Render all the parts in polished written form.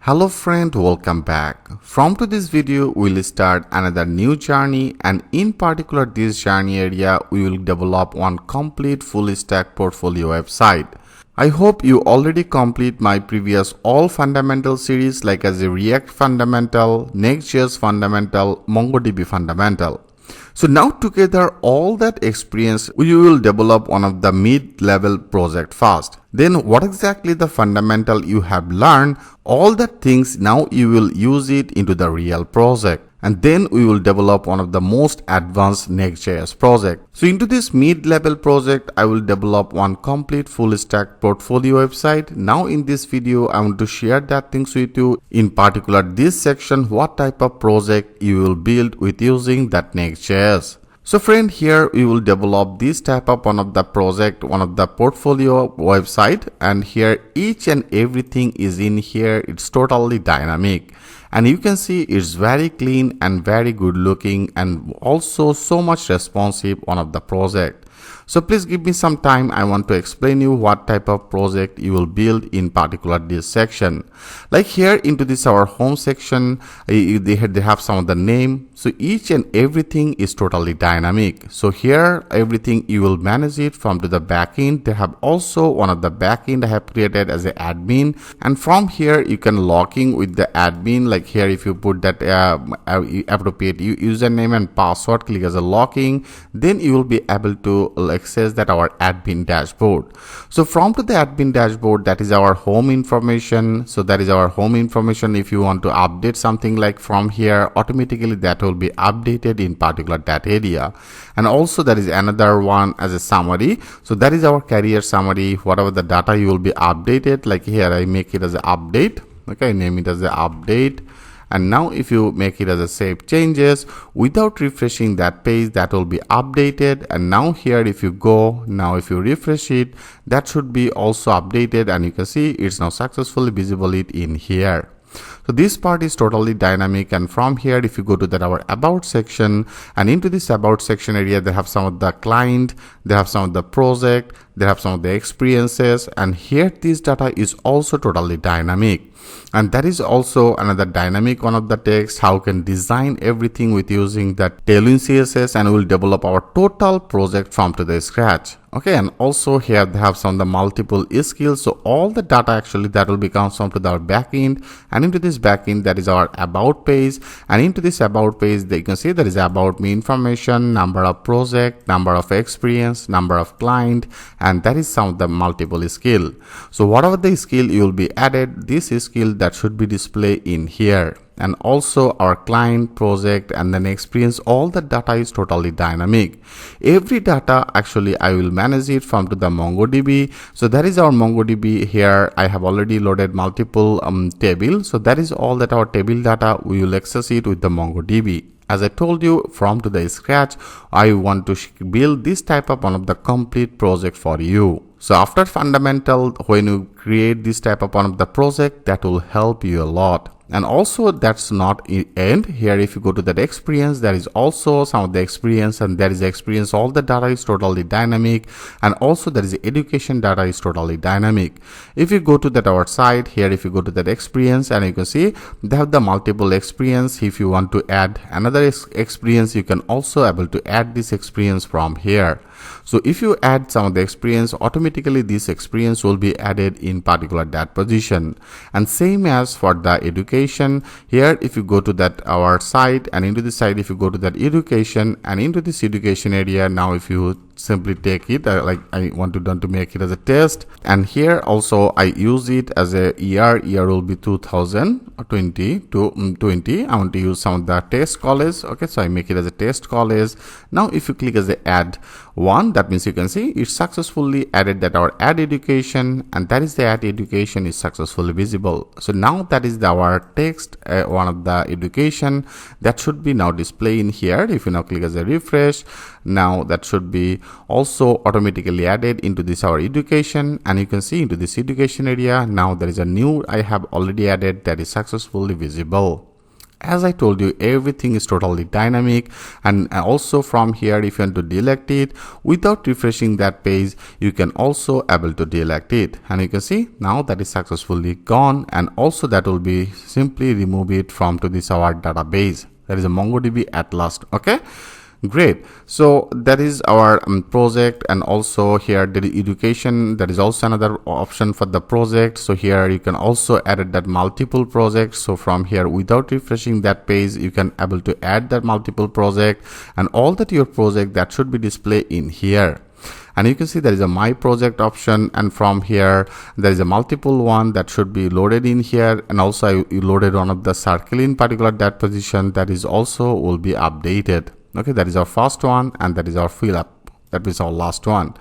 Hello friend, welcome back. From to this video, we will start another new journey, and in particular this journey area, we will develop one complete full stack portfolio website. I hope you already complete my previous all fundamental series like as a React fundamental, Next.js fundamental, MongoDB fundamental. So now together all that experience, we will develop one of the mid-level project first. Then what exactly the fundamental you have learned, all that things now you will use it into the real project. And then we will develop one of the most advanced Next.js project. So into this mid-level project, I will develop one complete full stack portfolio website. Now in this video, I want to share that things with you. In particular, this section, what type of project you will build with using that Next.js. So friend, here we will develop this type of one of the project, one of the portfolio website, and here each and everything is in here. It's totally dynamic. And you can see it's very clean and very good looking and also so much responsive one of the project. So please give me some time. I want to explain you what type of project you will build in particular this section. Like here into this our home section, they have some of the name. So each and everything is totally dynamic. So here everything you will manage it from to the backend. They have also one of the backend I have created as an admin, and from here you can log in with the admin. Like here if you put that appropriate username and password, click as a login, then you will be able to access that our admin dashboard. So from to the admin dashboard, that is our home information. So that is our home information. If you want to update something like from here, automatically that will be updated in particular that area. And also there is another one as a summary. So that is our career summary. Whatever the data you will be updated, like here I make it as an update. Okay, name it as the update. And now if you make it as a save changes without refreshing that page, that will be updated. And now here if you go, now if you refresh it, that should be also updated, and you can see it's now successfully visible it in here. So this part is totally dynamic, and from here if you go to that our about section, and into this about section area they have some of the client, they have some of the project, they have some of the experiences, and here this data is also totally dynamic. And that is also another dynamic one of the text, how can design everything with using that Tailwind CSS, and we'll develop our total project from to the scratch. Okay, and also here they have some of the multiple skills. So all the data actually that will be comes from to our backend, and into this backend that is our about page, and into this about page you can see there is about me information, number of project, number of experience, number of client, and that is some of the multiple skill. So whatever the skill you will be added, this skill that should be displayed in here. And also our client, project, and then experience, all the data is totally dynamic. Every data actually I will manage it from to the MongoDB. So that is our MongoDB. Here I have already loaded multiple table. So that is all that our table data, we will access it with the MongoDB. As I told you, from to the scratch, I want to build this type of one of the complete project for you. So after fundamental, when you create this type of one of the project, that will help you a lot. And also that's not end. Here if you go to that experience, there is also some of the experience, and there is experience, all the data is totally dynamic, and also there is education data is totally dynamic. If you go to that our site, here if you go to that experience, and you can see they have the multiple experience. If you want to add another experience, you can also able to add this experience from here. So if you add some of the experience, automatically this experience will be added in particular that position. And same as for the education, here if you go to that our site, and into the site if you go to that education, and into this education area, now if you simply take it like I want to make it as a test, and here also I use it as a year will be 2020 to 20. I want to use some of the test college. Okay, so I make it as a test college. Now if you click as a add one, that means you can see it's successfully added that our add education, and that is the add education is successfully visible. So now that is our text, one of the education that should be now displayed in here. If you now click as a refresh, now that should be also automatically added into this our education, and you can see into this education area now there is a new I have already added that is successfully visible. As I told you, everything is totally dynamic, and also from here, if you want to delete it without refreshing that page, you can also able to delete it, and you can see now that is successfully gone, and also that will be simply remove it from to this our database. That is a MongoDB at last. Okay, great. So that is our project, and also here the education, that is also another option for the project. So here you can also add that multiple projects. So from here, without refreshing that page, you can able to add that multiple project, and all that your project that should be displayed in here. And you can see there is a my project option, and from here there is a multiple one that should be loaded in here, and also you loaded one of the circle in particular that position, that is also will be updated. Okay, that is our first one, and that is our fill up. That is our last one.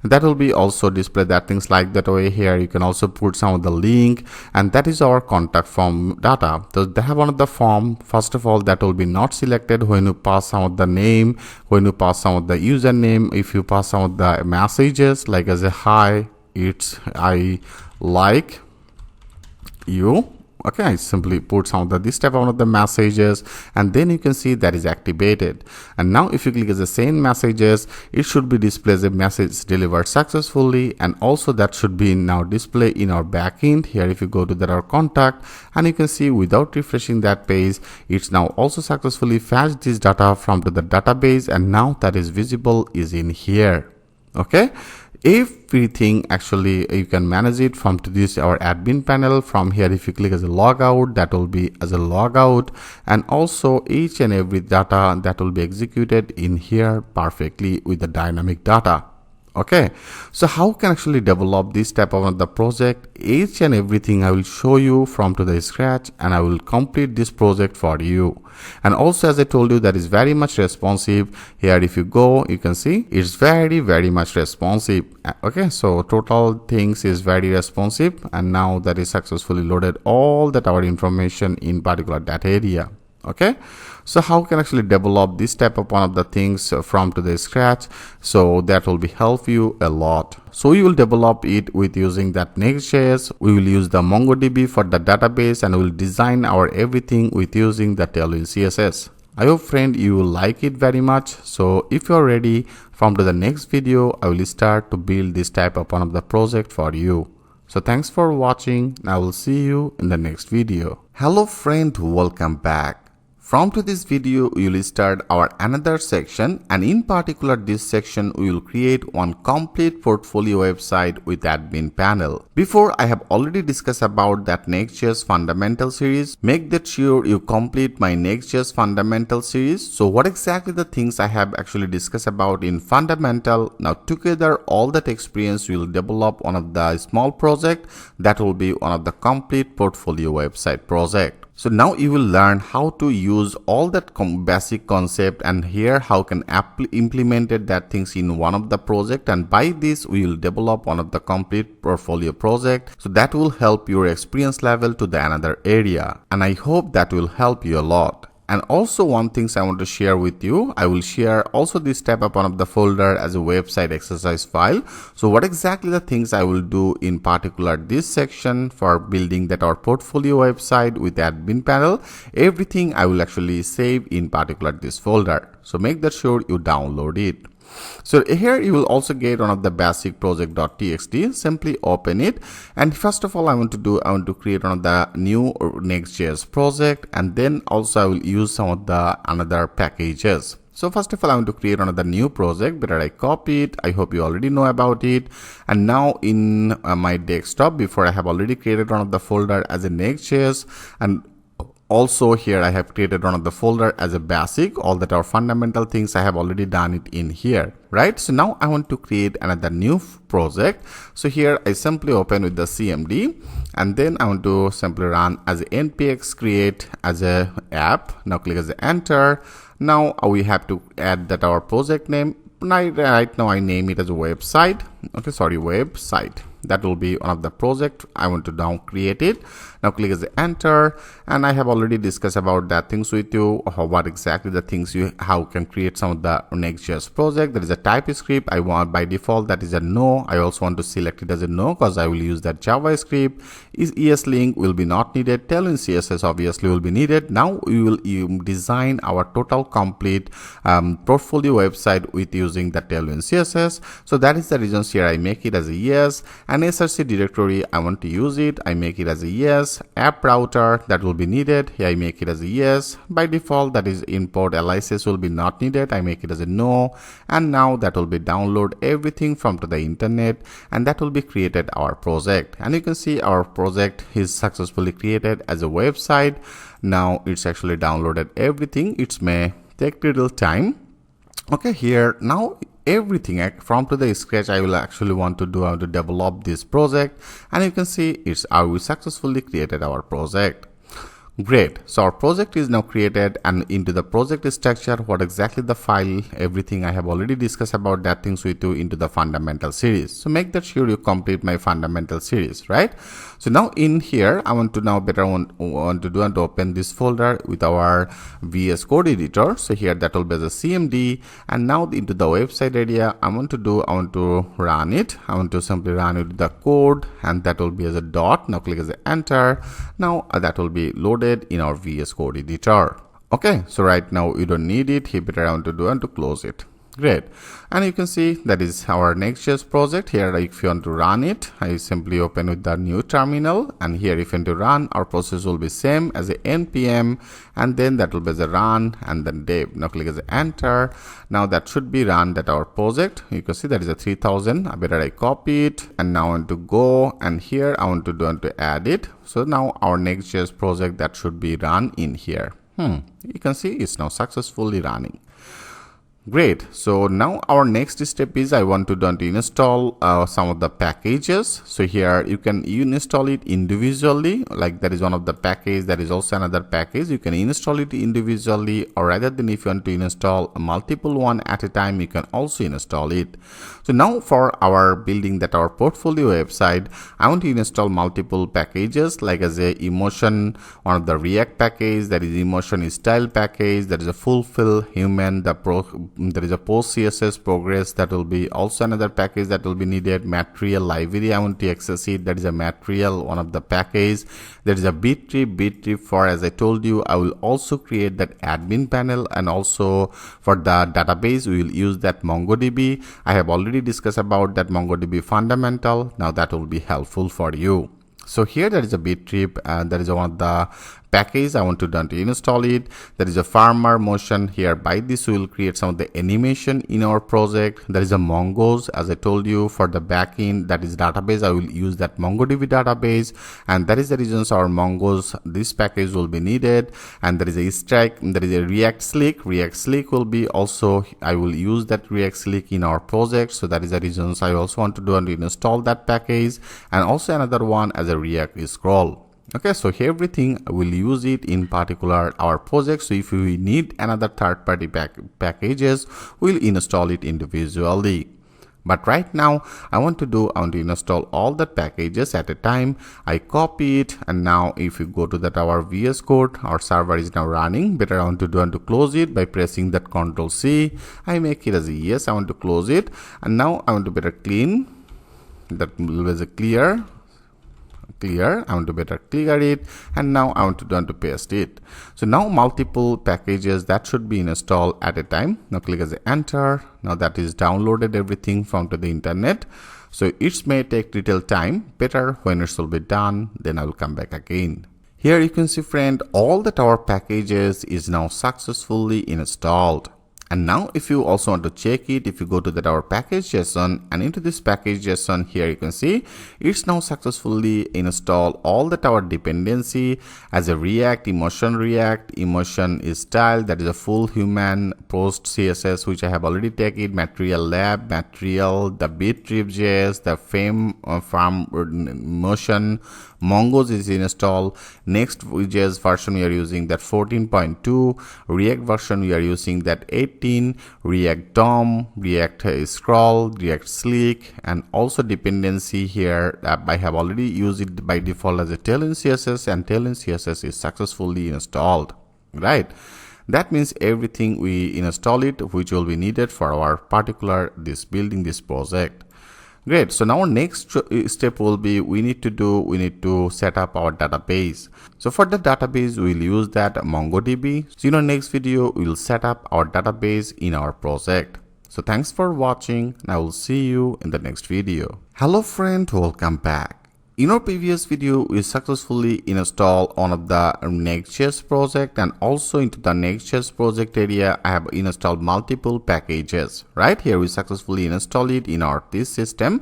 That will be also display that things like that way. Here you can also put some of the link, and that is our contact form data. So they have one of the form. First of all, that will be not selected when you pass some of the name, when you pass some of the username. If you pass some of the messages like as a hi, it's I like you. Okay, I simply put some of this type of one of the messages, and then you can see that is activated. And now if you click as the send messages, it should be displayed as a message delivered successfully, and also that should be now display in our backend. Here if you go to that our contact, and you can see without refreshing that page, it's now also successfully fetched this data from to the database, and now that is visible is in here. Okay, everything actually you can manage it from to this our admin panel. From here, if you click as a logout, that will be as a logout, and also each and every data that will be executed in here perfectly with the dynamic data. Okay, so how can actually develop this type of the project? Each and everything I will show you from to the scratch, and I will complete this project for you. And also, as I told you, that is very much responsive. Here if you go, you can see it's very much responsive. Okay, so total things is very responsive, and now that is successfully loaded all that our information in particular that area. Okay, so how can actually develop this type of one of the things from to the scratch? So that will be help you a lot. So we will develop it with using that Next.js. We will use the MongoDB for the database, and we will design our everything with using the Tailwind CSS. I hope friend you will like it very much. So if you are ready, from to the next video I will start to build this type of one of the project for you. So thanks for watching, and I will see you in the next video. Hello friend, welcome back. From to this video, we will start our another section, and in particular this section we will create one complete portfolio website with admin panel. Before, I have already discussed about that Next.js fundamental series. Make that sure you complete my Next.js fundamental series. So what exactly the things I have actually discussed about in fundamental. Now together all that experience we will develop one of the small project that will be one of the complete portfolio website project. So now you will learn how to use all that basic concept, and here how can implemented that things in one of the project, and by this we will develop one of the complete portfolio project. So that will help your experience level to the another area, and I hope that will help you a lot. And also one things I want to share with you, I will share also this type of one of the folder as a website exercise file. So what exactly the things I will do in particular this section for building that our portfolio website with the admin panel, everything I will actually save in particular this folder. So make that sure you download it. So here you will also get one of the basic project.txt. Simply open it, and first of all I want to create one of the new Next.js project, and then also I will use some of the another packages. So first of all I want to create another new project. Better I copy it. I hope you already know about it. And now in my desktop, before I have already created one of the folder as a Next.js, and also here I have created one of the folder as a basic. All that are fundamental things I have already done it in here, right? So now I want to create another new project. So here I simply open with the CMD, and then I want to simply run as a npx create as a app. Now click as a enter. Now we have to add that our project name. Right now I name it as a website. Okay, sorry, website. That will be one of the project I want to now create it. Now click as the enter, and I have already discussed about that things with you, what exactly the things how can create some of the Next.js project. There is a TypeScript. I want by default that is a no. I also want to select it as a no because I will use that JavaScript. Is ESLink will be not needed. Tailwind CSS obviously will be needed. Now we will design our total complete portfolio website with using the Tailwind CSS. So that is the reasons here I make it as a yes. And src directory, I want to use it. I make it as a yes. App router, that will be needed. Here I make it as a yes. By default, that is import license will be not needed. I make it as a no. And now that will be download everything from to the internet, and that will be created our project. And you can see our project is successfully created as a website. Now it's actually downloaded everything. It may take little time. Okay, here now everything from to the scratch I will actually want to do how to develop this project, and you can see it's how we successfully created our project. Great. So our project is now created, and into the project structure, what exactly the file, everything I have already discussed about that things with you into the fundamental series. So make that sure you complete my fundamental series, right? So now in here, I want to now better want to do and to open this folder with our VS Code editor. So here that will be as a CMD, and now into the website area, I want to run it. I want to simply run it with the code, and that will be as a dot. Now click as a enter. Now that will be loaded in our VS Code editor. Okay, so right now you don't need it. Here better I want to do and to close it. Great. And you can see that is our Next.js project. Here if you want to run it, I simply open with the new terminal, and here if you want to run, our process will be same as a npm, and then that will be as a run and then dev. Now click as a enter. Now that should be run that our project. You can see that is a 3000. Better I copy it, and now I want to go, and here I want to do and to add it. So now our Next.js project that should be run in here. You can see it's now successfully running. Great. So now our next step is I want to install some of the packages. So here you can install it individually, like that is one of the package. That is also another package. You can install it individually, or rather than if you want to install multiple one at a time, you can also install it. So now for our building that our portfolio website, I want to install multiple packages, like as a emotion, one of the React package, that is emotion style package, that is a fulfill human, there is a post CSS progress, that will be also another package that will be needed. Material library, I want to access it, that is a material, one of the package. There is a Bittrip for, as I told you, I will also create that admin panel, and also for the database we will use that MongoDB. I have already discussed about that MongoDB fundamental. Now that will be helpful for you. So here there is a Bittrip, and that is one of the package I want to install it. There is a farmer motion. Here by this we will create some of the animation in our project. There is a Mongos, as I told you, for the backend, that is database. I will use that MongoDB database, and that is the reasons our Mongos, this package will be needed. And there is a stack, there is a React Slick. React Slick will be also, I will use that React Slick in our project. So that is the reasons I also want to install that package, and also another one as a React Scroll. Okay, so everything we'll use it in particular our project. So if we need another third-party packages, we'll install it individually. But right now I want to install all the packages at a time. I copy it, and now if you go to that our VS Code, our server is now running. Better I want to close it by pressing that Ctrl C. I make it as a yes. I want to close it, and now I want to better clean. That was a clear. I want to better clear it, and now I want to paste it. So now multiple packages that should be installed at a time. Now click as enter. Now that is downloaded everything from to the internet. So it may take little time. Better when it will be done, then I will come back again. Here you can see, friend, all that our packages is now successfully installed. And now if you also want to check it, if you go to that our package.json, and into this package.json, here you can see it's now successfully installed all that our dependency as a React, emotion is style, that is a full human, post CSS, which I have already taken, material lab, material, the Bittrip.js, the farm motion, Mongoose is installed. Next.js version we are using that 14.2. React version we are using that 18. React DOM, React Scroll, React Slick, and also dependency here. I have already used it by default as a Tailwind CSS, and Tailwind CSS is successfully installed, right? That means everything we install it which will be needed for our particular building this project. Great. So now our next step will be we need to set up our database. So for the database we'll use that MongoDB. So in our next video we'll set up our database in our project. So thanks for watching, and I will see you in the next video. Hello friend, welcome back. In our previous video, we successfully installed one of the Next.js project, and also into the Next.js project area, I have installed multiple packages. Right here, we successfully installed it in our this system,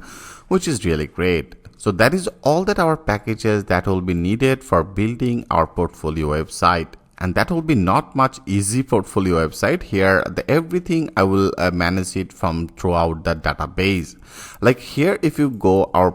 which is really great. So that is all that our packages that will be needed for building our portfolio website. And that will be not much easy portfolio website. Here everything I will manage it from throughout the database. Like here, if you go our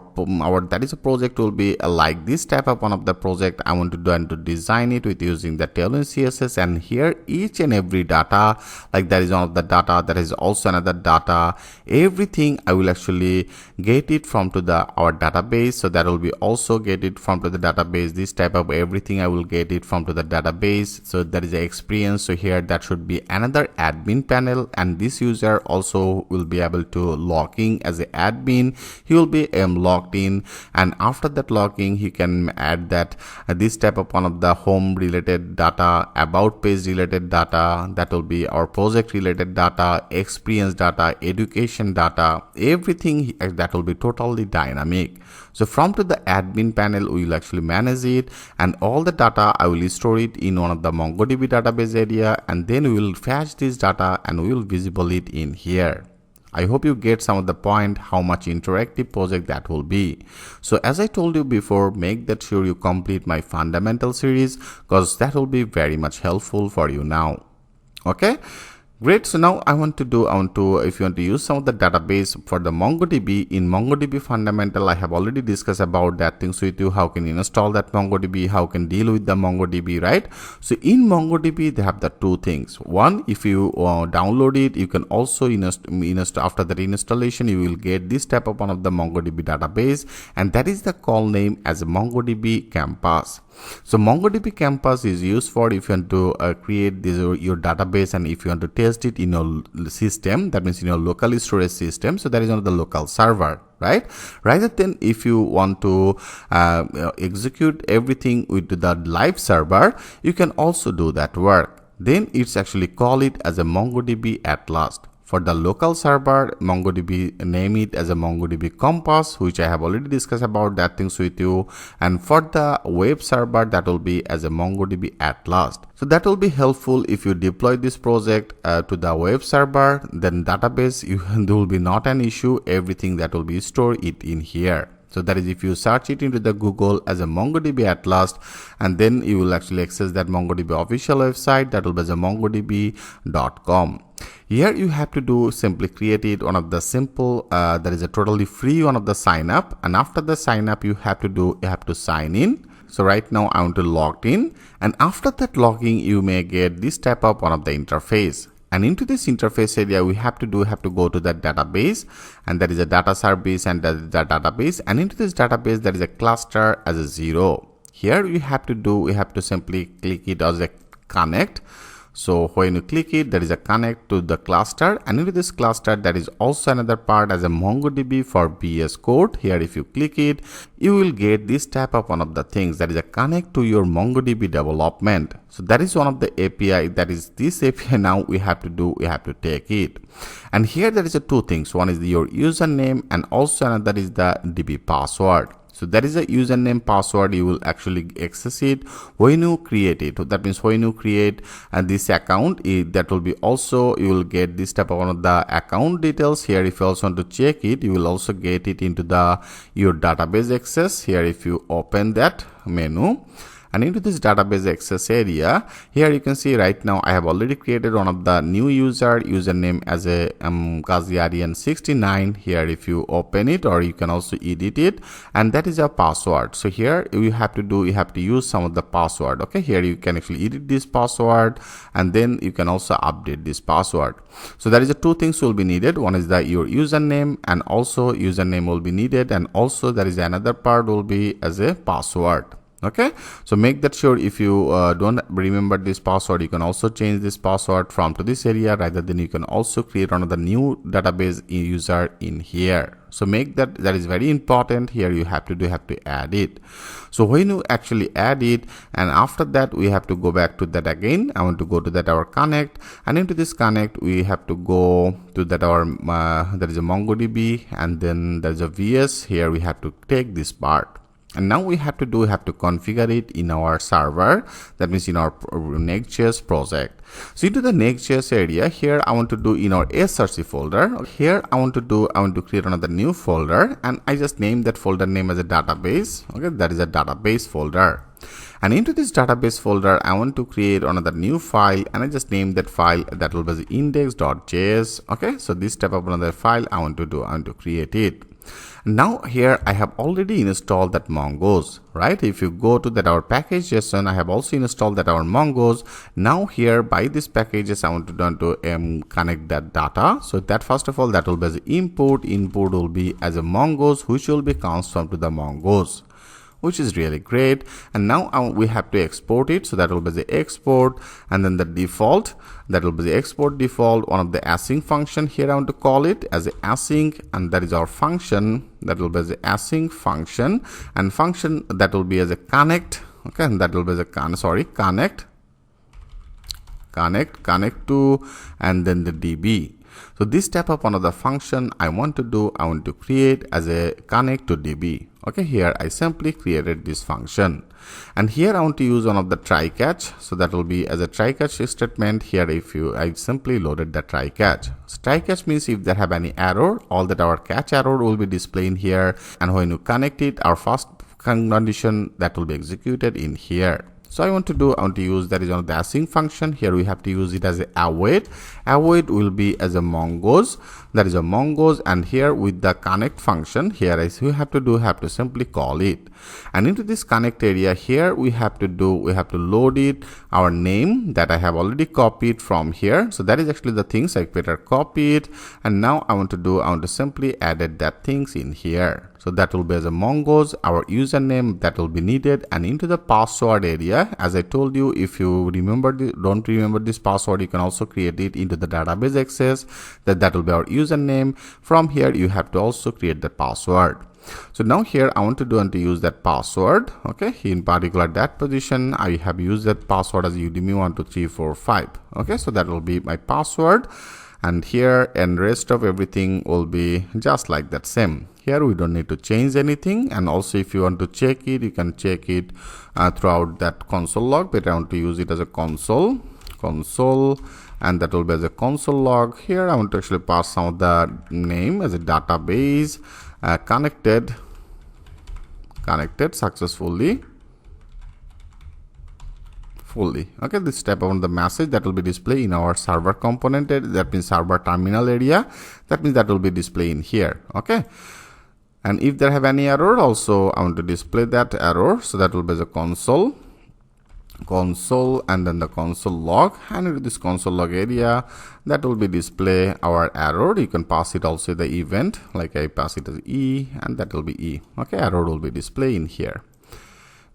that is a project will be like this type of one of the project I want to do, and to design it with using the Tailwind CSS. And here each and every data, like that is one of the data, that is also another data, everything I will actually get it from to the our database. So that will be also get it from to the database. This type of everything I will get it from to the database. So that is the experience. So here that should be another admin panel, and this user also will be able to log in as an admin. He will be logged in, and after that logging he can add that this type of one of the home related data, about page related data, that will be our project related data, experience data, education data, everything that will be totally dynamic. So from to the admin panel we will actually manage it, and all the data I will store it in one of the MongoDB database area, and then we will fetch this data and we will visible it in here. I hope you get some of the point how much interactive project that will be. So as I told you before, make that sure you complete my fundamental series, because that will be very much helpful for you now. Okay. Great. So now if you want to use some of the database for the MongoDB, in MongoDB fundamental, I have already discussed about that things with you, how can you install that MongoDB, how can deal with the MongoDB, right? So in MongoDB, they have the two things. One, if you download it, you can also after that installation, you will get this type of one of the MongoDB database, and that is the call name as a MongoDB Campus. So MongoDB Campus is used for if you want to create this your database, and if you want to test it in your system, that means in your local storage system. So that is on the local server, right? Rather than if you want to execute everything with the live server, you can also do that work. Then it's actually call it as a MongoDB at last. For the local server, MongoDB name it as a MongoDB Compass, which I have already discussed about that things with you. And for the web server, that will be as a MongoDB at last. So that will be helpful if you deploy this project to the web server, then database, there will be not an issue. Everything that will be stored it in here. So that is if you search it into the Google as a MongoDB at last, and then you will actually access that MongoDB official website, that will be as a mongodb.com. Here you have to do simply create it one of the simple that is a totally free one of the sign up, and after the sign up you have to sign in. So right now I want to log in, and after that logging you may get this type of one of the interface. And into this interface area, we have to go to that database, and that is a data service, and that is the database. And into this database, there is a cluster as a 0. Here we have to simply click it as a connect. So when you click it, there is a connect to the cluster, and into this cluster there is also another part as a MongoDB for VS Code. Here if you click it, you will get this type of one of the things, that is a connect to your MongoDB development. So that is one of the API, that is this API. Now we have to take it, and here there is a two things. One is your username, and also another is the DB password. So that is a username password. You will actually access it when you create it. That means when you create this account, that will be also, you will get this type of one of the account details. Here if you also want to check it, you will also get it into your database access. Here if you open that menu, And into this database access area, here you can see right now I have already created one of the new username as a Gaziarian69. Here if you open it, or you can also edit it, and that is a password. So here you have to use some of the password. Okay, here you can actually edit this password, and then you can also update this password. So there is a two things will be needed. One is that your username, and also username will be needed, and also there is another part will be as a password. Okay, so make that sure. If you don't remember this password, you can also change this password from to this area. Rather than you can also create another new database user in here. So make that is very important. Here you have to add it. So when you actually add it, and after that we have to go back to that again. I want to go to that our connect, and into this connect we have to go to that our there is a MongoDB, and then there's a VS. Here we have to take this part. And now we have to configure it in our server. That means in our Next.js project. So into the Next.js area, here I want to do in our src folder. Here I want to create another new folder, and I just named that folder name as a database. Okay, that is a database folder. And into this database folder, I want to create another new file, and I just named that file that will be index.js. Okay, so this type of another file I want to create it. Now here I have already installed that Mongoose, right? If you go to that our package.json, I have also installed that our Mongoose. Now here by this packages I want to connect that data. So that first of all that will be as input will be as a Mongoose, which will be transformed to the Mongoose, which is really great. And now we have to export it. So that will be the export, and then the default, that will be the export default. One of the async function here I want to call it as a async, and that is our function. That will be the async function, and function that will be as a connect. Okay, and that will be as a connect to, and then the DB. So this type of another function I want to create as a connect to DB. Okay, here I simply created this function, and here I want to use one of the try catch. So that will be as a try catch statement. Here I simply loaded the try catch. So try catch means if there have any error, all that our catch error will be displayed here, and when you connect it, our first condition that will be executed in here. So I want to use that is one of the async function. Here we have to use it as a await. Await will be as a Mongoose. That is a Mongoose, and here with the connect function, here is we have to simply call it. And into this connect area, here we have to load it our name that I have already copied from here. So that is actually the things I better copy it, and now I want to simply added that things in here. So that will be as a Mongoose, our username that will be needed, and into the password area, as I told you, if you don't remember this password, you can also create it into the database access. That will be our username. From here, you have to also create the password. So now here I want to use that password. Okay, in particular that position I have used that password as udemy12345. Okay, so that will be my password, and here and rest of everything will be just like that same. Here we don't need to change anything, and also if you want to check it, you can check it throughout that console log, but I want to use it as a console, and that will be as a console log. Here I want to actually pass some of the name as a database connected successfully. Okay, this step on the message that will be displayed in our server component, that means server terminal area, that means that will be displayed in here. Okay, and if there have any error also I want to display that error. So that will be the console, and then the console log, and in this console log area that will be display our error. You can pass it also the event, like I pass it as E, and that will be E. Okay, error will be displayed in here.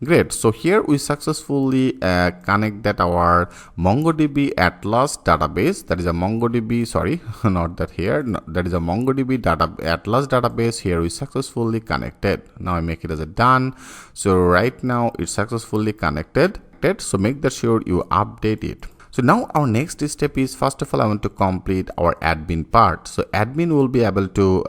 Great. So here we successfully connect that our MongoDB Atlas database. That is a MongoDB, sorry, not that here. No, that is a MongoDB Atlas database. Here we successfully connected. Now I make it as a done. So right now it's successfully connected. So make that sure you update it. So now our next step is, first of all, I want to complete our admin part. So admin will be able to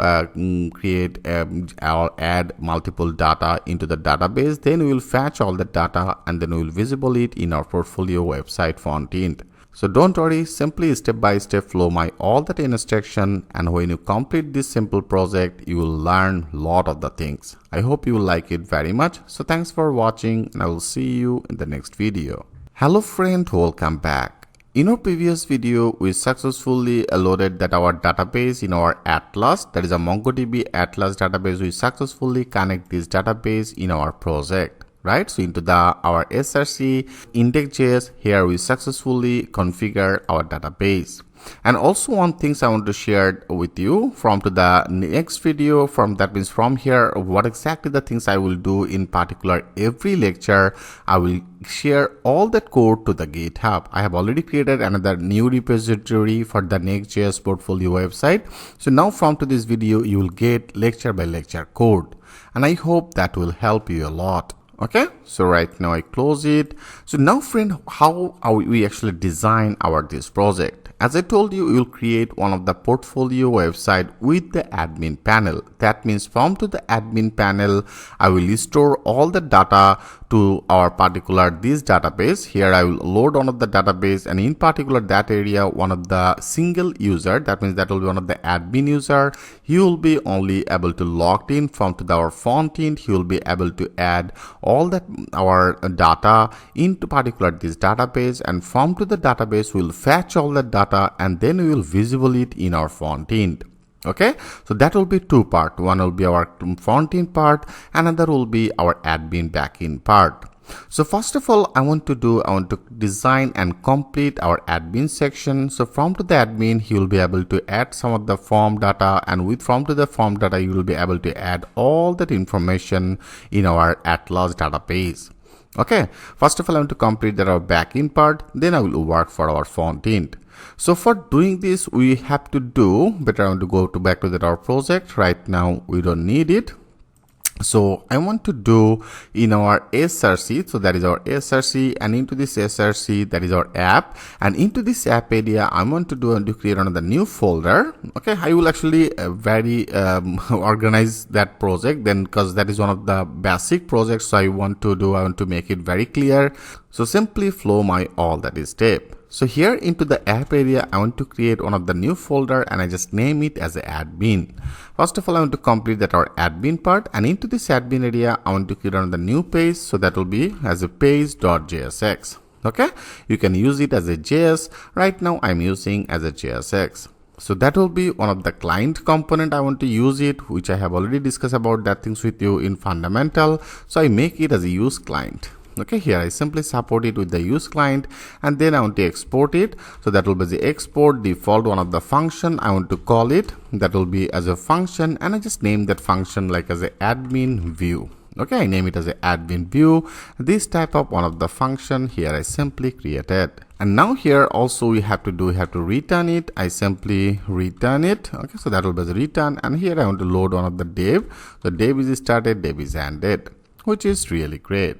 create or add multiple data into the database. Then we will fetch all the data, and then we will visible it in our portfolio website front end. So don't worry, simply step by step follow my all that instruction, and when you complete this simple project, you will learn lot of the things. I hope you will like it very much. So thanks for watching, and I will see you in the next video. Hello friend, welcome back. In our previous video, we successfully loaded that our database in our Atlas, that is a MongoDB Atlas database. We successfully connect this database in our project. Right, so into our SRC index.js, here we successfully configure our database. And also one things I want to share with you from to the next video, that means from here, what exactly the things I will do in particular every lecture. I will share all that code to the GitHub. I have already created another new repository for the Next.js portfolio website. So now from to this video, you will get lecture by lecture code, and I hope that will help you a lot. Okay, so right now I close it. So now friend, how we actually design this project? As I told you, we will create one of the portfolio website with the admin panel. That means from to the admin panel, I will store all the data to our particular this database. Here I will load one of the database, and in particular that area, one of the single user, that means that will be one of the admin user. He will be only able to log in from to our front end. He will be able to add all that our data into particular this database, and from to the database we will fetch all the data, and then we will visible it in our front end. Okay, so that will be two part. One will be our front end part, another will be our admin backend part. So first of all, I want to design and complete our admin section. So from to the admin, he will be able to add some of the form data, and from to the form data, you will be able to add all that information in our Atlas database. Okay, first of all, I want to complete our backend part, then I will work for our front end. So for doing this, we have to do better. I want to go back to our project. Right now we don't need it. So I want to do in our SRC, so that is our SRC, and into this SRC, that is our app, and into this app area, I want to create another new folder. Okay, I will actually organize that project then, because that is one of the basic projects. So I want to make it very clear. So simply follow my all that is step. So here into the app area, I want to create one of the new folder, and I just name it as a admin. First of all, I want to complete that our admin part, and into this admin area, I want to create another new page. So that will be as a page.jsx. Okay, you can use it as a JS. Right now I'm using as a JSX. So that will be one of the client component I want to use it, which I have already discussed about that things with you in fundamental. So I make it as a use client. Okay, here I simply support it with the use client, and then I want to export it. So that will be the export default one of the function I want to call it. That will be as a function, and I just name that function like as a admin view. Okay, I name it as a admin view. This type of one of the function here I simply created. And now here also we have to return it. I simply return it. Okay, so that will be the return, and here I want to load one of the dev. So dev is started, dev is ended, which is really great.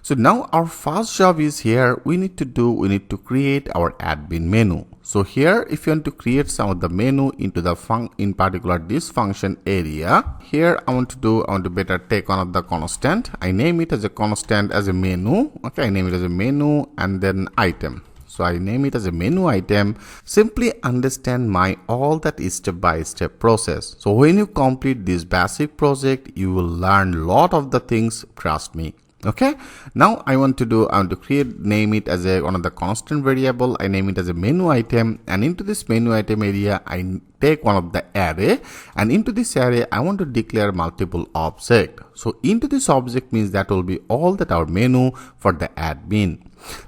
So now our first job is here, we need to create our admin menu. So here, if you want to create some of the menu into the in particular this function area, here I want to better take one of the constant. I name it as a constant as a menu. Okay, I name it as a menu, and then item. So I name it as a menu item. Simply understand my all that is step-by-step process. So when you complete this basic project, you will learn a lot of the things, trust me. Okay, now I want to name it as one of the constant variable. I name it as a menu item, and into this menu item area, I take one of the array, and into this array, I want to declare multiple object. So into this object means that will be all that our menu for the admin.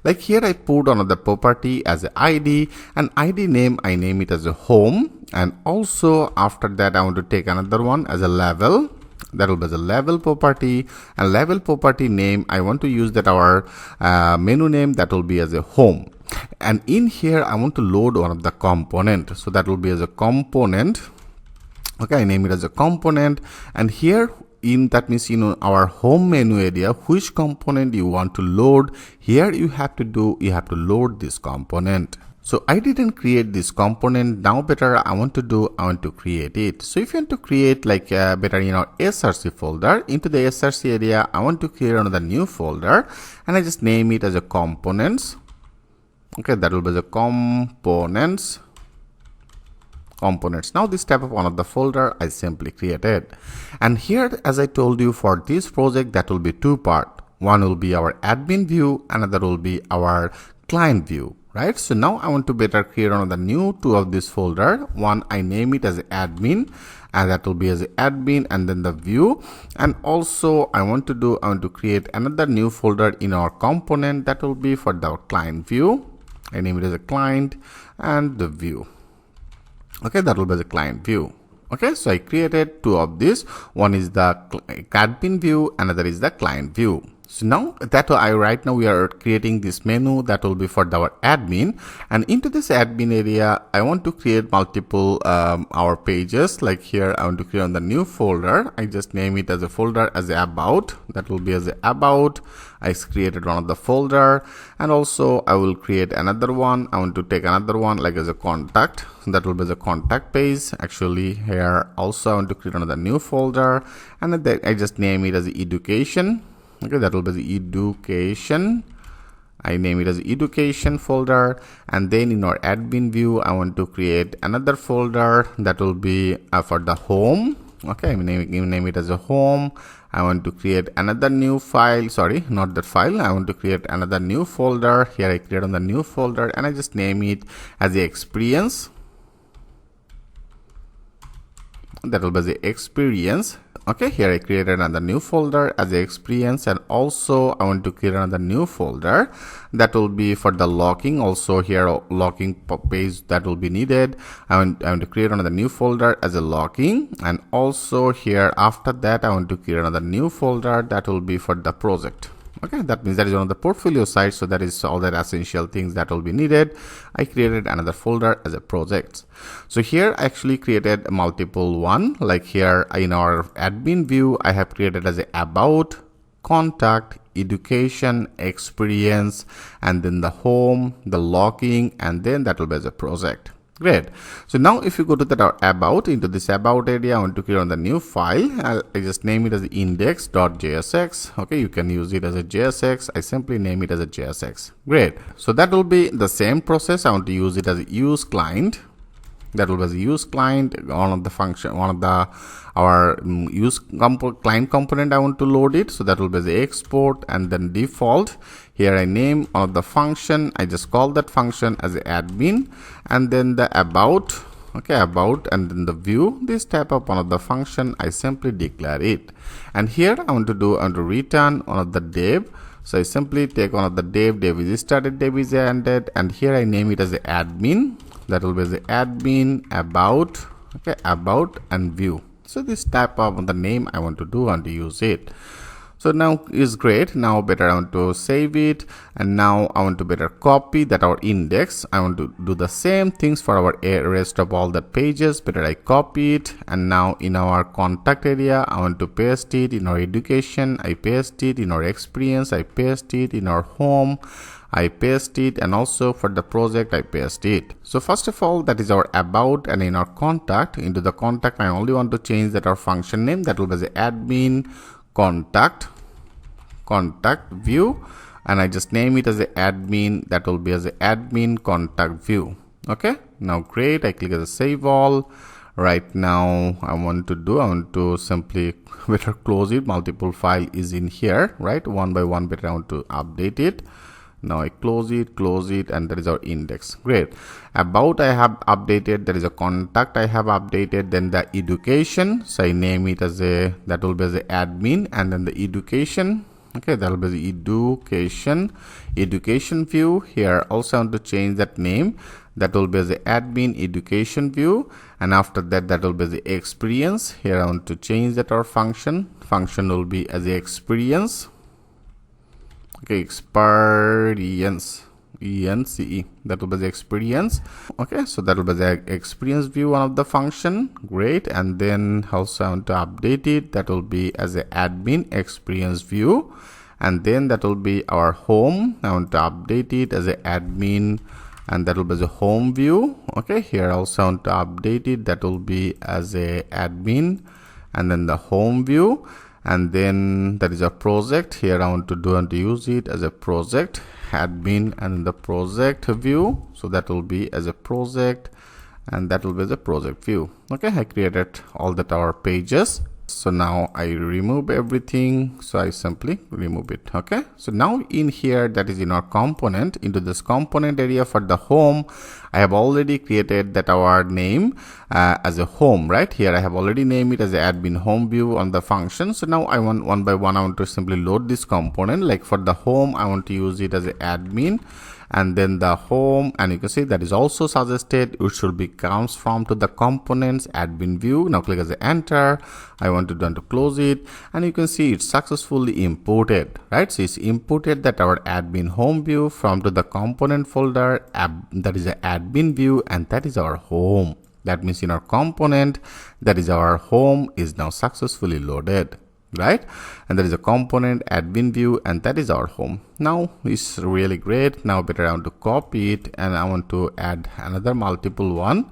Like here I put another property as an ID, and ID name I name it as a home, and also after that I want to take another one as a level. That will be the level property, and level property name I want to use that our menu name, that will be as a home. And in here I want to load one of the component, so that will be as a component. Okay, I name it as a component, and here that means our home menu area, which component you want to load. Here you have to load this component. So I didn't create this component. Now better I want to create it. So if you want to create like better SRC folder, into the SRC area I want to create another new folder, and I just name it as a components. Okay, that will be the components. Now this type of one of the folder I simply created, and here, as I told you, for this project that will be two part. One will be our admin view, another will be our client view, right? So now I want to better create another new two of this folder. One, I name it as admin, and that will be as admin, and then the view. And also I want to create another new folder in our component that will be for the client view. I name it as a client and the view. Okay, that will be the client view. Okay, so I created two of these. One is the admin view, another is the client view. So now that right now we are creating this menu that will be for our admin, and into this admin area I want to create multiple our pages. Like here I want to create on the new folder. I just name it as a folder as a about. That will be as a about. I created one of the folder, and also I will create another one. I want to take another one like as a contact. That will be the contact page. Actually here also I want to create another new folder, and then I just name it as education. Okay, that will be the education. I name it as education folder, and then in our admin view I want to create another folder that will be for the home. Okay, I name it as a home. I want to create another new file. Sorry, not that file. I want to create another new folder. Here I create on the new folder, and I just name it as the experience. That will be the experience. Okay, here I created another new folder as the experience, and also I want to create another new folder that will be for the logging. Also here logging page that will be needed. I want to create another new folder as a logging, and also here after that I want to create another new folder that will be for the project. Okay, that means that is one of the portfolio side, so that is all the essential things that will be needed. I created another folder as a project. So here I actually created multiple one. Like here in our admin view I have created as a about, contact, education, experience, and then the home, the logging, and then that will be as a project. Great. So now if you go to the about, into this about area, I want to create on the new file. I just name it as index.jsx. Okay, you can use it as a JSX. I simply name it as a JSX. Great. So that will be the same process. I want to use it as a use client. That will be the use client, one of the function, one of the our use client component I want to load it. So that will be the export, and then default. Here I name one of the function. I just call that function as admin, and then the about. Okay, about, and then the view. This type of one of the function I simply declare it, and here I want to return one of the dev. So I simply take one of the dev is started, dev is ended, and here I name it as the admin. That will be the admin, about, okay, about, and view. So this type of the name I want to use it. So now is great. Now better I want to save it, and now I want to better copy that our index. I want to do the same things for our rest of all the pages. Better I copy it, and now in our contact area I want to paste it. In our education I paste it. In our experience I paste it. In our home I paste it, and also for the project I paste it. So first of all, that is our about, and in our contact, into the contact I only want to change that our function name. That will be the admin contact view, and I just name it as the admin. That will be as the admin contact view. Okay, now great. I click as a save all. Right now I want to simply better close it. Multiple file is in here, right? One by one better I want to update it. Now I close it, and that is our index. Great. About I have updated. There is a contact I have updated. Then the education, so I name it as that will be as the admin, and then the education. Okay, that will be the education view. Here also I want to change that name. That will be as the admin education view, and after that will be the experience. Here I want to change that our function will be as the experience. Okay, experience, ENCE, that will be the experience. Okay, so that will be the experience view, one of the function. Great. And then also I want to update it. That will be as a admin experience view, and then that will be our home. I want to update it as a admin, and that will be the home view. Okay, here also I want to update it. That will be as a admin, and then the home view. And then that is a project. Here I want to use it as a project. admin, and the project view. So that will be as a project, and that will be as a project view. Okay, I created all that our pages. So now I remove everything. So I simply remove it. Okay, so now in here, that is in our component, into this component area for the home, I have already created that our name as a home. Right here I have already named it as a admin home view on the function. So now I want one by one, I want to simply load this component. Like for the home, I want to use it as a admin, and then the home, and you can see that is also suggested it should be comes from to the components admin view. Now click as a enter. I want to done to close it, and you can see it's successfully imported, right? So it's imported that our admin home view from to the component folder, that is a admin view, and that is our home. That means in our component, that is our home is now successfully loaded, right? And there is a component admin view, and that is our home. Now it's really great. Now better I want to copy it, and I want to add another multiple one.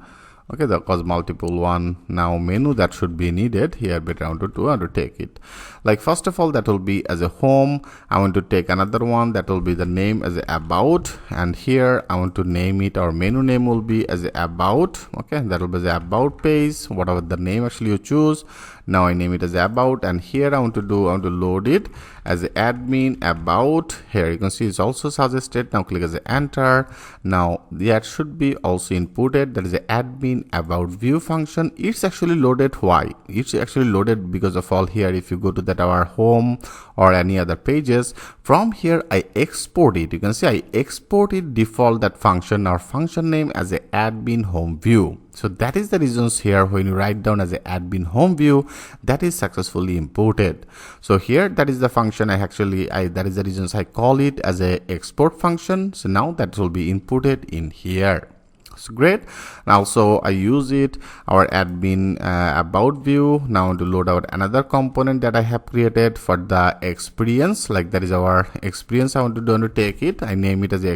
Okay, that was multiple one. Now menu that should be needed here, better I want to do, I want to take it. Like first of all, that will be as a home. I want to take another one that will be the name as a about, and here I want to name it, our menu name will be as a about. Okay, that will be the about page, whatever the name actually you choose. Now I name it as about, and here I want to load it as a admin about. Here you can see it's also suggested. Now click as a enter. Now that should be also inputted, that is a admin about view function. It's actually loaded. Why? It's actually loaded because of all here. If you go to that our home or any other pages, from here I export it. You can see I export it default that function or function name as a admin home view. So that is the reasons here when you write down as a admin home view, that is successfully imported. So here that is the function that is the reasons I call it as a export function. So now that will be inputted in here. So great. And also I use it, our admin about view. Now to load out another component that I have created for the experience. Like that is our experience. I want to take it. I name it as a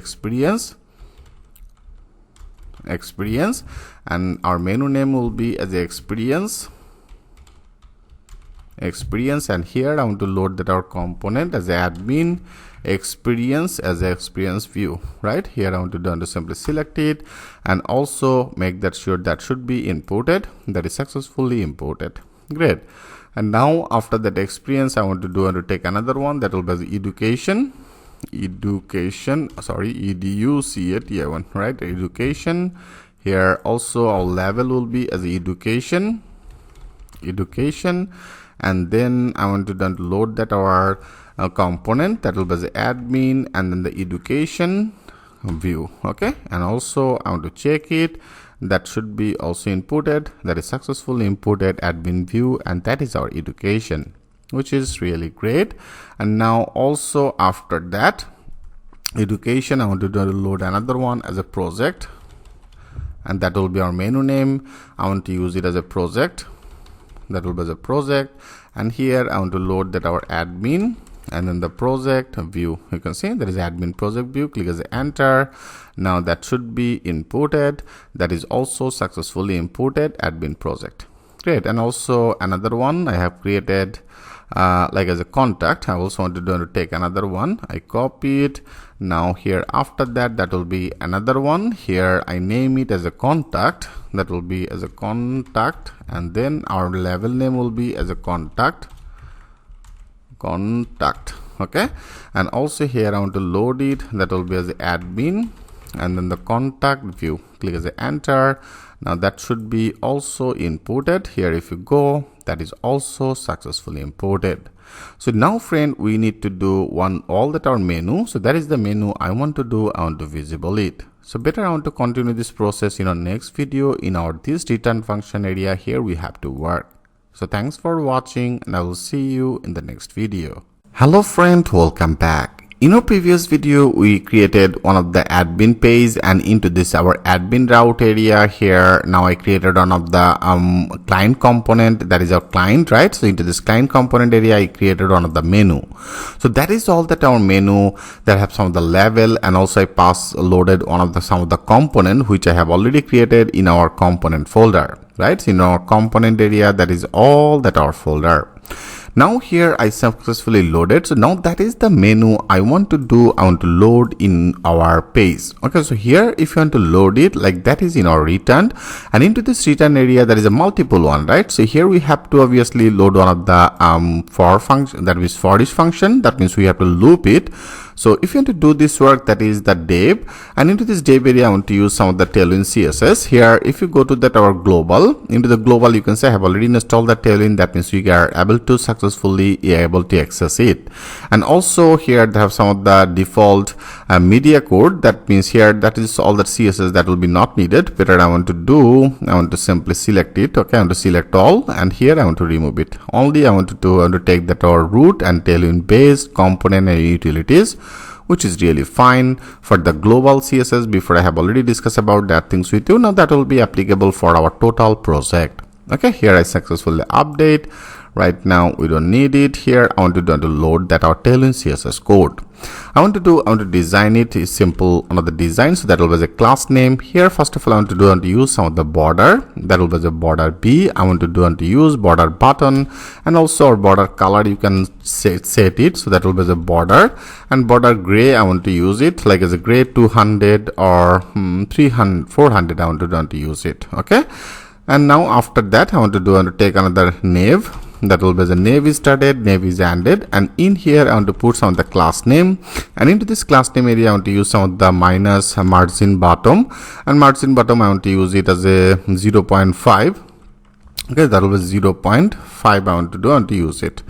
experience, and our menu name will be as a experience, and here I want to load that our component as a admin experience as a experience view. Right here I want to simply select it, and also make that sure that should be imported, that is successfully imported. Great. And now after that experience, I want to take another one that will be the education, sorry, education, right? Education. Here also our level will be as education, and then I want to load that our component that will be the admin, and then the education view. Okay, and also I want to check it, that should be also inputted, that is successfully imported admin view, and that is our education, which is really great. And now also after that education, I want to load another one as a project, and that will be our menu name. I want to use it as a project, that will be as a project, and here I want to load that our admin, and then the project view. You can see there is admin project view. Click as enter. Now that should be inputted, that is also successfully imported admin project. Great. And also another one I have created like as a contact. I also want to take another one. I copy it. Now here after that, that will be another one. Here I name it as a contact, that will be as a contact, and then our level name will be as a contact. Okay, and also here I want to load it, that will be as admin, and then the contact view. Click as enter. Now that should be also inputted. Here if you go, that is also successfully imported. So now friend, we need to do all that our menu. So that is the menu I want to do. I want to visible it. So better I want to continue this process in our next video. In our this return function area, here we have to work. So thanks for watching, and I will see you in the next video. Hello friend, welcome back. In our previous video, we created one of the admin page, and into this our admin route area here. Now I created one of the client component, that is our client, right? So into this client component area, I created one of the menu. So that is all that our menu that have some of the level, and also I loaded one of some of the component which I have already created in our component folder, right? So in our component area, that is all that our folder. Now here I successfully loaded. So now that is the menu I want to do. I want to load in our page. Okay, so here if you want to load it, like that is in our return, and into this return area there is a multiple one, right? So here we have to obviously load one of the for function, that is for each function. That means we have to loop it. So if you want to do this work, that is the div, and into this div area I want to use some of the Tailwind CSS. Here if you go to that our global, into the global you can say I have already installed the Tailwind. That means we are able to successfully able to access it. And also here they have some of the default media code. That means here that is all the CSS that will be not needed. Better I want to do, I want to simply select it. Okay, I want to select all, and here I want to remove it. Only I want to do, I want to take that our root and Tailwind based component and utilities, which is really fine for the global CSS. Before I have already discussed about that things with you. Now that will be applicable for our total project. Okay, here I successfully update. Right now we don't need it. Here I want to load that our Tailwind CSS code. I want to design it. Is simple another design. So that will be a class name. Here first of all I want to use some of the border. That will be the border B. I want to use border button, and also our border color you can set it. So that will be the border, and border gray I want to use it like as a gray 200 or 300 400 I want to use it. Okay, and now after that I want to take another nav. That will be the nav is started, nav is ended, and in here I want to put some of the class name, and into this class name area I want to use some of the minus margin bottom, and margin bottom I want to use it as a 0.5. Okay, that will be 0.5 I want to use it,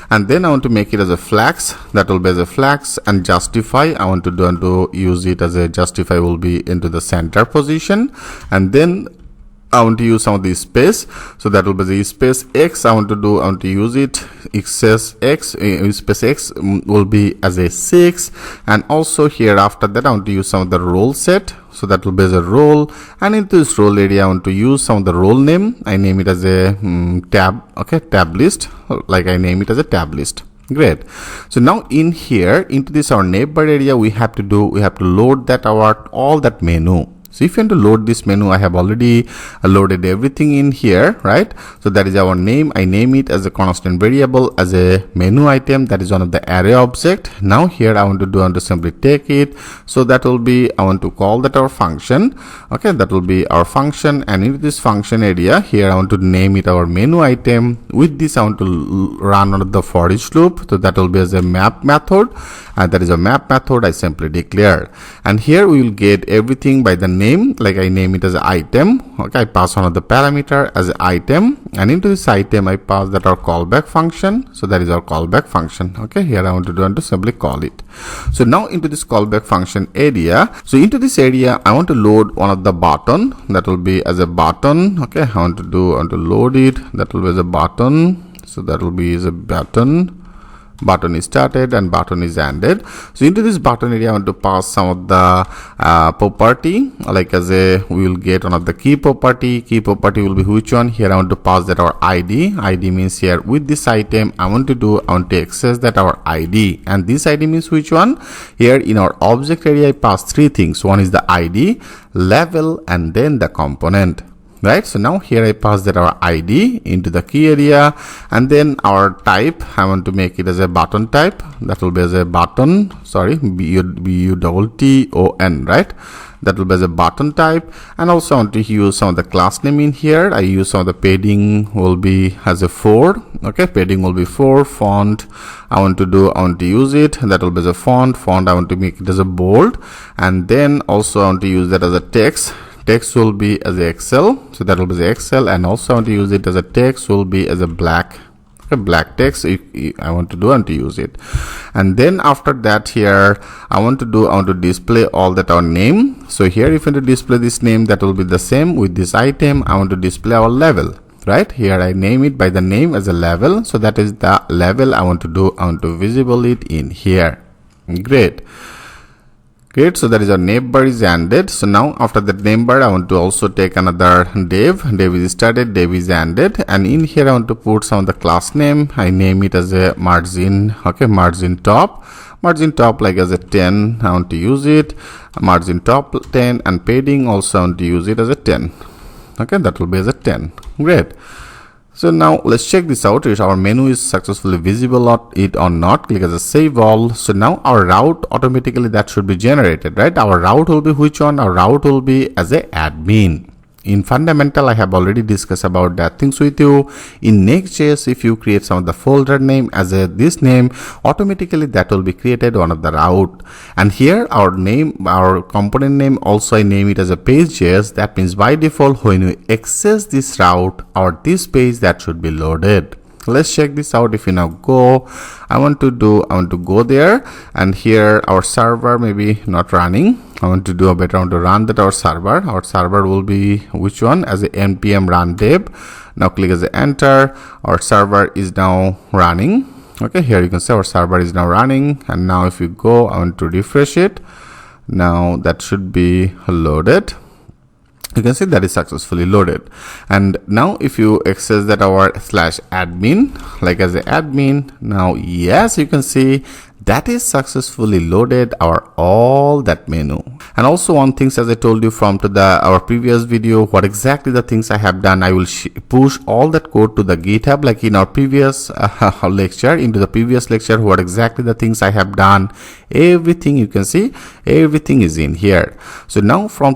and then I want to make it as a flags. That will be as a flags, and justify I want to use it as a justify will be into the center position, and then I want to use some of the space. So that will be the space X. I want to use it excess X, space X will be as a 6, and also here after that I want to use some of the role set. So that will be as a role, and into this role area I want to use some of the role name. I name it as a tab. Okay, tab list, like I name it as a tab list. Great. So now in here into this our neighbor area we have to load that all that menu. So if you want to load this menu, I have already loaded everything in here, right? So that is our name. I name it as a constant variable as a menu item. That is one of the array object. Now here I want to simply take it. So that will be, I want to call that our function. Okay, that will be our function, and in this function area here I want to name it our menu item. With this I want to run on the for each loop. So that will be as a map method, and that is a map method I simply declare. And here we will get everything by the name, like I name it as an item. Okay, I pass on the parameter as an item, and into this item I pass that our callback function. So that is our callback function. Okay, here I want to simply call it. So now into this callback function area, so into this area I want to load one of the button. That will be as a button. Okay, I want to load it. That will be as a button. So that will be as a button. Button is started and button is ended. So into this button area I want to pass some of the property, like as a we will get one of the key property. Key property will be which one? Here I want to pass that our ID. ID means here with this item I want to access that our ID, and this ID means which one? Here in our object area I pass three things. One is the ID, level, and then the component. Right, so now here I pass that our ID into the key area, and then our type I want to make it as a button type. That will be as a button, sorry, button, right? That will be as a button type. And also I want to use some of the class name in here. I use some of the padding will be as a 4. Okay, padding will be 4. Font I want to use it. That will be as a font I want to make it as a bold, and then also I want to use that as a text. Text will be as a Excel, so that will be the Excel, and also I want to use it as a text will be as a black text. If I want to use it, and then after that here I want to display all that our name. So here if I want to display this name, that will be the same with this item. I want to display our level. Right, here I name it by the name as a level, so that is the level I want to visible it in here. Great. So that is our neighbor is ended. So now after that neighbor I want to also take another div. Div is started, div is ended, and in here I want to put some of the class name. I name it as a margin. Okay, margin top like as a 10 I want to use it. Margin top 10, and padding also I want to use it as a 10. Okay, that will be as a 10. Great. So now let's check this out. If our menu is successfully visible or not, click as a save all. So now our route automatically that should be generated, right? Our route will be which one? Our route will be as a admin. In fundamental, I have already discussed about that things with you. In Next.js, if you create some of the folder name as this name, automatically that will be created one of the route. And here our name, our component name, also I name it as a page.js. That means by default, when you access this route or this page, that should be loaded. Let's check this out. If you now go, I want to go there, and here our server maybe not running. I want to do a better, I want to run that our server will be which one? As a npm run dev. Now click as a enter. Our server is now running. Okay, here you can see our server is now running, and now if you go, I want to refresh it. Now that should be loaded. You can see that is successfully loaded. And now if you access that our /admin, like as an admin, now yes, you can see that is successfully loaded all that menu. And also one thing, as I told you from our previous video, what exactly the things I have done, I will push all that code to the GitHub, like in our previous lecture, into the previous lecture, what exactly the things I have done, everything you can see, everything is in here. So now from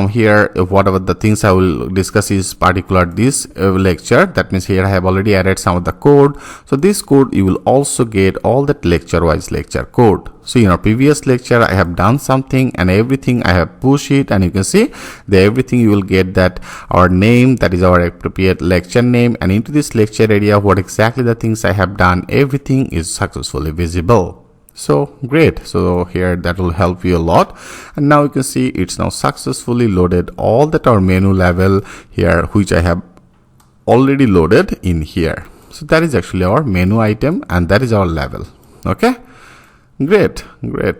here, whatever the things I will discuss is particular this lecture. That means here I have already added some of the code. So this code you will also get all that lecture code. So in our previous lecture, I have done something and everything I have pushed it, and you can see the everything you will get that our name, that is our appropriate lecture name, and into this lecture area, what exactly the things I have done, everything is successfully visible. So great. So here that will help you a lot. And now you can see it's now successfully loaded all that our menu level here, which I have already loaded in here. So that is actually our menu item, and that is our level. Okay, great.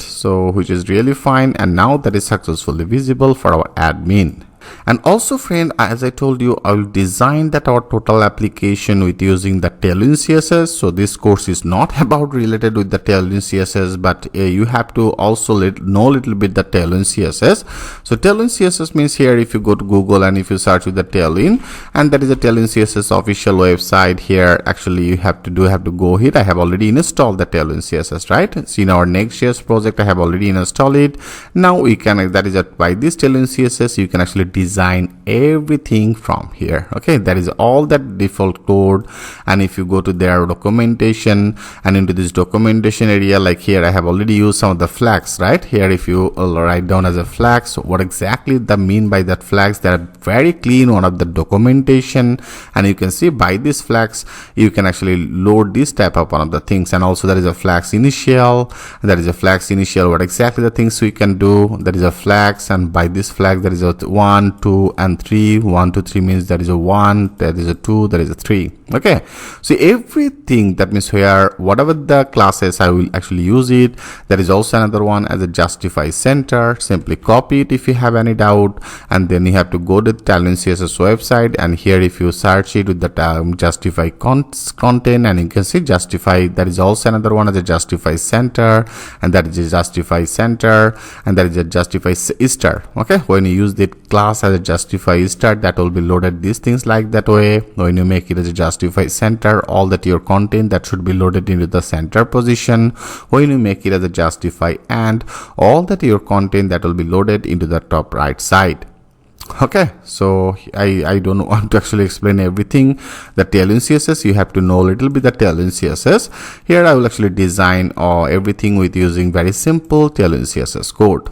So which is really fine, and now that is successfully visible for our admin. And also friend, as I told you, I will design that our total application with using the Tailwind CSS. So this course is not about related with the Tailwind CSS, but you have to also know a little bit the Tailwind CSS. So Tailwind CSS means here, if you go to Google and if you search with the Tailwind, and that is a Tailwind CSS official website. Here actually you have to go here. I have already installed the Tailwind CSS, right? So in our Next.js project, I have already installed it. Now we can, that is by this Tailwind CSS, you can actually design everything from here. Okay, that is all that default code. And if you go to their documentation, and into this documentation area, like here I have already used some of the flags, right? Here if you write down as a flag, so what exactly the mean by that flags, they are very clean one of the documentation, and you can see by these flags you can actually load this type of one of the things. And also there is a flags initial, what exactly the things we can do, that is a flags, and by this flag there is a 1, 2 and 3. 1 to 3 means there is a 1, there is a 2, there is a 3. Okay, so everything, that means here whatever the classes I will actually use it. There is also another one as a justify center. Simply copy it if you have any doubt, and then you have to go to the Tailwind CSS website, and here if you search it with the term justify content, and you can see justify, there is also another one as a justify center, and that is a justify center, and that is a justify star. Okay, when you use the class as a justify star, that will be loaded these things like that way. When you make it as a justify center, all that your content that should be loaded into the center position. When you make it as a justify and, all that your content that will be loaded into the top right side. Okay, so I don't want to actually explain everything. The Tailwind CSS, you have to know a little bit the Tailwind CSS. Here I will actually design everything with using very simple Tailwind CSS code.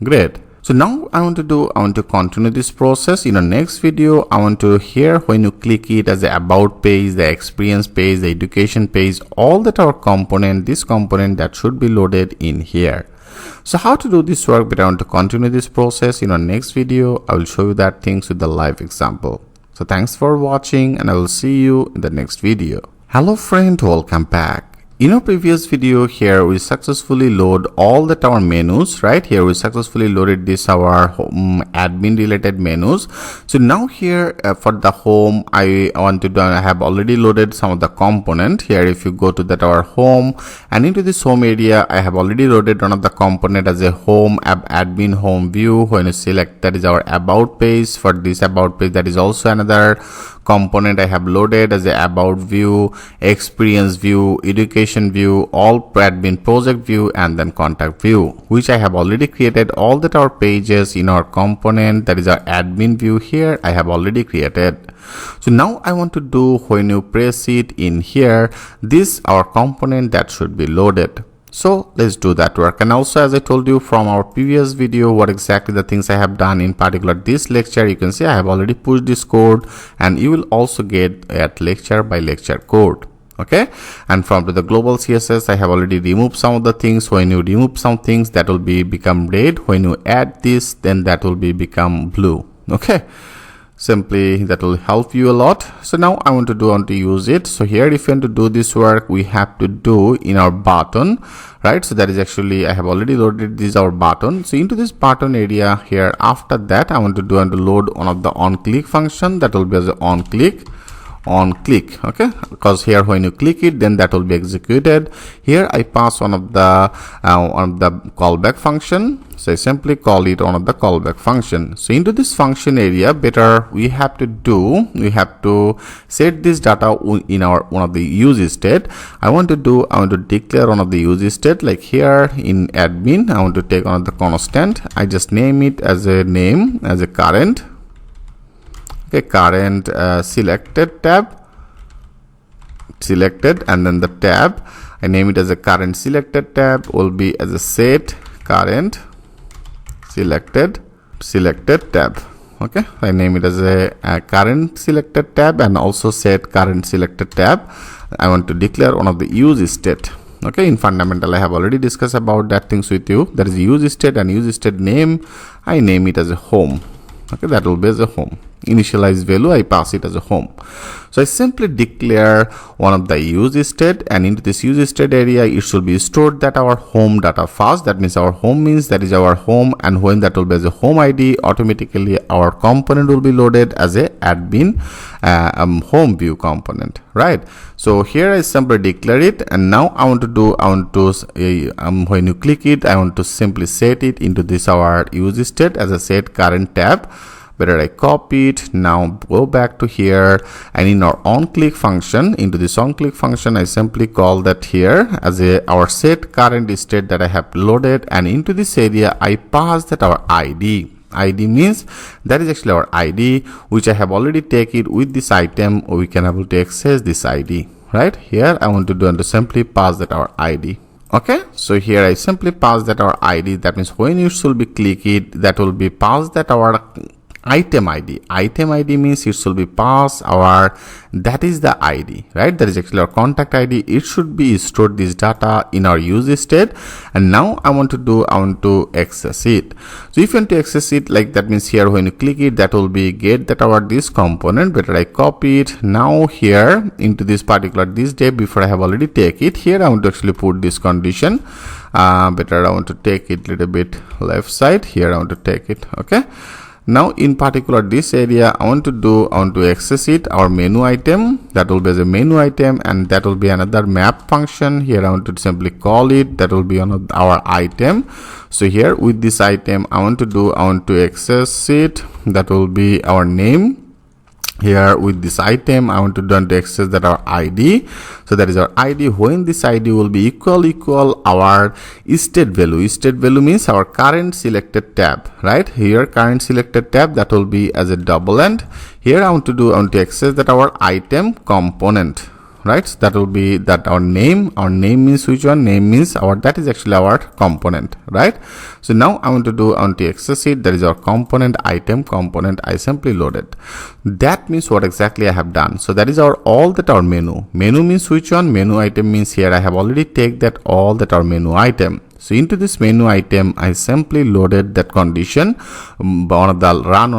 Great. So now I want to continue this process. In the next video, I want to here, when you click it as the about page, the experience page, the education page, all that our component, this component that should be loaded in here. So how to do this work, but I want to continue this process. In our next video, I will show you that things with the live example. So thanks for watching, and I will see you in the next video. Hello friend, welcome back. In our previous video here, we successfully load all that our menus, right? Here we successfully loaded this our home admin related menus. So now here for the home, I want to do, I have already loaded some of the component here. If you go to that our home and into this home area, I have already loaded one of the component as a home admin home view. When you select, that is our about page. For this about page, that is also another component I have loaded as a about view, experience view, education view, all admin project view, and then contact view, which I have already created all that our pages in our component, that is our admin view here, I have already created. So now I want to do, when you press it in here, this our component that should be loaded. So let's do that work. And also, as I told you from our previous video, what exactly the things I have done in particular this lecture, you can see I have already pushed this code, and you will also get at lecture by lecture code. Okay, and from the global CSS, I have already removed some of the things. When you remove some things, that will become red. When you add this, then that will become blue. Okay, simply that will help you a lot. So now I want to use it. So here, if you want to do this work, we have to do in our button, right? So that is actually, I have already loaded this our button. So into this button area here, after that I want to load one of the on click function, that will be as on click. Okay, because here when you click it, then that will be executed. Here I pass one of the callback function. So I simply call it one of the callback function. So into this function area, better we have to set this data in our one of the use state. I want to declare one of the use state, like here in admin, I want to take one of the constant. I just name it as a current. Okay, current selected tab, and then the tab, I name it as a current selected tab, will be as a set current selected tab. Okay, I name it as a current selected tab, and also set current selected tab. I want to declare one of the use state. Okay, in fundamental I have already discussed about that things with you. There is a use state, and use state name, I name it as a home. Okay, that will be as a home. Initialize value, I pass it as a home. So I simply declare one of the use state, and into this use state area, it should be stored that our home data first. That means our home means that is our home, and when that will be as a home ID, automatically our component will be loaded as a admin home view component, right? So here I simply declare it, and now I want to when you click it, I want to simply set it into this our use state as a set current tab. Better I copy it. Now go back to here, and in our on click function, into this on click function, I simply call that here as our set current state that I have loaded, and into this area I pass that our ID. ID means that is actually our ID, which I have already taken with this item. We can able to access this ID, right? Here I want to simply pass that our ID. Okay, so here I simply pass that our ID. That means when you should be click it, that will be pass that our item ID. Item ID means it should be pass our, that is the ID, right? That is actually our contact ID. It should be stored this data in our use state, and now I want to access it. So if you want to access it, like that means here when you click it, that will be get that our this component. Better I copy it. Now here into this particular this div, before I have already take it, here I want to actually put this condition. Better I want to take it little bit left side. Here I want to take it. Okay. Now in particular this area, I want to access it, our menu item, that will be as a menu item, and that will be another map function. Here I want to simply call it, that will be on our item. So here with this item, I want to access it, that will be our name. Here with this item, I want to access that our ID. So that is our ID. When this ID will be equal our state value. State value means our current selected tab, right? Here current selected tab, that will be as a double end. Here I want to access that our item component, right? That will be that our name means which one? Name means our, that is actually our component, right? So now I want to access it, that is our component item component. I simply load it. That means what exactly I have done. So that is our all that our menu means which one? Menu item means here I have already take that all that our menu item. So into this menu item, I simply loaded that condition run one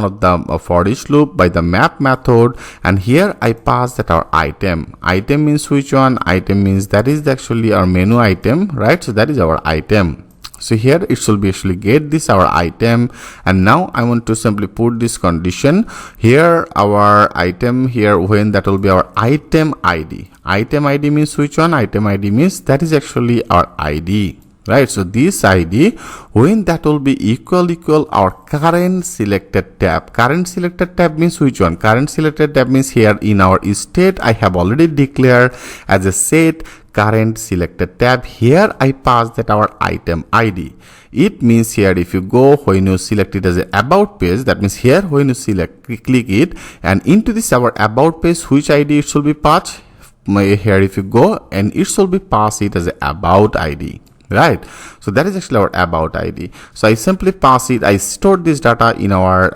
of the for each loop by the map method, and here I pass that our item. Item means which one? Item means that is actually our menu item, right? So that is our item. So here it should be actually get this our item, and now I want to simply put this condition here our item here, when that will be our item ID. Item ID means which one? Item ID means that is actually our ID, right? So this ID, when that will be equal our current selected tab. Current selected tab means which one? Current selected tab means here in our state I have already declared as a set current selected tab. Here I pass that our item ID. It means here if you go, when you select it as a about page, that means here when you select, click it, and into this our about page, which ID it should be passed? Here if you go, and it should be passed it as a about ID. Right, so that is actually our about ID. So I simply pass it, I store this data in our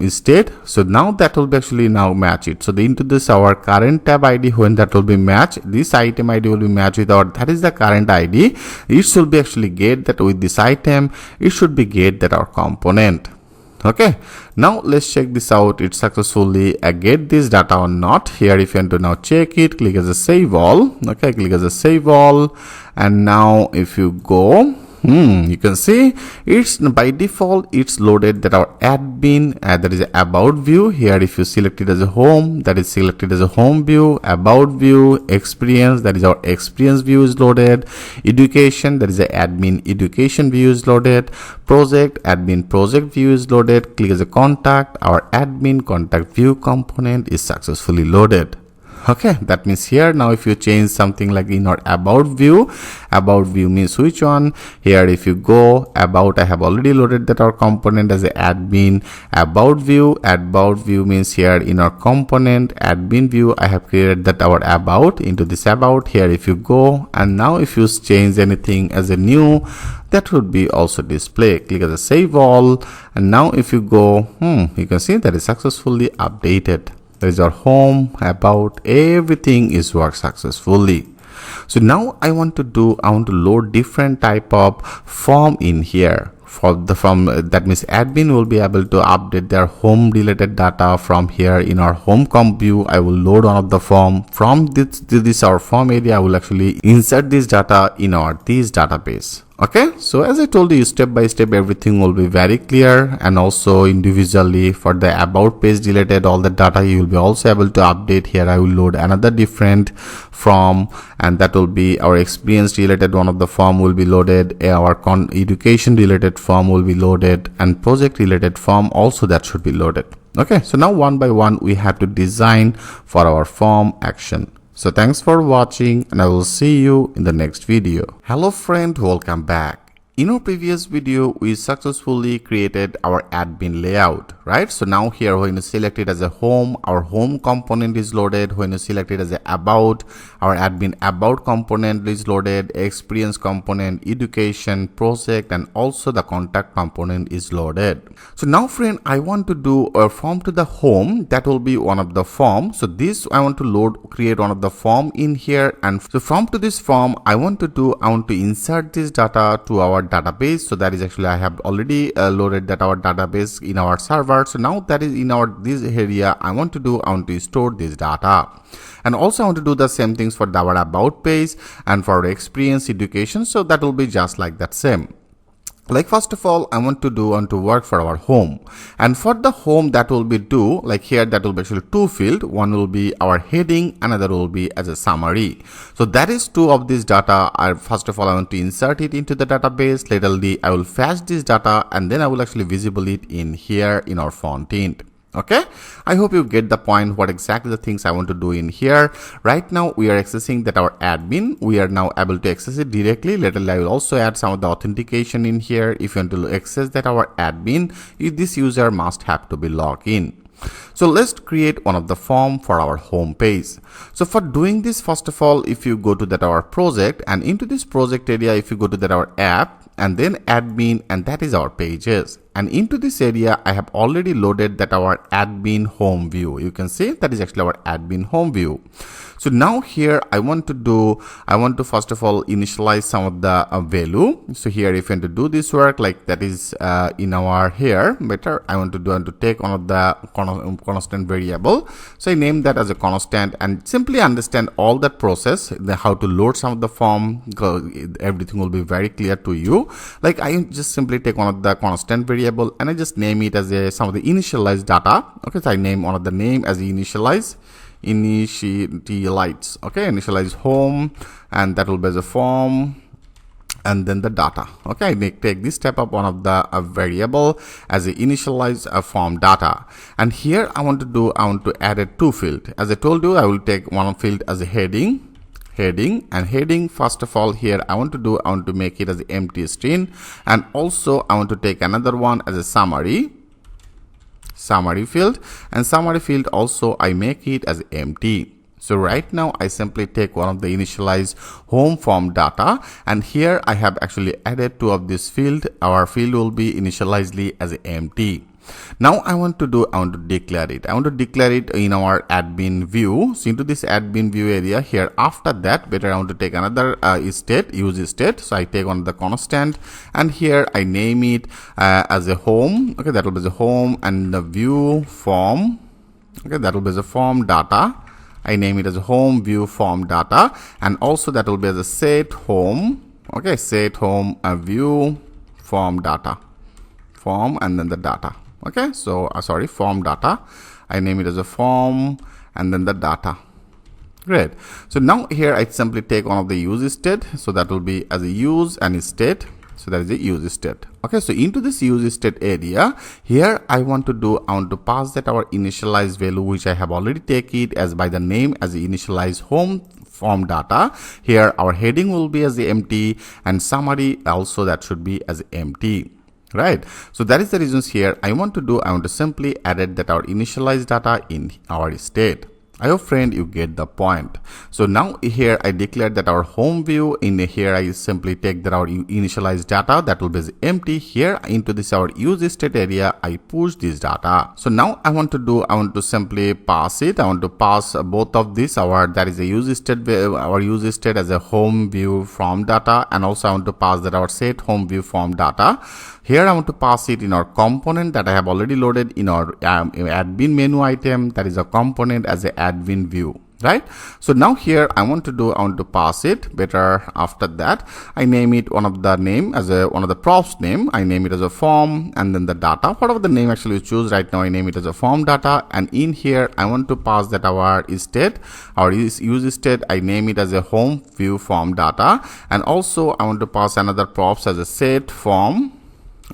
state. So now that will be actually now match it. So into this our current tab ID, when that will be matched, this item ID will be matched with our, that is the current ID. It should be actually get that with this item, it should be get that our component. Okay, now let's check this out. It successfully get this data or not. Here if you want to now check it, click as a save all. Okay, click as a save all, and now if you go, you can see it's by default it's loaded that our admin that is about view. Here if you select it as a home, that is selected as a home view. About view, experience, that is our experience view is loaded. Education, that is the admin education view is loaded. Project, admin project view is loaded. Click as a contact, our admin contact view component is successfully loaded. Okay, that means here now if you change something like in our about view means which one? Here if you go about, I have already loaded that our component as a admin. About view means here in our component admin view I have created that our about. Into this about, here if you go, and now if you change anything as a new, that would be also display. Click as a save all, and now if you go, you can see that is successfully updated. There is our home, about, everything is worked successfully. So now I want to load different type of form in here. For the form, that means admin will be able to update their home related data from here in our home comp view. I will load one of the form from this our form area. I will actually insert this data in our this database. Okay, so as I told you, step by step everything will be very clear, and also individually for the about page related all the data you will be also able to update. Here I will load another different form, and that will be our experience related one of the form will be loaded, our education related form will be loaded, and project related form also that should be loaded. Okay, so now one by one we have to design for our form action. So thanks for watching, and I will see you in the next video. Hello friend, welcome back. In our previous video, we successfully created our admin layout, right? So now here when you select it as a home, our home component is loaded. When you select it as a about, our admin about component is loaded. Experience component, education, project, and also the contact component is loaded. So now friend, I want to do a form to the home. That will be one of the form. So this I want to create one of the form in here, and so from to this form I want to insert this data to our database. So that is actually I have already loaded that our database in our server. So now that is in our this area I want to store this data, and also I want to do the same things for our about page and for experience education. So that will be just like that same. Like first of all, I want to work for our home, and for the home that will be like here that will be actually two field. One will be our heading, another will be as a summary. So that is two of this data. First of all I want to insert it into the database. Laterally I will fetch this data, and then I will actually visible it in here in our front end. Okay, I hope you get the point what exactly the things I want to do in here. Right now we are accessing that our admin. We are now able to access it directly. Later I will also add some of the authentication in here. If you want to access that our admin, this user must have to be logged in. So let's create one of the form for our home page. So for doing this, first of all, if you go to that our project, and into this project area, if you go to that our app, and then admin, and that is our pages, and into this area I have already loaded that our admin home view. You can see that is actually our admin home view. So now here I want to first of all initialize some of the value. So here if you want to do this work, like that is in our here better, I want to take one of the constant variable. So I name that as a constant and simply understand all that process, how to load some of the form. Everything will be very clear to you. Like I just simply take one of the constant variable and I just name it as some of the initialized data. Okay, so I name one of the name as initialize. Okay, initialize home, and that will be as a form, and then the data. Okay, I take this step up one of the variable as a initialize form data, and here I want to add a two field. As I told you, I will take one field as a heading, and heading first of all here I want to make it as an empty string, and also I want to take another one as a summary field, and summary field also I make it as empty. So right now I simply take one of the initialize home form data, and here I have actually added two of this field. Our field will be initialized as empty. Now I want to declare it. I want to declare it in our admin view. So into this admin view area here, after that better I want to take another use state. So I take one of the constant, and here I name it as a home. Okay, that will be the home, and the view form. Okay, that will be the form data. I name it as a home view form data, and also that will be as a set home. Okay, set home view form data, form, and then the data. Okay, so form data. I name it as a form, and then the data. Great. So now here I simply take one of the use state. So that will be as a use and state. So that is the use state. Okay, so into this use state area here I want to pass that our initialized value, which I have already taken it as by the name as the initialize home form data. Here our heading will be as the empty, and summary also that should be as empty. Right, so that is the reasons here I want to simply add that our initialized data in our state. I hope friend you get the point. So now here I declare that our home view. In here I simply take that our initialized data that will be empty. Here into this our use state area I push this data. So now I want to simply pass it. I want to pass both of this, that is a use state, our use state as a home view form data, and also I want to pass that our set home view form data. Here I want to pass it in our component that I have already loaded in our admin menu item, that is a component as a admin view. Right, so now here I want to pass it better. After that I name it one of the name as one of the props name. I name it as a form, and then the data, whatever the name actually you choose. Right now I name it as a form data, and in here I want to pass that our state, our use state, I name it as a home view form data, and also I want to pass another props as a set form.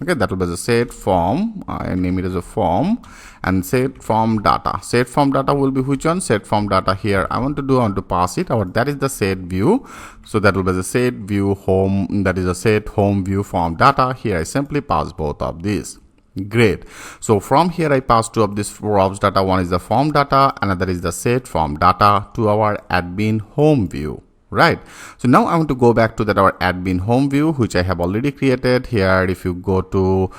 Okay, that will be the set form. I name it as a form, and set form data. Set form data will be which one? Set form data. Here I want to pass it, or that is the set view. So that will be the set view home, that is a set home view form data. Here I simply pass both of these. Great. So from here I pass two of these props data. One is the form data, another is the set form data to our admin home view. Right, so now I want to go back to that our admin home view, which I have already created. Here if you go to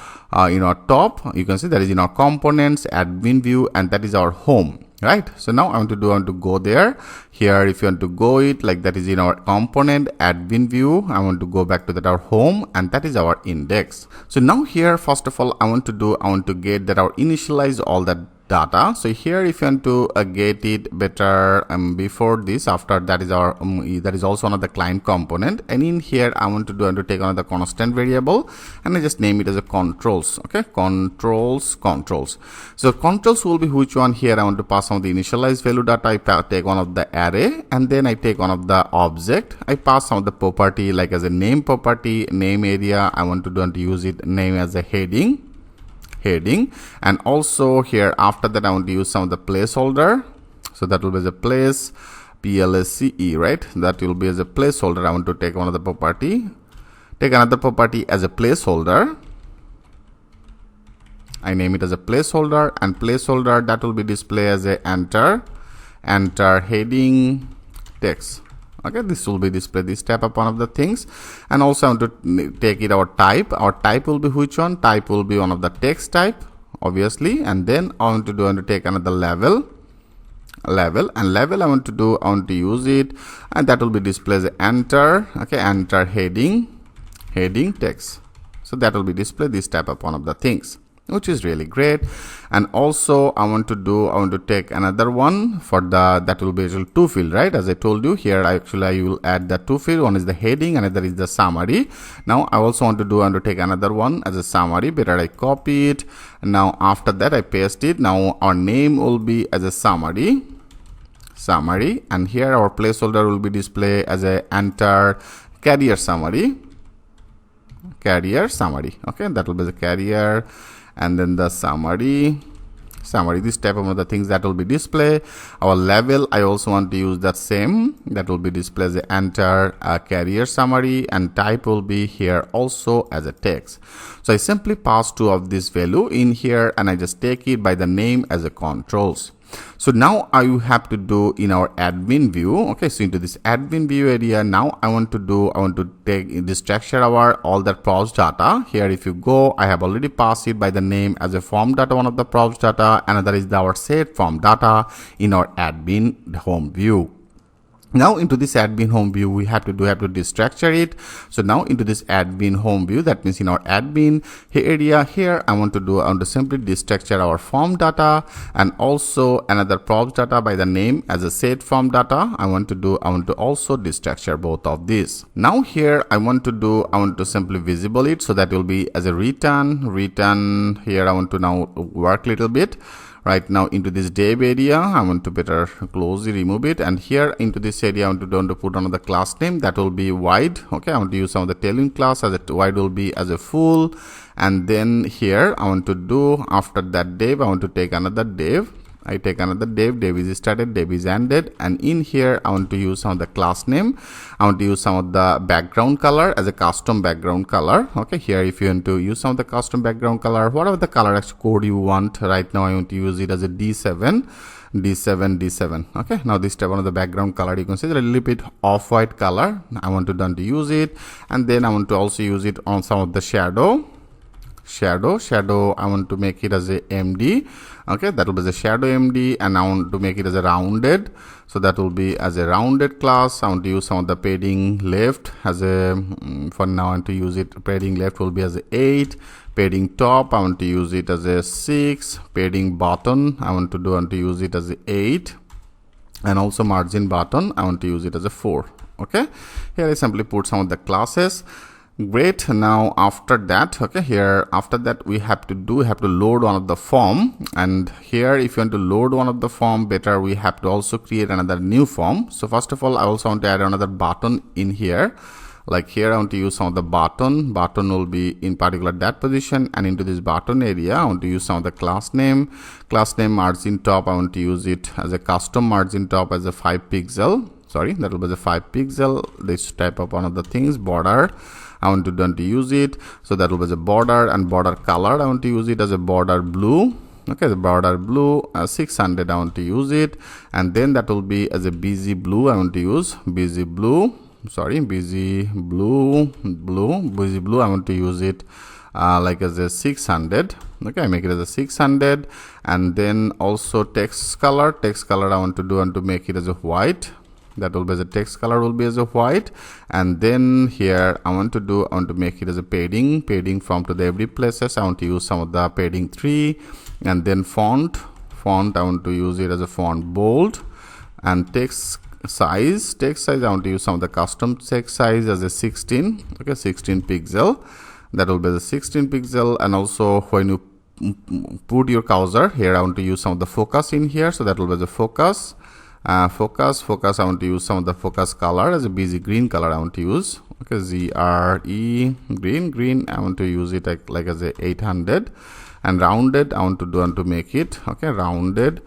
in our top, you can see that is in our components admin view, and that is our home. Right, so now I want to go there. Here if you want to go it, like that is in our component admin view, I want to go back to that our home, and that is our index. So now here first of all I want to get that our initialize all that data. So here if you want to get it better before this, after that is our that is also one of the client component, and in here I want to take another constant variable, and I just name it as a controls. Okay, controls. So controls will be which one? Here I want to pass on the initialized value data. I take one of the array, and then I take one of the object. I pass some of the property, like as a name property, name area. I want to use it name as a heading, and also here after that I want to use some of the placeholder. So that will be the place, PLSCE, right? That will be as a placeholder. I want to take one of the property, take another property as a placeholder. I name it as a placeholder, and placeholder that will be display as a enter heading text. Okay, this will be display this type of one of the things, and also I want to take it our type. Our type will be which one? Type will be one of the text type, obviously, and then I want to take another level. level, and level I want to use it, and that will be display as enter. Okay, enter heading text. So that will be display this type of one of the things, which is really great. And also I want to take another one for that will be actually two field, right? As I told you here, I will add the two field. One is the heading, another is the summary. Now I also want to take another one as a summary. Better I copy it. Now after that I paste it. Now our name will be as a summary, and here our placeholder will be display as a enter career summary. Okay, that will be the career, and then the summary, this type of other things that will be display. Our level I also want to use that same, that will be display as a enter career summary, and type will be here also as a text. So I simply pass two of this value in here, and I just take it by the name as a controls. So now I have to do in our admin view. Okay, so into this admin view area, now I want to take this structure our all that props data. Here if you go, I have already passed it by the name as a form data, one of the props data, another is our set form data in our admin home view. Now into this admin home view, we have to destructure it. So now into this admin home view, that means in our admin area here, I want to simply destructure our form data, and also another props data by the name as a set form data. I want to also destructure both of these. Now here I want to simply visible it, so that will be as a return here. I want to now work a little bit. Right now into this div area, I want to better closely remove it, and here into this area I want to put another class name that will be wide. Okay, I want to use some of the tailwind class as a wide will be as a full, and then here I want to do after that div, I want to take another div. I take another div is started, div is ended, and in here I want to use some of the class name. I want to use some of the background color as a custom background color. Okay, here if you want to use some of the custom background color, whatever the color code you want. Right now I want to use it as a D7. Okay, now this type of the background color, you can see a little bit off-white color. I want to use it, and then I want to also use it on some of the shadow. I want to make it as a MD. Okay, that will be the shadow MD, and I want to make it as a rounded, so that will be as a rounded class. I want to use some of the padding left as a for now I want to use it. Padding left will be as a 8, padding top I want to use it as a 6, padding bottom I want to use it as a 8, and also margin button I want to use it as a 4. Okay, here I simply put some of the classes. Great. Now after that, okay, here after that we have to load one of the form, and here if you want to load one of the form, better we have to also create another new form. So first of all, I also want to add another button in here. Like here I want to use some of the button will be in particular that position, and into this button area I want to use some of the class name margin top. I want to use it as a custom margin top as a 5 pixel. Sorry, that will be the 5 pixel. This type of one of the things. Border I want to use it, so that will be the border, and border color I want to use it as a border blue. Okay, the border blue 600 I want to use it, and then that will be as a busy blue. I want to use busy blue. Busy blue I want to use it like as a 600. Okay, I make it as a 600, and then also text color I want to make it as a white. That will be the text color will be as a white, and then here I want to make it as a padding from to the every places. I want to use some of the padding 3, and then font I want to use it as a font bold, and text size I want to use some of the custom text size as a 16. Okay, 16 pixel, that will be the 16 pixel, and also when you put your cursor here, I want to use some of the focus in here, so that will be the focus. Focus I want to use some of the focus color as a busy green color I want to use. Okay, ZRE green I want to use it like as a 800, and rounded I want to make it. Okay, rounded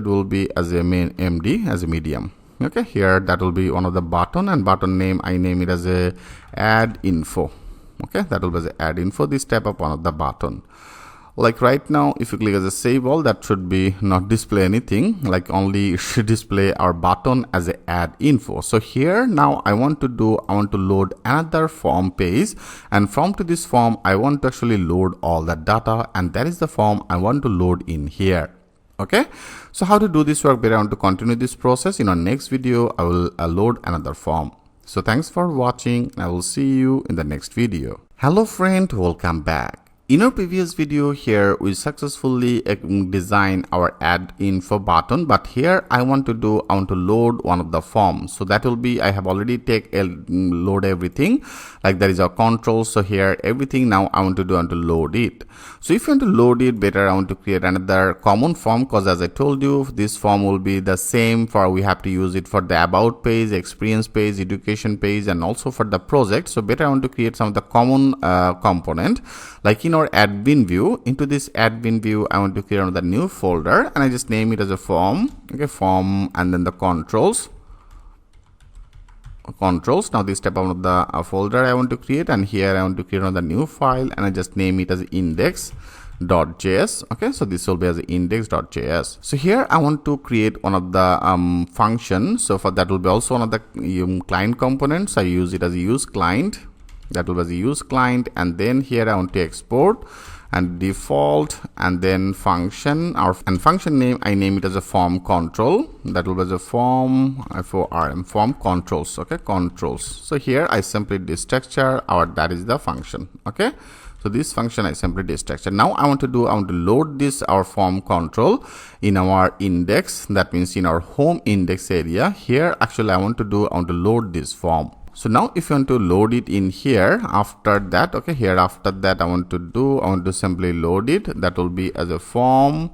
will be as a main MD as a medium. Okay, here that will be one of the button, and button name I name it as a add info. Okay, that will be the add info, this type of one of the button. Like right now, if you click as a save all, that should be not display anything, like only it should display our button as a add info. So here now I want to load another form page, and from to this form I want to actually load all that data, and that is the form I want to load in here. Okay, so how to do this work better? I want to continue this process. In our next video, I will load another form. So thanks for watching. I will see you in the next video. Hello friend, welcome back. In our previous video here, we successfully designed our add info button, but here I want to load one of the forms. So that will be, I have already load everything, like there is our controls. So here everything now I want to load it. So if you want to load it better, I want to create another common form, because as I told you, this form will be the same for, we have to use it for the about page, experience page, education page, and also for the project. So better I want to create some of the common component, like in our admin view. Into this admin view, I want to create another new folder, and I just name it as a form. Okay, form, and then the controls. Now this type of the folder I want to create, and here I want to create another new file, and I just name it as index.js. okay, so this will be as index.js. so here I want to create one of the function. So for that will be also one of the client components. I use it as a use client. That will be as a use client, and then here I want to export and default, and then function, and function name I name it as a form control. That will be as a form form controls. Okay, controls. So here I simply destructure that is the function. Okay, so this function I simply destructure. Now I want to load this our form control in our index. That means in our home index area. Here actually I want to load this form. So now if you want to load it in here, after that, okay, here after that I want to simply load it. That will be as a form,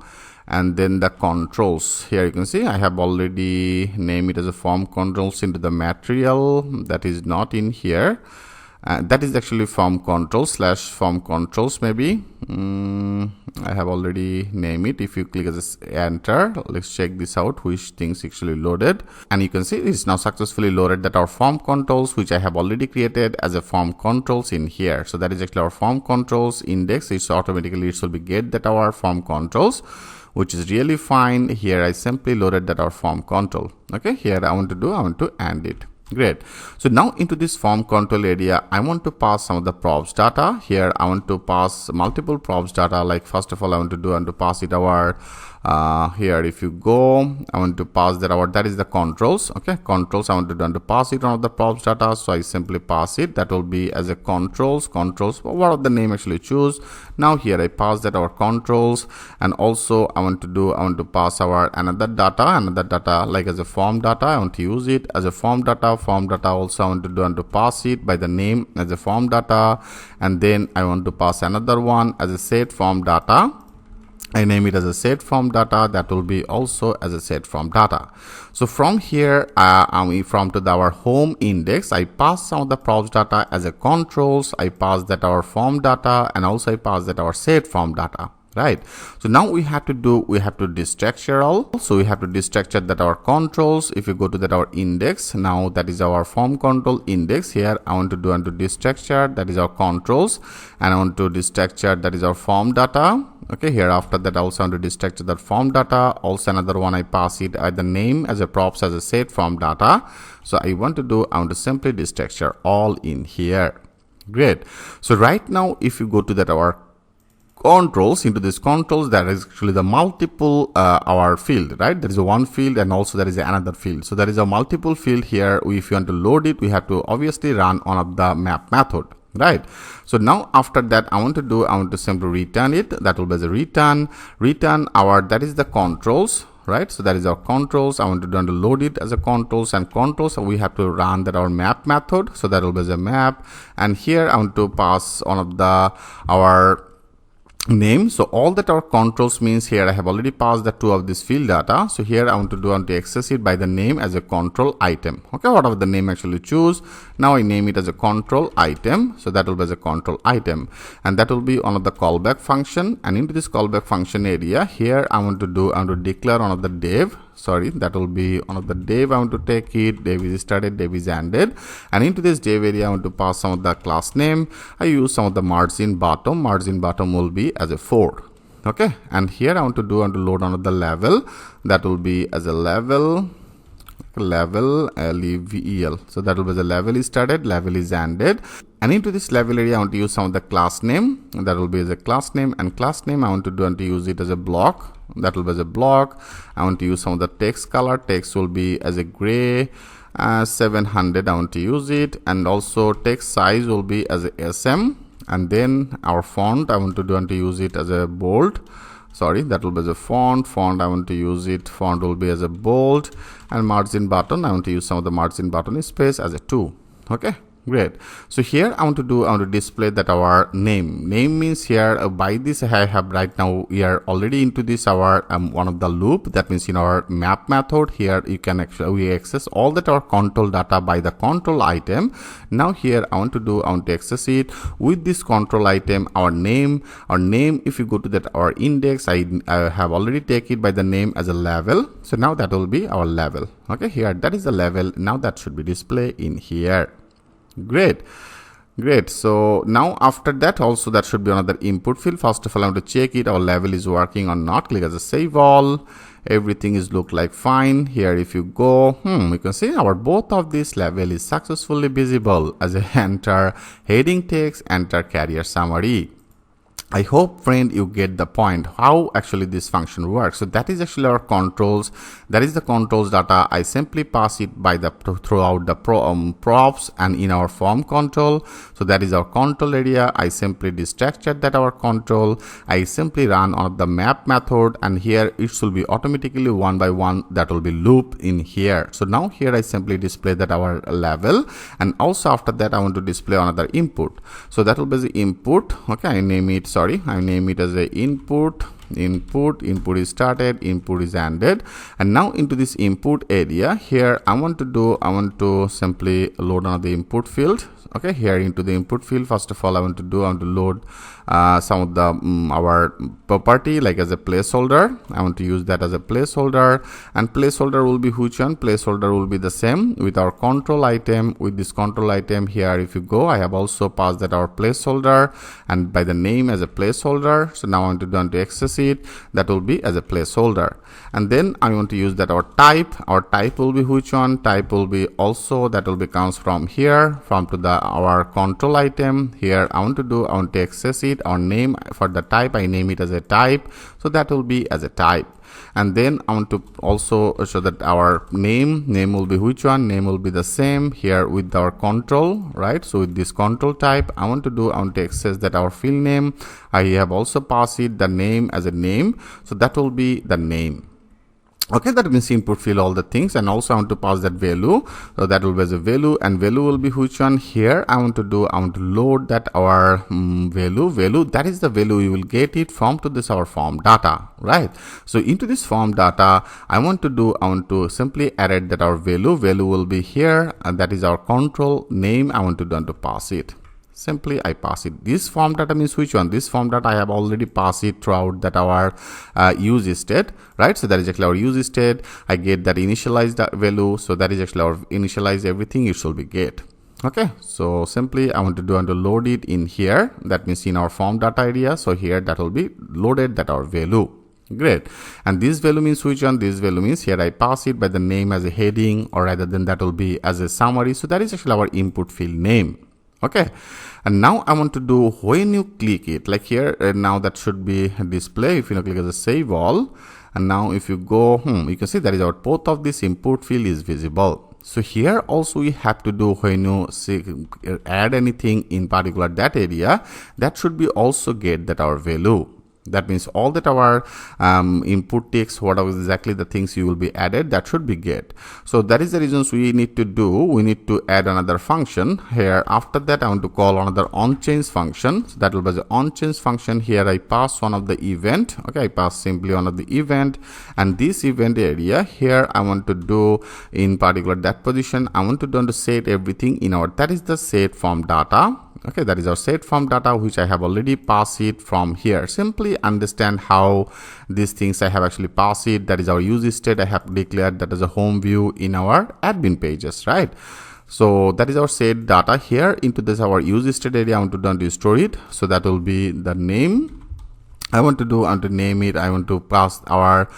and then the controls. Here you can see I have already named it as a form controls into the material. That is not in here. That is actually form controls / form controls maybe. I have already named it. If you click as enter, let's check this out, which things actually loaded, and you can see it's now successfully loaded that our form controls, which I have already created as a form controls in here. So that is actually our form controls index. It's automatically, it will be get that our form controls, which is really fine. Here I simply loaded that our form control. Okay, here I want to end it. Great. So now into this form control area, I want to pass some of the props data. Here I want to pass multiple props data. Like first of all, I want to pass it our here if you go, I want to pass that is the controls. Okay, controls I want to pass it on the props data. So I simply pass it. That will be as a controls. What are the name actually choose. Now here I pass that our controls, and also I want to pass our another data like as a form data. I want to use it as a form data. Also I want to pass it by the name as a form data, and then I want to pass another one as a set form data. I name it as a set form data. That will be also as a set form data. So from here, from our home index, I pass some of the props data as a controls. I pass that our form data, and also I pass that our set form data. Right. So now we have to destructure all. So we have to destructure that our controls. If you go to that our index, now that is our form control index. Here I want to destructure, that is our controls, and I want to destructure, that is our form data. Okay, here after that I also want to destructure that form data. Also another one I pass it the name as a props as a set form data. So I want to simply destructure all in here. Great. So right now if you go to that our controls, into this controls, there is actually the multiple our field, right? There is a one field, and also there is another field. So there is a multiple field here. If you want to load it, we have to obviously run one of the map method, right? So now after that I want to simply return it. That will be the return our, that is the controls, right? So that is our controls. I want to load it as a controls, and controls, so we have to run that our map method. So that will be the map, and here I want to pass one of the our name. So all that our controls means, here I have already passed the two of this field data. So here I want to access it by the name as a control item. Okay, whatever the name actually choose. Now I name it as a control item. So that will be as a control item, and that will be one of the callback function. And into this callback function area, here I want to declare one of the dev. Sorry, that will be one of the dev. I want to take it. Dev is started, dev is ended, and into this dev area I want to pass some of the class name. I use some of the margin bottom. Margin bottom will be as a 4. Okay, and here I want to load on the level. That will be as a level. level, level. So that will be the level is started, level is ended. And into this level area, I want to use some of the class name. That will be as a class name, and class name I want to use it as a block. That will be as a block. I want to use some of the text color. Text will be as a gray. 700 I want to use it, and also text size will be as a SM. And then our font I want to use it as a bold. Sorry, that will be as a font I want to use it, font will be as a bold. And margin button, I want to use some of the margin button space as a 2. Okay, great. So here I want to display that our name means here by this I have right now we are already into this our one of the loop. That means in our map method here you can actually access all that our control data by the control item. Now here I want to access it with this control item. Our name, if you go to that our index, I have already taken it by the name as a level. So now that will be our level. Okay, here that is the level. Now that should be displayed in here. Great. So now after that also that should be another input field. First of all I want to check it our level is working or not. Click as a save all. Everything is look like fine. Here if you go, you can see our both of this level is successfully visible as a enter heading text, enter carrier summary. I hope friend you get the point how actually this function works. So that is actually our controls. That is the controls data. I simply pass it by the throughout the props and in our form control. So that is our control area. I simply destructure that our control. I simply run on the map method, and here it should be automatically one by one that will be loop in here. So now here I simply display that our level, and also after that I want to display another input. So that will be the input. Okay, I name it as a input is started, input is ended. And now into this input area here I want to simply load another input field. Okay, here into the input field first of all I want to load some of the our property like as a placeholder. I want to use that as a placeholder, and placeholder will be which one? Placeholder will be the same with our control item. With this control item here if you go, I have also passed that our placeholder and by the name as a placeholder. So now I want to access it, that will be as a placeholder. And then I want to use that our type will be which one? Type will be also that will be comes from here from to the our control item. Here I want to access it. Our name for the type I name it as a type, so that will be as a type. And then I want to also show that our name will be which one? Name will be the same here with our control, right? So with this control type I want to access that our field name. I have also passed it the name as a name, so that will be the name. Okay, that means input field all the things, and also I want to pass that value. So that will be as a value, and value will be which one? Here I want to load that our value. That is the value you will get it from to this our form data, right? So into this form data I want to simply add that our value will be here, and that is our control name. I want to pass it. Simply I pass it. This form data means which one? This form data I have already passed it throughout that our use state, right? So that is actually our use state. I get that initialized value, so that is actually our initialize everything it should be get. Okay, so simply I want to load it in here. That means in our form data area. So here that will be loaded that our value. Great. And this value means which one? This value means here I pass it by the name as a heading, or rather than that will be as a summary. So that is actually our input field name. Okay, and now I want to do when you click it like here, now that should be display. If you click as a save all, and now if you go, you can see that is our both of this input field is visible. So here also we have to do when you add anything in particular that area, that should be also get that our value. That means all that our input text, whatever exactly the things you will be added, that should be get. So that is the reasons we need to do. We need to add another function here. After that I want to call another onChange function. So that will be the onChange function. Here I pass one of the event. Okay, I pass simply one of the event, and this event area here I want to do in particular that position. I want to set everything in our, that is the set form data. Okay, that is our set form data, which I have already passed it from here. Simply understand how these things I have actually passed it. That is our use state. I have declared that as a home view in our admin pages, right? So that is our set data. Here into this our use state area I want to store it. So that will be the name. I want to name it. I want to pass our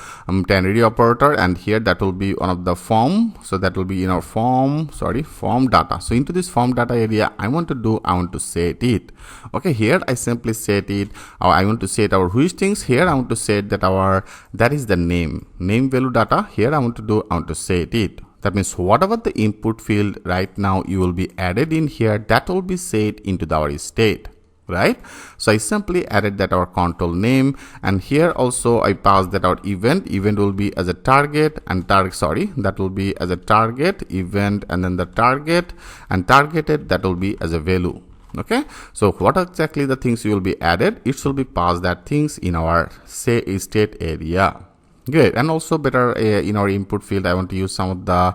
ternary operator, and here that will be one of the form. So that will be in our form data. So into this form data area, I want to set it. Okay, here I simply set it. I want to set our which things. Here I want to set that is the name value data. Here I want to set it. That means whatever the input field right now you will be added in here, that will be set into our state. Right, so I simply added that our control name, and here also I passed that our event will be as a target, and that will be as a target event, and then the target and targeted, that will be as a value. Okay, so what exactly the things you will be added, it will be passed that things in our state area. Great. And also better in our input field, I want to use some of the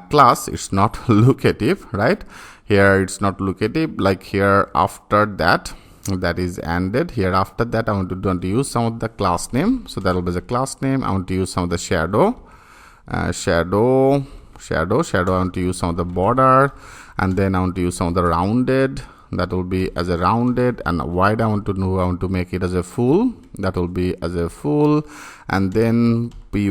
class. It's not locative, right? Here it's not locative. Like here after that is ended. Here after that I want to use some of the class name. So that will be the class name. I want to use some of the shadow. Shadow. I want to use some of the border, and then I want to use some of the rounded. That will be as a rounded, and wide I want to make it as a full. That will be as a full, and then py,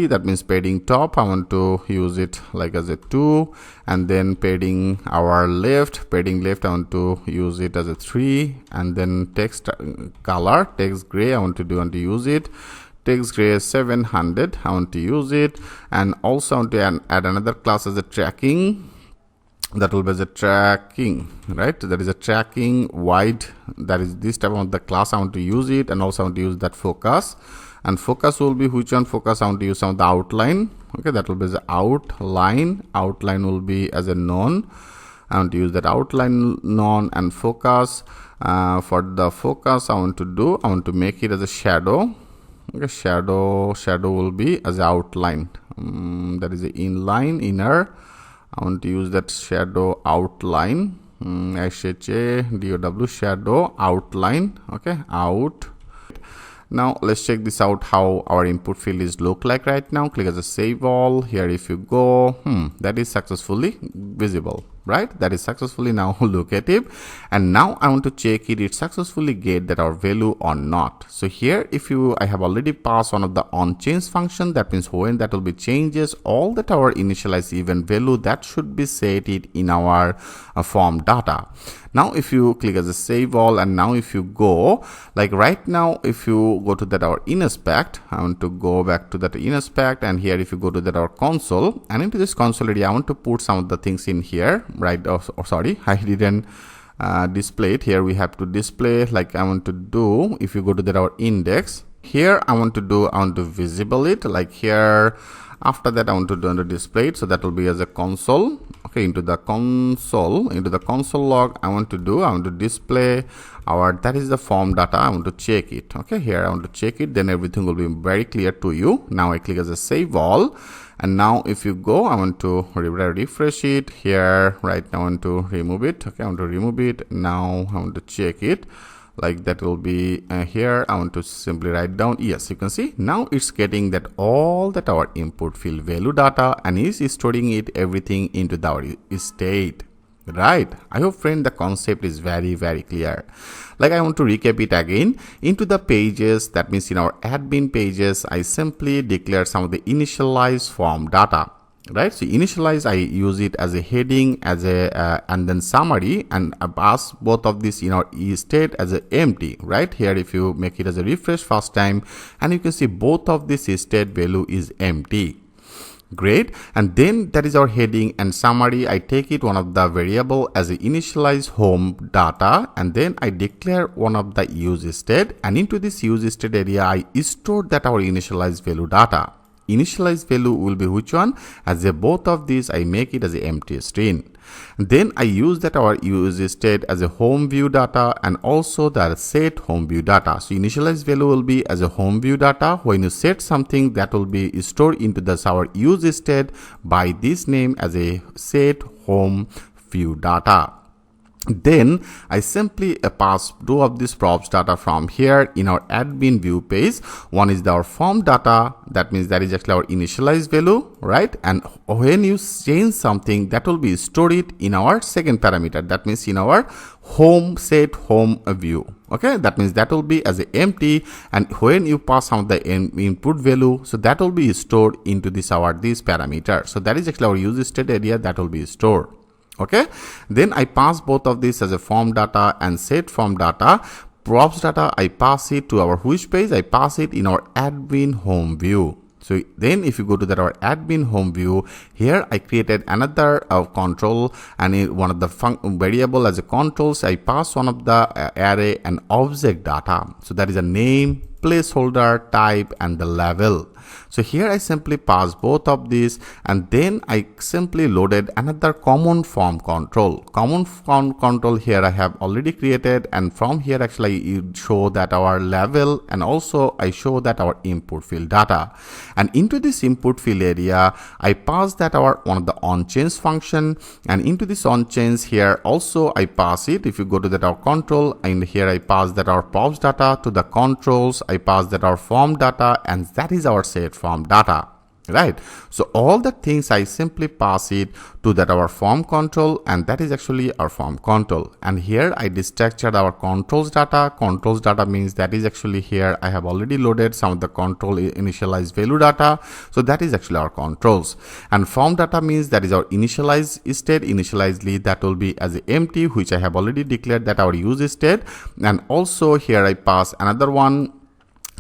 that means padding top, I want to use it like as a 2, and then padding left, I want to use it as a 3, and then text color, text gray, I want to use it. Text gray 700, I want to use it, and also I want to add another class as a tracking. That will be as a tracking, right? That is a tracking wide. That is this type of the class I want to use it, and also I want to use that focus. And focus will be which one? Focus I want to use some of the outline. Okay, that will be as a outline. Outline will be as a none. I want to use that outline none, and focus. For the focus I want to make it as a shadow. Okay, shadow will be as a outline. That is the inline inner. I want to use that shadow outline, SHADOW, shadow outline. Okay, out. Now let's check this out, how our input field is look like right now. Click as a save all. Here if you go, that is successfully visible, right? That is successfully now locative, and now I want to check it successfully get that our value or not. So here I have already passed one of the onChange function. That means when that will be changes, all that our initialize event value, that should be set it in our form data. Now if you click as a save all, and now if you go like right now, if you go to that our inspect, I want to go back to that inspect, and here if you go to that our console, and into this console area I want to put some of the things in here, right? Sorry, I didn't display it. Here we have to display, like I want to do, if you go to that our index, here I want to visible it, like here. After that I want to display it, so that will be as a console. Okay, into the console log, I want to display that is the form data. I want to check it. Okay, here I want to check it, then everything will be very clear to you. Now I click as a save all, and now if you go, I want to refresh it. Here right now I want to remove it. Okay, I want to remove it. Now I want to check it. Like that will be here. I want to simply write down. Yes, you can see now it's getting that all that our input field value data, and is storing it everything into our state. Right, I hope friend the concept is very clear. Like I want to recap it again. Into the pages, that means in our admin pages, I simply declare some of the initialized form data. Right, so initialize, I use it as a heading, as a and then summary, and I pass both of this in our state as a empty. Right, here if you make it as a refresh first time, and you can see both of this state value is empty. Great, and then that is our heading and summary. I take it one of the variable as a initialize home data, and then I declare one of the use state, and into this use state area I store that our initialize value data. Initialize value will be which one? As a both of these I make it as a empty string. Then I use that our use state as a home view data, and also the set home view data. So initialize value will be as a home view data. When you set something, that will be stored into this our use state by this name as a set home view data. Then I simply pass two of these props data from here in our admin view page. One is our form data, that means that is actually our initialize value, right? And when you change something, that will be stored in our second parameter, that means in our home set home view. Okay, that means that will be as a empty, and when you pass on the input value, so that will be stored into this parameter. So that is actually our use state area that will be stored. Okay, then I pass both of this as a form data and set form data. Props data, I pass it to our which page? I pass it in our admin home view. So then if you go to that our admin home view, here I created another control, and one of the variable as a controls, I pass one of the array and object data. So that is a name, placeholder, type, and the level. So here I simply pass both of these, and then I simply loaded another common form control. Common form control here I have already created, and from here actually I show that our level, and also I show that our input field data. And into this input field area, I pass that our one of the onChange function, and into this onChange here also I pass it. If you go to that our control, and here I pass that our props data to the controls, I pass that our form data, and that is our set form data, right? So all the things I simply pass it to that our form control, and that is actually our form control. And here I destructured our controls data. Controls data means that is actually here I have already loaded some of the control initialized value data, so that is actually our controls. And form data means that is our initialized state. Initializedly that will be as empty, which I have already declared that our use state. And also here I pass another one,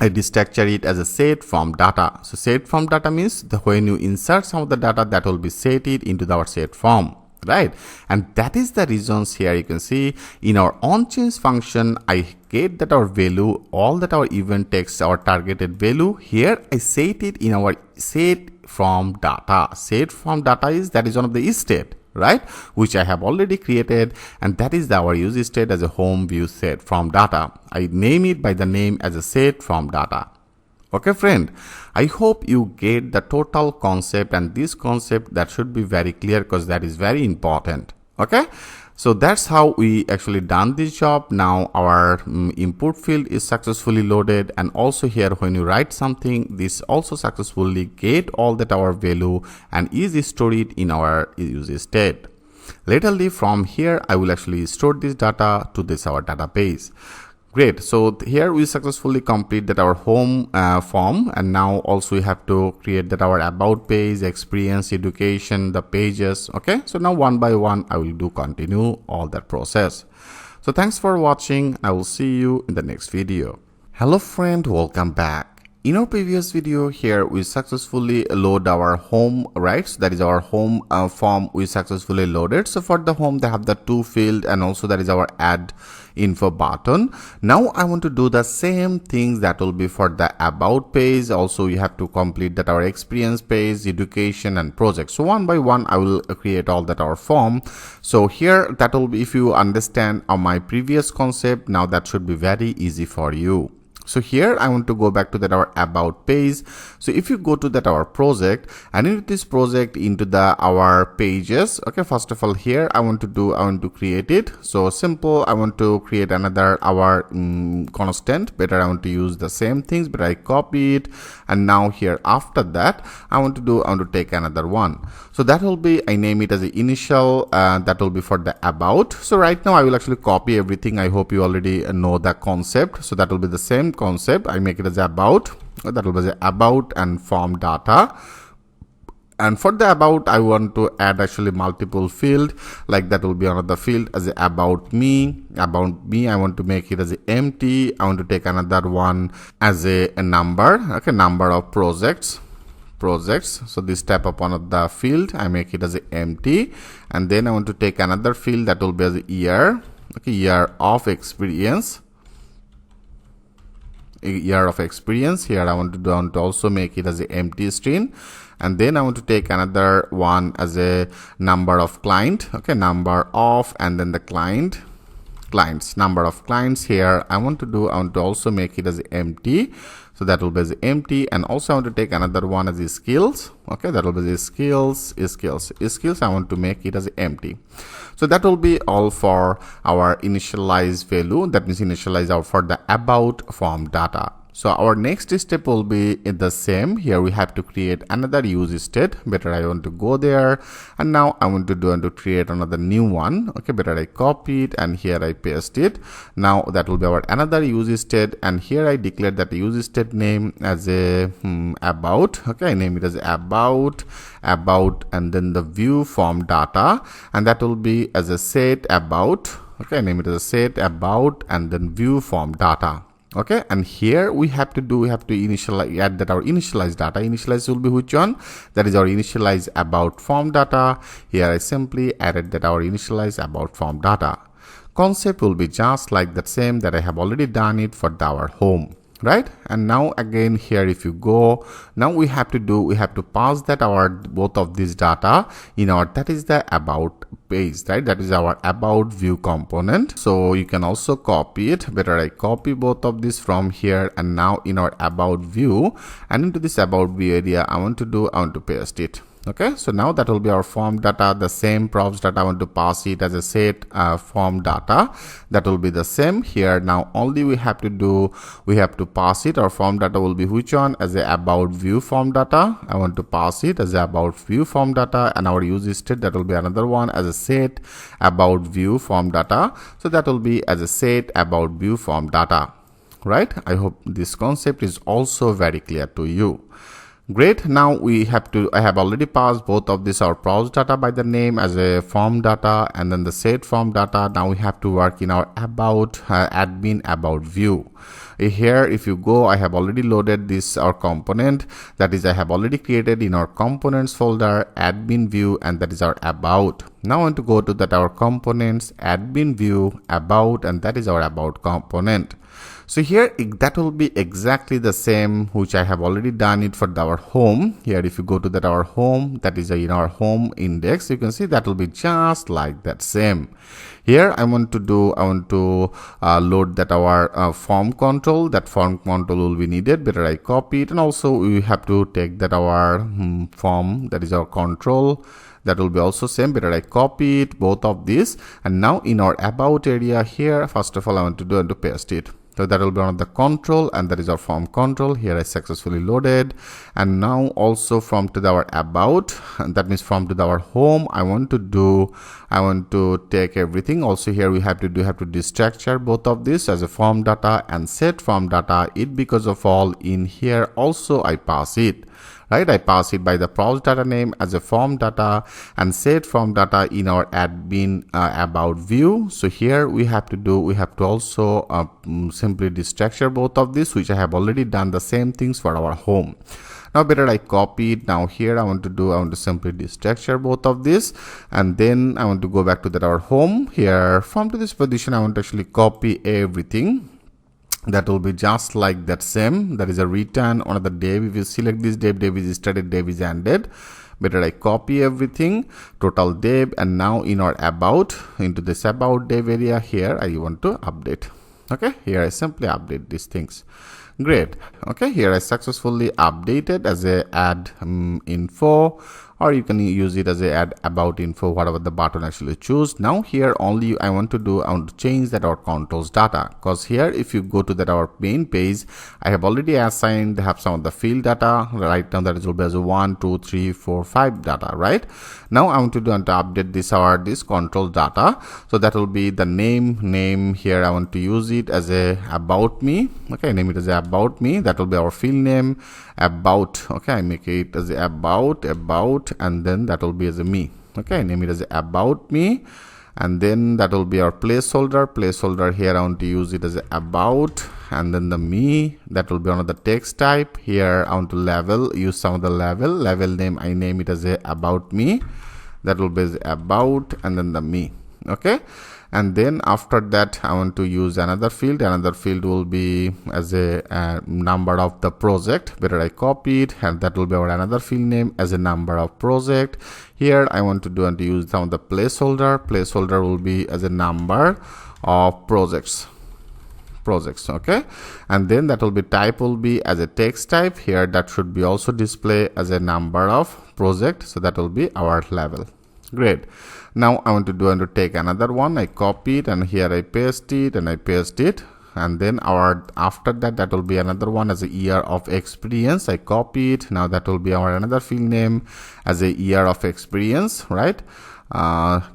I destructure it as a set form data. So set form data means when you insert some of the data, that will be set it into our set form, right? And that is the reasons here you can see in our onChange function, I get that our value, all that our event text, our targeted value. Here I set it in our set form data. Set form data is that is one of the state, right, which I have already created, and that is our use state as a home view set from data. I name it by the name as a set from data. Okay friend, I hope you get the total concept, and this concept that should be very clear because that is very important. Okay, so that's how we actually done this job. Now our input field is successfully loaded, and also here when you write something, this also successfully get all that our value and is stored in our use state. Laterally from here I will actually store this data to this our database. Great. So here we successfully complete that our home form, and now also we have to create that our about page, experience, education, the pages. Okay, so now one by one I will do continue all that process. So thanks for watching. I will see you in the next video. Hello friend, welcome back. In our previous video here we successfully load our home, right? So that is our home form we successfully loaded. So for the home they have the two field, and also that is our add info button. Now I want to do the same things that will be for the about page. Also you have to complete that our experience page, education, and project. So one by one I will create all that our form. So here that will be, if you understand my previous concept, now that should be very easy for you. So here I want to go back to that our about page. So if you go to that our project, and in this project into the our pages, okay, first of all here I want to create it. So simple, I want to create another our constant. Better I want to use the same things, but I copy it, and now here after that I want to take another one. So that will be, I name it as the initial, that will be for the about. So right now I will actually copy everything. I hope you already know the concept. So that will be the same concept. I make it as about, that will be the about and form data. And for the about I want to add actually multiple field, like that will be another field as a about me. About me I want to make it as a empty. I want to take another one as a number, okay, number of projects. So this type of one of the field I make it as a empty, and then I want to take another field that will be as a year, okay, year of experience. Year of experience here I want to also make it as a empty string, and then I want to take another one as a number of client, okay, number of, and then the clients, number of clients. Here I want to also make it as empty. So that will be as empty, and also I want to take another one as the skills, okay, that will be the skills. I want to make it as empty. So that will be all for our initialized value, that means initialize out for the about form data. So our next step will be the same. Here we have to create another use state. Better I want to go there, and now I want to create another new one. Okay, better I copy it and here I paste it. Now that will be our another use state, and here I declare that use state name as a about. Okay, I name it as about, and then the view form data, and that will be as a set about. Okay, name it as a set about and then view form data. Okay, and here we have to initialize, add that our initialize data. Initialize will be which one? That is our initialize about form data. Here I simply added that our initialize about form data. Concept will be just like that same that I have already done it for our home. Right, and now again here if you go, now we have to pass that our both of these data in our, that is the about page, right? That is our about view component. So you can also copy it. Better I copy both of this from here, and now in our about view, and into this about view area I want to paste it. Okay, so now that will be our form data, the same props data. I want to pass it as a set form data. That will be the same here. Now only we have to pass it. Our form data will be which one? As a about view form data. I want to pass it as a about view form data, and our use state, that will be another one as a set about view form data. So that will be as a set about view form data. Right, I hope this concept is also very clear to you. Great. Now I have already passed both of these, our props data by the name as a form data, and then the set form data. Now we have to work in our about admin about view. Here if you go, I have already loaded this our component, that is I have already created in our components folder admin view, and that is our about. Now I want to go to that our components admin view about, and that is our about component. So here that will be exactly the same which I have already done it for our home. Here if you go to that our home, that is in our home index, you can see that will be just like that same. Here I want to load that our form control. That form control will be needed. Better I copy it, and also we have to take that our form, that is our control. That will be also same. Better I copy it, both of these, and now in our about area here, first of all I want to paste it. So that will be on the control, and that is our form control. Here I successfully loaded, and now also from to our about, and that means from to our home, I want to take everything. Also here we have to destructure both of this as a form data and set form data. It because of all in here also I pass it. Right, I pass it by the props data name as a form data and set form data in our admin about view. So here we have to also simply destructure both of this, which I have already done the same things for our home. Now better I copy it. Now here I want to simply destructure both of this, and then I want to go back to that our home. Here from to this position I want to actually copy everything. That will be just like that same. That is a return on the dev. If you select this dev is started, dev is ended. Better I copy everything, total dev, and now in our about, into this about dev area here I want to update. Okay, here I simply update these things. Great. Okay, here I successfully updated as a add info, or you can use it as a add about info, whatever the button actually choose. Now here only I want to change that our controls data, because here if you go to that our main page, I have already assigned, they have some of the field data right now, that is will be as a 1 2 3 4 5 data. Right now I want to update this control data. So that will be the name here. I want to use it as a about me. Okay, name it as a about me. That will be our field name about. Okay, I make it as a about, and then that will be as a me. Okay, name it as a about me, and then that will be our placeholder here. I want to use it as a about, and then the me, that will be on the text type. Here I want to use some of the level name. I name it as a about me. That will be as about, and then the me. Okay, and then after that I want to use another field will be as a number of the project. Better I copy it, and that will be our another field name as a number of project. Here I want to use some of the placeholder will be as a number of projects. Okay, and then that will be type will be as a text type. Here that should be also display as a number of project, so that will be our level. Great. Now I want to take another one. I copy it, and here I paste it, and then our after that will be another one as a year of experience. I copy it. Now that will be our another field name as a year of experience, right?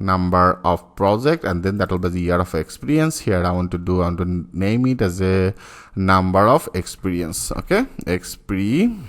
Number of project, and then that will be the year of experience. Here I want to name it as a number of experience. Okay, experience,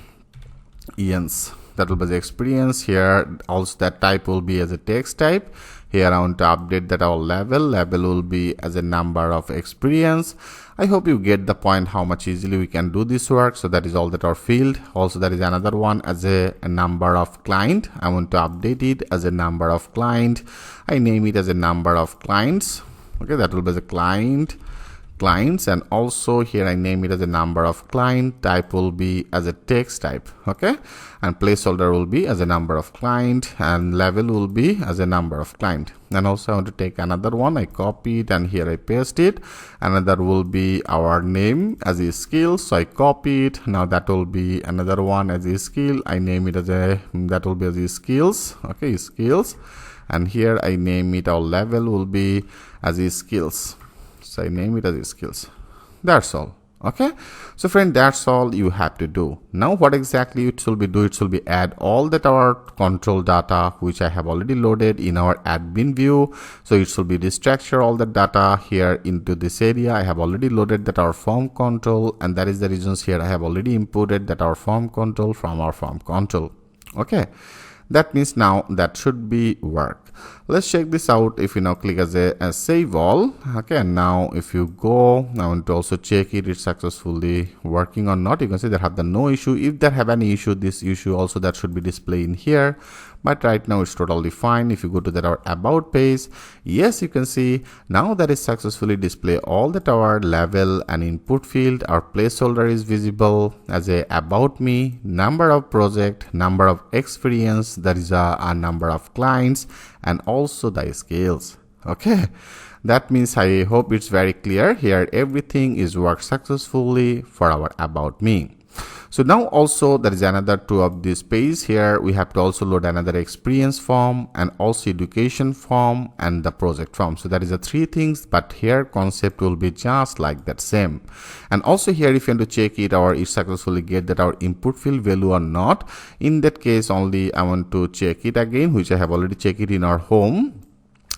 that will be the experience. Here also that type will be as a text type. Here I want to update that our level will be as a number of experience. I hope you get the point how much easily we can do this work. So that is all that our field. Also there is another one as a number of client. I want to update it as a number of client. I name it as a number of clients. Okay, that will be the clients, and also here I name it as a number of client. Type will be as a text type. Okay, and placeholder will be as a number of client, and level will be as a number of client. And also I want to take another one. I copy it and here I paste it. Another will be our name as a skill, so I copy it. Now that will be another one as a skill. I name it as a, that will be as a skills. Okay, skills, and here I name it, our level will be as a skills. So I name it as skills. That's all. Okay, so friend, that's all you have to do. Now what exactly it will be do, it will be add all that our control data which I have already loaded in our admin view. So it will be restructure all the data here into this area. I have already loaded that our form control, and that is the reasons here I have already imported that our form control from our form control. Okay, that means now that should be work. Let's check this out. If you now click as a save all. Okay, and now if you go, I want to also check it's successfully working or not. You can see there have the no issue. If there have any issue, this issue also that should be displayed in here, but right now it's totally fine. If you go to that our about page, yes, you can see now that is successfully display all that our level and input field. Our placeholder is visible as a about me, number of project, number of experience, that is a number of clients, and also the scales. Okay, that means I hope it's very clear here. Everything is worked successfully for our about me. So now also there is another two of this page. Here we have to also load another experience form and also education form and the project form. So that is the three things, but here concept will be just like that same. And also here if you want to check it or it successfully get that our input field value or not, in that case only I want to check it again, which I have already checked it in our home.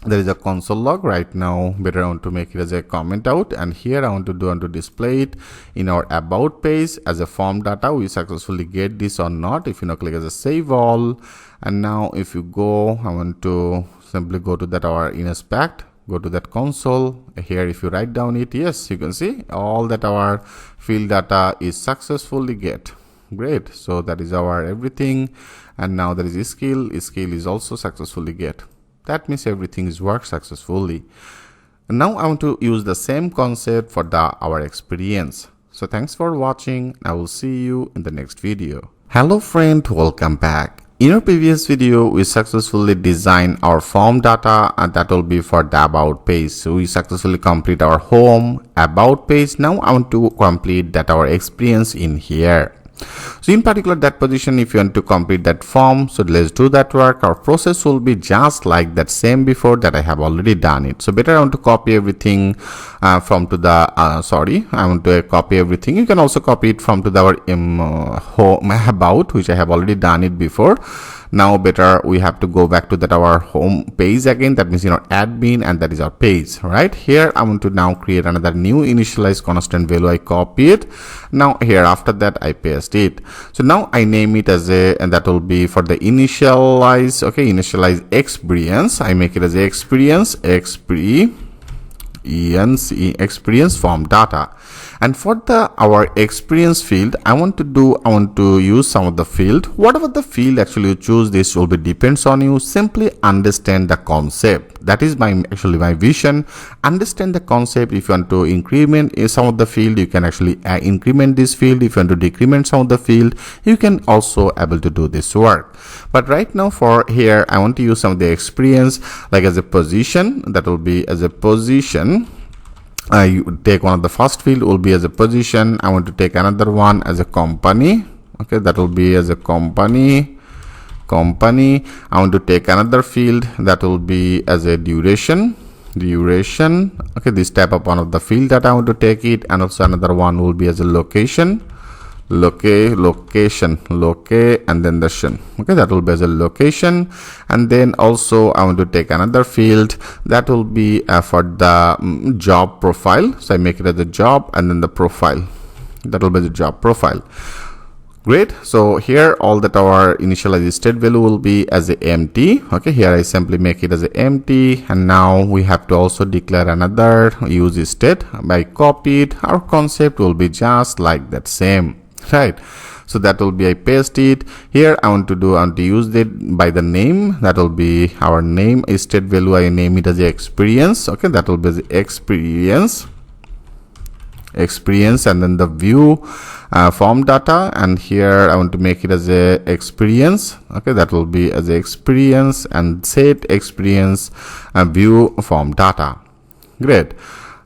There is a console log right now. Better I want to make it as a comment out, and here I want to display it in our about page as a form data. We successfully get this or not. If you now click as a save all, and now if you go, I want to simply go to that our inspect, go to that console. Here if you write down it, yes, you can see all that our field data is successfully get. Great, so that is our everything. And now there is a skill is also successfully get. That means everything is worked successfully. And now I want to use the same concept for our experience. So thanks for watching. I will see you in the next video. Hello friend, welcome back. In our previous video, we successfully designed our form data, and that will be for the about page. So we successfully complete our home about page. Now I want to complete that our experience in here. So in particular that position, if you want to complete that form, so let's do that work. Our process will be just like that same before that I have already done it. So better I want to copy everything from to the I want to copy everything. You can also copy it from to the home about, which I have already done it before. Now better we have to go back to that our home page again, that means in our admin, and that is our page. Right here I want to now create another new initialize constant value. I copy it. Now here after that I paste it. So now I name it as a, and that will be for the initialize. Okay, initialize experience. I make it as a experience form data. And for our experience field, I want to use some of the field. Whatever the field actually you choose, this will be depends on you. Simply understand the concept. That is my vision. Understand the concept. If you want to increment some of the field, you can actually increment this field. If you want to decrement some of the field, you can also able to do this work. But right now for here, I want to use some of the experience like as a position. That will be as a position. You take one of the first field will be as a position. I want to take another one as a company. Okay, that will be as a company. I want to take another field that will be as a duration. duration. Okay, this type of one of the field that I want to take it, and also another one will be as a location, location, and then the shin. Okay, that will be as a location. And then also I want to take another field that will be for the job profile. So I make it as a job, and then the profile, that will be the job profile. Great. So here all that our initialized state value will be as a empty. Okay, here I simply make it as a empty, and now we have to also declare another use state. By copied, our concept will be just like that same, right? So that will be, I paste it here. I want to use it by the name. That will be our name state value. I name it as a experience. Okay, that will be the experience, and then the view form data, and here I want to make it as a experience. Okay, that will be as a experience, and set experience view form data. Great.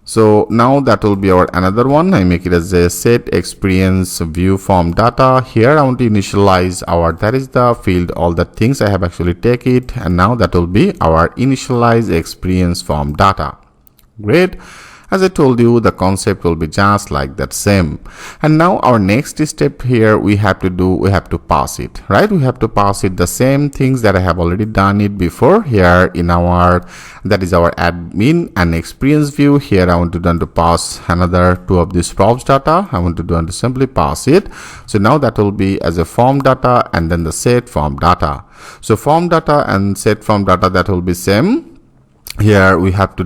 So now that will be our another one. I make it as a set experience view form data. Here I want to initialize our, that is the field, all the things I have actually take it, and now that will be our initialize experience form data. Great. As I told you, the concept will be just like that same. And now our next step here, we have to pass it, right? We have to pass it the same things that I have already done it before here in our, that is our admin and experience view. Here I want to pass another two of these props data. I want to simply pass it. So now that will be as a form data, and then the set form data. So form data and set form data, that will be same. Here we have to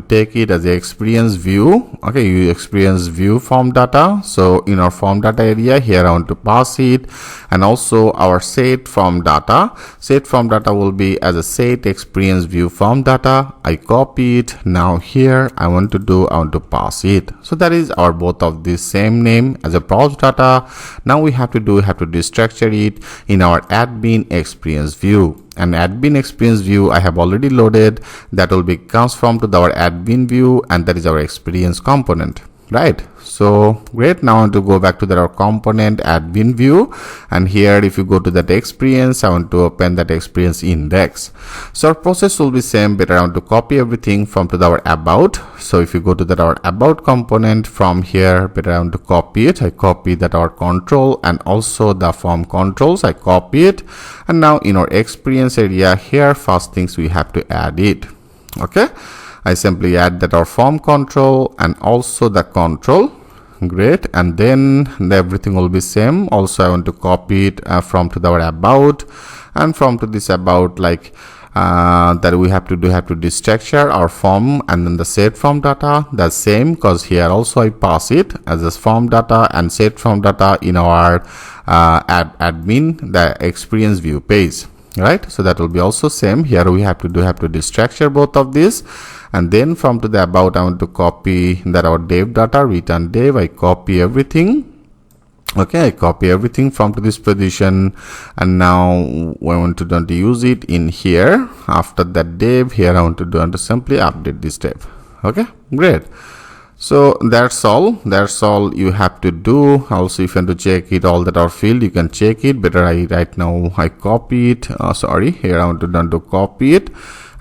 take it as a experience view. Okay, you experience view form data. So in our form data area here I want to pass it, and also our set form data. Set form data will be as a set experience view form data. I copy it. Now here I want to pass it. So that is our both of this same name as a props data. Now we have to destructure it in our admin experience view. And admin experience view I have already loaded. That will be comes from to our admin view, and that is our experience component, right? So great. Now I want to go back to our component admin view, and here if you go to that experience, I want to open that experience index. So our process will be same, but I want to copy everything from to our about. So if you go to that our about component from here, but I want to copy it. I copy that our control and also the form controls. I copy it, and now in our experience area here, first things we have to add it. Okay, I simply add that our form control and also the control. Great. And then everything will be same. Also I want to copy it from to our about, and from to this about, like that we have to destructure our form, and then the set form data, the same, because here also I pass it as a form data and set form data in our admin, the experience view page, right? So that will be also same. Here we have to destructure both of these. And then from to the about, I want to copy that our dev data, return dev. I copy everything. Okay, I copy everything from to this position, and now we want to use it in here. After that dev, here I want to simply update this dev. Okay, great. So that's all you have to do. Also, if you want to check it all that our field, you can check it. Better right now I copy it. Sorry, here I want to copy it,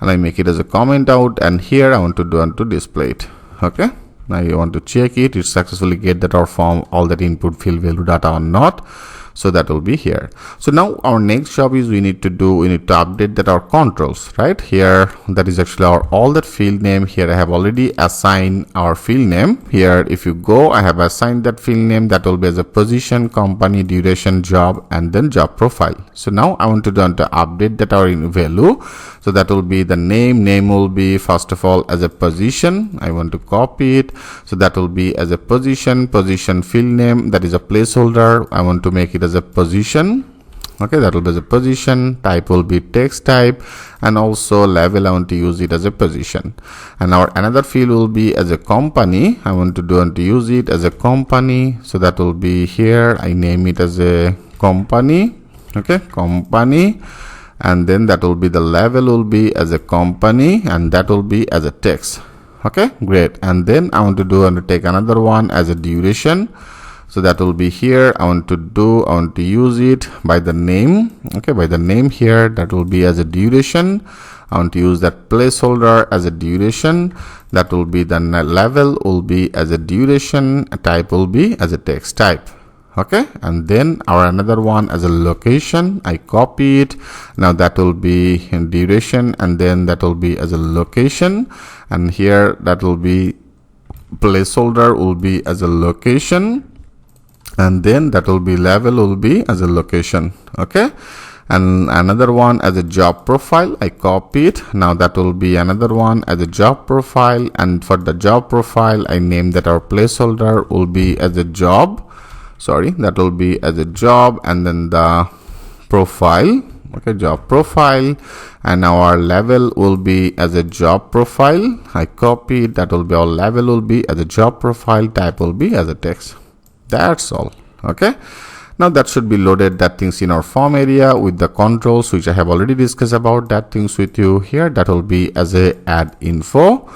and I make it as a comment out, and here I want to display it. Okay, now you want to check it successfully get that our form all that input field value data or not. So that will be here. So now our next job is we need to update that our controls, right? Here that is actually our all that field name. Here I have already assigned our field name. Here if you go, I have assigned that field name. That will be as a position, company, duration, job, and then job profile. So now I want to update that our value. So that will be the name will be first of all as a position. I want to copy it. So that will be as a position field name, that is a placeholder. I want to make it as a position. Okay, that will be the position. Type will be text type, and also level I want to use it as a position. And our another field will be as a company. I want to use it as a company. So that will be here. I name it as a company. Okay, company. And then that will be the level will be as a company, and that will be as a text. Okay, great. And then I want to take another one as a duration. So that will be here. I want to use it by the name. Okay, by the name here, that will be as a duration. I want to use that placeholder as a duration. That will be the level will be as a duration, type will be as a text type. Okay, and then our another one as a location, I copy it. Now that will be in duration, and then that will be as a location, and here that will be placeholder will be as a location, and then that will be level will be as a location. Okay, and another one as a job profile, I copy it. Now that will be another one as a job profile, and for the job profile I name that our placeholder will be as a job, that will be as a job, and then the profile, okay, job profile, and our level will be as a job profile. I copy it. That will be our level will be as a job profile, type will be as a text. That's all. Okay, now that should be loaded, that things in our form area with the controls which I have already discussed about that things with you here. That will be as a add info,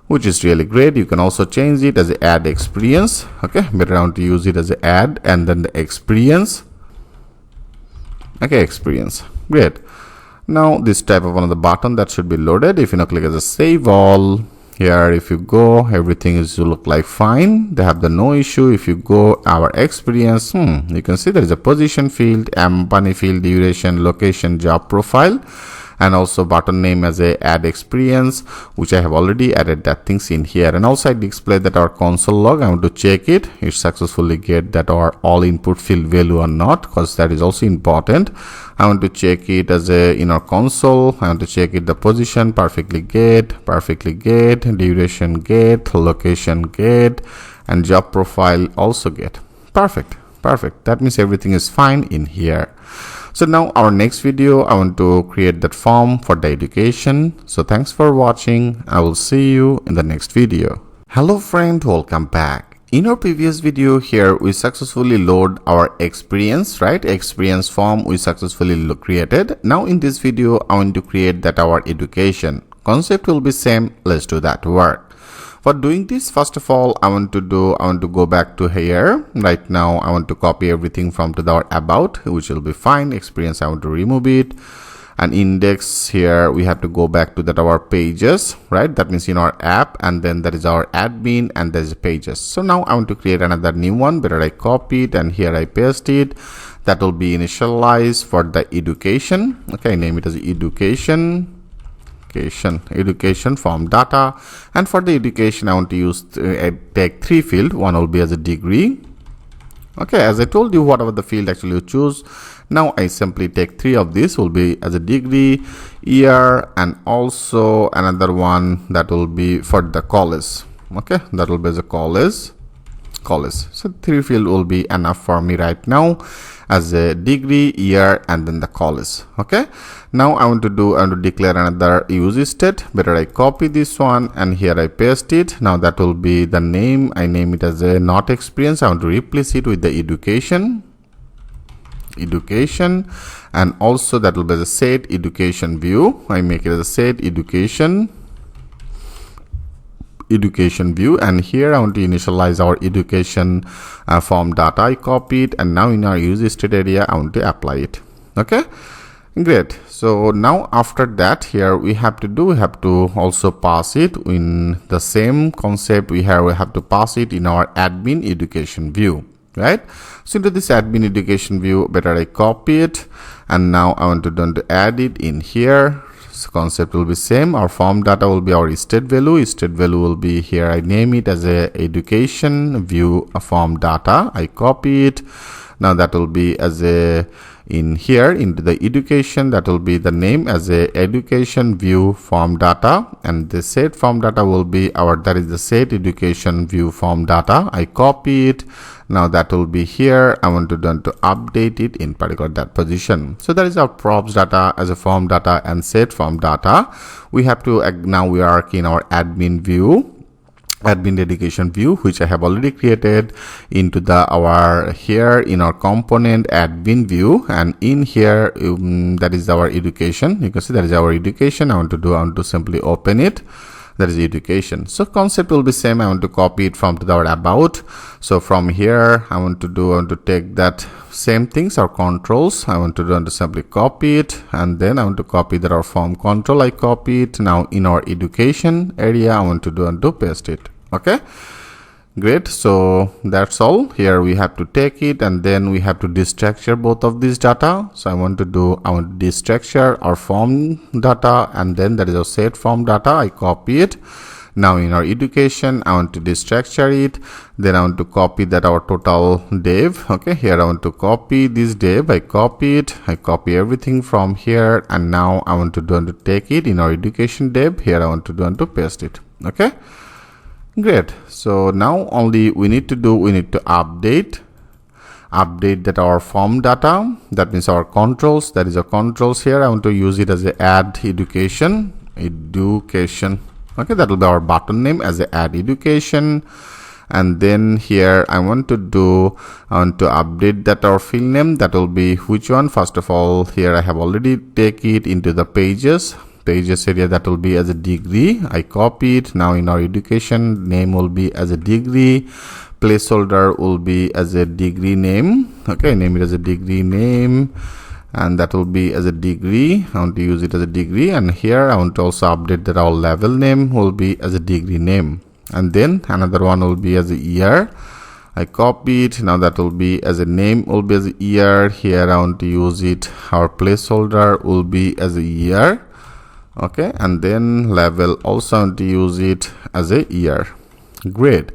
which is really great. You can also change it as a add experience. Okay, better want to use it as a add and then the experience. Okay, experience, great. Now this type of another button that should be loaded. If you now click as a save all, here if you go, everything is to look like fine. They have the no issue. If you go our experience, you can see there is a position field, company field, duration, location, job profile, and also button name as a add experience, which I have already added that things in here. And also I display that our console log. I want to check it successfully get that our all input field value or not, because that is also important. I want to check it as a in our console. I want to check it the position perfectly get, duration get, location get, and job profile also get. Perfect. That means everything is fine in here. So now our next video, I want to create that form for the education. So thanks for watching. I will see you in the next video. Hello friend, welcome back. In our previous video here, we successfully load our experience, right? Experience form we successfully created. Now in this video, I want to create that our education. Concept will be same. Let's do that work. For doing this, first of all, I want to go back to here. Right now, I want to copy everything from to our about, which will be fine. Experience, I want to remove it. And index here, we have to go back to that our pages, right? That means in our app, and then that is our admin, and there is pages. So now I want to create another new one. Better I copy it, and here I paste it. That will be initialized for the education. Okay, name it as education form data, and for the education I want to use take 3 field. One will be as a degree. Okay, as I told you, whatever the field actually you choose. Now I simply take 3 of these will be as a degree, year, and also another one that will be for the college. Okay, that will be as a college. So 3 field will be enough for me right now as a degree, year, and then the college. Okay, now I want to declare another use state. Better I copy this one, and here I paste it. Now that will be the name. I name it as a not experience. I want to replace it with the education, and also that will be the set education view. I make it as a set education view, and here I want to initialize our education form data. I copy it, and now in our use state area I want to apply it. Okay, great. So now after that, here we have to also pass it in the same concept. We have to pass it in our admin education view, right? So into this admin education view, better I copy it, and now I want to add it in here. So concept will be same. Our form data will be our state value. State value will be here. I name it as a education view form data. I copy it. Now that will be as a in here into the education. That will be the name as a education view form data, and the set form data will be our that is the set education view form data. I copy it. Now that will be here. I want to update it in particular that position. So that is our props data as a form data and set form data. We have to now we are in our admin education view, which I have already created into our here in our component admin view, and in here that is our education. You can see that is our education. I want to simply open it. that is education. So concept will be same. I want to copy it from to our about. So from here I want to take that same things, our controls. I want to simply copy it, and then I want to copy that our form control. I copy it. Now in our education area I want to paste it. Okay, great. So that's all. Here we have to take it, and then we have to destructure both of these data. So I want to destructure our form data, and then that is our set form data. I copy it. Now in our education I want to destructure it. Then I want to copy that our total div. Okay, here I want to copy this div. I copy it. I copy everything from here, and now I want to take it in our education div. Here I want to paste it. Okay, great. So now only we need to update that our form data. That means our controls. That is our controls. Here I want to use it as a add education. Okay, that will be our button name as a add education. And then here I want to update that our field name. That will be which one? First of all, here I have already take it into the pages area. That will be as a degree. I copy it. Now in our education name will be as a degree. Placeholder will be as a degree name. Okay, name it as a degree name, and that will be as a degree. I want to use it as a degree. And here I want to also update that our level name will be as a degree name. And then another one will be as a year. I copy it. Now that will be as a name will be as a year. Here I want to use it. Our placeholder will be as a year. Okay, and then level also I want to use it as a year. Great.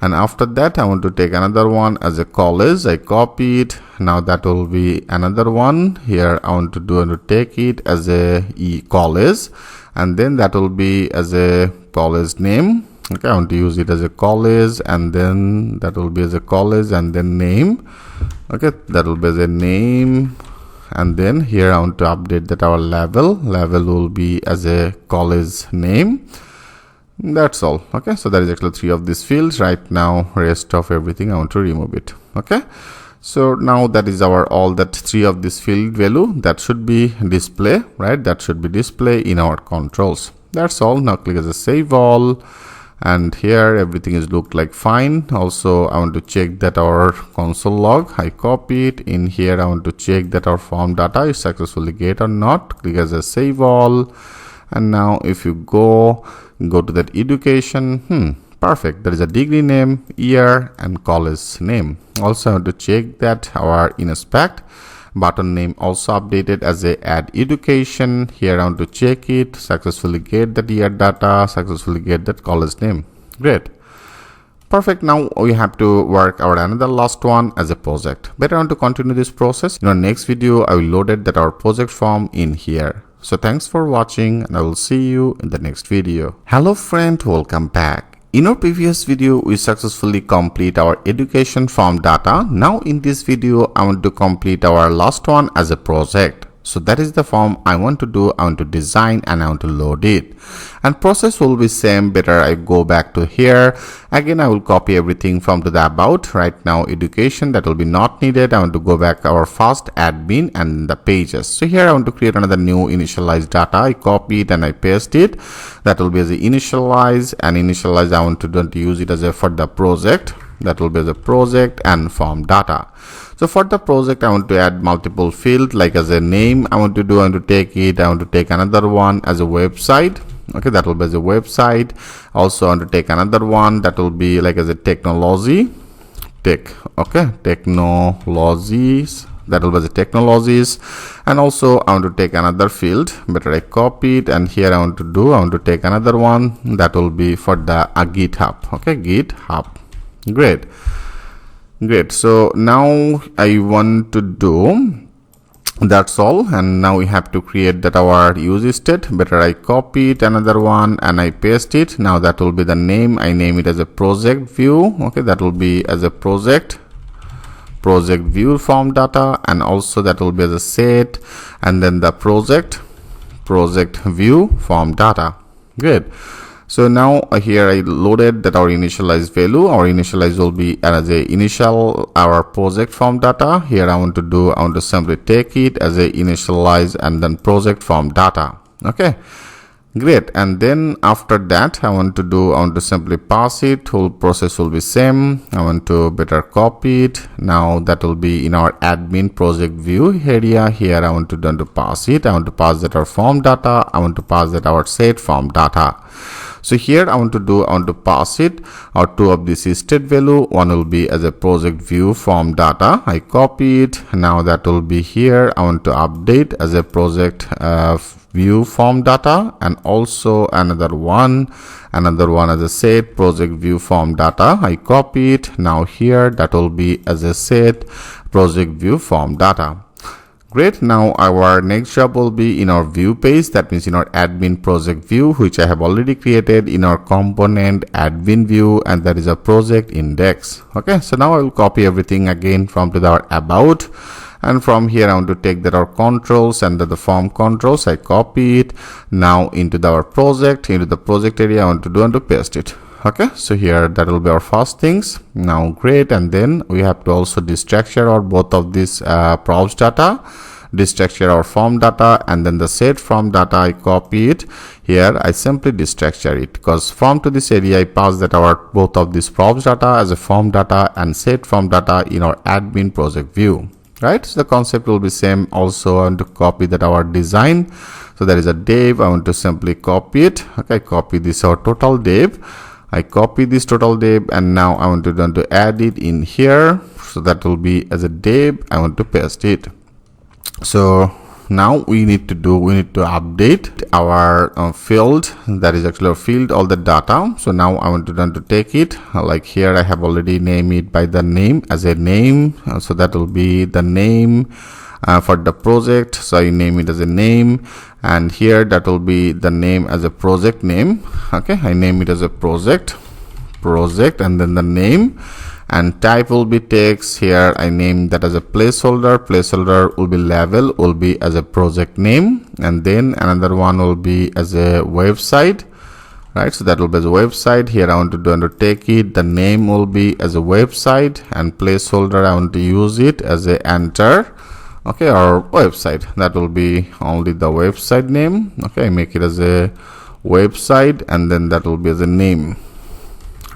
And after that I want to take another one as a college. I copy it. Now that will be another one. Here I want to take it as a college, and then that will be as a college name. Okay, I want to use it as a college, and then that will be as a college, and then name. Okay, that will be as a name. And then here I want to update that our level will be as a college name. That's all. Okay, so that is actually 3 of these fields. Right now rest of everything I want to remove it. Okay, so now that is our all that 3 of this field value that should be display, right? That should be display in our controls. That's all. Now click as a save all, and here everything is looked like fine. Also I want to check that our console log. I copy it. In here I want to check that our form data is successfully get or not. Click as a save all, and now if you go to that education, perfect. There is a degree name, year, and college name. Also I want to check that our inspect button name also updated as a add education. Here I want to check it, successfully get that year data, successfully get that college name. Great, perfect. Now we have to work out another last one as a project. Better want to continue this process. In our next video I will load it that our project form in here. So thanks for watching, and I will see you in the next video. Hello friend, welcome back. In our previous video, we successfully complete our education form data. Now in this video, I want to complete our last one as a project. So that is the form I want to do. I want to design and I want to load it. And process will be same. Better I go back to here. Again, I will copy everything from to the about. Right now, education, that will be not needed. I want to go back our first admin and the pages. So here I want to create another new initialized data. I copy it and I paste it. That will be as a initialize, and initialize I want to use it as a for the project. That will be as a project and form data. So for the project, I want to add multiple fields, like as a name I want to take it. I want to take another one as a website. Okay, that will be as a website. Also I want to take another one that will be like as a technology. Technologies. That will be the technologies. And also I want to take another field. Better I copy it, and here I want to take another one that will be for the GitHub. Okay, GitHub. Great. So now I want to do that's all, and now we have to create that our use state. Better I copy it another one and I paste it. Now that will be the name. I name it as a project view. Okay, that will be as a project view form data, and also that will be as a set, and then the project view form data. Good. So now here I loaded that our initialized value. Our initialize will be as a initial our project form data. Here I want to simply take it as a initialize and then project form data. Okay, Great. And then after that, I want to simply pass it. Whole process will be same. I want to better copy it. Now that will be in our admin project view area. Here I want to pass it. I want to pass that our form data. I want to pass that our set form data. So here I want to pass it or two of this is state value. One will be as a project view form data. I copy it. Now that will be here. I want to update as a project view form data, and also another one as a set project view form data. I copy it. Now here that will be as a set project view form data. Great. Now our next job will be in our view page, that means in our admin project view, which I have already created in our component admin view, and that is a project index. Okay, so now I will copy everything again from to our about, and from here I want to take that our controls and the form controls. I copy it now into our project, into the project area. I want to paste it. Okay, so here that will be our first things. Now great, and then we have to also destructure or both of these props data, destructure our form data, and then the set form data. I copy it here. I simply destructure it because from to this area I pass that our both of these props data as a form data and set form data in our admin project view. Right, so the concept will be same. Also I want to copy that our design. So there is a div. I want to simply copy it. Okay, copy this our total div. I copy this total div, and now I want to add it in here. So that will be as a div. I want to paste it. So now we need to update our field, that is actually our field, all the data. So now I want to take it like here. I have already named it by the name as a name. So that will be the name for the project. So I name it as a name, and here that will be the name as a project name. Okay, I name it as a project, and then the name, and type will be text. Here I name that as a placeholder will be level, will be as a project name, and then another one will be as a website. Right, so that will be as a website. Here I want to take it, the name will be as a website, and placeholder I want to use it as a enter. Okay, or website, that will be only the website name. Okay, make it as a website, and then that will be as a name.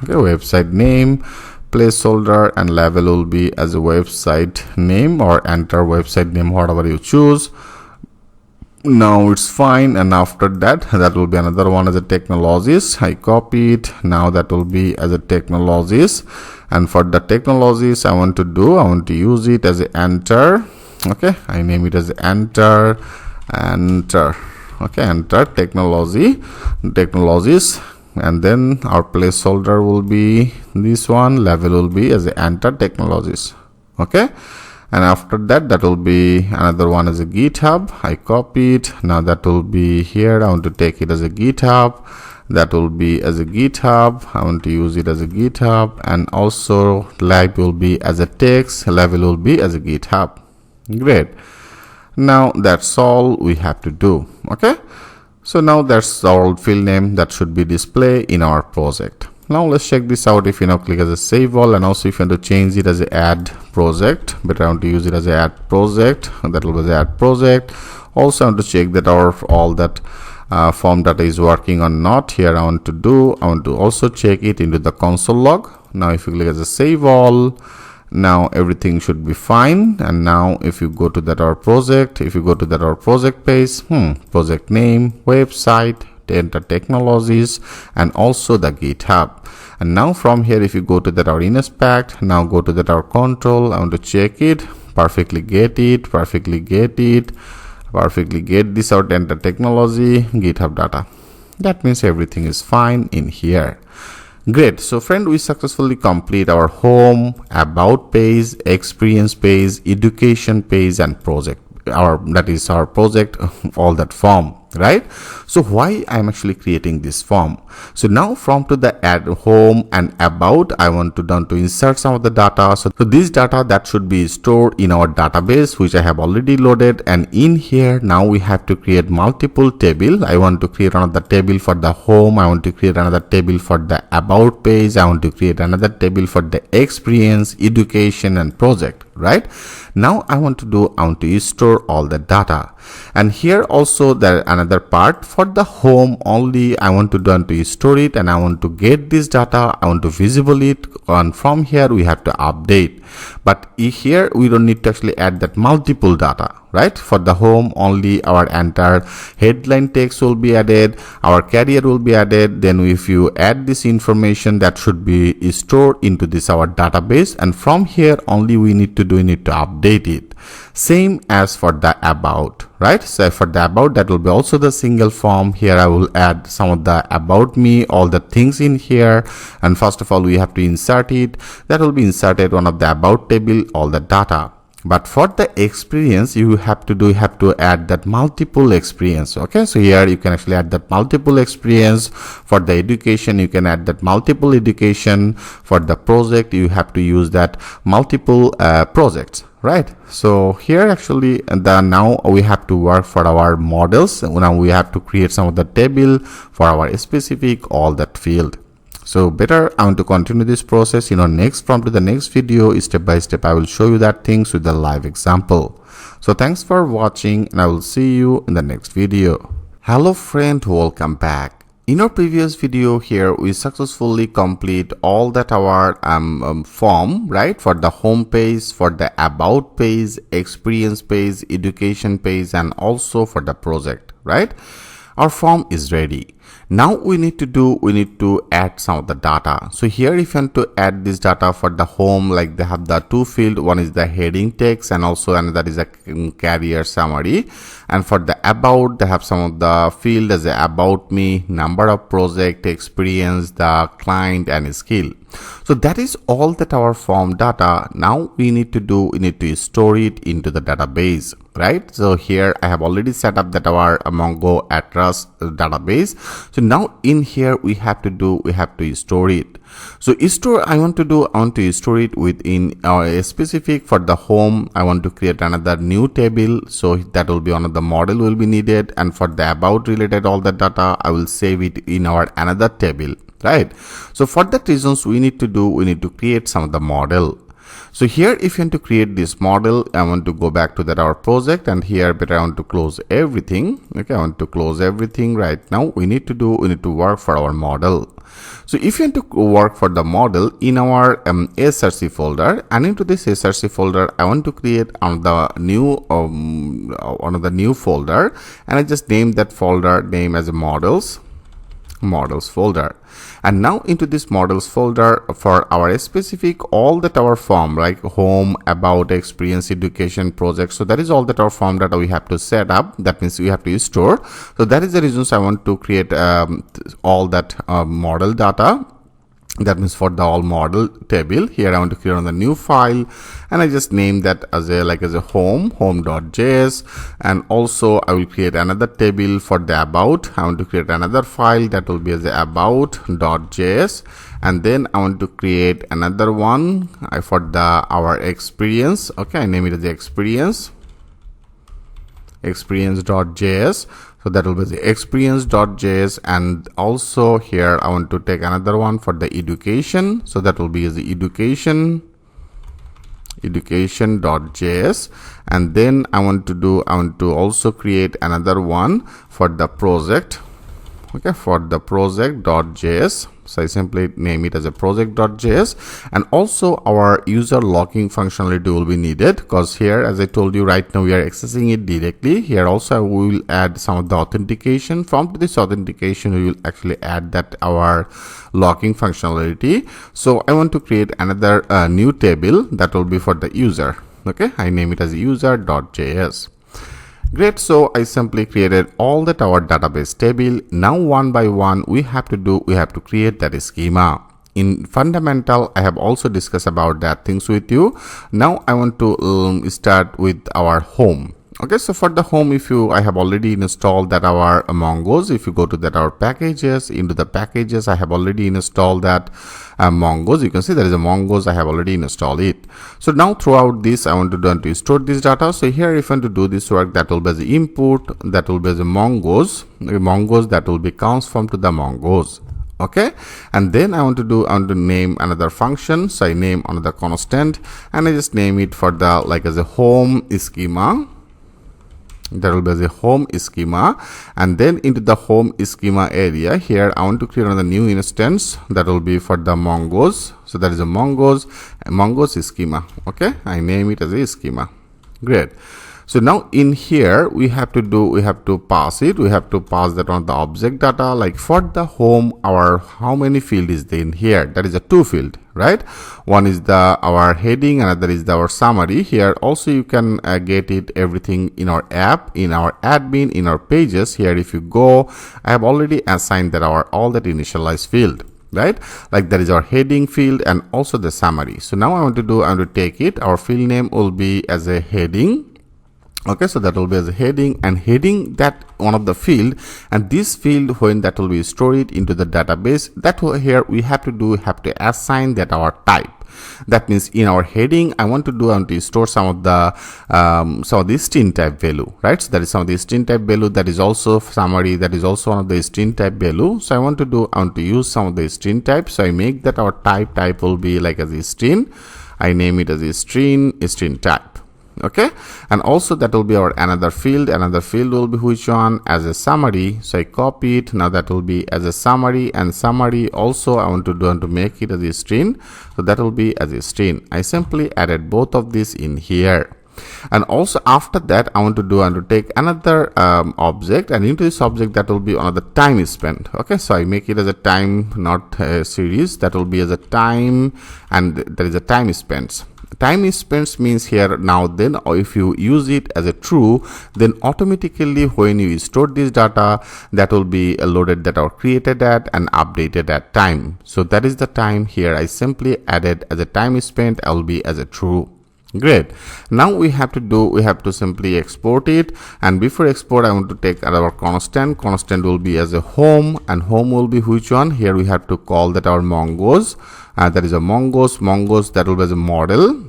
Okay, website name, placeholder, and level will be as a website name, or enter website name, whatever you choose. Now it's fine, and after that will be another one as a technologies. I copy it. Now that will be as a technologies, and for the technologies I want to use it as a enter. Okay, I name it as enter. Okay, enter technologies, and then our placeholder will be this one, level will be as a enter technologies. Okay, and after that will be another one as a GitHub. I copy it. Now that will be here. I want to take it as a GitHub. That will be as a GitHub. I want to use it as a GitHub, and also lab will be as a text, level will be as a GitHub. Great. Now that's all we have to do. Okay, so now that's our field name that should be displayed in our project. Now let's check this out. If you now click as a save all, and also if you want to change it as a add project, but I want to use it as a add project, that will be the add project. Also I want to check that our all that form data is working or not. Here I want to also check it into the console log. Now if you click as a save all, now everything should be fine. And now if you go to that our project, page, project name, website, enter technologies, and also the GitHub. And now from here, if you go to that our inspect, now go to that our control. I want to check it, perfectly get this out, enter technology, GitHub data. That means everything is fine in here. Great. So friend, we successfully complete our home, about page, experience page, education page, and project. That is our project, all that form, right? So why I'm actually creating this form? So now from to the add home and about, I want to insert some of the data. So this data that should be stored in our database, which I have already loaded. And in here, now we have to create multiple table. I want to create another table for the home. I want to create another table for the about page. I want to create another table for the experience, education, and project, right? Now I want to store all the data. And here also there another part. For the home only, I want to store it, and I want to get this data, I want to visible it, and from here we have to update. But here we don't need to actually add that multiple data, right? For the home only, our entire headline text will be added, our career will be added. Then if you add this information, that should be stored into this our database, and from here only we need to update it. Same as for the about, right? So for the about, that will be also the single form. Here I will add some of the about me, all the things in here, and first of all we have to insert it. That will be inserted one of the about table, all the data. But for the experience, you have to add that multiple experience. Okay, so here you can actually add that multiple experience. For the education, you can add that multiple education. For the project, you have to use that multiple projects, right? So here actually now we have to work for our models. Now we have to create some of the table for our specific all that field. So better I want to continue this process next from to the next video. Step by step I will show you that things with the live example. So thanks for watching, and I will see you in the next video. Hello friend, welcome back. In our previous video here, we successfully complete all that our form, right? For the home page, for the about page, experience page, education page, and also for the project, right? Our form is ready. Now we need to add some of the data. So here if you want to add this data for the home, like they have the two field, one is the heading text and also another is a career summary. And for the about, they have some of the field as a about me, number of project, experience, the client, and skill. So that is all that our form data. Now we need to store it into the database, right? So here I have already set up that our Mongo address database. So now in here we have to store it. So I want to store it within our specific. For the home, I want to create another new table. So that will be one of the model will be needed. And for the about related all the data, I will save it in our another table, right? So for that reasons we need to create some of the model. So here if you want to create this model, I want to go back to that our project, and here better I want to close everything. Okay, I want to close everything. Right now we need to work for our model. So if you want to work for the model in our src folder, and into this src folder I want to create another new folder, and I just name that folder name as a models folder. And now into this models folder, for our specific all that our form like home, about, experience, education, project, so that is all that our form data we have to set up. That means we have to store. So that is the reasons I want to create all that model data. That means for the all model table, here I want to create on the new file, and I just name that as a home.js. And also I will create another table for the about. I want to create another file that will be as about.js, and then I want to create another one for our experience. Okay, I name it as the experience.js. So that will be the experience.js, and also here I want to take another one for the education. So that will be the education.js, and then I want to also create another one for the project. Okay, for the project.js. So I simply name it as a project.js, and also our user logging functionality will be needed, because here as I told you right now we are accessing it directly. Here also we will add some of the authentication. From this authentication we will actually add that our logging functionality. So I want to create another new table that will be for the user. Okay, I name it as user.js. Great. So I simply created all that our database table. Now one by one we have to create that schema. In fundamental I have also discussed about that things with you. Now I want to start with our home. Okay, so for the home, I have already installed that our Mongos. If you go to that our packages, into the packages, I have already installed that Mongos. You can see there is a Mongos. I have already installed it. So now throughout this, I want to store this data. So here, if I want to do this work, that will be the input, that will be the Mongos. Mongos that will be comes from to the Mongos. Okay, and then I want to name another function. So I name another constant, and I just name it for the as a home schema. That will be as a home schema, and then into the home schema area here I want to create another new instance that will be for the Mongoose. So that is a Mongoose schema. Okay, I name it as a schema. Great. So now in here we have to pass that on the object data, like for the home how many field is there in here. That is a 2 field, right? One is our heading, another is our summary. Here also you can get it everything in our app, in our admin, in our pages. Here if you go, I have already assigned that all that initialized field, right? Like that is our heading field and also the summary. So now I want to take it, our field name will be as a heading. Okay, so that will be as a heading, and heading that one of the field, and this field when that will be stored into the database, that here we have to assign that our type. That means in our heading I want to store some of the string type value, right? So that is some of the string type value, that is also summary, that is also one of the string type value. So I want to use some of the string type. So I make that our type will be like as a string. I name it as a string type. Okay, and also that will be our another field will be which one, as a summary. So I copy it, now that will be as a summary, and summary also I want to make it as a string, so that will be as a string. I simply added both of these in here. And also after that I want to take another object, and into this object that will be another time spent. Okay, so I make it as a time, not a series, that will be as a time, and there is a time spent. Time spent means here now then, or if you use it as a true, then automatically when you store this data, that will be loaded that or created at and updated at time. So that is the time. Here I simply added as a time spent, I will be as a true. Great. Now we have to simply export it, and before export I want to take our constant will be as a home, and home will be which one. Here we have to call that our Mongoose, that is a Mongoose, that will be as a model.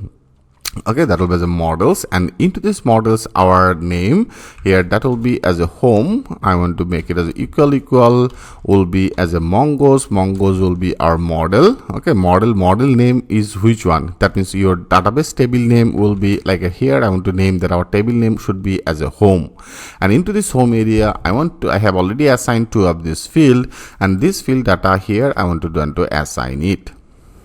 Okay, that will be as a models, and into this models our name here, that will be as a home. I want to make it as equal will be as a Mongoose will be our model. Okay, model name is which one, that means your database table name will be like a, here I want to name that our table name should be as a home, and into this home area I have already assigned 2 of this field, and this field data here I want to assign it.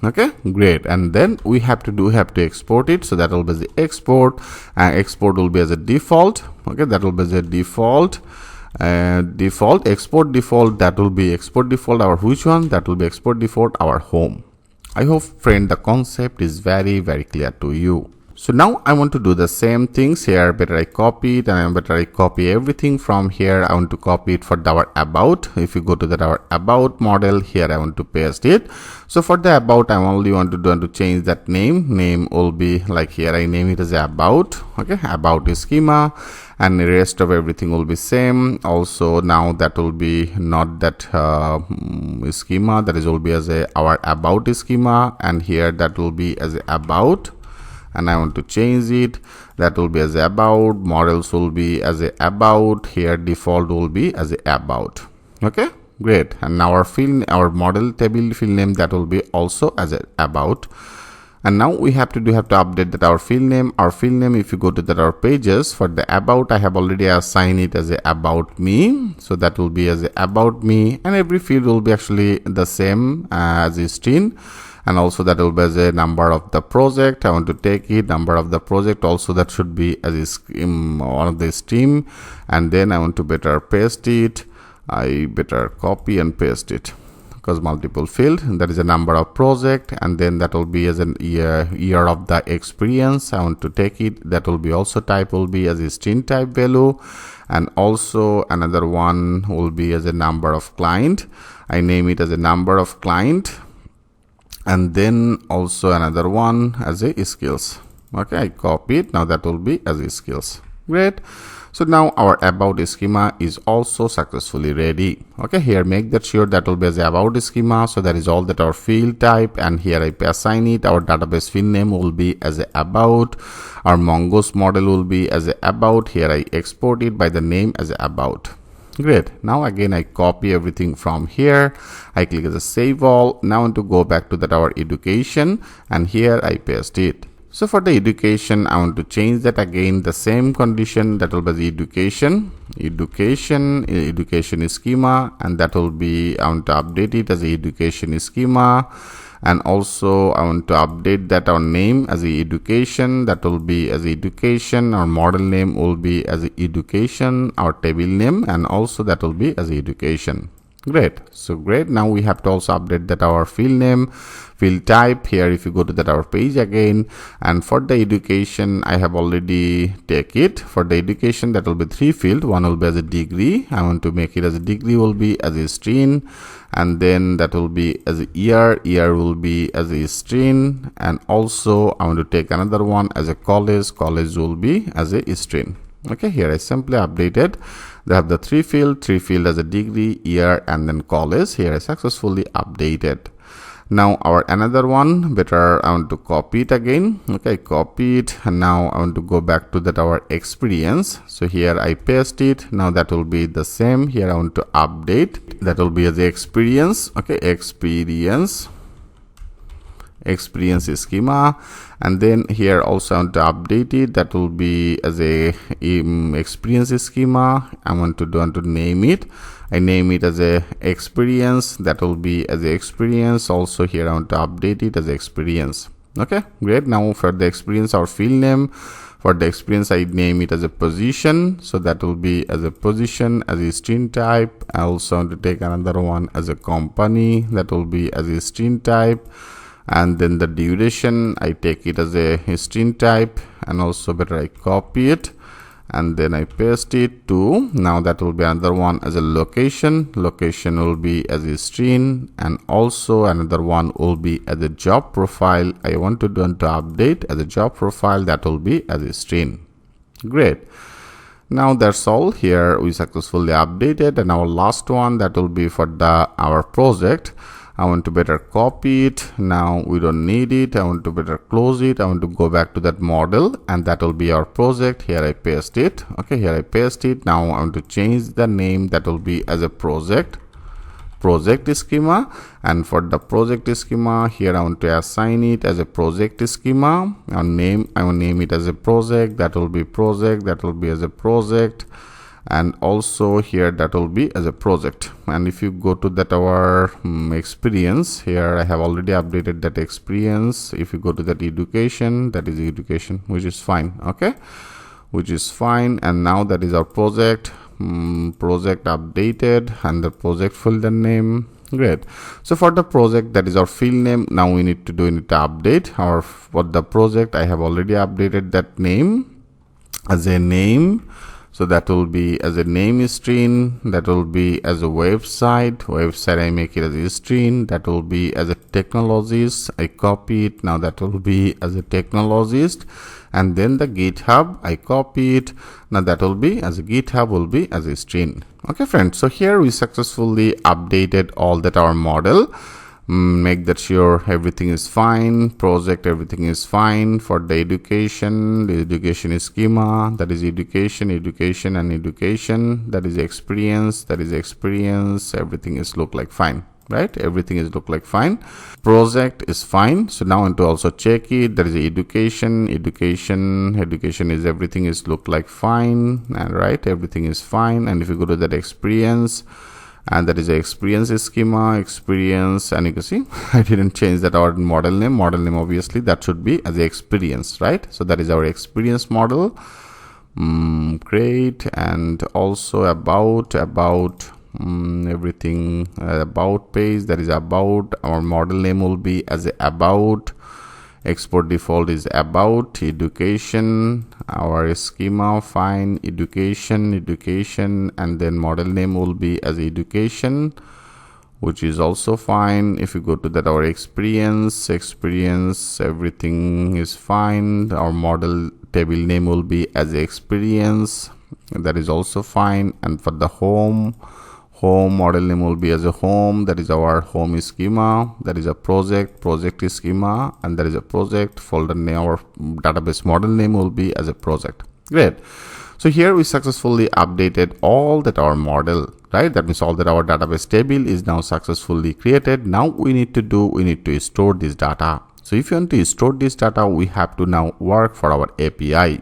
Okay, great. And then we have to export it. So that will be the export, and export will be as a default. Okay, that will be as a default. Export default, that will be export default our which one, that will be export default our home. I hope friend the concept is very clear to you. So now I want to do the same things here. Better I copy it, and better I copy everything from here. I want to copy it for our about. If you go to that our about model, here I want to paste it. So for the about I only want to change that name will be like here I name it as about. Okay, about schema, and the rest of everything will be same. Also now that will be not that schema, that is will be as our about schema, and here that will be as about. And I want to change it, that will be as about, models will be as about, here default will be as about. Okay, great. And now our model table field name, that will be also as about. And now we have to update that our field name. If you go to that our pages, for the about I have already assigned it as about me, so that will be as about me, and every field will be actually the same as a string. And also that will be as a number of the project. I want to take it, number of the project also, that should be as one of the stream. And then I want to better paste it. I better copy and paste it because multiple field, that is a number of project, and then that will be as an year of the experience. I want to take it, that will be also type will be as a string type value, and also another one will be as a number of client. I name it as a number of client. And then also another one as a skills. Okay, I copy it, now that will be as a skills. Great. So now our about schema is also successfully ready. Okay, here make that sure that will be as about schema. So that is all that our field type, and here I assign it. Our database field name will be as about. Our Mongoose model will be as about. Here I export it by the name as about. Great. Now again I copy everything from here. I click as a save all. Now I want to go back to that our education, and here I paste it. So for the education, I want to change that again, the same condition, that will be the education schema, and that will be, I want to update it as the education schema. And also I want to update that our name as the education, that will be as education. Our model name will be as education, our table name, and also that will be as education. Great. So great. Now we have to also update that our field name, field type. Here if you go to that our page again, and for the education I have already take it. For the education, that will be 3 field. One will be as a degree. I want to make it as a degree will be as a string, and then that will be as a year will be as a string, and also I want to take another one as a college will be as a string. Okay, here I simply updated. They have the 3 field as a degree, year, and then college. Here I successfully updated. Now our another one, better I want to copy it again. Okay, copy it, and now I want to go back to that our experience. So here I paste it. Now that will be the same. Here I want to update. That will be as the experience. Okay, experience schema, and then here also I want to update it. That will be as a experience schema. I want to name it. I name it as a experience. That will be as a experience. Also here I want to update it as experience. Okay, great. Now for the experience, our field name, for the experience I name it as a position, so that will be as a position as a string type. I also want to take another one as a company, that will be as a string type. And then the duration I take it as a string type, and also better I copy it and then I paste it to, now that will be another one as a location will be as a string, and also another one will be as a job profile. I want to update as a job profile, that will be as a string. Great. Now that's all. Here we successfully updated, and our last one, that will be for our project. I want to better copy it. Now we don't need it. I want to better close it. I want to go back to that model, and that will be our project. Here I paste it. Okay, here I paste it. Now I want to change the name. That will be as a project schema, and for the project schema, here I want to assign it as a project schema. I will name it as a project. That will be project. That will be as a project. And also here that will be as a project. And if you go to that our experience, here I have already updated that experience. If you go to that education, that is education, which is fine. Okay, which is fine. And now that is our project updated, and the project folder name. Great. So for the project, that is our field name. Now we need to update our, for the project I have already updated that name as a name. So that will be as a name string. That will be as a website I make it as a string. That will be as a technologist. I copy it. Now that will be as a technologist. And then the GitHub, I copy it. Now that will be as a GitHub will be as a string. Okay friends, so here we successfully updated all that our model. Make that sure everything is fine. Project, everything is fine. For the education schema, that is education and education, that is experience, everything is look like fine, right? Everything is look like fine. Project is fine. So now I want to also check it. There is education is, everything is look like fine, and right, everything is fine. And if you go to that experience, and that is the experience schema, and you can see I didn't change that our model name obviously that should be as the experience, right? So that is our experience model. Great. And also about everything, about page, that is about, our model name will be as a about. Export default is about education. Our schema fine, education, and then model name will be as education, which is also fine. If you go to that our experience, everything is fine. Our model table name will be as experience, that is also fine. And for the home model name will be as a home, that is our home schema. That is a project schema, and that is a project folder name. Our database model name will be as a project. Great. So here we successfully updated all that our model, right? That means all that our database table is now successfully created. Now we need to store this data. So if you want to store this data, we have to now work for our API.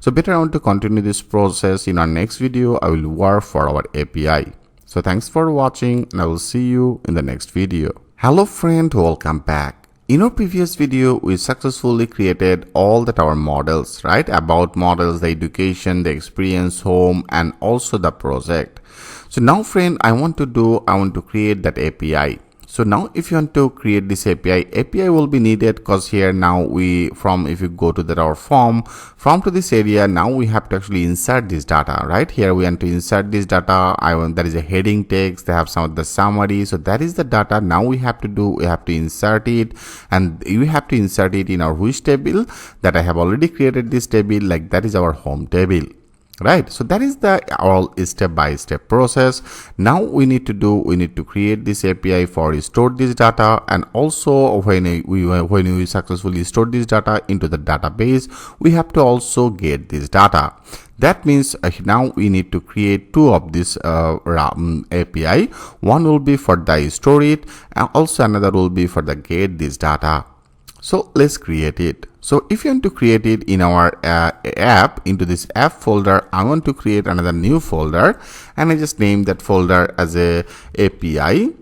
So better I want to continue this process. In our next video, I will work for our API. So thanks for watching, and I will see you in the next video. Hello friend, welcome back. In our previous video, we successfully created all that our models, right? About models, the education, the experience, home, and also the project. So now friend, I want to create that API. So now if you want to create this API will be needed, because here now if you go to our form to this area, now we have to actually insert this data, right? Here we want to insert this data. There is a heading text, they have some of the summary. So that is the data. Now we have to insert it, and we have to insert it in our which table that I have already created this table, like that is our home table. Right, so that is the all step-by-step process. Now we need to create this API for store this data, and also when we successfully store this data into the database, we have to also get this data. That means now we need to create two of this API. One will be for the store it, and also another will be for the get this data. So let's create it. So if you want to create it in our app, into this app folder, I want to create another new folder, and I just name that folder as a API.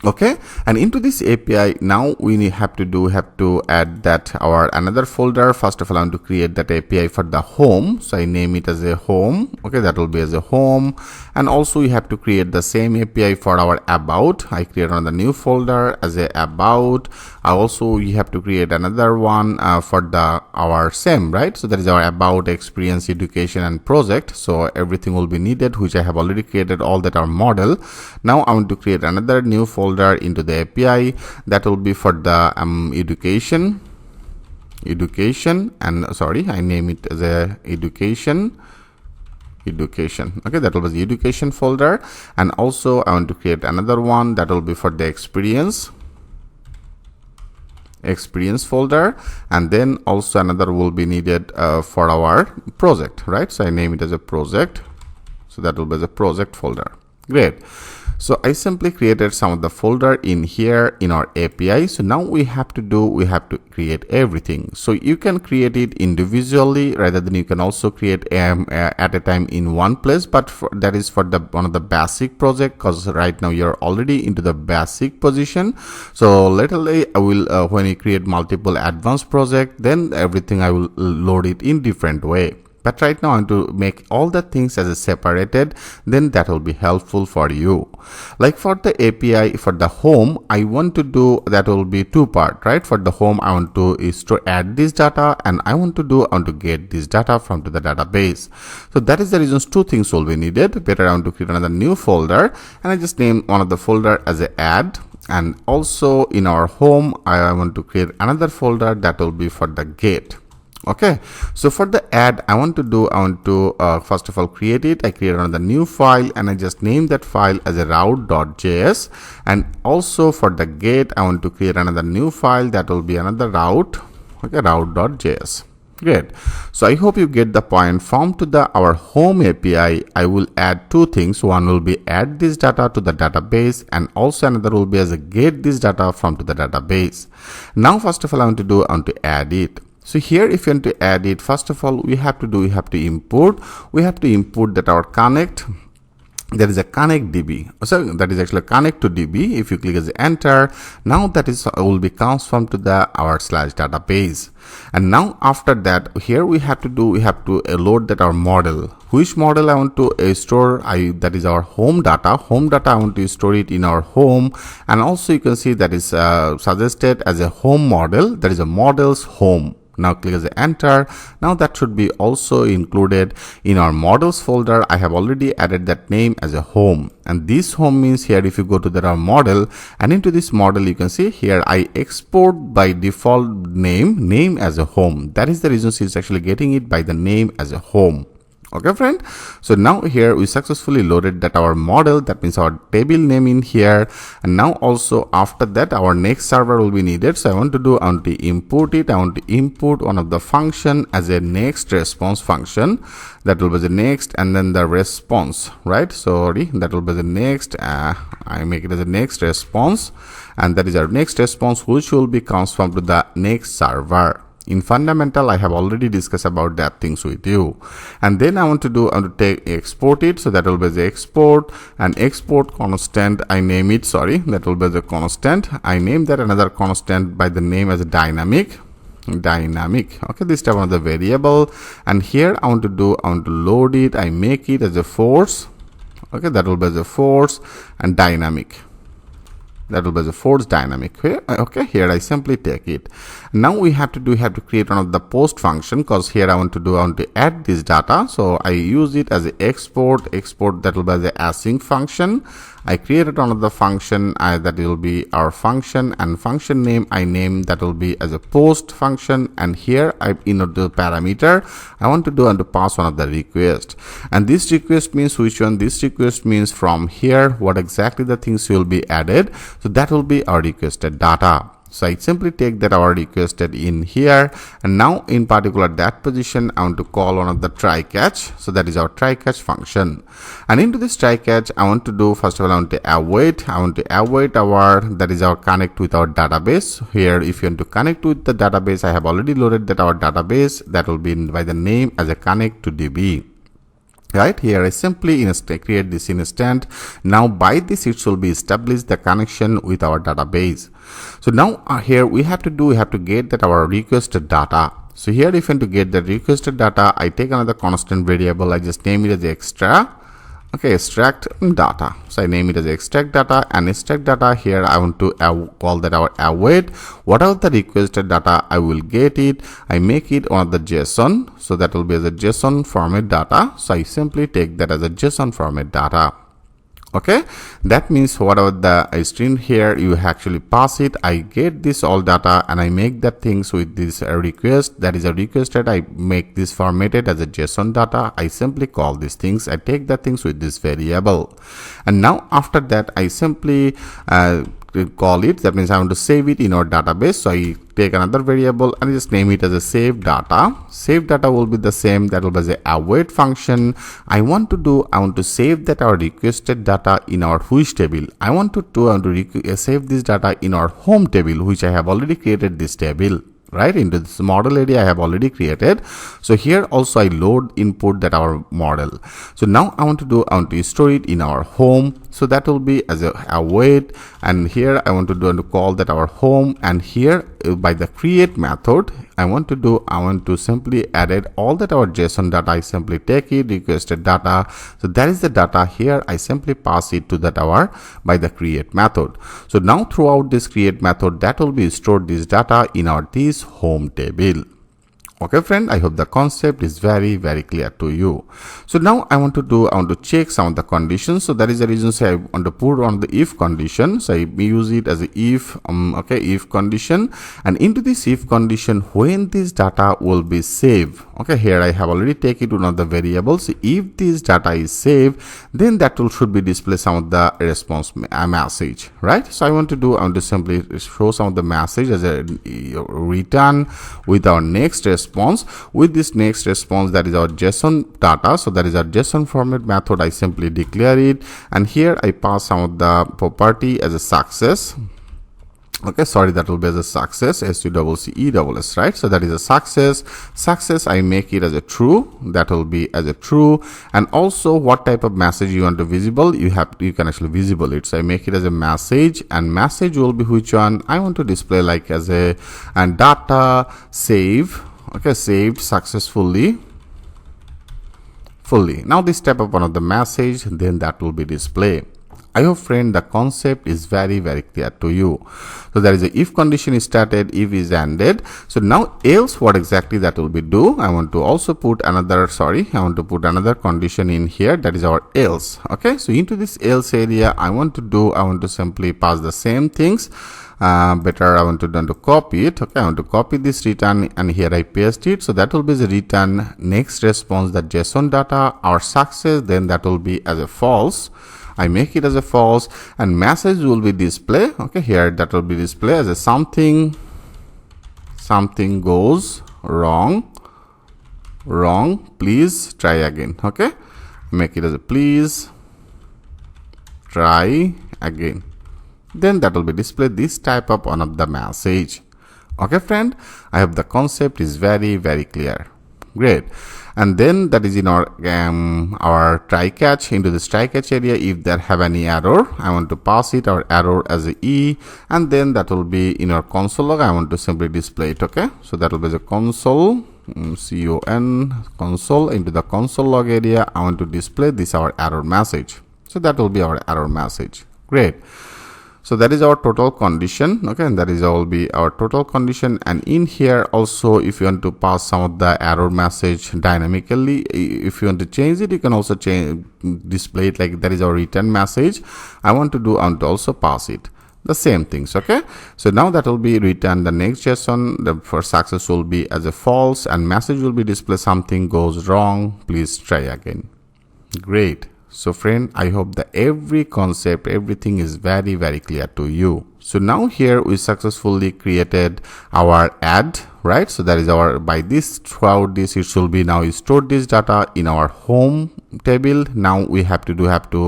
Okay, and into this API now we have to add that our another folder. First of all, I want to create that API for the home, so I name it as a home. Okay, that will be as a home. And also we have to create the same API for our about. I create another new folder as a about. Also we have to create another one for our same, right? So that is our about, experience, education, and project. So everything will be needed, which I have already created all that our model. Now I want to create another new folder into the API that will be for the education, and sorry, I name it as a education. Okay, that will be the education folder. And also I want to create another one that will be for the experience folder, and then also another will be needed for our project, right? So I name it as a project, so that will be the project folder. Great. So I simply created some of the folder in here in our API. So now we have to create everything. So you can create it individually, rather than you can also create at a time in one place, but that is for one of the basic project, because right now you're already into the basic position. So laterally I will when you create multiple advanced project, then everything I will load it in different way. But right now I want to make all the things as a separated, then that will be helpful for you. Like for the API for the home, I want to do that will be two part, right? For the home, I want to add this data, and I want to get this data from the database. So that is the reasons two things will be needed. Better I want to create another new folder, and I just name one of the folder as a add. And also in our home, I want to create another folder that will be for the get. Okay, so for the add, I want to first of all create it. I create another new file, and I just name that file as a route.js. And also for the get, I want to create another new file that will be another route. Okay, route.js. Great. So I hope you get the point. From our home API, I will add two things. One will be add this data to the database, and also another will be as a get this data from to the database. Now first of all, I want to add it. So here, if you want to add it, first of all, we have to import that our connect, there is a connect DB. So that is actually connect to DB. If you click as enter, now that is will be transformed to our /database. And now after that, here we have to load that our model. Which model I want to store? That is our home data. Home data, I want to store it in our home. And also you can see that is suggested as a home model. That is a models home. Now click as enter. Now that should be also included in our models folder. I have already added that name as a home, and this home means here if you go to our model, and into this model you can see here I export by default name as a home. That is the reason it's actually getting it by the name as a home. Okay, friend. So now here we successfully loaded that our model, that means our table name in here. And now also after that our next server will be needed. So I want to import it. I want to import one of the function as a next response function. That will be the next and then the response, right? Sorry, that will be the next. I make it as a next response, and that is our next response, which will be transformed to the next server. In fundamental, I have already discussed about that things with you. And then I want to export it. So that will be the export, and export constant, I name it, sorry, that will be the constant. I name that another constant by the name as a dynamic. Okay, this type of the variable. And here I want to load it. I make it as a force. Okay, that will be the force and dynamic. That will be the force dynamic here. Okay, here I simply take it. Now we have to create one of the post function, because here I want to add this data. So I use it as a export. That will be the async function. I created another function that will be our function, and function name I name that will be as a post function. And here in the parameter I want to pass one of the request, and this request means which one? This request means from here what exactly the things will be added. So that will be our requested data. So I simply take that our requested in here, and now in particular that position I want to call one of the try catch. So that is our try catch function. And into this try catch I want to do, first of all, I want to await our, that is our connect with our database. Here if you want to connect with the database, I have already loaded that our database, that will be by the name as a connect to DB. Right here I simply create this instant. Now by this it will be established the connection with our database. So now here we have to get that our requested data. So here if you want to get the requested data, I take another constant variable. I just name it as extra. Okay, extract data. So I name it as extract data, and extract data here I want to call that our await. Whatever the requested data, I will get it. I make it on the JSON. So that will be as a JSON format data. So I simply take that as a JSON format data. Okay, that means whatever the string here you actually pass it, I get this all data and I make that things with this request, that is a requested. I make this formatted as a JSON data. I simply call these things. I take the things with this variable, and now after that I simply call it. That means I want to save it in our database. So I take another variable and just name it as a save data. Save data will be the same. That will be the await function. I want to save that our requested data in our which table. I want to save this data in our home table, which I have already created this table. Right into this model area I have already created. So here also I load input that our model. So now I want to store it in our home. So that will be as a await, and here I want to call that our home, and here by the create method I want to simply add all that our JSON data. I simply take it, requested data. So that is the data. Here I simply pass it to that our by the create method. So now throughout this create method, that will be stored this data in our this home table. Okay friend, I hope the concept is very clear to you. So now I want to check some of the conditions. So that is the reason say I want to put on the if condition. So I use it as a if if condition, and into this if condition when this data will be saved. Okay, here I have already taken one of the variables. If this data is saved, then that should be display some of the response message, right? So I want to simply show some of the message as a return with our next response. With this next response, that is our JSON data. So that is our JSON format method. I simply declare it, and here I pass some of the property as a success. Okay, sorry, that will be as a success, SUCCESS, right? So that is a success. I make it as a true. That will be as a true. And also what type of message you want to visible, you can actually visible it. So I make it as a message, and message will be which one I want to display, like as a and data save. Okay, saved successfully. Now this type of one of the message, then that will be displayed. I hope friend the concept is very clear to you. So there is a if condition is started, if is ended. So now else what exactly that will be do. I want to also put another condition in here, that is our else. Okay, so into this else area I want to simply pass the same things. better I want to copy it. Okay, I want to copy this return and here I paste it. So that will be the return next response, the JSON data, our success, then that will be as a false. I make it as a false, and message will be display. Okay, here that will be display as a something goes wrong, please try again. Okay, make it as a please try again. Then that will be display this type of one of the message. Okay friend, I hope the concept is very clear. Great. And then that is in our try catch. Into this try catch area, if there have any error, I want to pass it our error as a E, and then that will be in our console log. I want to simply display it. Okay, so that will be the console console. Into the console log area, I want to display this our error message. So that will be our error message. Great. So that is our total condition. Okay, and that is all be our total condition. And in here also, if you want to pass some of the error message dynamically, if you want to change it, you can also display it like that is our return message. I want to also pass it the same things. Okay, so now that will be return the next JSON. The first success will be as a false, and message will be display something goes wrong, please try again. Great. So friend, I hope that every concept, everything is very clear to you. So now here we successfully created our ad, right? So that is our, by this, throughout this, it should be now stored this data in our home table. Now we have to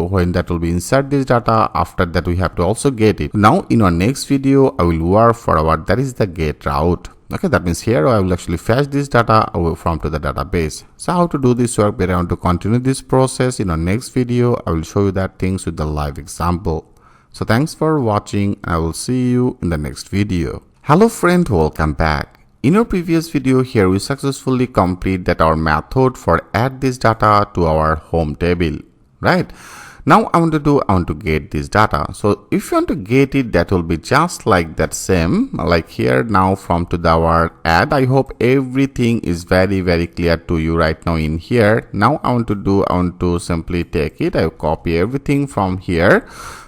when that will be insert this data, after that we have to also get it. Now in our next video, I will work for our, that is the get route. Okay, that means here I will actually fetch this data from to the database. So how to do this work, but I want to continue this process. In our next video, I will show you that things with the live example. So thanks for watching, and I will see you in the next video. Hello friend, welcome back. In our previous video here, we successfully complete that our method for add this data to our home table, right? Now I want to get this data. So if you want to get it, that will be just like that same, like here now from to our ad. I hope everything is very clear to you right now in here. Now I want to simply take it. I will copy everything from here,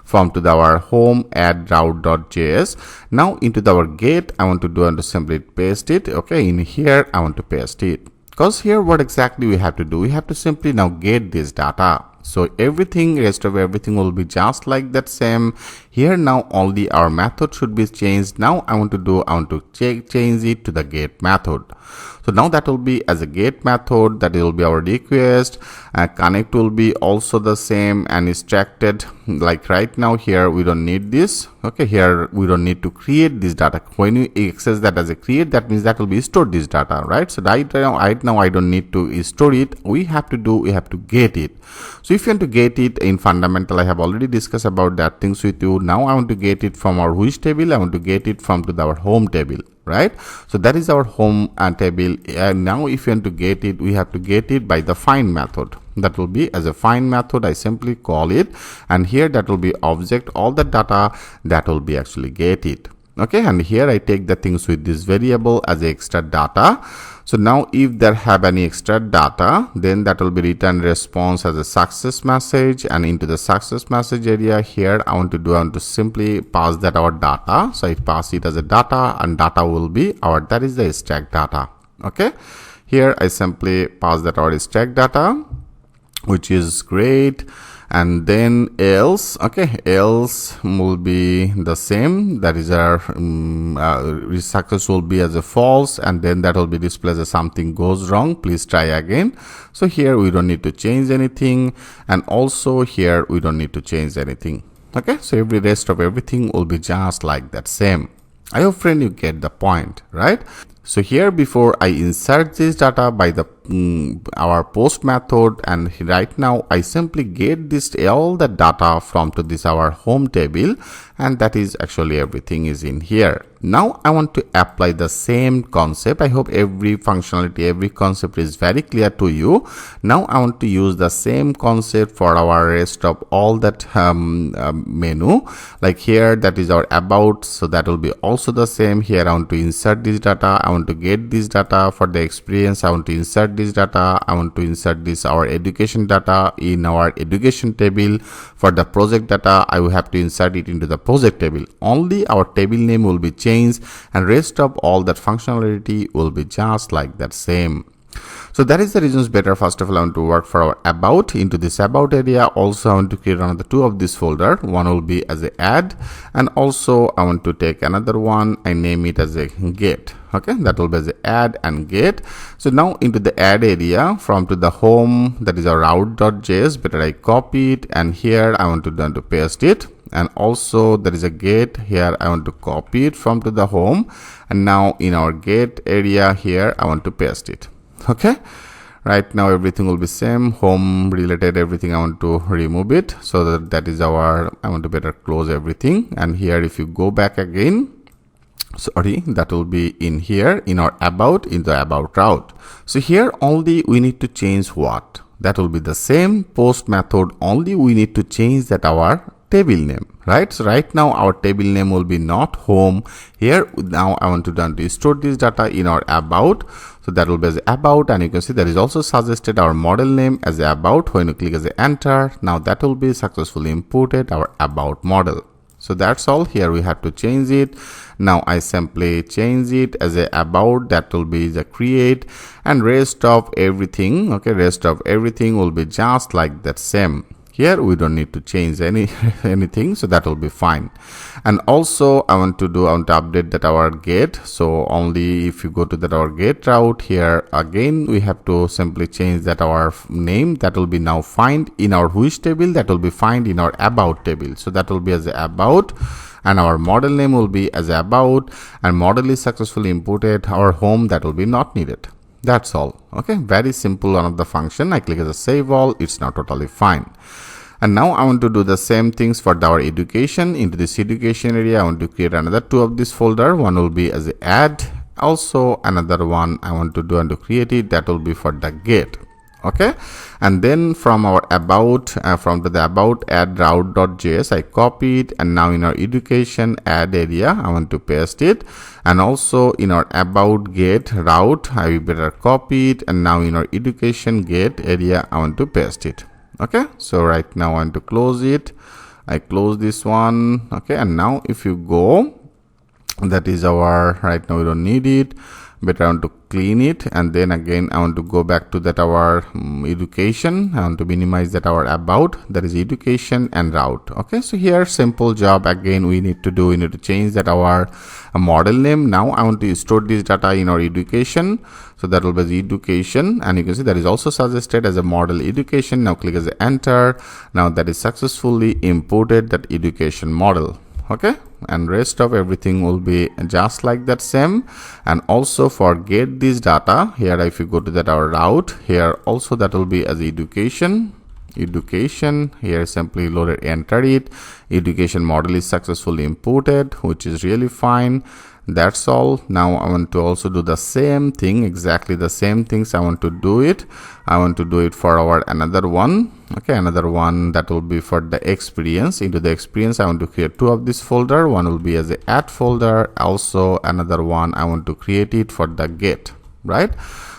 from to our home add route.js. Now into our get, I want to simply paste it. Okay, in here I want to paste it, because here what exactly we have to do, we have to simply now get this data. So everything, rest of everything will be just like that same. Here now only our method should be changed. Now I want to change it to the get method. So now that will be as a get method, that will be our request. Connect will be also the same and extracted. Like right now here we don't need this. Okay, here we don't need to create this data. When you access that as a create, that means that will be stored this data, right? So right now I don't need to store it. We have to get it. So if you want to get it in fundamental, I have already discussed about that things with you. Now I want to get it from our which table? I want to get it from to our home table, right? So that is our home table. And now if you want to get it, we have to get it by the find method. That will be as a find method. I simply call it, and here that will be object, all the data that will be actually get it. Okay, and here I take the things with this variable as extra data. So now if there have any extra data, then that will be return response as a success message, and into the success message area here I want to simply pass that our data. So I pass it as a data, and data will be our, that is the stack data. Okay, here I simply pass that our stack data, which is great. And then else, okay, else will be the same, that is our success will be as a false, and then that will be displayed as something goes wrong, please try again. So here we don't need to change anything, and also here we don't need to change anything. Okay, so every rest of everything will be just like that same. I hope friend you get the point, right? So here before I insert this data by the our post method, and right now I simply get this all the data from to this our home table, and that is actually everything is in here. Now I want to apply the same concept. I hope every functionality, every concept is very clear to you. Now I want to use the same concept for our rest of all that menu. Like here, that is our about, so that will be also the same. Here I want to insert this data, I want to get this data for the experience, I want to insert this data, I want to insert this our education data in our education table. For the project data, I will have to insert it into the project table. Only our table name will be changed, and rest of all that functionality will be just like that same. So that is the reasons better. First of all, I want to work for our about. Into this about area, also I want to create another two of this folder. One will be as a add, and also I want to take another one. I name it as a get. Okay, that will be as a add and get. So now into the add area, from to the home, that is our route.js, better I copy it, and here I want to paste it. And also there is a get here, I want to copy it from to the home, and now in our get area here I want to paste it. Okay, right now everything will be same, home related everything. I want to remove it, so that is our, I want to better close everything. And here if you go back again, sorry, that will be in here in our about, in the about route. So here only we need to change what, that will be the same post method, only we need to change that our table name, right? So right now our table name will be not home. Here now I want to store this data in our about, so that will be as about, and you can see that is also suggested our model name as about. When you click as a enter, now that will be successfully imported our about model. So that's all. Here we have to change it. Now I simply change it as a about, that will be the create, and rest of everything, okay, rest of everything will be just like that same. Here we don't need to change anything, so that will be fine. And also I want to update that our get. So only if you go to that our get route, here again we have to simply change that our name, that will be now find in our which table, that will be find in our about table. So that will be as a about, and our model name will be as a about, and model is successfully imported. Our home, that will be not needed. That's all. Okay, very simple one of the function. I click as a save all, it's now totally fine. And now I want to do the same things for our education. Into this education area, I want to create another two of this folder. One will be as a add, also another one I want to do and to create it, that will be for the get. Okay, and then from our about, from the about add route.js, I copy it, and now in our education add area I want to paste it, and also in our about get route I better copy it, and now in our education get area I want to paste it. Okay, so right now I want to close it. I close this one. Okay, and now if you go, that is our, right now we don't need it, but I want to clean it, and then again I want to go back to that our education. I want to minimize that our about, that is education and route. Okay, so here simple job again we need to do, we need to change that our model name. Now I want to store this data in our education, so that will be education, and you can see that is also suggested as a model education. Now click as a enter. Now that is successfully imported that education model. Okay, and rest of everything will be just like that same. And also for get this data, here if you go to that our route, here also that will be as education, here simply load it, enter it, education model is successfully imported, which is really fine. That's all. Now I want to also do the same thing, exactly the same things I want to do it. I want to do it for our another one. Okay, another one that will be for the experience. Into the experience I want to create two of this folder. One will be as a add folder, also another one I want to create it for the get, right?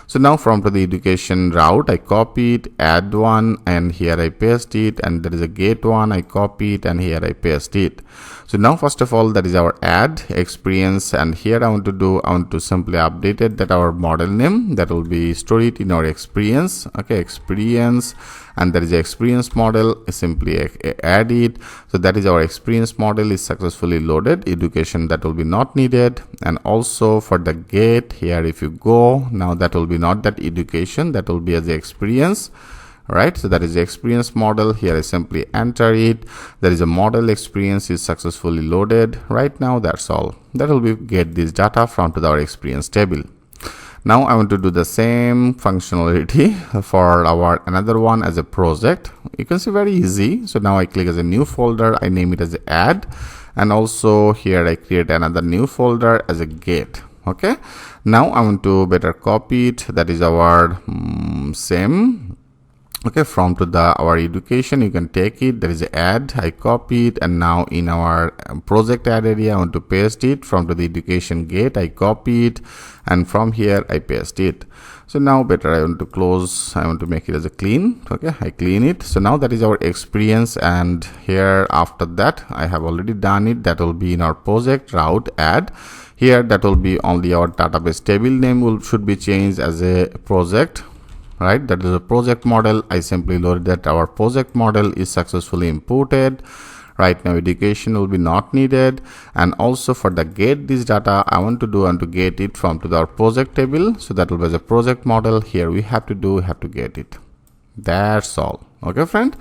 So now from to the education route, I copy it, add one, and here I paste it, and there is a get one, I copy it, and here I paste it. So now first of all, that is our add experience, and here I want to simply update it, that our model name, that will be store it in our experience. Okay, experience, and there is a experience model, simply add it. So that is our experience model is successfully loaded. Education, that will be not needed. And also for the get, here if you go, now that will be not that education, that will be as the experience. Right, so that is the experience model. Here I simply enter it. There is a model experience is successfully loaded. Right now, that's all. That will be get this data from to our experience table. Now I want to do the same functionality for our another one as a project. You can see very easy. So now I click as a new folder. I name it as a add, and also here I create another new folder as a get. Okay, now I want to better copy it. That is our same. Okay, from to the our education, you can take it. There is a add, I copy it, and now in our project add area I want to paste it. From to the education get, I copy it, and from here I paste it. So now better I want to close, I want to make it as a clean. Okay, I clean it. So now that is our experience, and here after that I have already done it. That will be in our project route add. Here that will be only our database table name should be changed as a project, right? That is a project model. I simply loaded that our project model is successfully imported. Right now education will be not needed, and also for the get this data I want to get it from to our project table. So that will be the project model. Here we have to get it. That's all. Okay friend,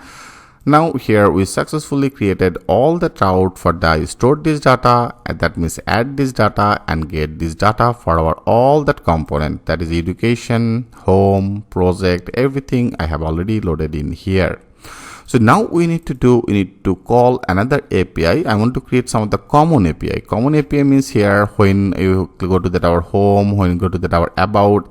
now here we successfully created all the route for the store this data, and that means add this data and get this data for our all that component, that is education, home, project, everything I have already loaded in here. So now we need to call another API. I want to create some of the common API. Common API means here when you go to that our home, when you go to that our about,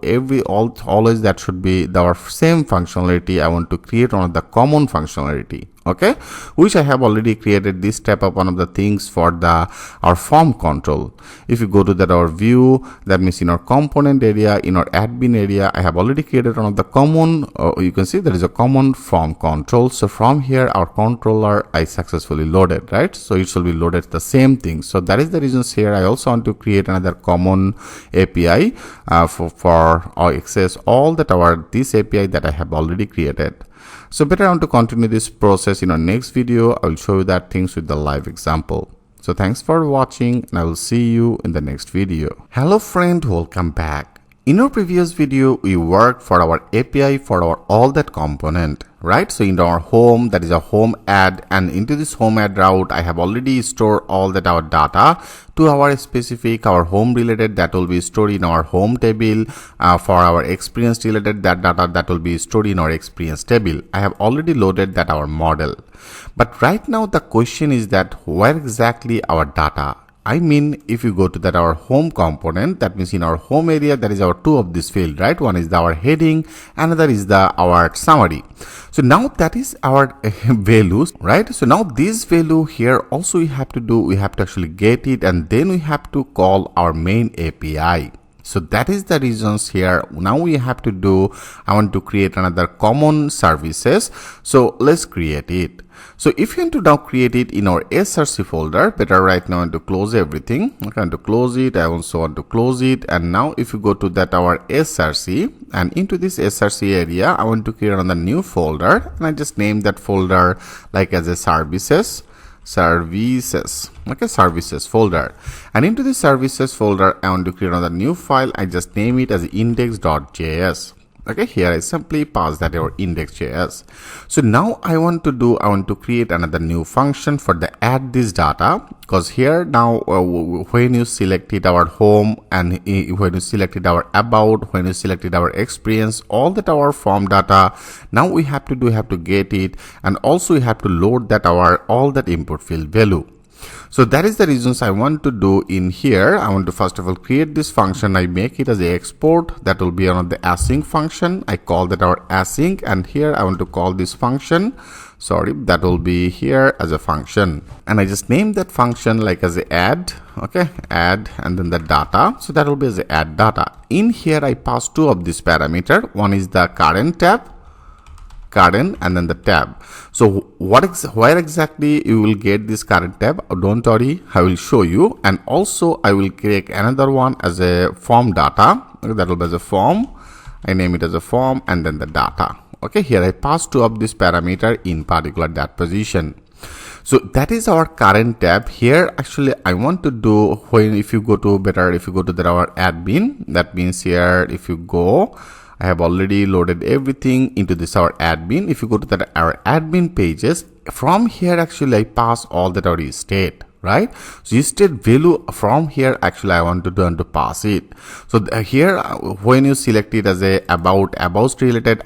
always that should be our same functionality. I want to create one of the common functionality. Okay, which I have already created this type of one of the things for our form control. If you go to that our view, that means in our component area, in our admin area, I have already created one of the common, you can see there is a common form control. So from here our controller I successfully loaded, right? So it will be loaded the same thing. So that is the reasons here I also want to create another common API for access all that this API that I have already created. So better I want to continue this process in our next video. I will show you that things with the live example. So thanks for watching, and I will see you in the next video. Hello friend, welcome back. In our previous video, we worked for our API for our all that component, right? So in our home, that is a home add, and into this home add route, I have already stored all that our data to our specific, our home related, that will be stored in our home table. For our experience related, that data that will be stored in our experience table. I have already loaded that our model. But right now the question is that where exactly our data? I mean, if you go to that our home component, that means in our home area, there is our two of this field, right? One is our heading, another is our summary. So now that is our values, right? So now this value here also we have to actually get it, and then we have to call our main API. So that is the reasons here. Now we have to I want to create another common services. So let's create it. So if you want to now create it in our src folder, better right now I want to close everything. Okay, I want to close it. I also want to close it. And now if you go to that our src, and into this src area, I want to create another new folder, and I just name that folder like as a services, okay, services folder. And into the services folder, I want to create another new file. I just name it as index.js. Okay, here I simply pass that our index.js. So now I want to create another new function for the add this data, because here now when you selected our home, and when you selected our about, when you selected our experience, all that our form data, now we have to get it, and also we have to load that all that input field value. So that is the reasons I want to do in here. I want to first of all create this function. I make it as a export. That will be one of the async function. I call that our async, and here I want to call this function. Sorry, that will be here as a function, and I just name that function like as a add. Okay, add, and then the data. So that will be as a add data. In here I pass two of this parameter. One is the current tab, and then the tab. So where exactly you will get this current tab? Don't worry, I will show you. And also I will create another one as a form data. Okay, that will be as a form. I name it as a form, and then the data. Okay, here I pass two of this parameter in particular that position. So that is our current tab. Here actually I want to do, if you go to our admin, that means here if you go, I have already loaded everything into this our admin. If you go to that our admin pages, from here actually I pass all that our state, right? So state value from here actually I want to pass it. So here when you select it as a about related,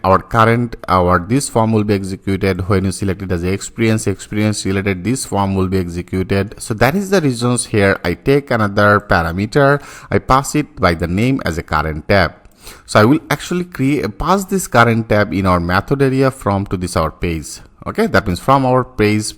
this form will be executed. When you select it as a experience related, this form will be executed. So that is the reasons here I take another parameter, I pass it by the name as a current tab. So I will actually pass this current tab in our method area from to this our page. Okay, that means from our page,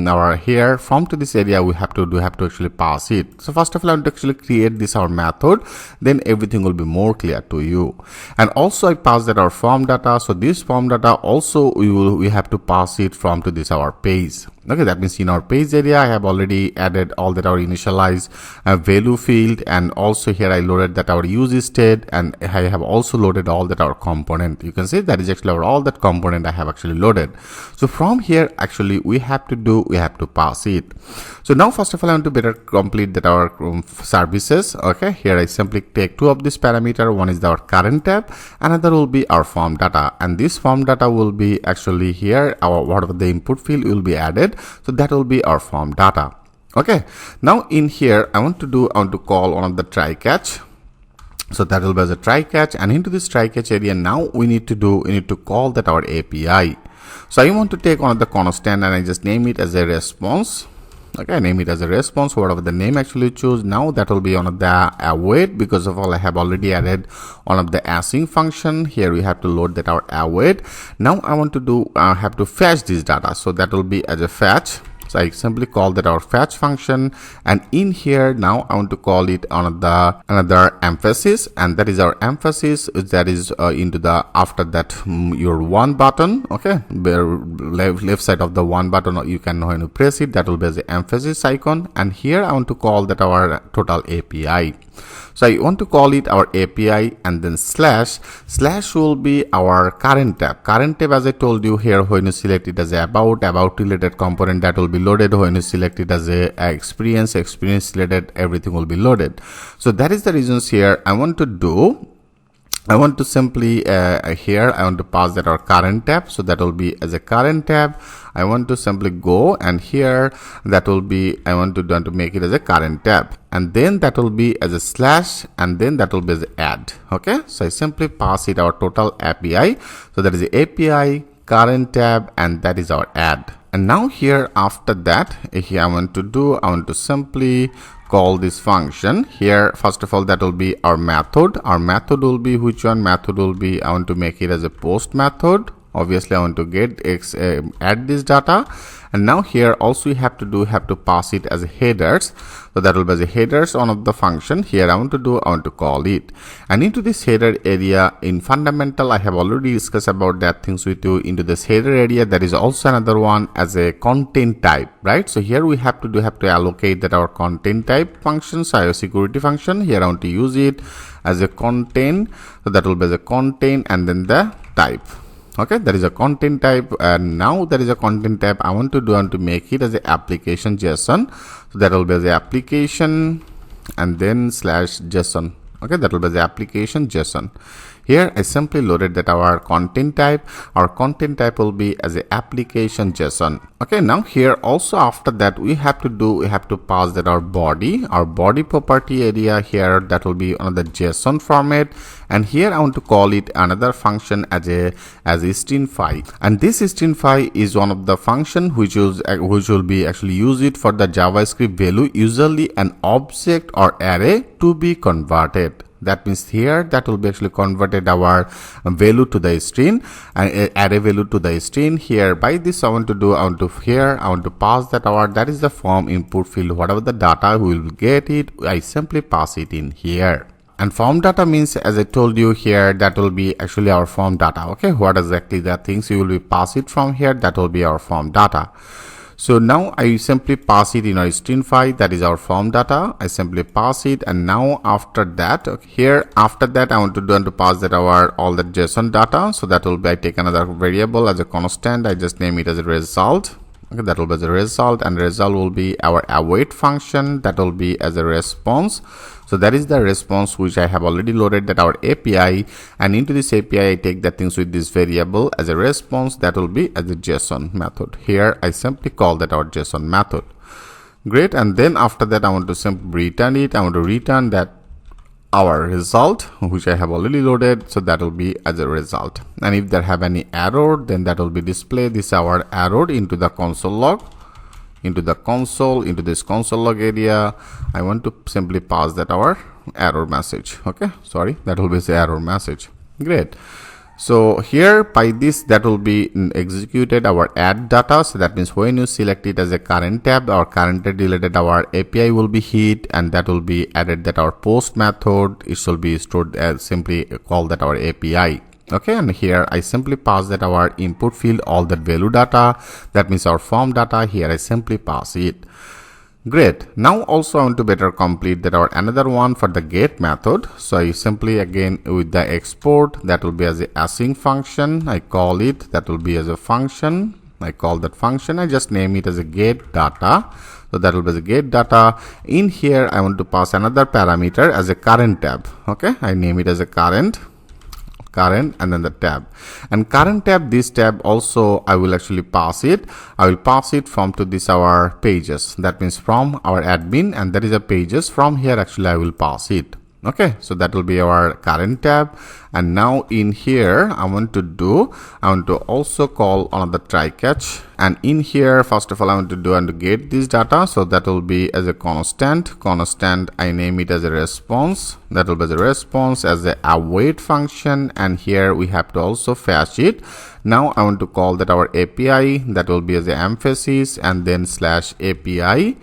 our here from to this area we have to actually pass it. So first of all, I want to actually create this our method, then everything will be more clear to you. And also I pass that our form data. So this form data also we have to pass it from to this our page. Okay, that means in our page area I have already added all that our initialize value field, and also here I loaded that our use state, and I have also loaded all that our component. You can see that is actually all that component I have actually loaded. So from here actually we have to pass it. So now first of all I want to better complete that our services. Okay, here I simply take two of this parameter. One is our current tab, another will be our form data, and this form data will be actually here our whatever the input field will be added. So that will be our form data. Okay, now in here I want to call one of the try catch. So that will be as a try catch, and into this try catch area now we need to call that our API. So I want to take one of the constant and I just name it as a response. Okay, name it as a response, whatever the name actually choose. Now that will be one of the await, because of all I have already added one of the async function. Here we have to load that our await. Now I want to have to fetch this data, so that will be as a fetch. So I simply call that our fetch function, and in here now I want to call it another emphasis, and that is our emphasis that is into the after that your one button. Okay, left side of the one button, you can when you press it, that will be as the emphasis icon, and here I want to call that our total API. So I want to call it our API, and then slash will be our current tab. Current tab, as I told you here, when you select it as a about related component, that will be loaded. When you select it as a experience related, everything will be loaded. So that is the reasons here I want to simply here I want to pass that our current tab. So that will be as a current tab. I want to simply go, and here that will be I want to make it as a current tab, and then that will be as a slash, and then that will be as a add. Okay, so I simply pass it our total API. So that is the API, current tab, and that is our add. And now here after that here I want to simply call this function. Here first of all that will be our method. Our method will be which one? Method will be I want to make it as a post method. Obviously I want to get add this data, and now here also we have to pass it as a headers. So that will be as a headers on of the function. Here I want to call it, and into this header area in fundamental I have already discussed about that things with you. Into this header area there is also another one as a content type, right? So here we have to allocate that our content type function, so security function. Here I want to use it as a content, so that will be as a content and then the type. Okay, there is a content type, and now there is a content type. I want to make it as a application JSON. So that will be as a application and then slash JSON. Okay, that will be the application JSON. Here I simply loaded that our content type. Our content type will be as a application JSON. Okay, now here also after that we have to pass that our body property area. Here that will be another JSON format, and here I want to call it another function as a string file, and this string file is one of the function which will be actually use it for the JavaScript value, usually an object or array to be converted. That means here that will be actually converted our value to the string and array value to the string. Here by this I want to pass that that is the form input field. Whatever the data we will get it, I simply pass it in here. And form data means, as I told you here, that will be actually our form data. Okay, what exactly the things you will be pass it from here, that will be our form data. So now I simply pass it in our string file, that is our form data. I simply pass it, and now after that, after that I want to pass that all the JSON data. So that will be I take another variable as a constant. I just name it as a result. Okay, that will be the result, and result will be our await function. That will be as a response. So that is the response which I have already loaded that our API, and into this API I take the things with this variable as a response. That will be as a JSON method. Here I simply call that our JSON method. Great, and then after that I want to simply return it. I want to return that our result which I have already loaded, so that will be as a result. And if there have any error, then that will be display this our error into the console log. Into this console log area I want to simply pass that our error message. Okay, sorry, that will be the error message. Great. So here by this that will be executed our add data. So that means when you select it as a current tab or current related, our API will be hit, and that will be added that our post method, it should be stored as simply call that our API. Okay, and here I simply pass that our input field all that value data, that means our form data. Here I simply pass it. Great. Now also I want to better complete that our another one for the get method. So I simply again with the export, that will be as a async function. I call it, that will be as a function. I call that function. I just name it as a get data. So that will be the get data. In here I want to pass another parameter as a current tab. Okay, I name it as a current, and then the tab, and current tab, this tab also I will actually pass it. I will pass it from to this our pages, that means from our admin, and that is a pages. From here actually I will pass it. Okay, so that will be our current tab. And now in here I want to also call another try catch, and in here first of all I want to do and to get this data. So that will be as a constant. I name it as a response, that will be the response as a await function, and here we have to also fetch it. Now I want to call that our API, that will be as a emphasis and then slash API.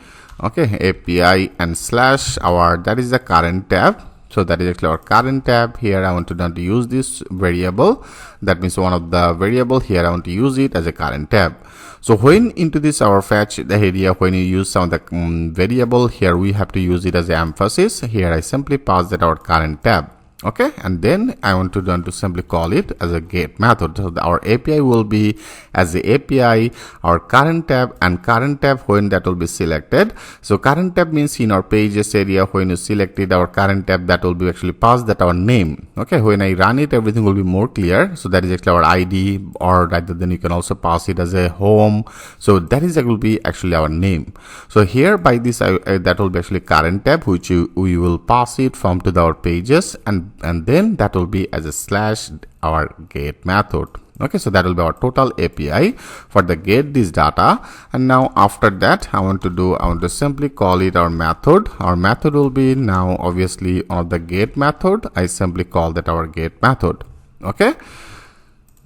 Okay, API and slash our, that is the current tab. So that is actually our current tab. Here I want to use this variable, that means one of the variable here I want to use it as a current tab. So when into this our fetch the area, when you use some of the variable, here we have to use it as a emphasis. Here I simply pass that our current tab. Okay, and then I want to simply call it as a get method. So our API will be as the API, our current tab, and current tab when that will be selected. So current tab means in our pages area, when you selected our current tab, that will be actually passed that our name. Okay, when I run it, everything will be more clear. So that is actually our ID, or rather than you can also pass it as a home. So that is will be actually our name. So here by this that will be actually current tab, which we will pass it from to our pages, and then that will be as a slash our get method. Okay, so that will be our total API for the get this data. And now after that I want to simply call it our method. Our method will be now obviously on the get method. I simply call that our get method. Okay,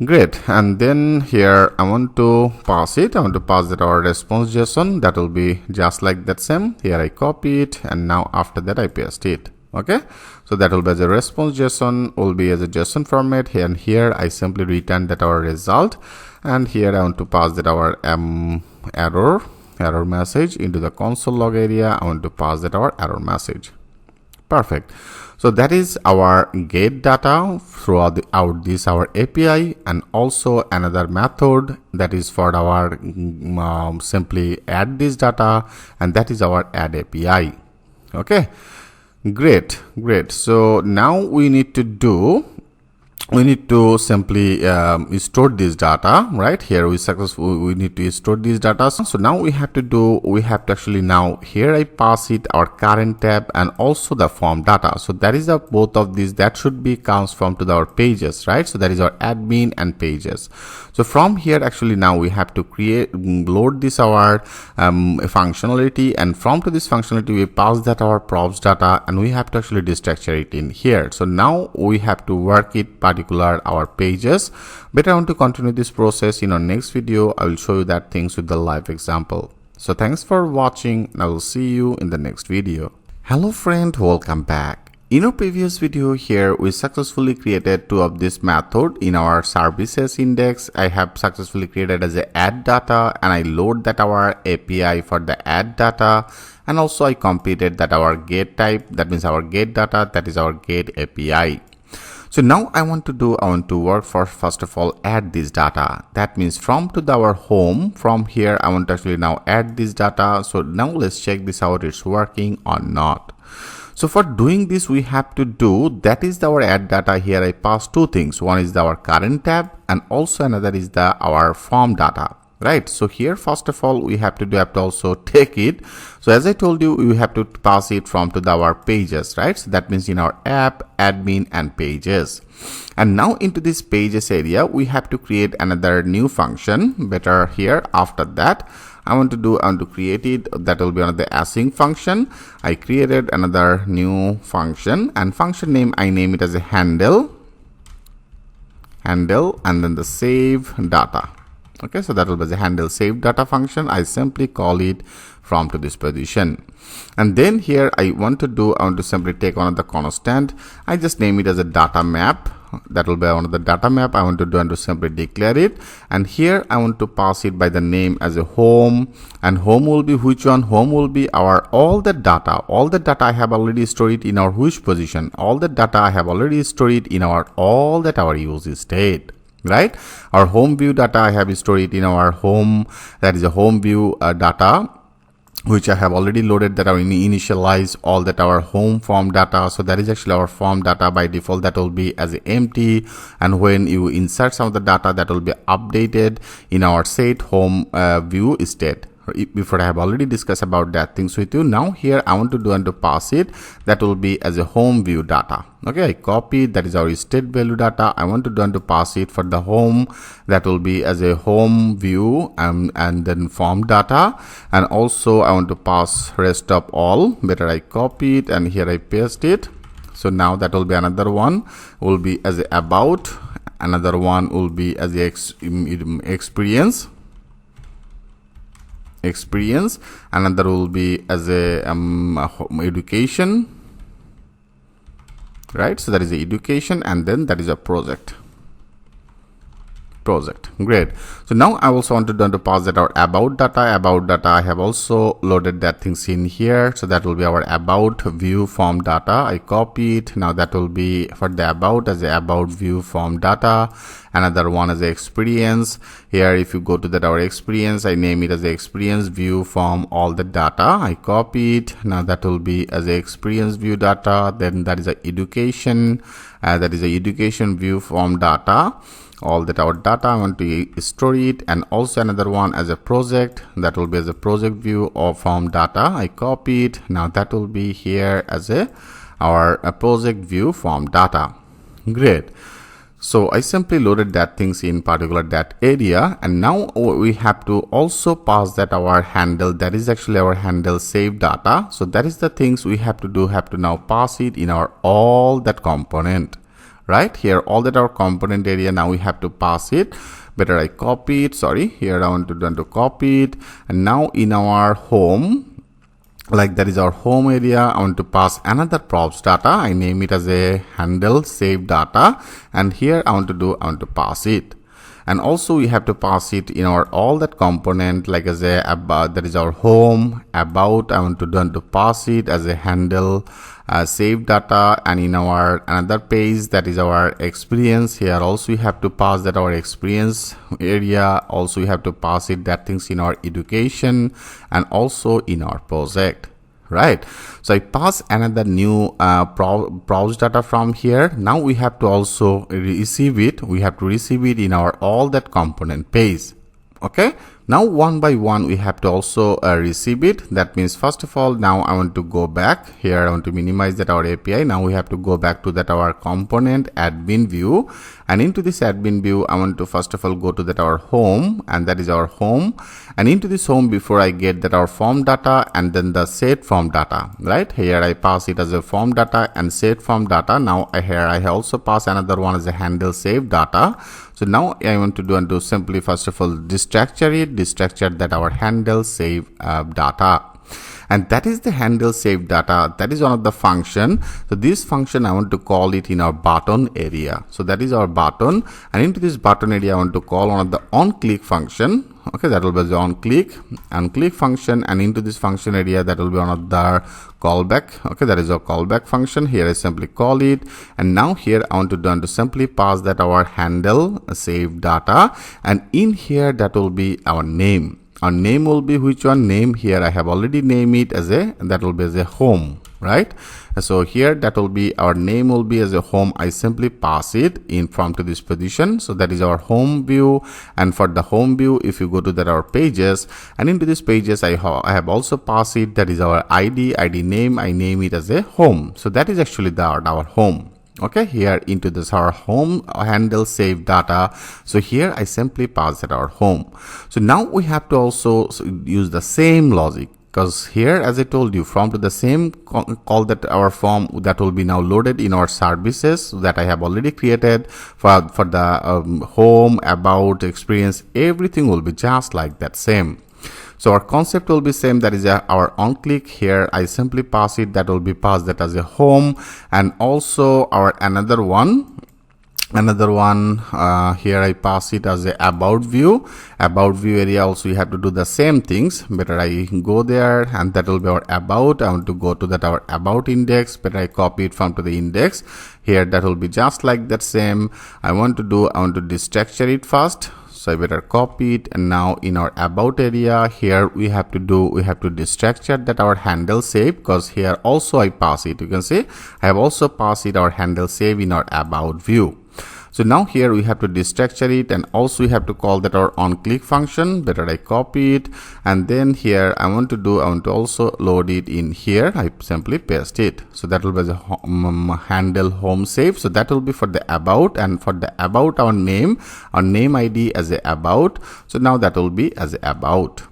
great. And then here I want to pass it. I want to pass that our response JSON, that will be just like that same. Here I copy it, and now after that I paste it. Okay, so that will be as a response JSON, will be as a JSON format here, and here I simply return that our result, and here I want to pass that our error message into the console log area. I want to pass that our error message. Perfect. So that is our get data throughout this our API, and also another method that is for our simply add this data, and that is our add API. Okay, great. So now we need to simply store this data. Right here we need to store this data. So now we have to actually, now here I pass it our current tab and also the form data. So that is both of these that should be comes from to our pages, right? So that is our admin and pages. So from here actually now we have to load this our functionality, and from to this functionality we pass that our props data, and we have to actually destructure it in here. So now we have to work it particular our pages. Better I want to continue this process in our next video. I will show you that things with the live example. So thanks for watching, and I will see you in the next video. Hello friend, welcome back. In our previous video here, we successfully created two of this method in our services index. I have successfully created as a add data, and I load that our API for the add data, and also I completed that our get type, that means our get data, that is our get API. So now I want to work for first of all add this data. That means from to our home, from here I want to actually now add this data. So now let's check this out, it's working or not. So for doing this we have to do, that is our add data. Here I pass two things. One is our current tab, and also another is our form data. Right, so here first of all we have to also take it. So as I told you, we have to pass it from to our pages, right? So that means in our app, admin, and pages. And now into this pages area we have to create another new function. Better here after that I want to create it, that will be another async function. I created another new function, and function name I name it as a handle. handle, and then the save data. Okay, so that will be the handle save data function. I simply call it from to this position. And then here I want to simply take one of the constant. I just name it as a data map. That will be one of the data map. I want to do and to simply declare it. And here I want to pass it by the name as a home. And home will be which one? Home will be our all the data. All the data I have already stored in our which position? All the data I have already stored in our all that our use state. Right, our home view data I have stored in our home, that is a home view data, which I have already loaded, that I initialize all that our home form data. So that is actually our form data. By default that will be as empty, and when you insert some of the data, that will be updated in our set home view state. Before I have already discussed about that things with you. Now here I want to do and to pass it, that will be as a home view data. Okay, I copy, that is our state value data. I want to do and to pass it for the home, that will be as a home view, and then form data. And also I want to pass rest of all. Better I copy it and here I paste it. So now that will be another one will be as a about, another one will be as a experience, another will be as a education, right? So that is the education, and then that is a project. Great. So now I also want to do to pass that our about data. I have also loaded that things in here. So that will be our about view form data. I copy it. Now that will be for the about as a about view form data. Another one as a experience. Here if you go to that our experience, I name it as the experience view form all the data. I copy it. Now that will be as a experience view data. Then that is a education. That is a education view form data. All that our data I want to store it. And also another one as a project, that will be as a project view or form data. I copy it. Now that will be here as our project view form data. Great. So I simply loaded that things in particular that area, and now we have to also pass that our handle, that is actually our handle save data. So that is the things we have to do, have to now pass it in our all that component. Right here, all that our component area, now we have to pass it. Better I copy it. Sorry, here I want to do to copy it. And now in our home, like that is our home area, I want to pass another props data. I name it as a handle save data. And here I want to pass it. And also we have to pass it in our all that component, like as a about, that is our home about. I want to do to pass it as a handle save data. And in our another page, that is our experience, here also we have to pass that our experience area. Also we have to pass it that things in our education and also in our project. Right, so I pass another new browse data from here. Now we have to also receive it. We have to receive it in our all that component page. Okay, now one by one we have to also receive it. That means first of all, now I want to go back here. I want to minimize that our API. Now we have to go back to that our component admin view, and into this admin view I want to first of all go to that our home, and that is our home. And into this home, before I get that our form data and then the set form data, right here I pass it as a form data and set form data. Now here I also pass another one as a handle save data. So now I want to do and do simply first of all destructure that our handle save data. And that is the handle save data. That is one of the function. So this function I want to call it in our button area. So that is our button, and into this button area I want to call one of the on click function. Okay, that will be the on click function, and into this function area that will be one of the callback. Okay, that is our callback function. Here I simply call it, and now here I want to do and to simply pass that our handle save data, and in here that will be our name. Our name will be which one? Name here I have already named it as that will be as a home, right? So here that will be our name will be as a home. I simply pass it in from to this position. So that is our home view. And for the home view, if you go to that our pages, and into this pages I have also passed it, that is our ID name. I name it as a home. So that is actually our home. Okay, here into this our home handle save data. So here I simply pass that our home. So now we have to also use the same logic. because here, as I told you, from to the same call that our form that will be now loaded in our services that I have already created for the home, about, experience, everything will be just like that same. So our concept will be same, that is our on click. Here I simply pass it, that will be passed that as a home, and also our another one here I pass it as a about view area. Also you have to do the same things. Better I go there, and that will be our about. I want to go to that our about index. Better I copy it from to the index. Here that will be just like that same. I want to destructure it first. So I better copy it, and now in our about area here we have to destructure that our handle save, because here also I pass it. You can see I have also passed it our handle save in our about view. So now here we have to destructure it, and also we have to call that our on click function. Better I copy it, and then here I want to also load it in here. I simply paste it. So that will be the handle home save. So that will be for the about, and for the about our name ID as a about. So now that will be as a about.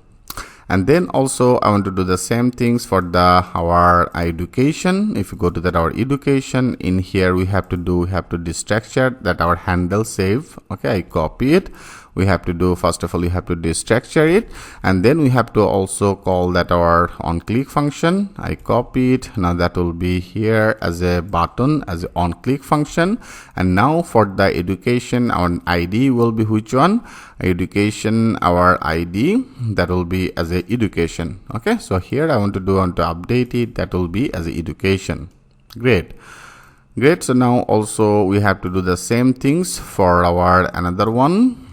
And then also I want to do the same things for our education. If you go to that our education, in here we have to destructure that our handle save. Okay, I copy it. We have to do, first of all, you have to destructure it, and then we have to also call that our on click function. I copy it. Now that will be here as a button, as an on click function. And now for the education, our ID will be which one? Education, our ID, that will be as a education. Okay, so here I want to update it. That will be as a education. Great. So now also we have to do the same things for our another one.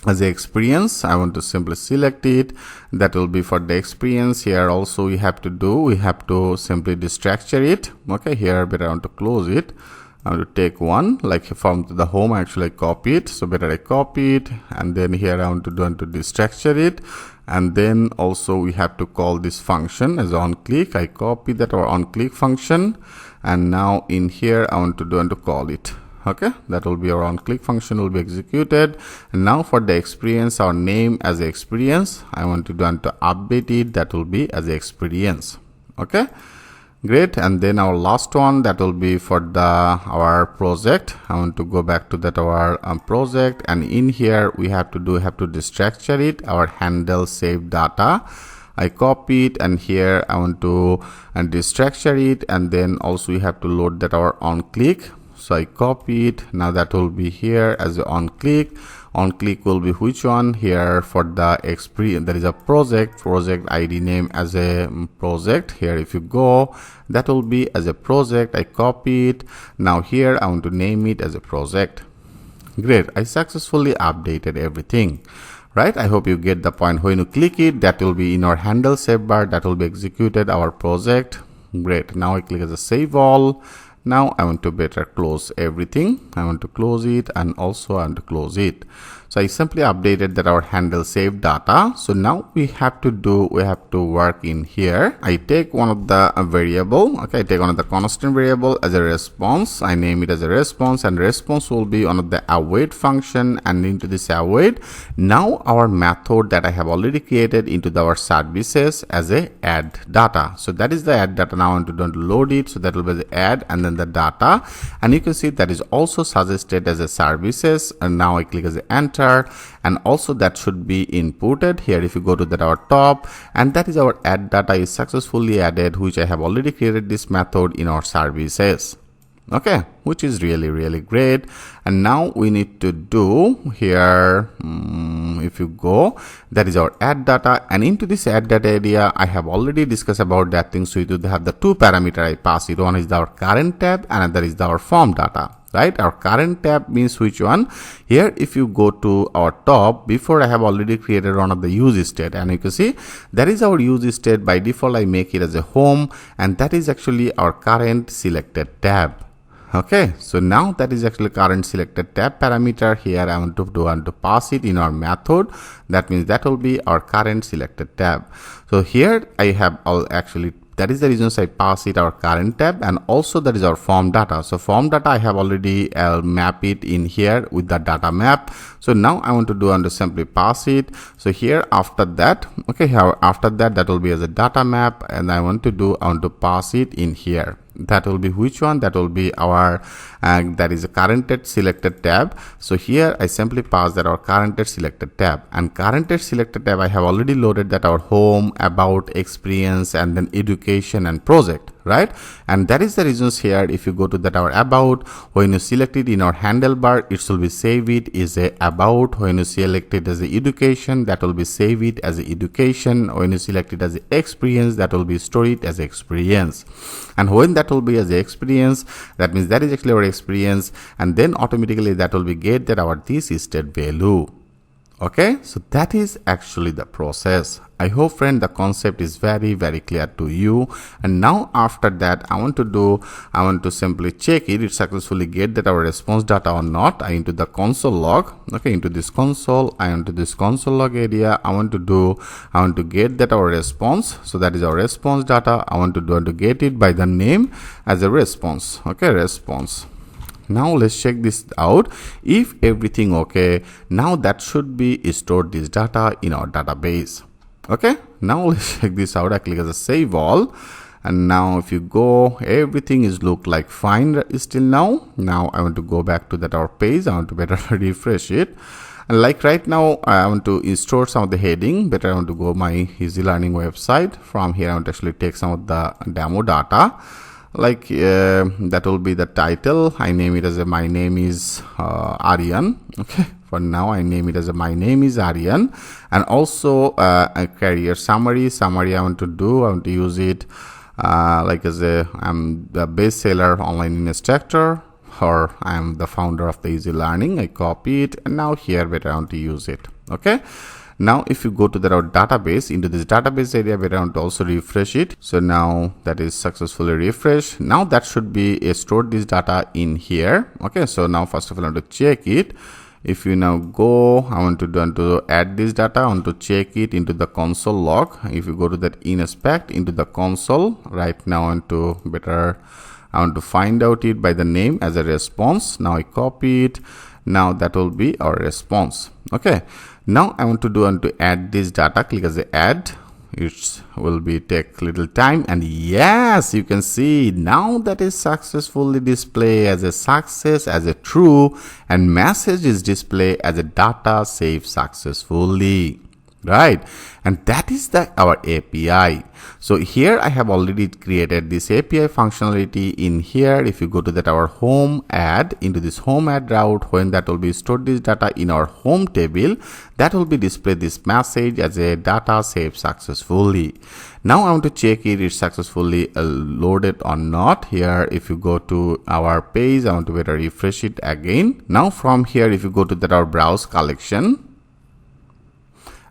As a experience, I want to simply select it. That will be for the experience. Here also we have to simply destructure it. Okay, here better I want to close it. I want to take one, like from the home actually I copy it. So better I copy it, and then here I want to destructure it. And then also we have to call this function as on click. I copy that our on click function, and now in here I want to call it. Okay, that will be our on click function will be executed. And now for the experience, our name as a experience, I want to update it. That will be as a experience. Okay, great. And then our last one, that will be for our project. I want to go back to that our project, and in here we have to destructure it, our handle save data. I copy it, and here I want to destructure it, and then also we have to load that our on click. So I copy it. Now that will be here as a on click. On click will be which one? Here for the experience, there is a project ID name as a project. Here if you go, that will be as a project. I copy it. Now here I want to name it as a project. Great, I successfully updated everything. Right, I hope you get the point. When you click it, that will be in our handle save bar, that will be executed our project. Great, now I click as a save all. Now I want to better close everything. I want to close it, and also I want to close it. So I simply updated that our handle save data. So now we have to work in here. I take one of the variable. Okay, I take one of the constant variable as a response. I name it as a response, and response will be one of the await function, and into this await, now our method that I have already created into our services as a add data. So that is the add data. Now I want to load it. So that will be the add, and then the data, and you can see that is also suggested as a services. And now I click as a enter, and also that should be inputted here. If you go to that our top, and that is our add data is successfully added, which I have already created this method in our services. Okay, which is really great. And now we need to do here, if you go, that is our add data, and into this add data area I have already discussed about that thing. So you have the two parameter I pass it. One is our current tab, and another is our form data. Right, our current tab means which one? Here if you go to our top, before I have already created one of the use state, and you can see that is our use state. By default I make it as a home, and that is actually our current selected tab. Okay, so now that is actually current selected tab parameter. Here I want to pass it in our method. That means that will be our current selected tab. So here I have actually that is the reason I pass it our current tab, and also that is our form data. So form data I have already map it in here with the data map. So now I want to do and to simply pass it. So here after that, okay, here after that, that will be as a data map, and I want to pass it in here. That will be which one? That will be our that is a currented selected tab. So here I simply pass that our currented selected tab, and currented selected tab I have already loaded that our home, about, experience, and then education and project, right? And that is the reasons here. If you go to that our about, when you select it in our handlebar, it will be save it is a about. When you select it as a education, that will be save it as a education. When you select it as a experience, that will be store it as experience. And when that will be as a experience, that means that is actually our experience, and then automatically that will be get that our this state value. Okay, so that is actually the process. I hope friend the concept is very clear to you. And now after that, I want to simply check it successfully get that our response data or not. I into the console log. Okay, into this console, I into this console log area, I want to get that our response. So that is our response data. I want to get it by the name as a response. Okay, response. Now let's check this out. If everything okay, now that should be stored this data in our database. Okay, now let's check this out. I click as a save all, and now if you go, everything is look like fine still now. Now I want to go back to that our page. I want to better refresh it. And like right now, I want to store some of the heading. Better I want to go my easy learning website. From here I want to actually take some of the demo data. Like that will be the title. I name it as a my name is Aryan. Okay, for now I name it as a my name is Aryan, and also a career summary. I want to use it like as a I'm the bestseller online instructor, or I'm the founder of the easy learning. I copy it, and now here better I want to use it. Okay. Now if you go to our database, into this database area, we want to also refresh it. So now that is successfully refreshed. Now that should be stored this data in here. Okay, so now first of all I want to check it. If you now go, I want to add this data, I want to check it into the console log. If you go to that inspect into the console, right now I want to find out it by the name as a response. Now I copy it. Now that will be our response. Okay. Now I want to add this data. Click as a add. It will be take little time, and yes, you can see now that is successfully display as a success, as a true, and message is display as a data saved successfully. Right, and that is our API. So here I have already created this API functionality in here. If you go to that our home add, into this home add route, when that will be stored this data in our home table, that will be display this message as a data saved successfully. Now I want to check it is successfully loaded or not. Here if you go to our page, I want to better refresh it again. Now from here, if you go to that our browse collection,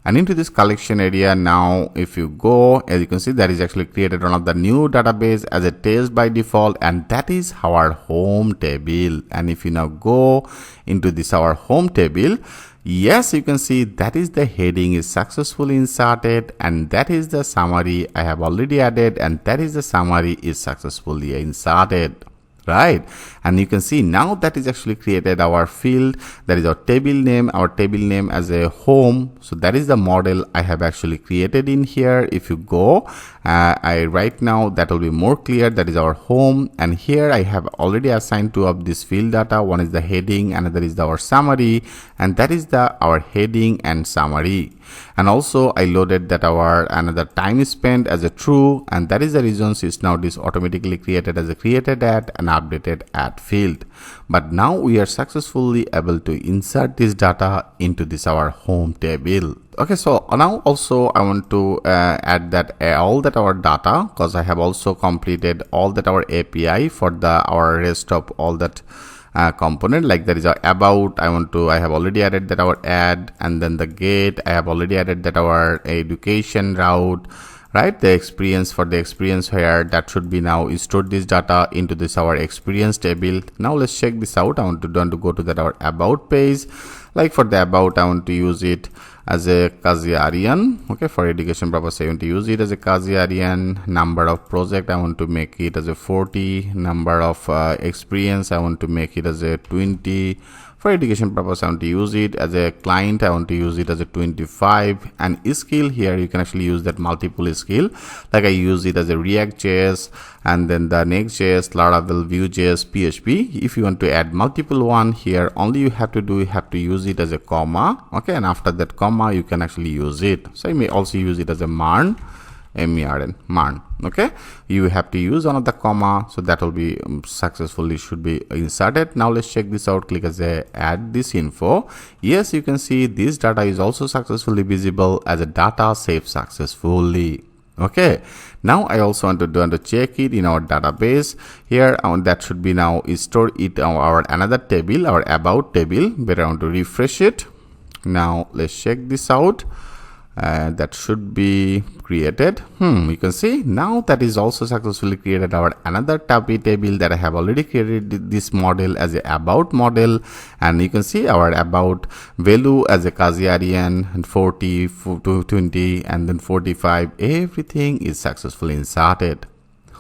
and into this collection area, now if you go, as you can see, that is actually created one of the new database as a test by default, and that is our home table. And if you now go into this our home table, yes, you can see that is the heading is successfully inserted, and that is the summary I have already added, and that is the summary is successfully inserted. Right, and you can see now that is actually created our field, that is our table name as a home. So that is the model I have actually created in here. If you go, I right now that will be more clear. That is our home, and here I have already assigned two of this field data. One is the heading, another is our summary, and that is our heading and summary. And also I loaded that our another time spent as a true, and that is the reasons is now this automatically created as a created at and updated at field. But now we are successfully able to insert this data into this our home table. Okay, so now also I want to add that all that our data, because I have also completed all that our API for our rest of all that component. Like that is our about, I have already added that our add, and then the get, I have already added that our education route, right? The experience, for the experience here, that should be now stored this data into this our experience table. Now let's check this out. I want to go to that our about page. Like for the about, I want to use it as a Kazarian. Okay, for education purpose I want to use it as a Kazarian. Number of project I want to make it as a 40. Number of experience I want to make it as a 20. For education purpose I want to use it as a client, I want to use it as a 25. And skill, here you can actually use that multiple skill, like I use it as a React.js, and then the Next.js, Laravel, Vue.js, PHP. If you want to add multiple one, here only you have to do, you have to use it as a comma. Okay, and after that comma you can actually use it. So you may also use it as a marn, MERN, marn. Okay, you have to use another comma, so that will be successfully should be inserted. Now let's check this out. Click as a add this info. Yes, you can see this data is also successfully visible as a data saved successfully. Okay, now I also want to check it in our database. Here that should be now stored it on our another table, our about table. Better want to refresh it. Now let's check this out. That should be created. You can see now that is also successfully created our another table that I have already created this model as a about model, and you can see our about value as a Kazarian, and 40 to 20 and then 45. Everything is successfully inserted.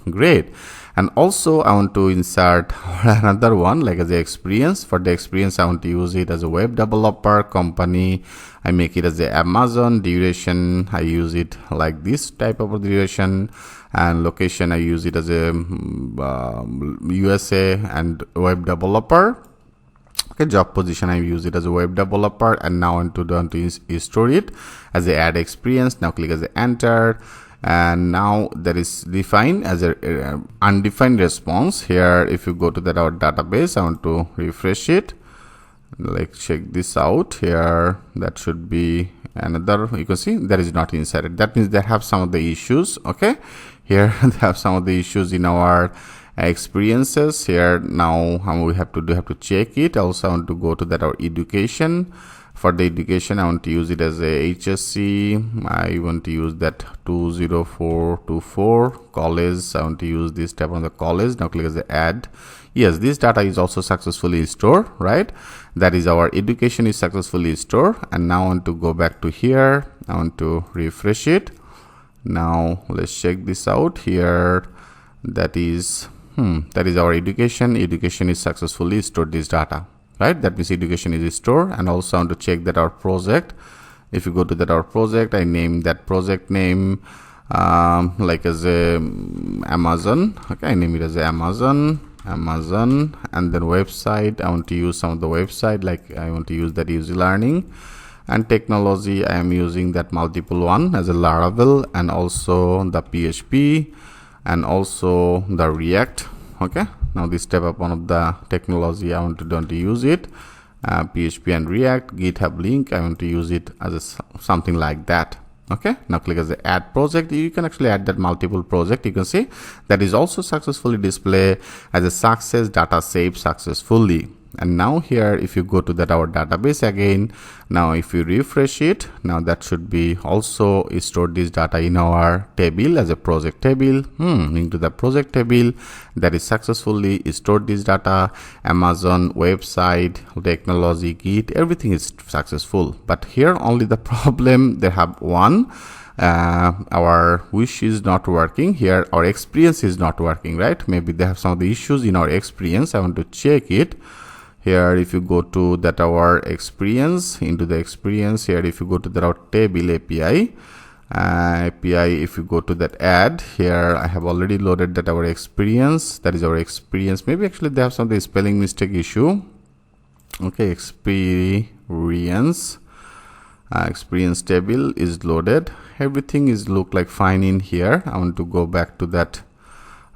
Great. And also I want to insert another one like as a experience. For the experience I want to use it as a web developer. Company I make it as a Amazon. Duration I use it like this type of duration, and location I use it as a USA and web developer. Okay, job position I use it as a web developer, and now I want to store it as a add experience. Now click as a enter, and now that is defined as a undefined response. Here if you go to that our database, I want to refresh it, like check this out. Here that should be another, you can see that is not inserted. That means they have some of the issues. Okay, here they have some of the issues in our experiences. Here now we have to check it. Also I want to go to that our education. For the education I want to use it as a HSC. I want to use that 20424 college. I want to use this tab on the college. Now click as the add. Yes, this data is also successfully stored, right? That is our education is successfully stored. And now I want to go back to here. I want to refresh it. Now let's check this out. Here that is our education. Education is successfully stored this data, right? That means education is stored. And also I want to check that our project. If you go to that our project, I name that project name like as a Amazon. Okay, I name it as a Amazon, and then website I want to use some of the website, like I want to use that easy learning. And technology I am using that multiple one as a Laravel, and also the PHP, and also the React. Okay, now this step up one of the technology I want to use it, PHP and React. GitHub link I want to use it as something like that. Okay, now click as the add project. You can actually add that multiple project. You can see that is also successfully displayed as a success data saved successfully. And now here if you go to that our database again, now if you refresh it, now that should be also stored this data in our table as a project table. Into the project table that is successfully stored this data. Amazon website, technology, Git, everything is successful. But here only the problem, they have one, our wish is not working. Here our experience is not working, right? Maybe they have some of the issues in our experience. I want to check it. Here if you go to that our experience, into the experience, here if you go to that our table API, if you go to that add, here I have already loaded that our experience. That is our experience. Maybe actually they have some of the spelling mistake issue. Okay, experience table is loaded. Everything is look like fine in here. I want to go back to that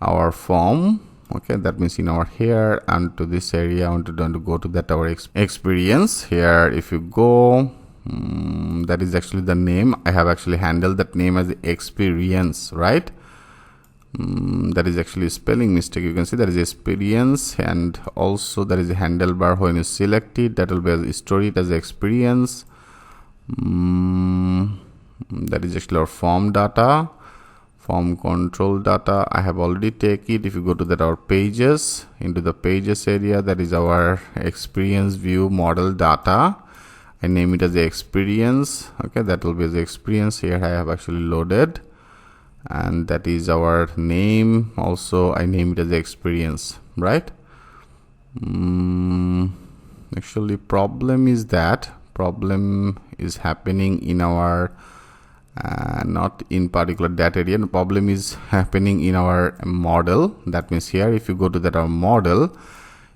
our form. Okay, that means in our here and to this area I want to go to that our experience. Here if you go, that is actually the name. I have actually handled that name as the experience, right? That is actually a spelling mistake. You can see that is experience, and also there is a handlebar. When you select it, that will be store it as experience. That is actually our form data, form control data. I have already taken it. If you go to that our pages, into the pages area, that is our experience view model data. I name it as the experience. Okay, that will be the experience. Here I have actually loaded, and that is our name. Also I name it as the experience, right? Actually problem is happening in our not in particular that area. The problem is happening in our model. That means here if you go to that our model,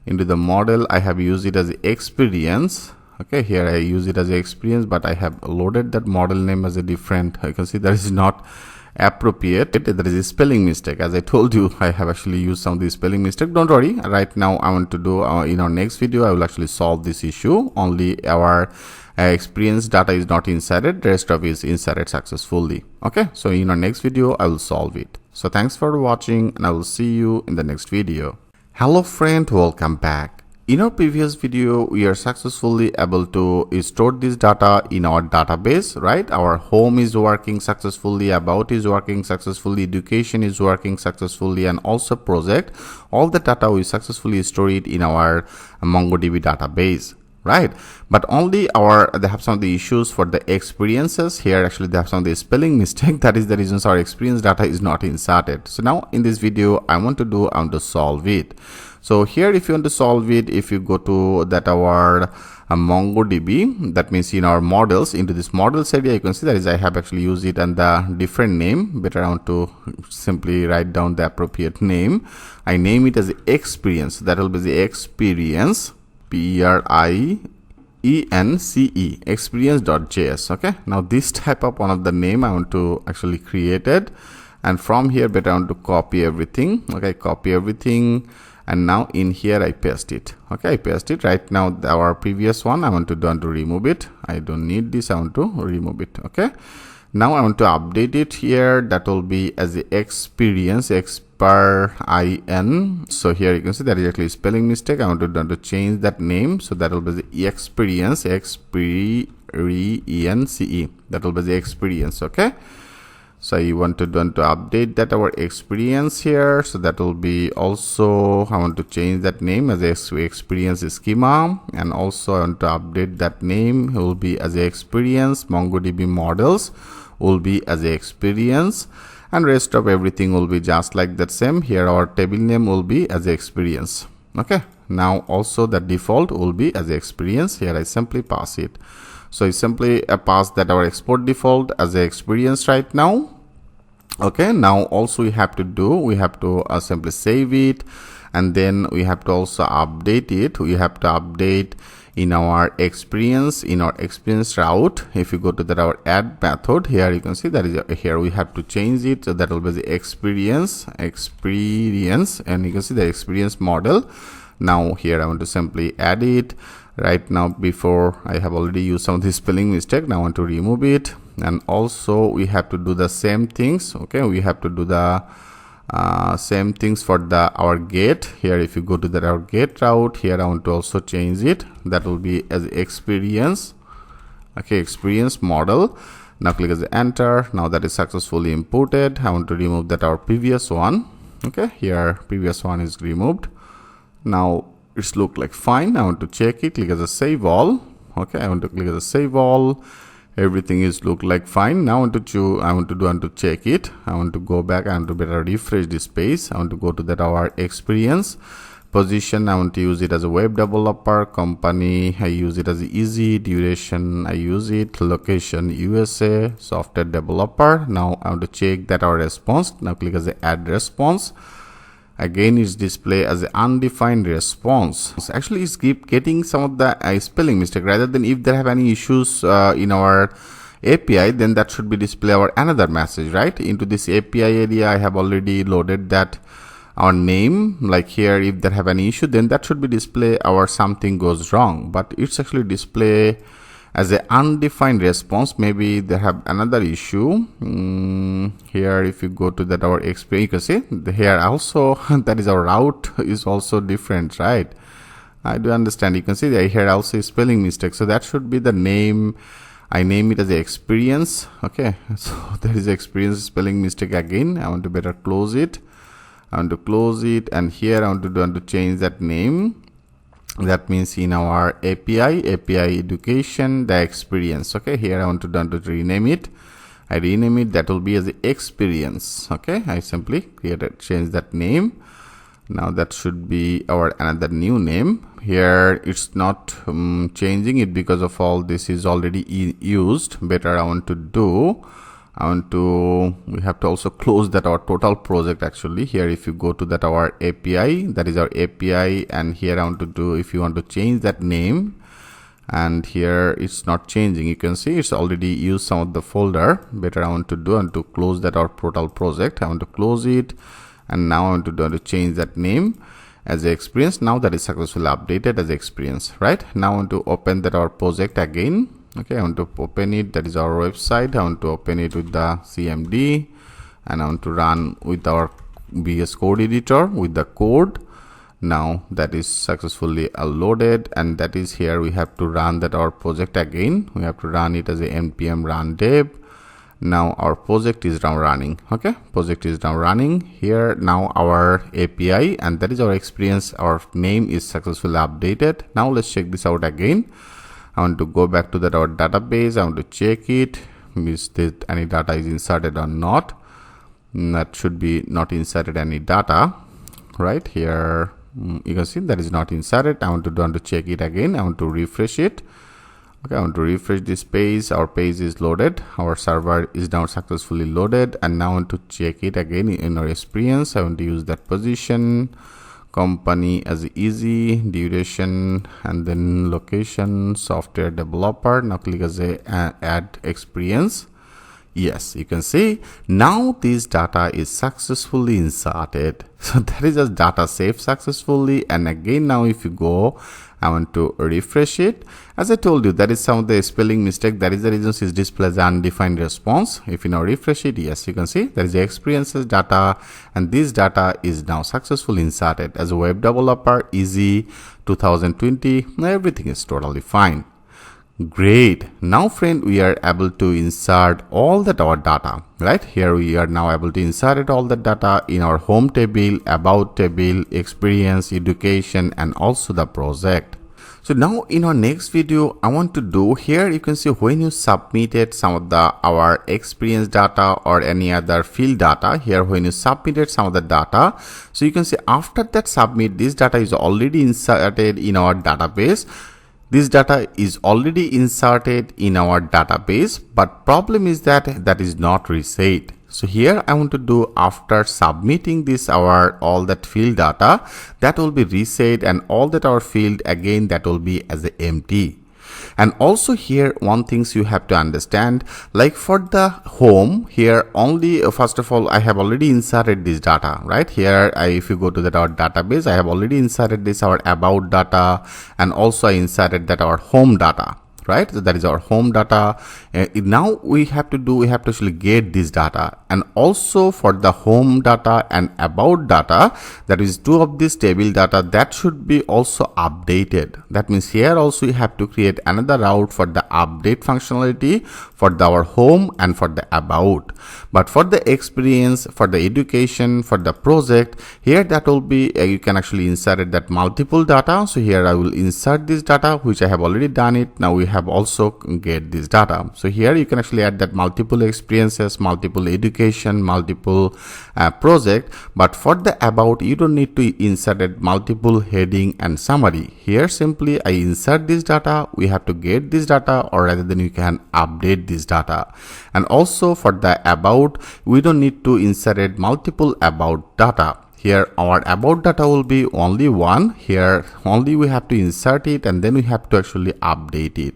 into the model I have used it as experience. Okay, here I use it as experience, but I have loaded that model name as a different. You can see that is not appropriate. There is a spelling mistake. As I told you, I have actually used some of the spelling mistake. Don't worry, right now I want to do in our next video I will actually solve this issue. Only our experience data is not inserted, the rest of it is inserted successfully. Okay, so in our next video I will solve it. So thanks for watching, and I will see you in the next video. Hello friend, welcome back. In our previous video, we are successfully able to store this data in our database, right? Our home is working successfully, about is working successfully, education is working successfully, and also project. All the data we successfully store it in our MongoDB database, right? But only they have some of the issues for the experiences. Here actually they have some of the spelling mistake. That is the reasons our experience data is not inserted. So now in this video I want to solve it. So here if you want to solve it, if you go to that our MongoDB, that means in our models, into this models area, you can see that is I have actually used it and the different name. Better I want to simply write down the appropriate name. I name it as experience. That will be the experience, PRIENCE, experience.js. Okay, now this type of one of the name I want to actually create it, and from here better I want to copy everything. Okay, copy everything, and now in here I paste it. Okay, I paste it. Right now our previous one I want to remove it. I don't need this, I want to remove it. Okay, now I want to update it here. That will be as the experience, XPRIN. So here you can see that is actually spelling mistake. I want to change that name, so that will be the experience, XPRENCE. That will be the experience. Okay, so you want to update that our experience here, so that will be also I want to change that name as experience schema, and also I want to update that name will be as experience. MongoDB models will be as experience, and rest of everything will be just like that same. Here our table name will be as experience. Okay, now also the default will be as experience. Here I simply pass it. So I simply pass that our export default as a experience right now. Okay, now also we have to simply save it, and then we have to also update it. We have to update in our experience route. If you go to that our add method, here you can see that is here we have to change it. So that will be the experience, and you can see the experience model. Now here I want to simply add it. Right now, before I have already used some of the spelling mistake. Now I want to remove it, and also we have to do the same things. Okay, we have to do the same things for our get. Here if you go to our get route, here I want to also change it. That will be as experience. Okay, experience model. Now click as enter. Now that is successfully imported. I want to remove that our previous one. Okay, here previous one is removed. Now it's look like fine. I want to check it. Click as a save all. Okay, I want to click as a save all. Everything is look like fine. Now I want to check it. I want to go back. I want to better refresh this page. I want to go to that our experience position. I want to use it as a web developer. Company I use it as easy. Duration I use it. Location USA. Software developer. Now I want to check that our response. Now click as a add response. Again it's display as an undefined response. So actually it's keep getting some of the spelling mistake. Rather than if there have any issues in our API, then that should be display our another message, right? Into this API area I have already loaded that our name. Like here if there have any issue, then that should be display our something goes wrong, but it's actually display as an undefined response. Maybe they have another issue. Here if you go to that our experience, you can see here also that is our route is also different, right? I do understand. You can see that here also is spelling mistake, so that should be the name. I name it as the experience. Okay, so there is experience spelling mistake again. I want to better close it. I want to close it, and here I want to change that name. That means in our API education, the experience. Okay, here I want to rename it. I rename it, that will be as the experience. Okay, I simply change that name. Now that should be our another new name. Here it's not changing it because of all this is already used. Better we have to also close that our total project. Actually here, if you go to that our API, that is our API, and here I want to do, if you want to change that name, and here it's not changing, you can see it's already used some of the folder. Better I want to close that our total project. I want to close it, and now I want to change that name as a experience. Now that is successfully updated as experience. Right now I want to open that our project again. Okay, I want to open it, that is our website. I want to open it with the CMD, and I want to run with our VS Code editor with the code. Now that is successfully loaded, and that is here we have to run that our project again. We have to run it as a npm run dev. Now our project is now running. Okay, project is now running here. Now our API, and that is our experience, our name is successfully updated. Now let's check this out again. I want to go back to that our database. I want to check it, is that any data is inserted or not. That should be not inserted any data. Right here you can see that is not inserted. I want to check it again. I want to refresh it. Okay, I want to refresh this page. Our page is loaded. Our server is now successfully loaded, and now I want to check it again in our experience. I want to use that position, company as easy, duration, and then location, software developer. Now click as a add experience. Yes, you can see now this data is successfully inserted. So that is just data saved successfully. And again, now if you go, I want to refresh it. As I told you, that is some of the spelling mistake. That is the reason it displays undefined response. If you now refresh it, yes, you can see there is the experiences data, and this data is now successfully inserted. As a web developer, easy 2020, everything is totally fine. Great. Now friend, we are able to insert all that our data. Right here we are now able to insert all the data in our home table, about table, experience, education, and also the project. So now in our next video, I want to do here, you can see when you submitted some of our experience data or any other field data here, when you submitted some of the data, so you can see after that submit, this data is already inserted in our database. This data is already inserted in our database, but problem is that that is not reset. So here I want to do, after submitting this all that field data, that will be reset, and all that our field again, that will be as empty. And also here one things you have to understand, like for the home here only, first of all I have already inserted this data. Right here if you go to that our database, I have already inserted this our about data, and also I inserted that our home data. Right, so that is our home data. Now we have to actually get this data, and also for the home data and about data, that is two of this table data, that should be also updated. That means here also you have to create another route for the update functionality for our home and for the about. But for the experience, for the education, for the project, here that will be you can actually insert that multiple data. So here I will insert this data, which I have already done it. Now we have also get this data. So here you can actually add that multiple experiences, multiple education, multiple project. But for the about, you don't need to insert it multiple heading and summary. Here simply I insert this data, we have to get this data, or rather than you can update this data. And also for the about, we don't need to insert it multiple about data. Here our about data will be only one. Here only we have to insert it, and then we have to actually update it.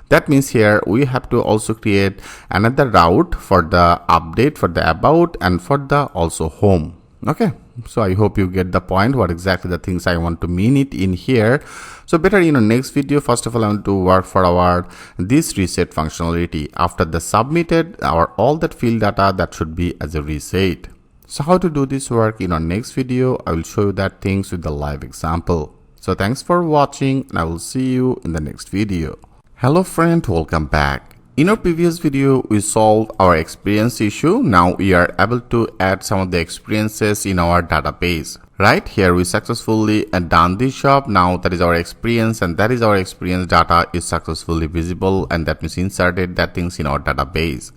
That means here we have to also create another route for the update, for the about, and for the also home. Okay, so I hope you get the point, what exactly the things I want to mean it in here. So better next video, first of all I want to work for our this reset functionality. After the submitted all that field data, that should be as a reset. So how to do this work in our next video, I will show you that things with the live example. So thanks for watching, and I will see you in the next video. Hello friend, welcome back. In our previous video, we solved our experience issue. Now we are able to add some of the experiences in our database. Right here we successfully done this job. Now that is our experience, and that is our experience data is successfully visible, and that means inserted that things in our database.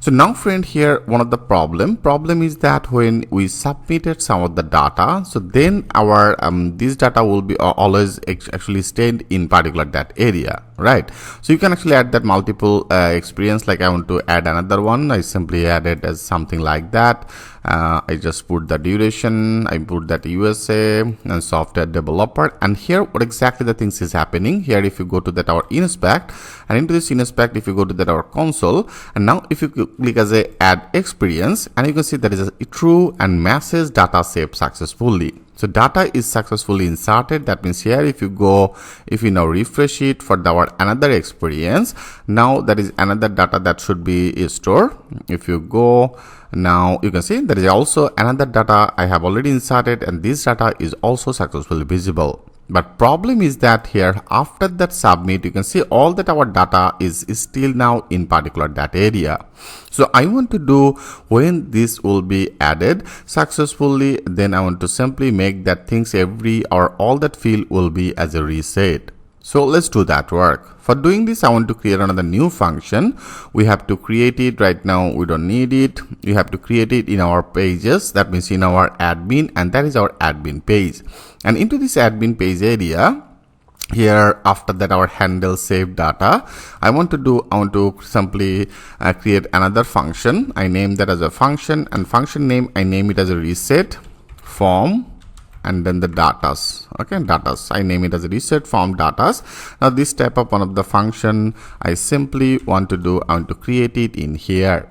So now friend, here one of the problem is that when we submitted some of the data, so then our this data will be always actually stayed in particular that area, right? So you can actually add that multiple experience. Like I want to add another one, I simply add it as something like that. I just put the duration, I put that USA and software developer, and here what exactly the things is happening here. If you go to that our inspect, and into this inspect, if you go to that our console, and now if you click as a add experience, and you can see that is a true and message data saved successfully. So data is successfully inserted. That means here if you go, if you now refresh it for our another experience, now that is another data that should be stored. If you go, now you can see there is also another data I have already inserted, and this data is also successfully visible. But problem is that here after that submit, you can see all that our data is still now in particular that area. So I want to do when this will be added successfully, then I want to simply make that things every or all that field will be as a reset. So let's do that work. For doing this, I want to create another new function. We have to create it right now. We don't need it. We have to create it in our pages. That means in our admin, and that is our admin page. And into this admin page area, here after that our handle save data, I want to simply create another function. I name that as a function, and function name I name it as a reset form, and then the datas. Okay, datas, I name it as a reset form datas. Now this type of one of the function I simply want to create it in here.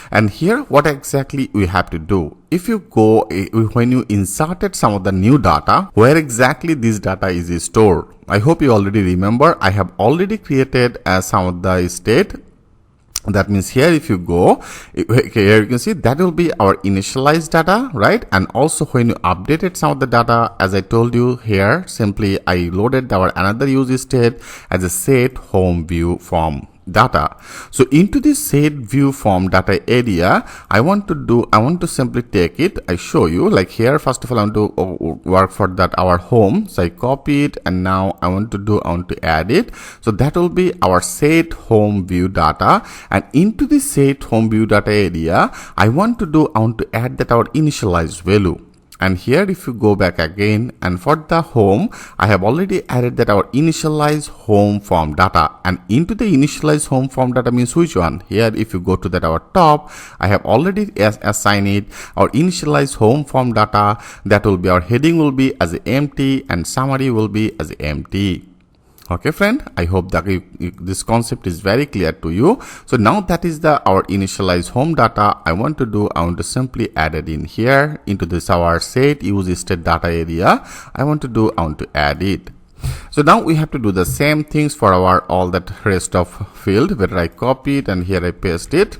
And here what exactly we have to do, if you go, when you inserted some of the new data, where exactly this data is stored. I hope you already remember, I have already created some of the state. That means here if you go, here you can see that will be our initialized data, right? And also when you updated some of the data, as I told you here, simply I loaded our another use state as a set home view form data. So into this set view form data area, I want to simply take it. I show you, like here first of all I want to work for that our home. So I copy it, and now I want to add it. So that will be our set home view data, and into this set home view data area I want to add that our initialized value. And here if you go back again, and for the home I have already added that our initialized home form data, and into the initialized home form data means which one. Here if you go to that our top, I have already assigned it our initialized home form data. That will be our heading will be as empty, and summary will be as empty. Okay friend, I hope that this concept is very clear to you. So now that is our initialized home data. I want to simply add it in here into this our set use state data area. I want to add it. So now we have to do the same things for our all that rest of field, where I copy it and here I paste it.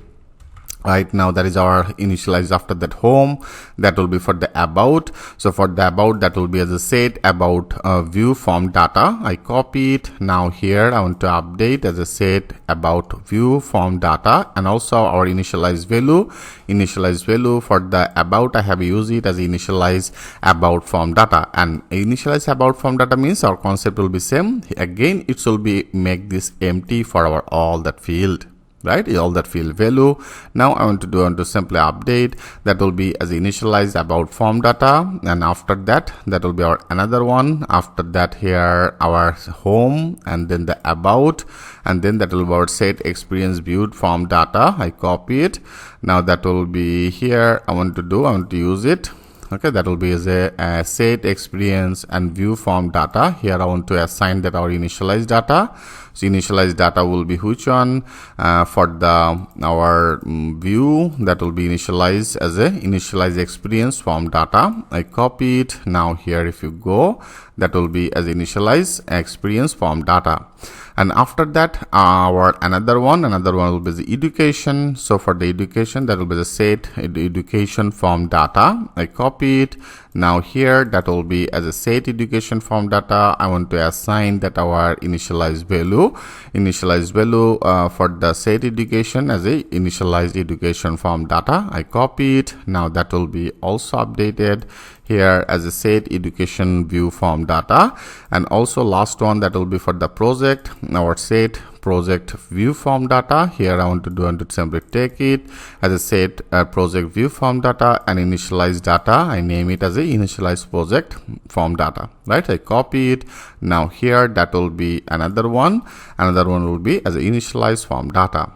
Right now that is our initialized after that home. That will be for the about. So for the about, that will be as a set about view form data. I copy it. Now here I want to update as a set about view form data, and also our initialized value for the about I have used it as initialized about form data. And initialized about form data means our concept will be same. Again it will be make this empty for our all that field. Right, all that field value. Now I want to simply update. That will be as initialized about form data, and after that will be our another one. After that here our home, and then the about, and then that will be our set experience viewed form data. I copy it. Now that will be here. I want to use it. Okay, that will be as a set experience and view form data. Here I want to assign that our initialized data. So initialized data will be which one? For our view, that will be initialized as a initialized experience form data. I copy it. Now here if you go, that will be as initialized experience form data. And after that our another one will be the education. So for the education, that will be the set education form data. I copy it. Now here that will be as a set education form data. I want to assign that our initialized value for the set education as a initialized education form data. I copy it. Now that will be also updated. here as a set education view form data, and also last one that will be for the project, our set project view form data. Here I want to simply take it as a set project view form data and initialize data. I name it as a initialize project form data, right? I copy it. Now here that will be another one will be as a initialize form data.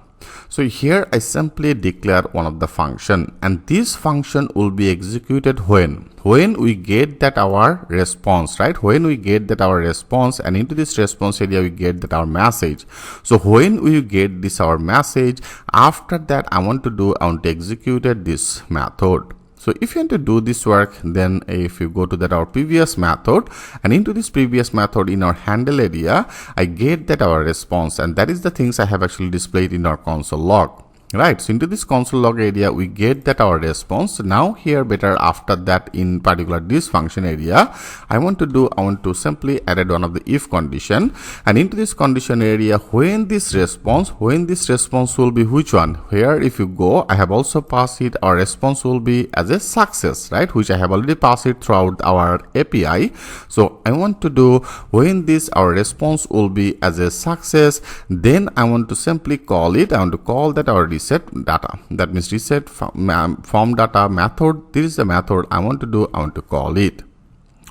So here I simply declare one of the function, and this function will be executed when we get that our response, right? When we get that our response, and into this response area we get that our message. So when we get this our message, after that I want to execute this method. So if you want to do this work, then if you go to that our previous method, and into this previous method in our handle area, I get that our response, and that is the things I have actually displayed in our console log. Right, so into this console log area we get that our response. Now here better after that, in particular this function area, I want to simply add one of the if condition, and into this condition area when this response will be which one. Here if you go, I have also passed it our response will be as a success, right, which I have already passed it throughout our API. So I want to do when this our response will be as a success, then I want to simply call it, I want to call that our reset data. That means reset form data method. This is the method I want to call it.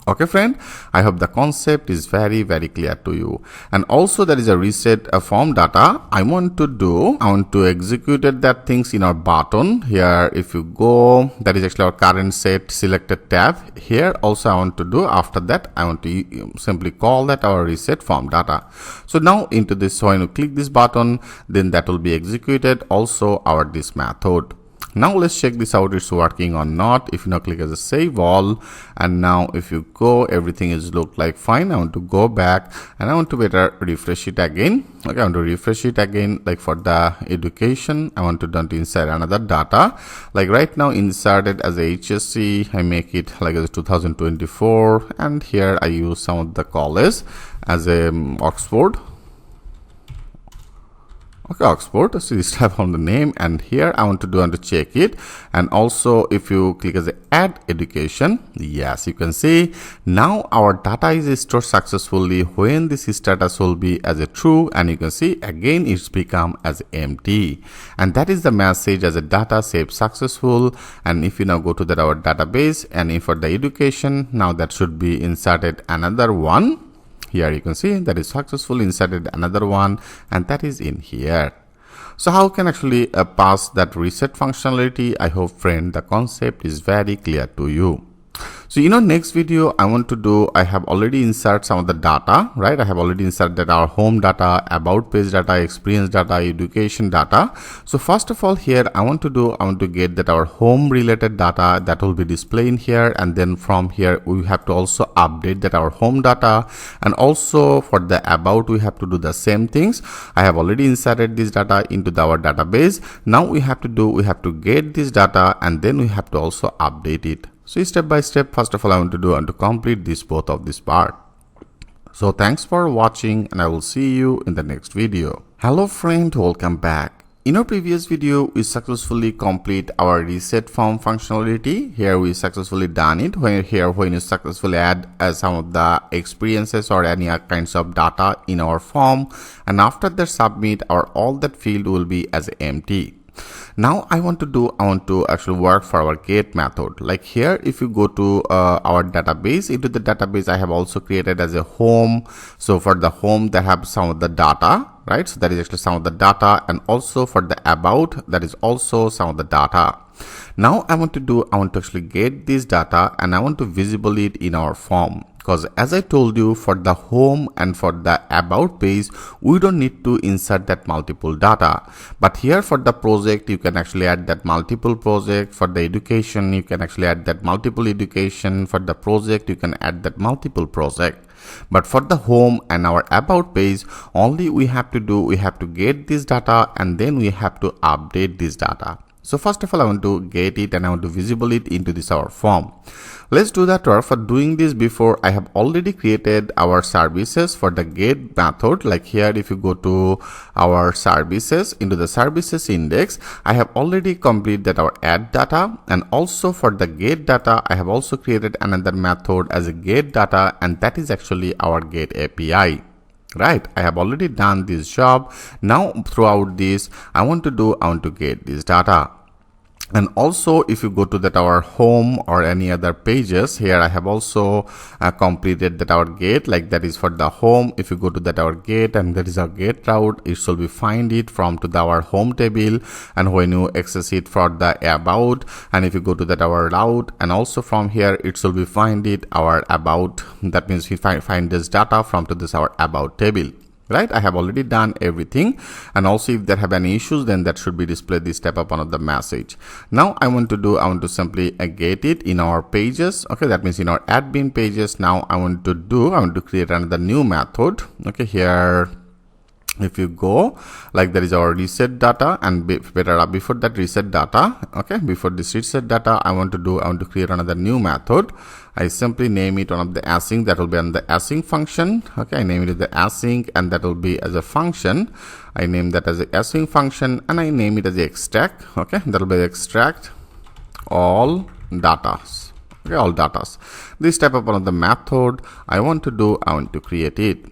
Okay friend, I hope the concept is very clear to you. And also there is a reset form data. I want to execute that things in our button. Here if you go, that is actually our current set selected tab. Here also I want to do, after that I want to simply call that our reset form data. So now into this, so when you click this button, then that will be executed also our this method. Now let's check this out, it's working or not. If you now click as a save all, and now if you go, everything is look like fine. I want to go back and I want to better refresh it again. Okay, I want to refresh it again. Like for the education, I want to insert another data. Like right now inserted as a HSC, I make it like as a 2024, and here I use some of the college as a Oxford. Okay, Oxford, so this type on the name, and here I want to check it. And also if you click as a add education, yes, you can see now our data is stored successfully when this status will be as a true, and you can see again it's become as empty, and that is the message as a data saved successful. And if you now go to that our database, and if for the education, now that should be inserted another one. Here you can see that is successfully inserted another one, and that is in here. So how can actually pass that reset functionality? I hope friend the concept is very clear to you. So next video I have already inserted some of the data, right? I have already inserted our home data, about page data, experience data, education data. So first of all here I want to get that our home related data that will be displayed here, and then from here we have to also update that our home data, and also for the about we have to do the same things. I have already inserted this data into our database. Now we have to get this data, and then we have to also update it. So step by step, first of all I want to complete both of this part. So thanks for watching, and I will see you in the next video. Hello friend, welcome back. In our previous video, we successfully complete our reset form functionality. Here we successfully done it. When you successfully add some of the experiences or any kinds of data in our form, and after that submit, all that field will be as empty. Now I want to actually work for our get method. Like here, if you go to our database, into the database I have also created as a home. So for the home, that have some of the data, right? So that is actually some of the data, and also for the about, that is also some of the data. Now I want to actually get this data, and I want to visible it in our form. Because as I told you, for the home and for the about page, we don't need to insert that multiple data. But here for the project, you can actually add that multiple project. For the education, you can actually add that multiple education. For the project, you can add that multiple project. But for the home and our about page, only we have to get this data, and then we have to update this data. So first of all, I want to get it, and I want to visible it into this our form. Let's do that work. For doing this, before I have already created our services for the get method. Like here, if you go to our services, into the services index, I have already completed that our add data, and also for the get data, I have also created another method as a get data, and that is actually our get API. Right, I have already done this job. Now throughout this, I want to get this data. And also, if you go to that our home or any other pages, here I have also completed that our get, like that is for the home. If you go to that our get, and that is our get route, it shall be find it from to the our home table, and when you access it for the about, and if you go to that our route, and also from here it shall be find it our about. That means we find this data from to this our about table. Right, I have already done everything, and also if there have any issues, then that should be displayed this type of another message. Now I want to simply get it in our pages. Okay, that means in our admin pages. Now I want to create another new method. Okay, here if you go, like there is our reset data, and before that reset data, okay, before this reset data, I want to create another new method. I simply name it one of the async, that will be on the async function. Okay, I name it as the async, and that will be as a function. I name that as a async function, and I name it as the extract. Okay, that will be the extract all data. Okay, all datas. This type of another method I want to create it.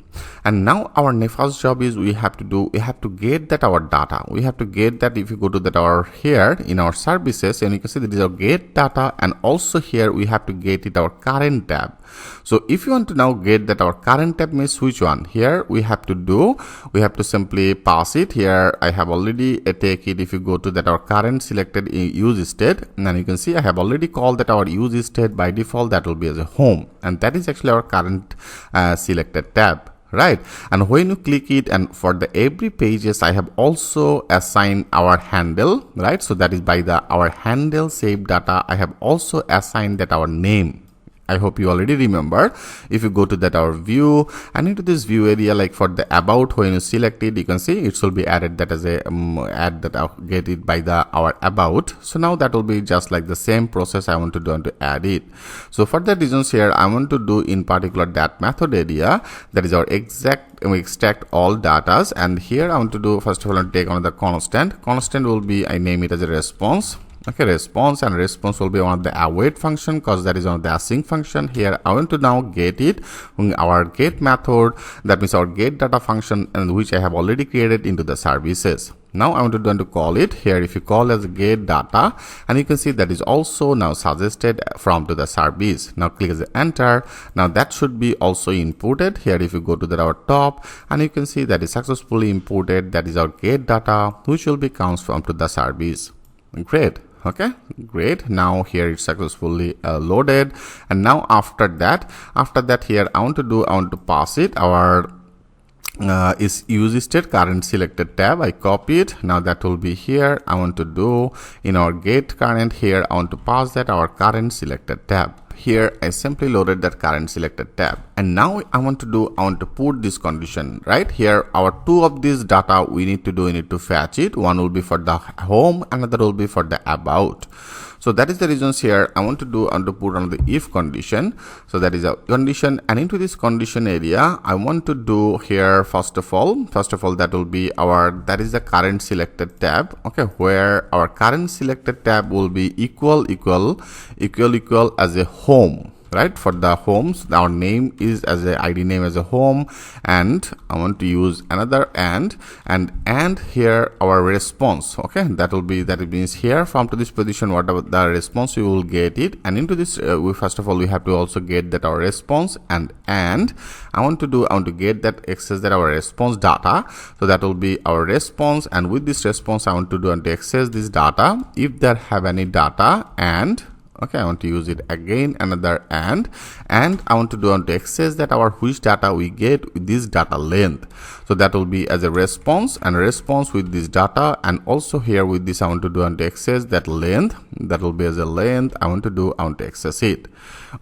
And now our first job is we have to get that our data. We have to get that. If you go to that our here in our services, and you can see that is our get data, and also here we have to get it our current tab. So if you want to now get that our current tab means which one, here we have to simply pass it. Here I have already take it. If you go to that our current selected use state, and you can see I have already called that our use state by default, that will be as a home, and that is actually our current selected tab. Right, and when you click it, and for the every pages I have also assigned our handle. Right, so that is by the our handle save data, I have also assigned that our name. I hope you already remember. If you go to that our view, and into this view area, like for the about, when you select it, you can see it will be added that as a add that get it by the our about. So now that will be just like the same process I want to do and to add it. So for the reasons here, I want to do in particular that method area, that is our extract all datas. And here I want to do, first of all, take another constant. Constant will be, I name it as a response. Okay, response, and response will be one of the await function, because that is one of the async function. Here I want to now get it in our get method, that means our get data function, and which I have already created into the services. Now I want to call it here. If you call as get data, and you can see that is also now suggested from to the service. Now click as enter. Now that should be also inputted here. If you go to the our top, and you can see that is successfully imported, that is our get data, which will be counts from to the service. Great. Okay, great. Now here it's successfully loaded, and now after that here I want to pass it our is use state current selected tab. I copy it. Now that will be here. I want to do in our get current here, I want to pass that our current selected tab. Here I simply loaded that current selected tab, and now I want to put this condition right here. Our two of these data we need to fetch it. One will be for the home, another will be for the about. So that is the reasons here I want to put on the if condition. So that is a condition, and into this condition area I want to do here first of all that will be that is the current selected tab. Okay, where our current selected tab will be equal as a home. Right, for the homes, our name is as a ID name as a home, and I want to use another and here our response. Okay, that means here from to this position, whatever the response you will get it, and into this we first of all we have to also get that our response, and I want to get that access that our response data. So that will be our response, and with this response I want to access this data if there have any data, and okay, I want to use it again another and I want to access that our which data we get with this data length. So that will be as a response, and response with this data, and also here with this I want to access that length. That will be as a length. I want to access it.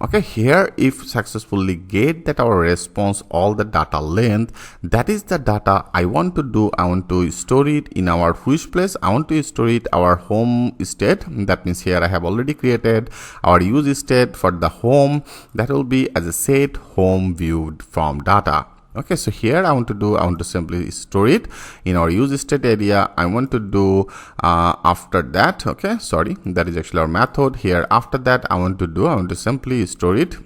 Okay, here if successfully get that our response all the data length, that is the data I want to store it in our which place. I want to store it our home state. That means here I have already created state, our use state for the home, that will be as a set home viewed from data. Okay, so here I want to simply store it in our use state area. I want to do after that, okay, sorry, that is actually our method. Here after that I want to simply store it.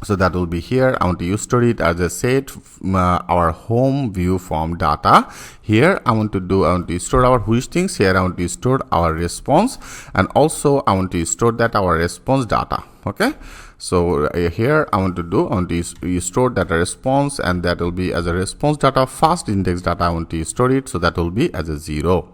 So that will be here. I want to store it as a set our home view from data. Here I want to store our which things. Here I want to store our response, and also I want to store that our response data. Okay, so here I want to store that response, and that will be as a response data. First index data I want to store it, so that will be as a 0.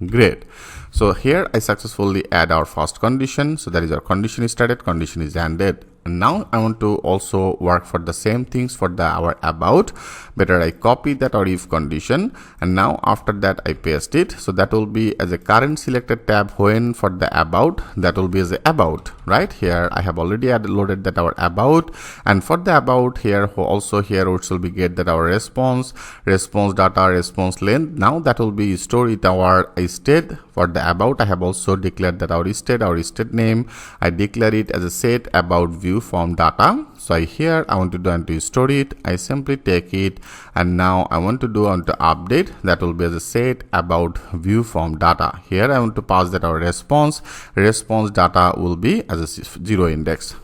Great. So here I successfully add our first condition. So that is our condition is started, condition is ended. And now I want to also work for the same things for our about. Better I copy that our if condition, and now after that I paste it. So that will be as a current selected tab. When for the about, that will be as a about, right? Here I have already loaded that our about, and for the about here also here which will be get that our response data, response length. Now that will be stored in our state. For the about I have also declared that our state name, I declare it as a set about view from data. So here I want to store it. I simply take it, and now I want to update. That will be as a set about view from data. Here I want to pass that our response data will be as a 0 index.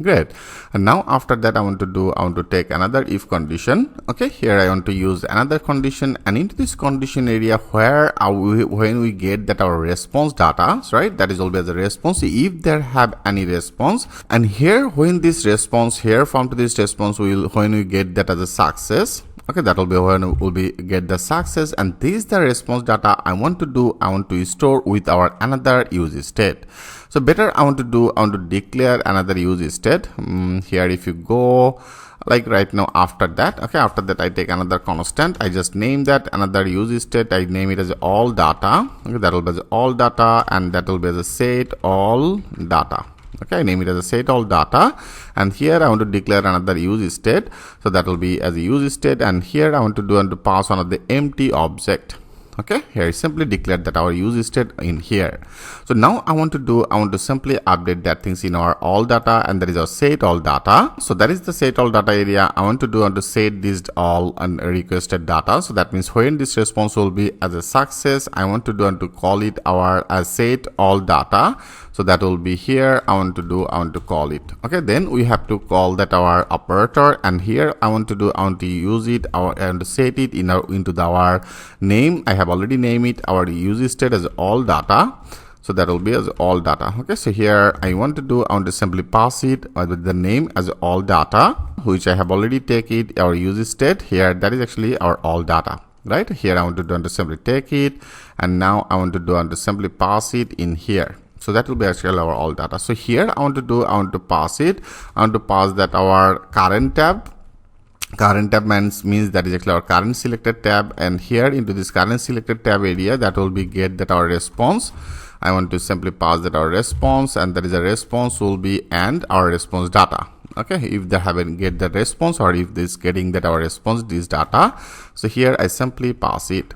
Great. And now after that I want to take another if condition. Okay, here I want to use another condition, and into this condition area where when we get that our response data, right, that is always a response if there have any response. And here when this response here from to this response when we get that as a success. Okay, that will be when we'll be get the success, and this is the response data I want to store with our another use state. So better I want to declare another use state. Here if you go like right now after that, okay, after that I take another constant. I just name that another use state. I name it as all data. Okay, that will be as all data, and that will be as a set all data. Okay, I name it as a set all data, and here I want to declare another use state. So that will be as a use state, and here I want to pass on the empty object. Okay, here I simply declared that our use state in here. So now I want to simply update that things in our all data, and that is our set all data. So that is the set all data area. I want to set this all requested data. So that means when this response will be as a success, I want to call it our as set all data. So that will be here. I want to call it. Okay, then we have to call that our operator, and here I want to use it and set it into our name. I have already named it our use state as all data. So that will be as all data. Okay, so here I want to simply pass it with the name as all data, which I have already take it our use state. Here that is actually our all data. Right here I want to simply take it, and now I want to simply pass it in here. So that will be actually our all data. So here I want to pass it. I want to pass that our current tab. Current tab means that is actually our current selected tab, and here into this current selected tab area, that will be get that our response. I want to simply pass that our response, and that is a response will be and our response data. Okay, if they haven't get the response, or if this getting that our response this data, so here I simply pass it.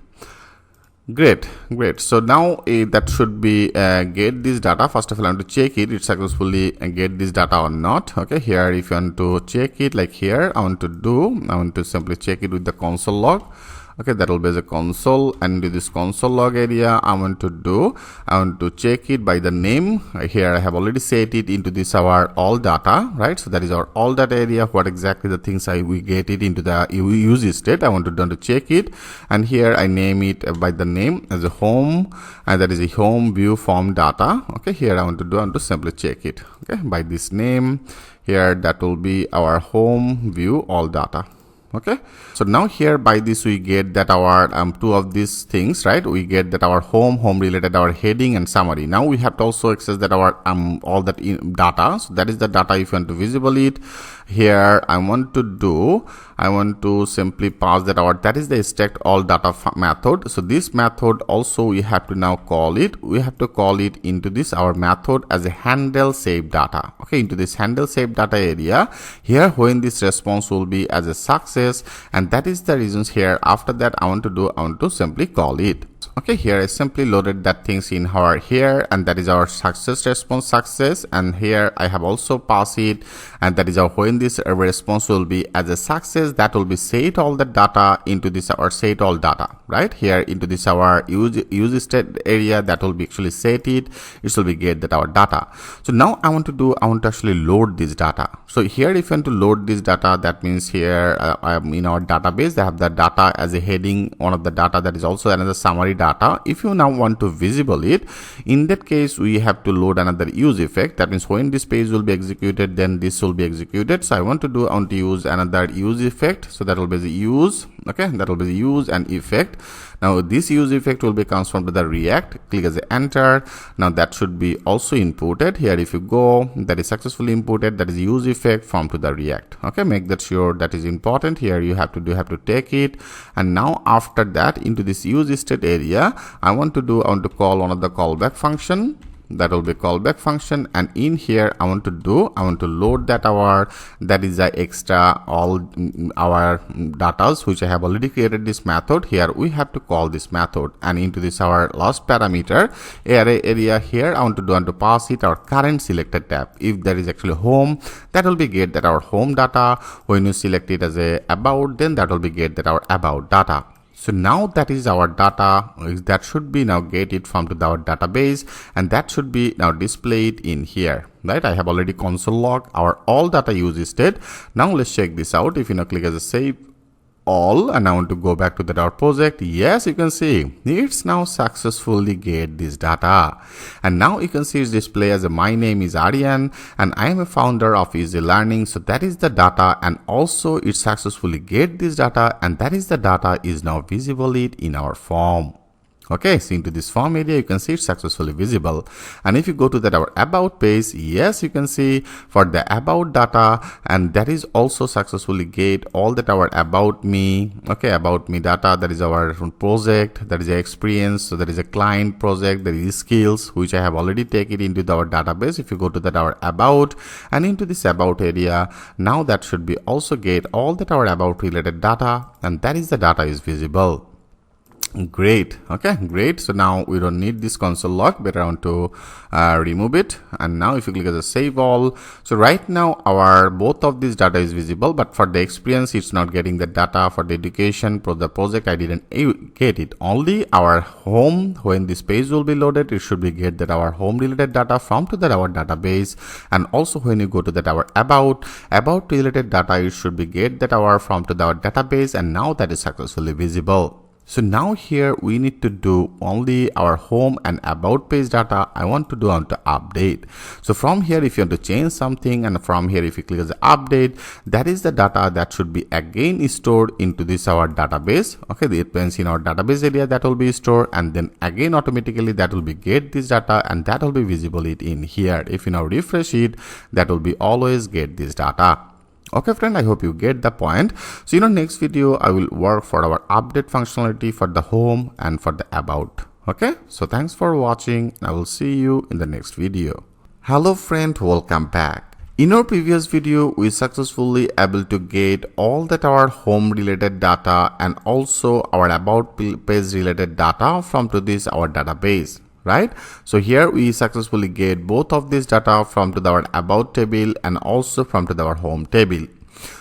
Great. So now that should be get this data. First of all, I want to check it successfully get this data or not. Okay, here if you want to check it like here, I want to simply check it with the console log. Okay, that will be the console, and in this console log area I want to check it by the name. Here I have already set it into this our all data, right? So that is our all data area. What exactly the things we get it into the use state. I want to check it, and here I name it by the name as a home, and that is a home view from data. Okay, here I want to simply check it. Okay, by this name here, that will be our home view all data. Okay, so now here by this we get that our two of these things, right? We get that our home related our heading and summary. Now we have to also access that our all that data. So that is the data. If you want to visible it here, I want to simply pass that our that is the stacked all data method. So this method also we have to now call it. We have to call it into this our method as a handle save data. Okay, into this handle save data area here, when this response will be as a success, and that is the reasons here. After that I want to simply call it. Okay, here I simply loaded that things in our here, and that is our success response success. And here I have also passed it, and that is our when this response will be as a success, that will be set all the data into this our set all data, right? Here into this our use state area, that will be actually set it will be get that our data. So now I want to actually load this data. So here if you want to load this data, that means here in our database they have the data as a heading, one of the data, that is also another summary data. If you now want to visible it, in that case we have to load another use effect. That means when this page will be executed, then this will be executed. So I want to use another use effect. So that will be the use. Okay, that will be the use and effect. Now this use effect will be comes from the React. Click as a enter. Now that should be also imported here. If you go, that is successfully imported. That is use effect from to the React. Okay, make that sure that is important. Here you have to take it, and now after that into this use state area, I want to call one of the callback function. That will be callback function, and in here I want to load that is the extra all our datas which I have already created this method. Here we have to call this method, and into this our last parameter array area, here I want to pass it our current selected tab. If there is actually home, that will be get that our home data. When you select it as a about, then that will be get that our about data. So now that is our data, that should be now get it from to our database, and that should be now displayed in here, right? I have already console log our all data use state. Now let's check this out. If you now click as a save all, and I want to go back to our project, yes, you can see it's now successfully get this data, and now you can see it's display as a my name is Aryan and I am a founder of Easy Learning. So that is the data, and also it successfully get this data, and that is the data is now visible in our form. Okay, so into this form area you can see it's successfully visible. And if you go to our about page, yes, you can see for the about data, and that is also successfully get all that our about me. Okay, about me data, that is our project, that is a experience, so that is a client project, there is skills which I have already taken into our database. If you go to our about, and into this about area, now that should be also get all that our about related data, and that is the data is visible. Great. Okay, great. So now we don't need this console log, better want to remove it. And now if you click as a save all, so right now our both of these data is visible, but for the experience it's not getting the data. For the education, for the project, I didn't get it. Only our home, when this page will be loaded, it should be get that our home related data from to our database. And also when you go to our about related data, it should be get that our from to our database, and now that is successfully visible. So now here we need to do only our home and about page data. I want to update. So from here, if you want to change something, and from here if you click as update, that is the data that should be again stored into this our database. Okay, it means in our database area that will be stored, and then again automatically that will be get this data, and that will be visible in here. If you now refresh it, that will be always get this data. Okay friend, I hope you get the point. So in our next video I will work for our update functionality for the home and for the about. Okay, so thanks for watching. I will see you in the next video. Hello friend, welcome back. In our previous video we successfully able to get all that our home related data and also our about page related data from to this our database. Right, so here we successfully get both of this data from to our about table and also from to our home table.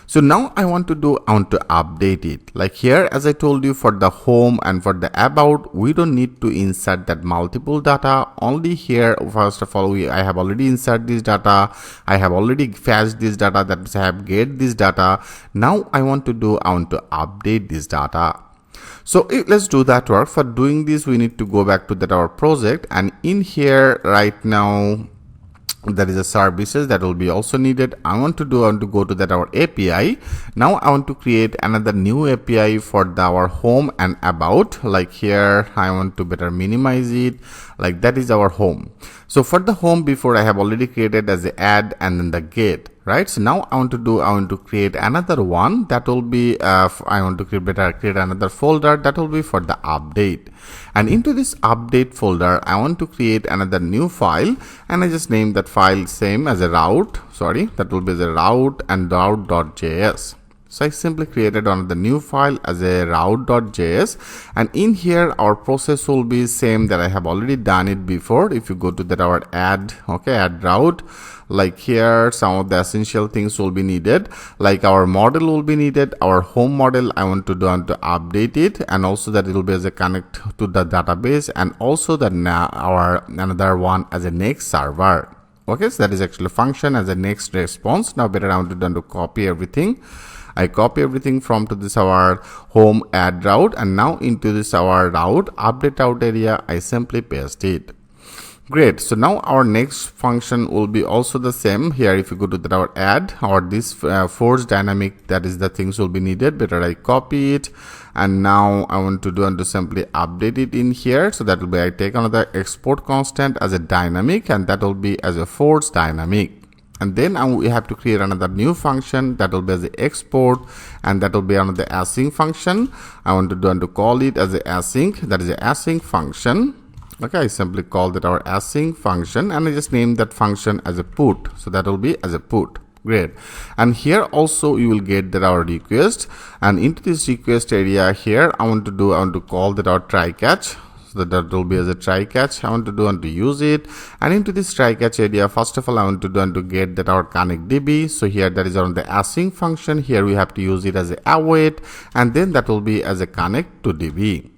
So now I want to update it. Like here, as I told you, for the home and for the about, we don't need to insert that multiple data. Only here, first of all, I have already inserted this data. I have already fetched this data, that means I have get this data. Now I want to update this data. So let's do that work. For doing this, we need to go back to our project, and in here right now there is a services that will be also needed. I want to go to our API. Now I want to create another new API for our home and about. Like here I want to better minimize it. Like that is our home. So for the home, before I have already created as the add and then the get. Right, so now I want to create another one that will be I want to create another folder that will be for the update, and into this update folder I want to create another new file, and I just name that file same as a route. That will be the route and route.js. So I simply created another new file as a route.js, and in here our process will be same that I have already done it before. If you go to that our add route, like here some of the essential things will be needed, like our model will be needed, our home model I want to update it, and also that it will be as a connect to the database, and also that our another one as a next server. Okay, so that is actually a function as a next response. Now better I want to copy everything. I copy everything from to this our home add route, and now into this our route update route area I simply paste it. Great. So now our next function will be also the same. Here if you go to that our add or this force dynamic, that is the things will be needed. Better I copy it, and now I want to do and to simply update it in here. So that will be I take another export constant as a dynamic, and that will be as a force dynamic. And then we have to create another new function that will be as a export, and that will be another async function. I want to do and to call it as a async, that is a async function. Okay, I simply call that our async function, and I just name that function as a put. So that will be as a put. Great. And here also you will get that our request, and into this request area here I want to call that our try catch. That will be as a try catch. I want to do and to use it, and into this try catch area first of all I want to do and to get that our connect db. So here that is on the async function. Here we have to use it as a await, and then that will be as a connect to db.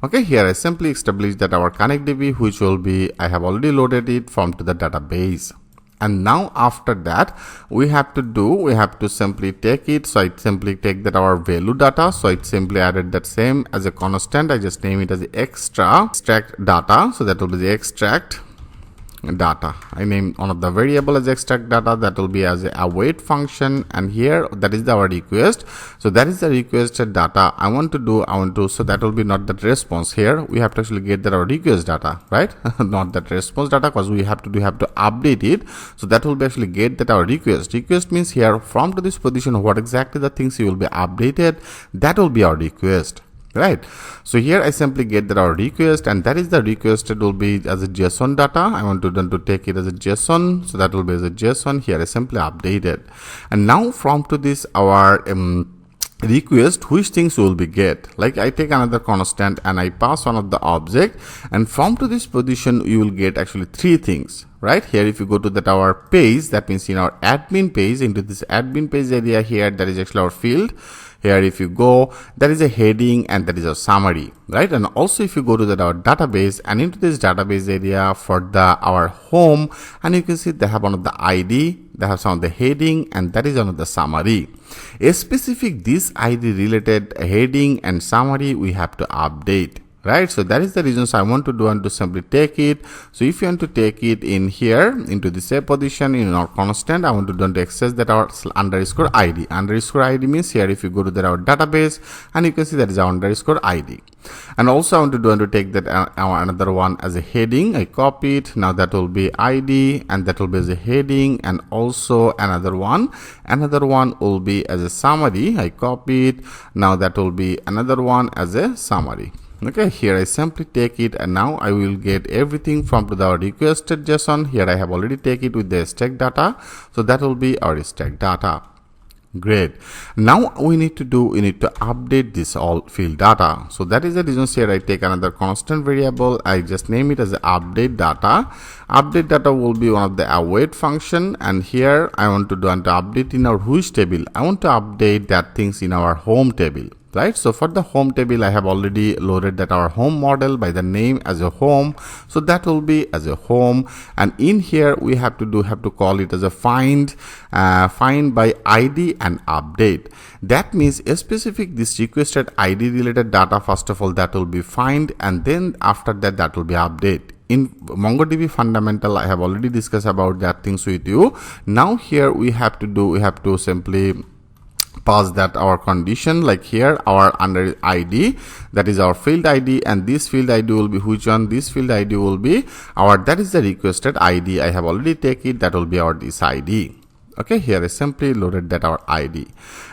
Okay, here I simply establish that our connect db, which will be I have already loaded it from to the database. And now after that we have to simply take it. So I simply take that our value data. So I simply added that same as a constant. I just name it as the extract data. So that will be the extract data. I name one of the variable as extract data. That will be as a await function, and here that is our request. So that is the requested data so that will be not that response. Here we have to actually get that our request data, right? Not that response data, because we have to update it. So that will be actually get that our request means here from to this position what exactly the things you will be updated, that will be our request. Right. So here I simply get that our request, and that is the requested will be as a JSON data. I want to take it as a JSON. So that will be as a JSON. Here I simply update it. And now from to this our request, which things will be get, like I take another constant and I pass one of the object, and from to this position you will get actually three things. Right here if you go to that our page, that means in our admin page, into this admin page area here, that is actually our field. Here if you go, that is a heading, and that is a summary, right? And also if you go to that our database, and into this database area for our home, and you can see they have one of the ID, they have some of the heading, and that is one of the summary. A specific this ID related heading and summary we have to update. Right, so that is the reason. So I want to do and to simply take it. So if you want to take it in here into the same position in our constant, I want to do and to access that our underscore ID. Underscore ID means here if you go to that our database, and you can see that is our underscore ID. And also I want to do and to take that our another one as a heading. I copy it. Now that will be ID, and that will be as a heading, and also another one will be as a summary. I copy it. Now that will be another one as a summary. Okay, here I simply take it, and now I will get everything from to the requested JSON. Here I have already take it with the stack data, so that will be our stack data. Great. Now we need to update this all field data. So that is the reason here I take another constant variable. I just name it as the update data. Update data will be one of the await function, and here I want to do and to update in our which table. I want to update that things in our home table. Right, so for the home table I have already loaded that our home model by the name as a home, so that will be as a home, and in here we have to call it as a find by ID and update. That means a specific this requested ID related data, first of all that will be find, and then after that will be update. In MongoDB fundamental I have already discussed about that things with you. Now here we have to simply pass that our condition, like here our under ID, that is our field ID, and this field ID will be which one? This field ID will be our, that is the requested ID. I have already take it, that will be our this ID. Okay, here I simply loaded that our ID,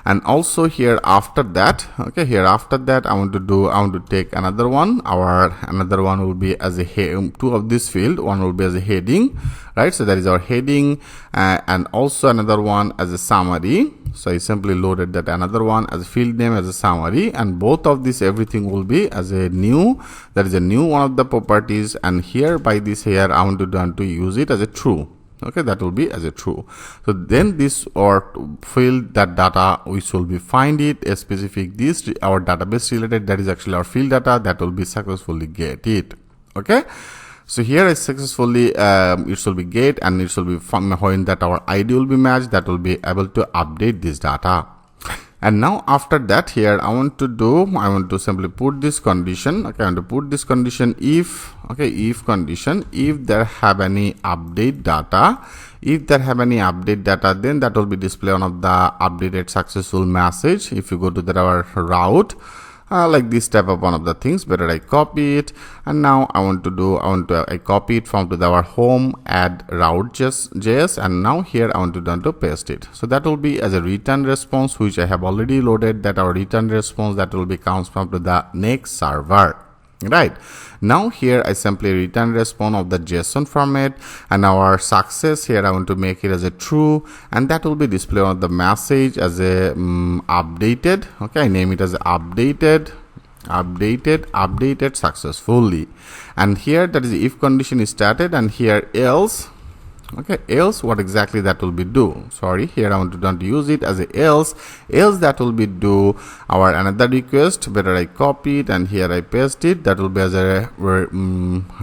and also here after that, okay, here after that I want to take another one. Another one will be as a two of this field, one will be as a heading, right? So that is our heading, and also another one as a summary. So I simply loaded that another one as a field name as a summary, and both of this everything will be as a new, that is a new one of the properties, and here by this here I want to use it as a true. Okay, that will be as a true. So then this or field that data which will be find it a specific this our database related, that is actually our field data, that will be successfully get it. Okay, so here I successfully it will be get, and it will be when that our ID will be matched, that will be able to update this data. And now after that here I want to simply put this condition. Okay, I want to put this condition if, okay, if condition, if there have any update data, if there have any update data, then that will be display one of the updated successful message. If you go to that our route, like this type of one of the things, better I copy it, and now I copy it from to our home add route.js, and now here I want to paste it. So that will be as a return response, which I have already loaded, that our return response that will be comes from to the Next server. Right now here I simply return response of the JSON format, and our success here I want to make it as a true, and that will be display on the message as a updated. Okay, I name it as updated successfully, and here that is if condition is started, and here else. Okay, else what exactly that will be do, sorry, here I want to use it as a else that will be do our another request, better I copy it and here I paste it, that will be as a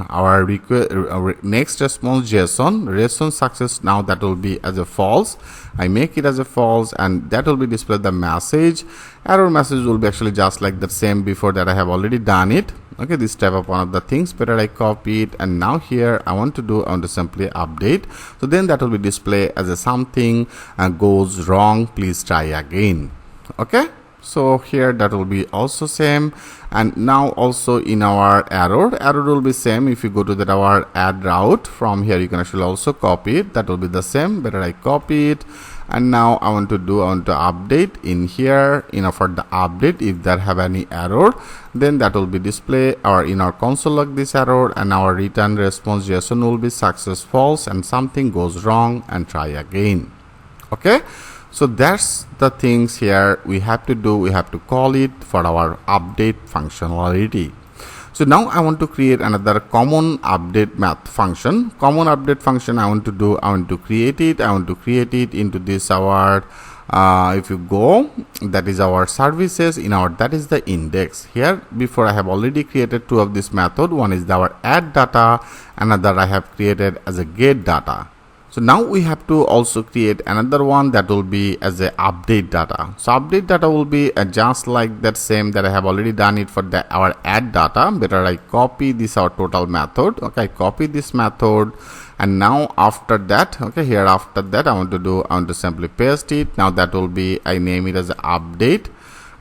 our request next response JSON success, now that will be as a false, I make it as a false, and that will be display the message. Error message will be actually just like the same before that I have already done it. Okay, this type of one of the things, better I copy it, and now here I want to simply update, so then that will be display as a something goes wrong, please try again. Okay, so here that will be also same, and now also in our error will be same. If you go to that our add route, from here you can actually also copy it, that will be the same, better I copy it, and now I want to update in here, for the update, if there have any error, then that will be display or in our console log this error, and our return response JSON will be success false and something goes wrong and try again. Okay, so that's the things here we have to do, we have to call it for our update functionality. So now I want to create another common update function. Common update function I want to create it into this our if you go, that is our services in our, that is the index. Here before I have already created two of this method, one is our add data, another I have created as a get data. So now we have to also create another one that will be as a update data. So update data will be just like that same that I have already done it for our add data. Better I copy this our total method. Okay, I copy this method, and now after that, okay, here after that I want to simply paste it. Now that will be, I name it as a update.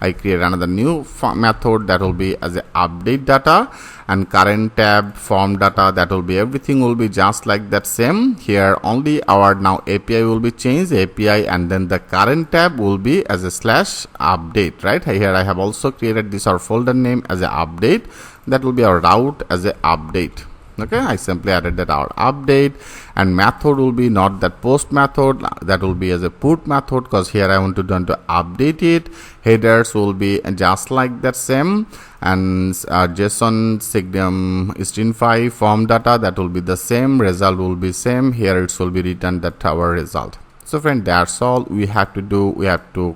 I create another new method that will be as a update data, and current tab form data, that will be everything will be just like that same. Here only our now API will be changed, API, and then the current tab will be as a /update, right? Here I have also created this our folder name as a update, that will be our route as a update. Okay, I simply added that our update, and method will be not that post method, that will be as a put method, because here I want to update it. Headers will be just like that same, and JSON string5 form data, that will be the same, result will be same. Here it will be written that our result. So friend, that's all we have to do. We have to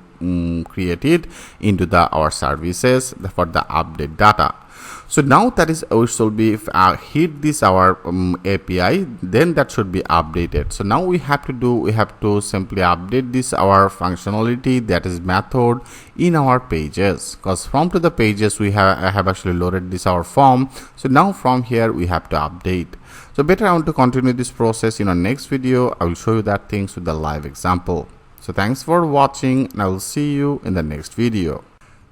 create it into our services for the update data. So now that is, we should be hit this our API, then that should be updated. So now we have to simply update this our functionality, that is method, in our pages, because from to the pages I have actually loaded this our form. So now from here we have to update. So better I want to continue this process in our next video. I will show you that things with the live example. So thanks for watching, and I will see you in the next video.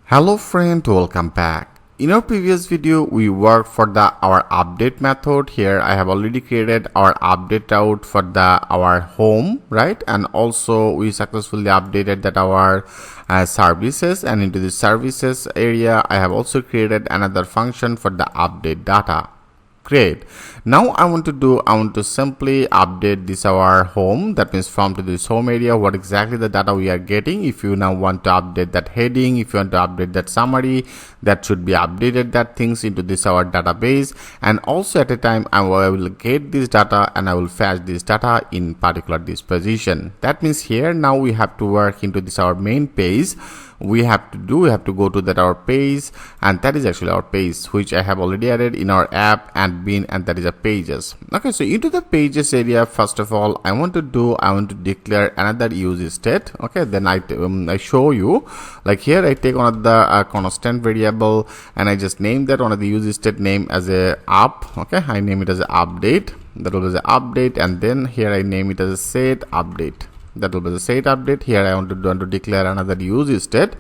Hello friend, welcome back. In our previous video, we worked for our update method. Here I have already created our update route for our home, right? And also we successfully updated that our services, and into the services area I have also created another function for the update data. Great. Now I want to simply update this our home. That means from to this home area, what exactly the data we are getting. If you now want to update that heading, if you want to update that summary, that should be updated that things into this our database. And also at a time I will get this data and I will fetch this data in particular this position. That means here now we have to work into this our main page. We have to go to that our page, and that is actually our page which I have already added in our app and bin, and that is a pages. Okay, so into the pages area, first of all I want to declare another use state. Okay, then I show you, like here I take one of the constant variable and I just name that one of the use state name as a up. Okay, I name it as a update. That will be the update, and then here I name it as a set update. That will be the set update. Here I want to declare another use state.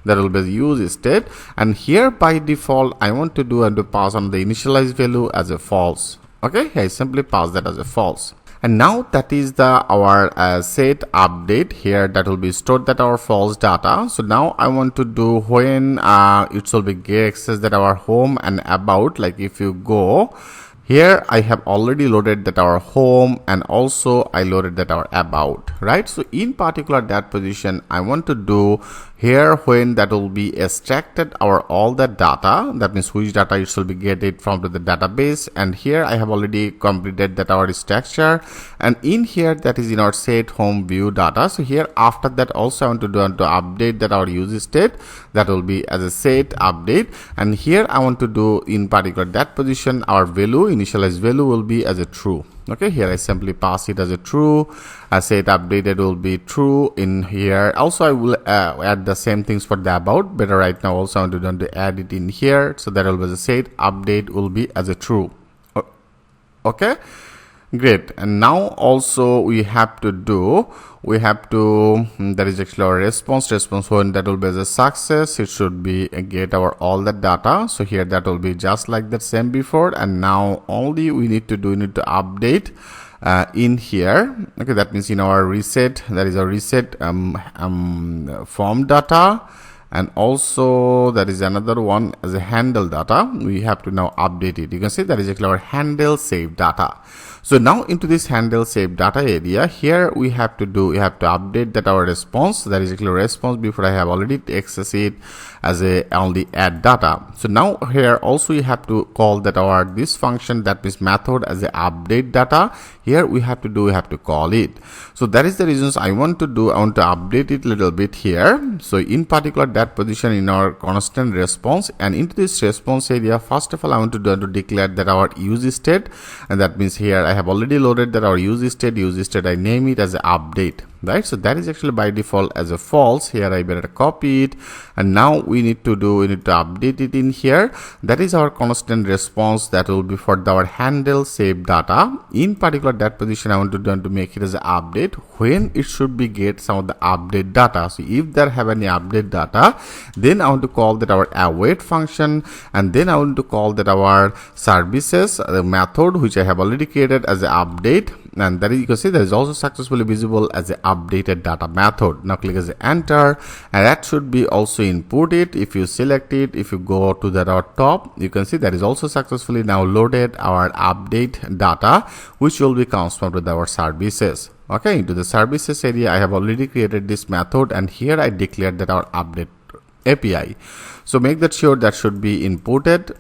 That will be the use state, and here by default I want to pass on the initialized value as a false. Okay, I simply pass that as a false. And now that is our set update. Here that will be stored that our false data. So now I want to do when it will be get access that our home and about. Like if you go here, I have already loaded that our home, and also I loaded that our about, right? So in particular that position I want to do here when that will be extracted our all the data. That means which data it should be get it from to the database, and here I have already completed that our structure, and in here that is in our set home view data. So here after that also I want to update that our use state. That will be as a set update, and here I want to do in particular that position our value, initialized value will be as a true. Okay, here I simply pass it as a true. Set updated will be true. In here also I will add the same things for the about, but right now also I want to add it in here. So that will be the set update will be as a true. Okay, great. And now also we have to that is actually our response when that will be as a success, it should be get our all the data. So here that will be just like that same before, and now only we need to update in here. Okay, that means in our reset, that is our reset form data, and also that is another one as a handle data. We have to now update it. You can see that is actually our handle save data. So now into this handle save data area, here we have to update that our response, that is actually response before I have already accessed it as a only add data. So now here also you have to call that our this function, that is method, as a update data. Here we have to call it. So that is the reasons I want to update it a little bit here. So in particular that position in our constant response, and into this response area, first of all I want to declare that our use state, and that means here I have already loaded that our use state I name it as a update, right? So that is actually by default as a false. Here I better copy it, and now we need to update it in here. That is our constant response, that will be for our handle save data. In particular that position I want to make it as an update when it should be get some of the update data. So if there have any update data, then I want to call that our await function, and then I want to call that our services method which I have already created as an update, and that is, you can see that is also successfully visible as an updated data method. Now click as a enter, and that should be also inputted. If you select it, if you go to the top, you can see that is also successfully now loaded our update data, which will be transferred with our services. Okay, into the services area I have already created this method, and here I declared that our update API. So make that sure that should be inputted.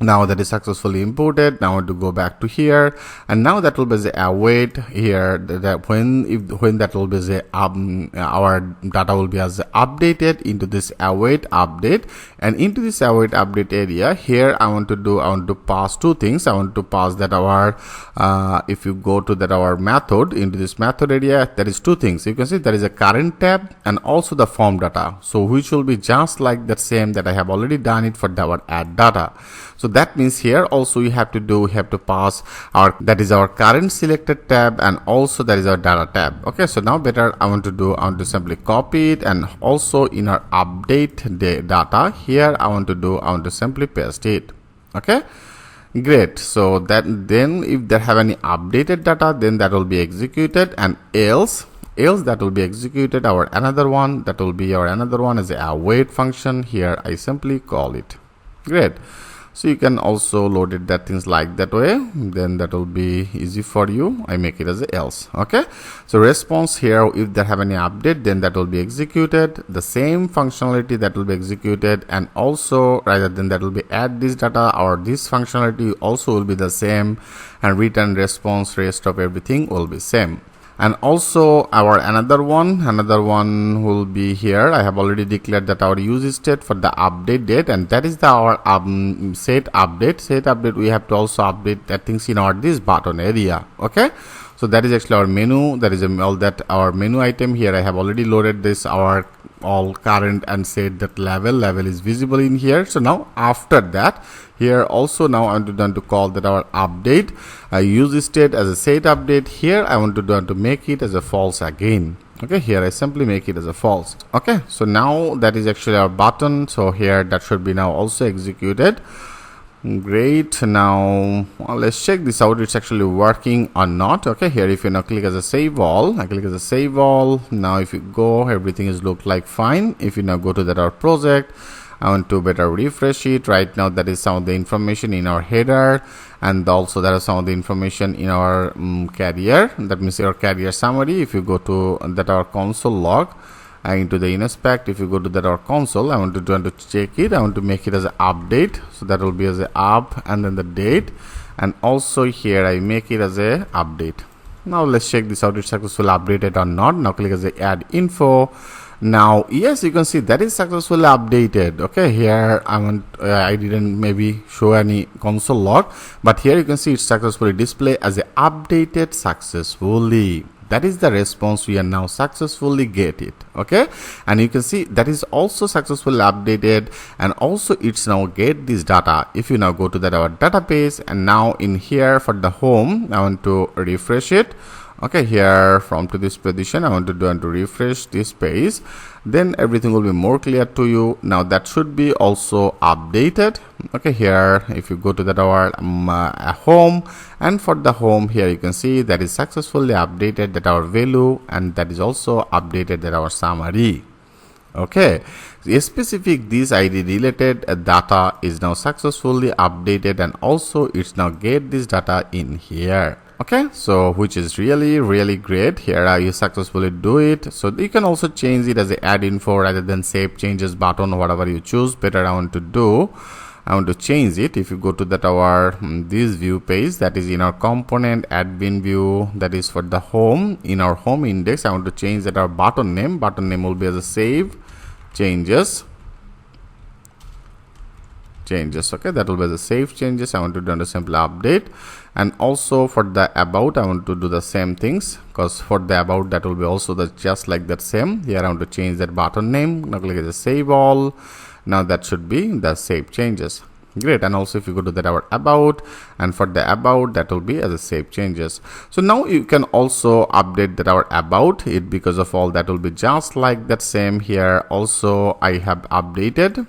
Now that is successfully imported. Now I want to go back to here, and now that will be the await here, that when that will be the our data will be as updated into this await update, and into this await update area here I want to pass two things. I want to pass that our if you go to that our method, into this method area, there is two things. You can see there is a current tab and also the form data, so which will be just like the same that I have already done it for our add data. So that means here also we have to pass our, that is our current selected tab, and also that is our data tab. Okay, so now better I want to simply copy it, and also in our update data here I want to simply paste it. Okay, great. So that then if there have any updated data, then that will be executed, and else that will be executed our another one, that will be our another one as a await function. Here I simply call it. Great. So you can also load it that things like that way, then that will be easy for you. I make it as a else. Okay, so response here, if they have any update, then that will be executed, the same functionality that will be executed, and also rather than that will be add this data or this functionality also will be the same, and return response, rest of everything will be same. And also our another one will be here. I have already declared that our use state for the update date, and that is our set update. We have to also update that things in our this button area. Okay, so that is actually our menu. That is all that our menu item here. I have already loaded this our all current and set that level is visible in here. So now after that, here also now I want to call that our update use state as a set update. Here I want to make it as a false again. Okay, here I simply make it as a false. Okay, so now that is actually our button. So here that should be now also executed. Great. Now let's check this out, it's actually working or not. Okay, here if you now click as a save all, I click as a save all. Now if you go, everything is look like fine. If you now go to that our project, I want to better refresh it. Right now that is some of the information in our header, and also there are some of the information in our carrier, that means our carrier summary. If you go to that our console log, into the inspect, if you go to that our console, I want to check it. I want to make it as an update, so that will be as a up and then the date, and also here I make it as a update. Now let's check this out, it's successfully updated or not. Now click as a add info. Now yes, you can see that is successfully updated. Okay, here I didn't maybe show any console log, but here you can see it's successfully display as a updated successfully. That is the response we are now successfully get it. Okay, and you can see that is also successfully updated, and also it's now get this data. If you now go to that our database, and now in here for the home, I want to refresh it. Okay, here from to this position I want to refresh this page, then everything will be more clear to you. Now that should be also updated. Okay, here if you go to that our home, and for the home here you can see that is successfully updated that our value, and that is also updated that our summary. Okay, a specific this ID related data is now successfully updated, and also it's now get this data in here. Okay, so which is really great. Here you successfully do it. So you can also change it as a add info rather than save changes button or whatever you choose. Better I want to change it. If you go to that our this view page, that is in our component admin view, that is for the home, in our home index, I want to change that our button name will be as a save changes. Okay, that will be the save changes. I want to do a simple update, and also for the about I want to do the same things, because for the about that will be also the just like that same. Here I want to change that button name. Now click the save all. Now that should be the save changes. Great. And also if you go to that our about, and for the about that will be as a save changes. So now you can also update that our about it, because of all that will be just like that same. Here also I have updated.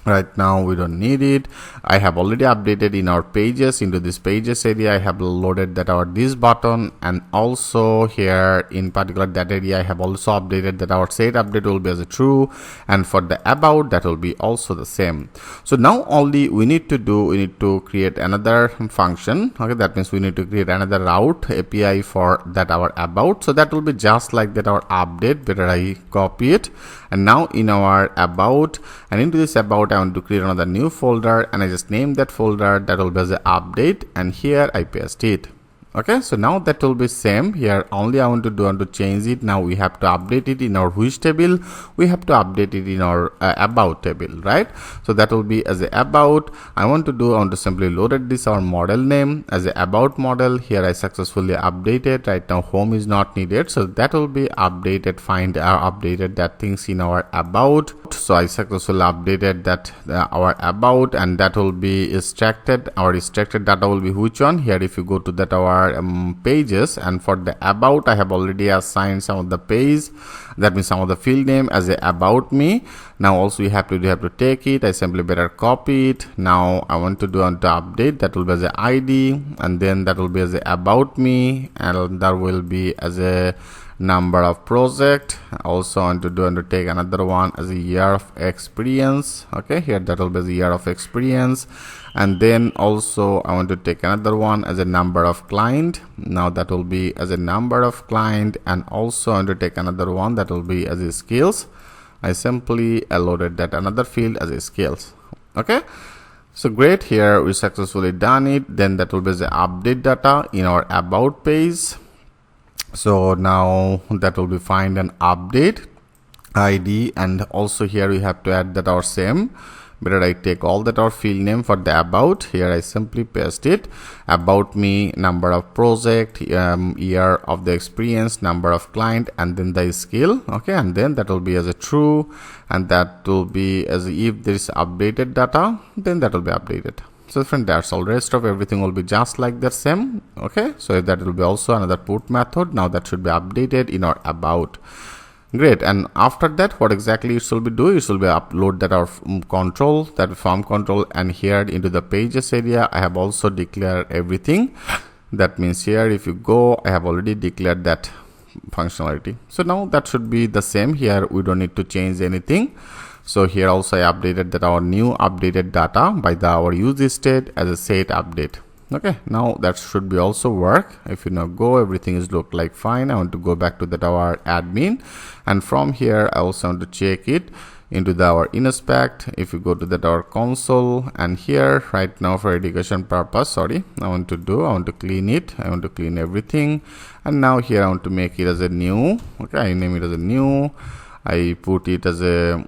Right now we don't need it. I have already updated in our pages, into this pages area I have loaded that our this button, and also here in particular that area I have also updated that our set update will be as a true, and for the about that will be also the same. So now only we need to create another function. Okay, that means we need to create another route API for that our about. So that will be just like that our update. Better I copy it, and now in our about, and into this about I want to create another new folder, and I just name that folder, that will be as a update, and here I paste it. Okay, so now that will be same. Here only I want to change it. Now we have to update it in our which table, we have to update it in our about table, right? So that will be as a about. I want to simply loaded this our model name as a about model. Here I successfully updated. Right now home is not needed, so that will be updated. Find updated that things in our about. So I successfully updated that our about, and that will be extracted. Our extracted data will be which one? Here if you go to that our pages, and for the about I have already assigned some of the page, that means some of the field name as a about me. Now also you have to take it. I simply better copy it. Now I want to update, that will be as a ID, and then that will be as a about me, and that will be as a number of project. Also I want to take another one as a year of experience. Okay, here that will be the year of experience. And then also I want to take another one as a number of client. Now that will be as a number of client. And also I want to take another one that will be as a skills. I simply loaded that another field as a skills. Okay, so great, here we successfully done it. Then that will be the update data in our about page. So now that will be find an update ID, and also here we have to add that our same. Better I take all that our field name for the about. Here I simply paste it, about me, number of project, year of the experience, number of client, and then the skill. Okay, and then that will be as a true, and that will be as if there is updated data, then that will be updated. So friend, that's all. Rest of everything will be just like the same. Okay, so that will be also another put method. Now that should be updated in our about. Great. And after that, what exactly you should be doing? You should be upload that our control, that form control, and here into the pages area I have also declared everything. That means here if you go, I have already declared that functionality. So now that should be the same. Here we don't need to change anything. So here also I updated that our new updated data by our use state as a set update. Okay, now that should be also work. If you now go, everything is look like fine. I want to go back to that our admin, and from here I also want to check it into our inspect. If you go to that our console, and here right now for education purpose, I want to clean it. I want to clean everything, and now here I want to make it as a new. Okay, I name it as a new. I put it as a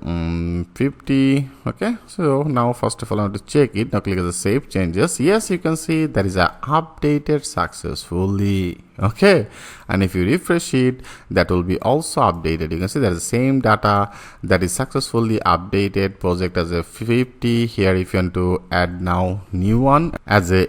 50. Okay, so now first of all I want to check it. Now click as a save changes. Yes, you can see that is updated successfully. Okay, and if you refresh it, that will be also updated. You can see that is the same data that is successfully updated. Project as a 50. Here if you want to add now new one as a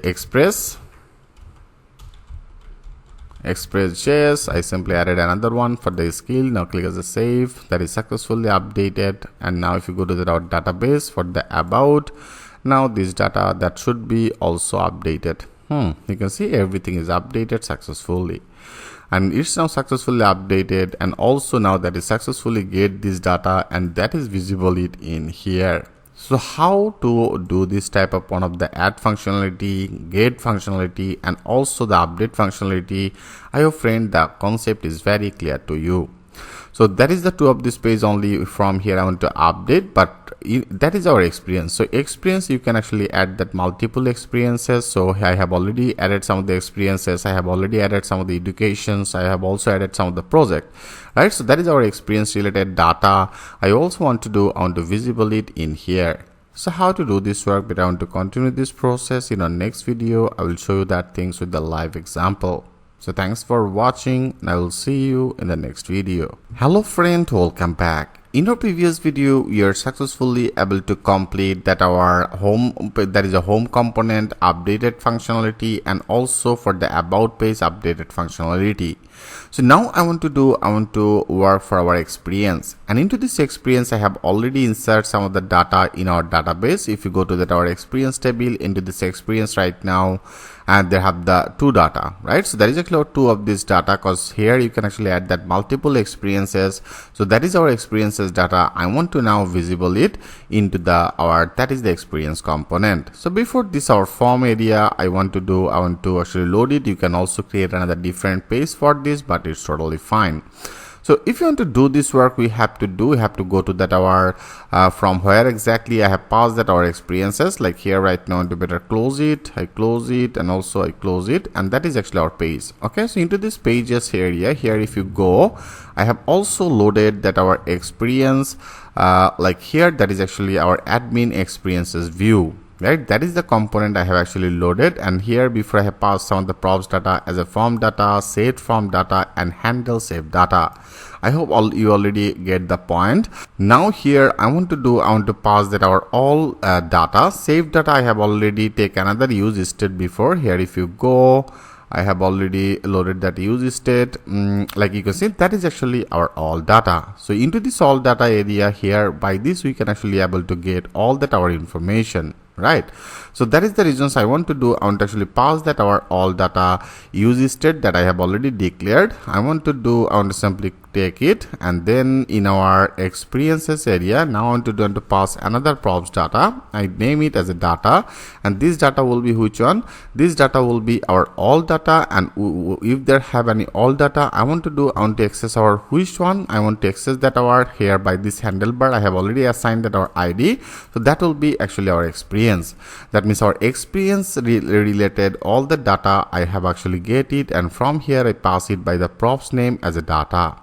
Express.js, I simply added another one for the skill. Now click as a save. That is successfully updated. And now if you go to our database for the about, now this data that should be also updated. You can see everything is updated successfully, and it's now successfully updated. And also now that is successfully get this data, and that is visible it in here. So how to do this type of one of the add functionality, get functionality, and also the update functionality? I hope friend the concept is very clear to you. So that is the two of this page only. From here I want to update, but that is our experience. So experience, you can actually add that multiple experiences. So I have already added some of the experiences. I have already added some of the educations. I have also added some of the project, right? So that is our experience related data. I also want to visible it in here. So how to do this work? But I want to continue this process in our next video. I will show you that things with the live example. So thanks for watching, and I will see you in the next video. Hello friend, welcome back. In our previous video, we are successfully able to complete that our home, that is a home component updated functionality, and also for the about page updated functionality. So now I want to work for our experience, and into this experience I have already inserted some of the data in our database. If you go to that our experience table, into this experience right now, and they have the two data, right? So there is actually two of this data, because here you can actually add that multiple experiences. So that is our experiences data. I want to now visible it into that is the experience component. So before this our form area, I want to actually load it. You can also create another different page for this, but it's totally fine. So if you want to do this work, we have to go to that our from where exactly I have passed that our experiences, like here right now. To better close it, I close it, and also I close it, and that is actually our page. Okay, so into this pages area here, if you go, I have also loaded that our experience, like here, that is actually our admin experiences view. Right, that is the component I have actually loaded. And here before I have passed some of the props data as a form data, saved form data, and handle saved data. I hope you already get the point. Now here I want to pass that our all data. Saved data I have already taken another use state before. Here if you go, I have already loaded that use state. Like you can see, that is actually our all data. So into this all data area here, by this we can actually able to get all that our information. right? So that is the reasons I want to do. I want to actually pass that our all data use state that I have already declared. I want to simply take it, and then in our experiences area, now I want to pass another props data. I name it as a data, and this data will be which one? This data will be our all data, and if there have any all data, I want to access our which one? I want to access that our here by this handlebar. I have already assigned that our ID, so that will be actually our experience. That means our experience related all the data I have actually get it, and from here I pass it by the props name as a data,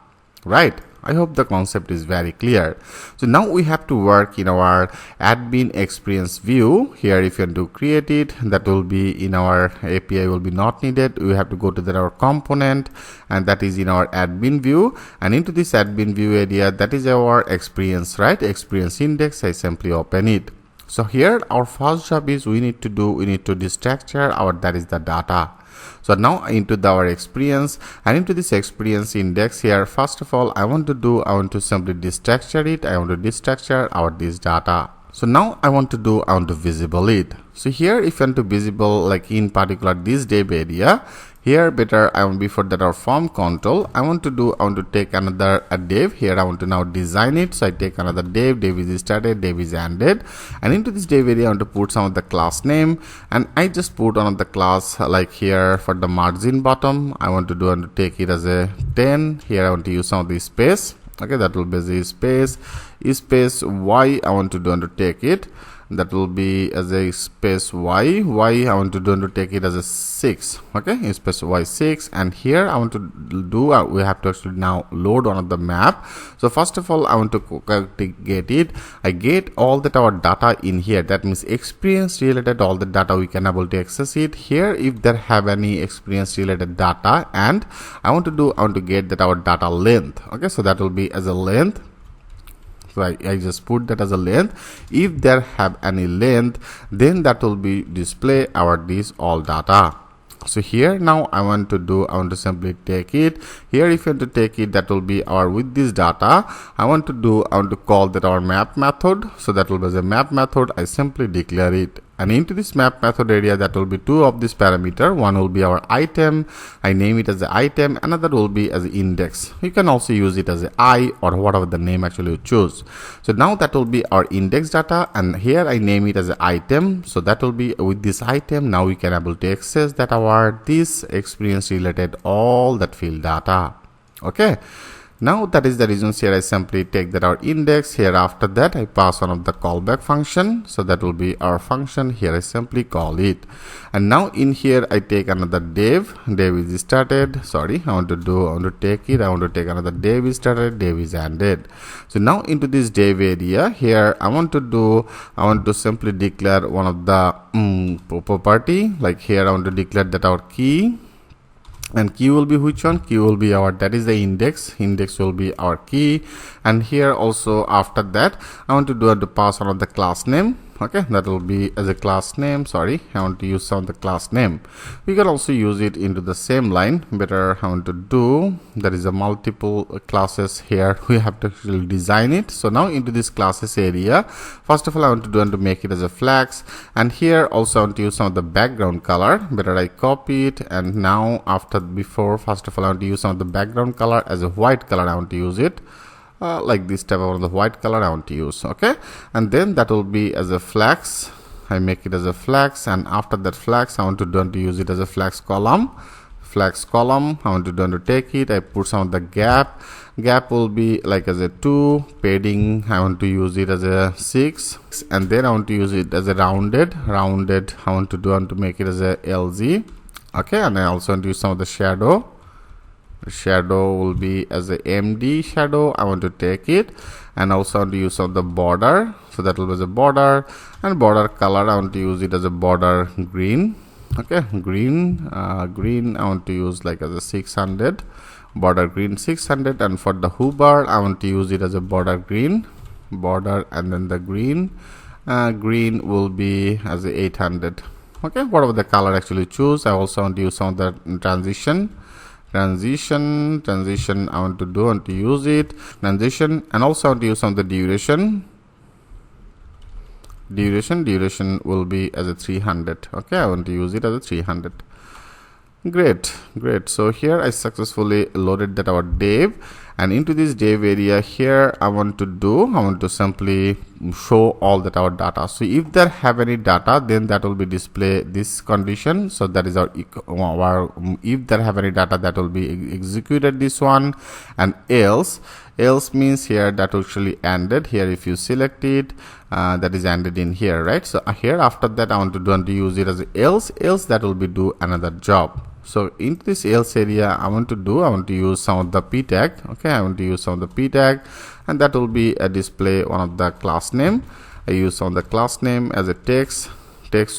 right? I hope the concept is very clear. So now we have to work in our admin experience view. Here if you want to create it, that will be in our API will be not needed. We have to go to our component, and that is in our admin view, and into this admin view area, that is our experience, right? Experience index. I simply open it. So here our first job is we need to destructure our, that is the data. So now into our experience, and into this experience index here, first of all I want to simply destructure it. I want to destructure our this data. So now I want to visible it. So here if you want to visible, like in particular this div area, here better I want before that our form control, I want to take another div. Here I want to now design it. So I take another div is started, div is ended, and into this div area I want to put some of the class name, and I just put one of the class, like here for the margin bottom I want to take it as a 10. Here I want to use some of the space. Okay, that will be the space y. I want to take it, that will be as a space y. I want to take it as a 6. Okay, space y6, and here I want to we have to actually now load one of the map. So first of all I want to get it. I get all that our data in here, that means experience related all the data we can able to access it here. If there have any experience related data, and I want to get that our data length. Okay, so that will be as a length. So I just put that as a length. If there have any length, then that will be display our this all data. So here now I want to simply take it. Here if you want to take it, that will be our with this data. I want to call that our map method. So that will be the map method. I simply declare it. And into this map method area, that will be two of this parameter. One will be our item. I name it as the item. Another will be as the index. You can also use it as a I or whatever the name actually you choose. So now that will be our index data, and here I name it as an item. So that will be with this item. Now we can able to access that our this experience related all that field data. Okay. Now that is the reasons here I simply take that our index. Here after that I pass one of the callback function. So that will be our function. Here I simply call it. And now in here I take another div. Div is started. Sorry, I want to take it. I want to take another div is started, div is ended. So now into this div area, here I want to simply declare one of the property. Like here I want to declare that our key. And key will be which one? Key will be our, that is the index. Index will be our key. And here also after that I want to pass one of the class name. Okay, that will be as a class name. Sorry, I want to use some of the class name. We can also use it into the same line. Better I want to do, there is a multiple classes here. We have to actually design it. So now into this classes area, first of all I want to make it as a flags, and here also I want to use some of the background color. Better I copy it, and now first of all I want to use some of the background color as a white color. I want to use it. Like this type of the white color I want to use. Okay, and then that will be as a flags. I make it as a flags, and after that flags I want to use it as a flags column. Flags column I want to take it. I put some of the gap will be like as a 2. Padding I want to use it as a 6, and then I want to use it as a rounded I want to make it as a LZ. Okay, and I also want to use some of the shadow will be as a MD shadow. I want to take it, and also want to use some of the border. So that will be the border, and border color I want to use it as a border green. Okay, green I want to use like as a 600, border green 600, and for the hover I want to use it as a border green, and then the green will be as a 800. Okay, whatever the color actually choose. I also want to use some of the transition I want to use it transition, and also I want to use some of the duration. duration will be as a 300. Okay, I want to use it as a 300. Great. So here I successfully loaded that our div, and into this div area here I want to simply show all that our data. So if there have any data, then that will be display this condition. So that is our if there have any data, that will be executed this one, and else means here that actually ended here. If you select it, that is ended in here, right? So here after that I want to use it as else that will be do another job. So in this else area I want to use some of the p tag. Okay, I want to use some of the p tag, and that will be a display one of the class name. I use some of the class name as a text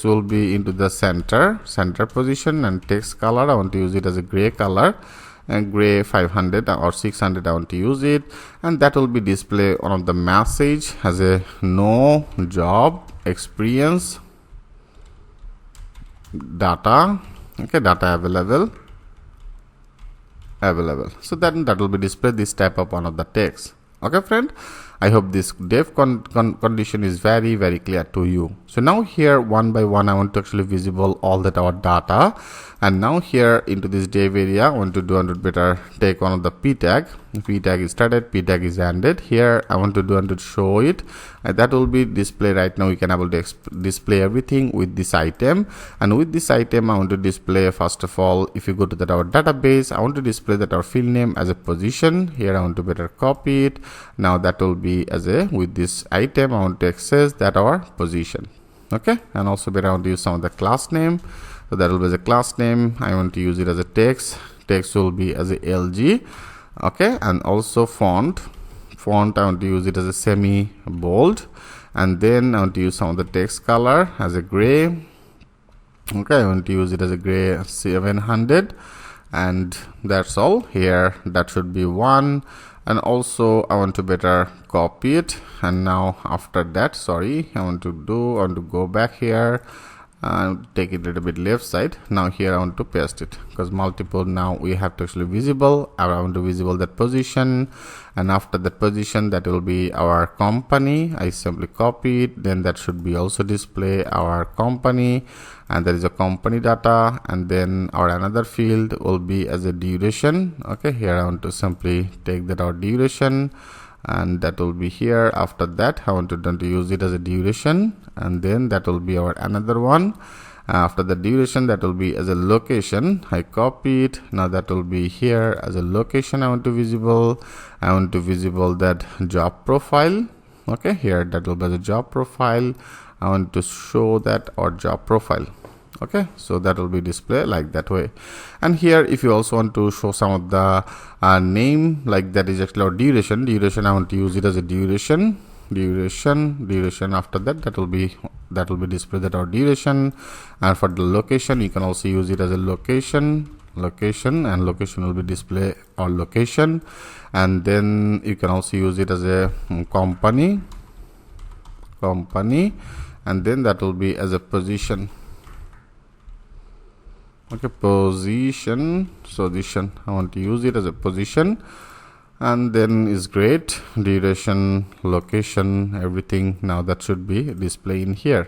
will be into the center position, and text color I want to use it as a gray color, and gray 500 or 600 I want to use it, and that will be display one of the message as a no job experience data. Okay, data available. So then that will be display this type of one of the text. Okay friend, I hope this div condition is very clear to you. So now here one by one I want to actually visible all that our data, and now here into this div area I want to better take one of the p tag. P tag is started, p tag is ended. Here I want to show it, and that will be display. Right now we can able to display everything with this item, and with this item I want to display, first of all, if you go to that our database, I want to display that our field name as a position. Here I want to better copy it. Now that will be as a, with this item I want to access that our position. Okay, and also better I want to use some of the class name. So that will be the class name. I want to use it as a text will be as a LG. Okay, and also font I want to use it as a semi bold, and then I want to use some of the text color as a gray. Okay, I want to use it as a gray 700, and that's all. Here that should be 1, and also I want to better copy it, and now after that, sorry, I want to go back here and take it a little bit left side. Now here I want to paste it, because multiple, now we have to actually visible. I want to visible that position, and after that position that will be our company. I simply copy it, then that should be also display our company, and there is a company data, and then our another field will be as a duration. Okay, here I want to simply take that our duration, and that will be here. After that I want to use it as a duration, and then that will be our another one. After the duration that will be as a location. I copy it. Now that will be here as a location. I want to visible that job profile. Okay, here that will be the job profile. I want to show that our job profile. Okay, so that will be display like that way. And here if you also want to show some of the name, like that is actually our duration. I want to use it as a duration. After that will be display that our duration. And for the location you can also use it as a location, and location will be display our location. And then you can also use it as a company, and then that will be as a position. Okay, position. I want to use it as a position, and then is great. Duration, location, everything. Now that should be display in here,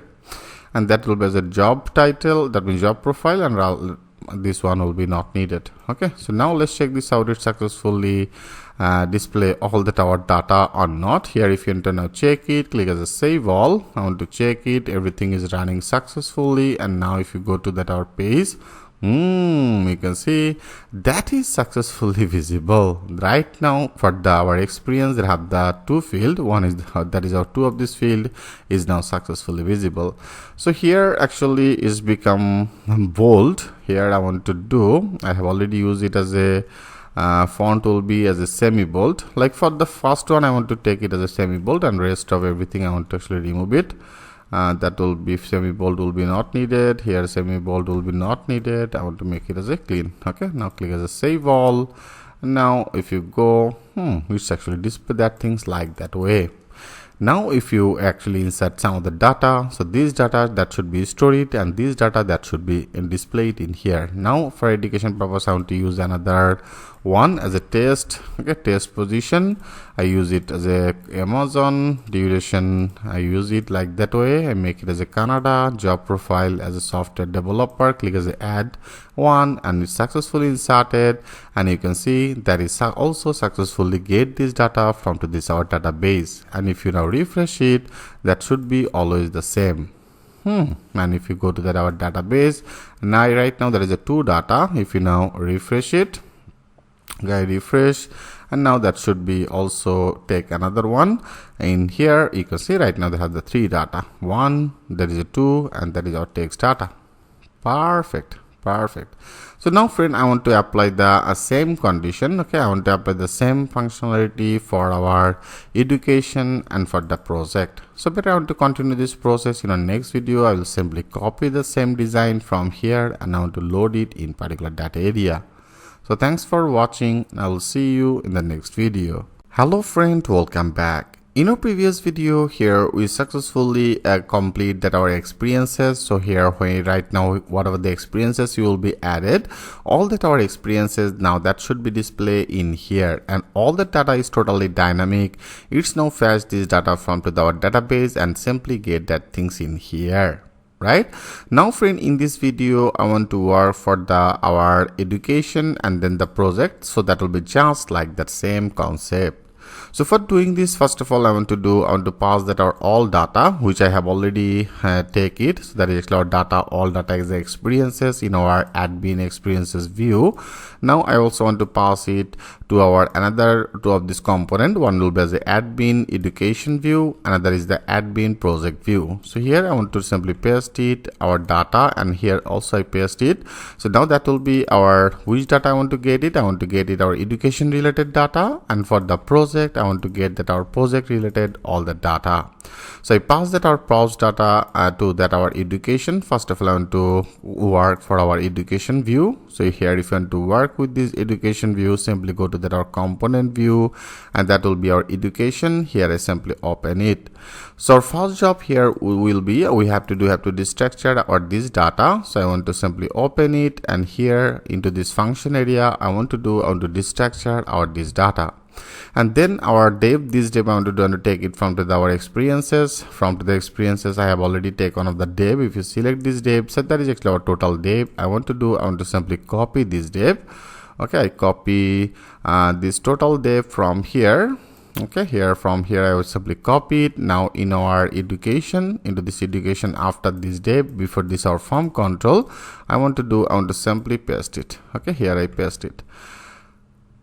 and that will be as a job title. That means job profile, and this one will be not needed. Okay, so now let's check this out. It successfully display all that our data or not. Here if you enter now, check it, click as a save all. I want to check it, everything is running successfully. And now if you go to that our page, you can see that is successfully visible. Right now for our experience, there have the two field. One is that is our two of this field is now successfully visible. So here actually is become bold. Here I want to I have already used it as a font will be as a semi bold. Like for the first one I want to take it as a semi bold, and rest of everything I want to actually remove it. That will be semi bold will be not needed. Here semi bold will be not needed. I want to make it as a clean. Okay, now click as a save all. And now if you go, it's actually display that things like that way. Now if you actually insert some of the data, so this data that should be stored and this data that should be displayed in here. Now for education purpose, I want to use another one as a test. Okay, test position, I use it as a Amazon. Duration, I use it like that way. I make it as a Canada. Job profile as a software developer, click as a add one, and it's successfully inserted. And you can see that is also successfully get this data from to this our database. And if you now refresh it, that should be always the same. And if you go to that our database, now right now there is a two data. If you now refresh it, okay, refresh, and now that should be also take another one. In here you can see right now they have the three data, one, there is a two, and that is our text data. Perfect. So now friend, I want to apply the same condition. Okay, I want to apply the same functionality for our education and for the project. So better I want to continue this process in our next video. I will simply copy the same design from here and I want to load it in particular data area. So thanks for watching. I will see you in the next video. Hello friend, welcome back. In our previous video here, we successfully complete that our experiences. So here, when right now, whatever the experiences you will be added, all that our experiences now that should be displayed in here, and all the data is totally dynamic. It's now fetch this data from to our database and simply get that things in here. Right now friend, in this video I want to work for our education and then the project, so that will be just like that same concept. So for doing this, first of all I want to pass that our all data, which I have already take it. So that is actually our data, all data is the experiences in our admin experiences view. Now I also want to pass it to our another two of this component. One will be as the admin education view, another is the admin project view. So here I want to simply paste it our data, and here also I paste it. So now that will be our which data I want to get it. I want to get it our education related data, and for the project I want to get that our project related all the data. So I pass that our pros data to that our education. First of all I want to work for our education view. So here if you want to work with this education view, simply go to that our component view, and that will be our education. Here I simply open it. So our first job here will be we have to destructure or this data. So I want to simply open it, and here into this function area I want to destructure our this data. And then our this div I want to take it from to our experiences. From to the experiences I have already taken one of the div. If you select this div, so that is actually our total div. I want to simply copy this div. Okay, I copy this total div from here. Okay, from here I will simply copy it. Now in our education, into this education after this div, before this our form control, I want to simply paste it. Okay, here I paste it.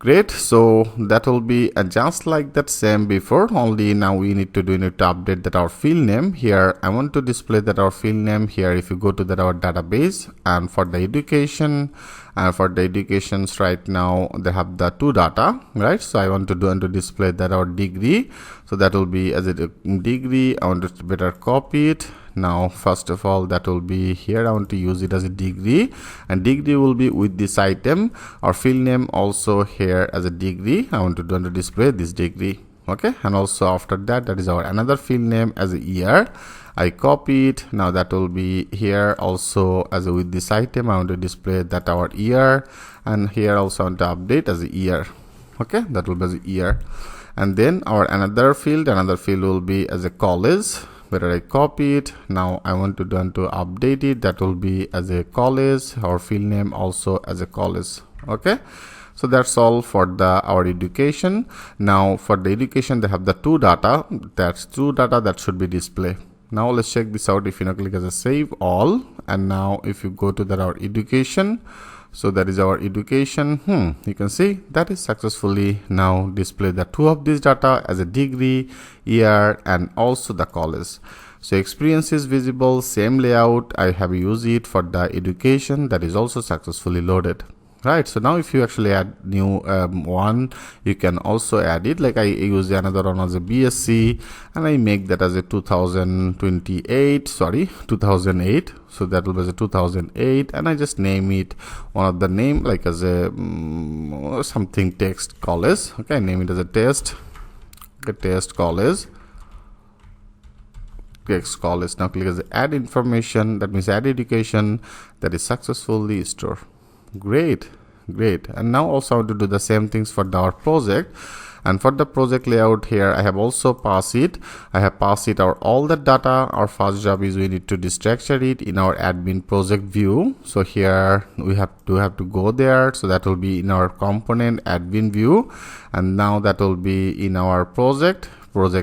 Great. So that will be just like that same before, only now we need to update that our field name. Here I want to display that our field name here. If you go to that our database, and for the education, and for the educations right now they have the two data, right? So I want to display that our degree. So that will be as a degree. I want to better copy it. Now first of all that will be here, I want to use it as a degree, and degree will be with this item. Our field name also here as a degree. I want to display this degree. Okay, and also after that is our another field name as a year. I copy it. Now that will be here also as a with this item. I want to display that our year, and here also I want to update as a year. Okay, that will be as a year. And then our another field will be as a college. Where I copy it. Now I want to update it. That will be as a college. Our field name also as a college. Okay, so that's all for our education. Now for the education they have the two data. That's two data that should be displayed. Now let's check this out. If you click as a save all, and now if you go to our education, so that is our education. You can see that is successfully now display the two of this data as a degree, year, and also the college. So experience is visible, same layout. I have used it for the education, that is also successfully loaded. Right, so now if you actually add new one, you can also add it. Like I use another one as a BSc, and I make that as a 2008. So that will be as a 2008, and I just name it one of the name like as a something text college. Okay, I name it as a test. Okay, test college. call this. Now click as add information, that means add education, that is successfully stored. Great. And now also I want to do the same things for our project. And for the project layout here, I have also passed it. I have passed it all the data. Our first job is we need to destructure it in our admin project view. So here we have to go there. So that will be in our component admin view, and now that will be in our project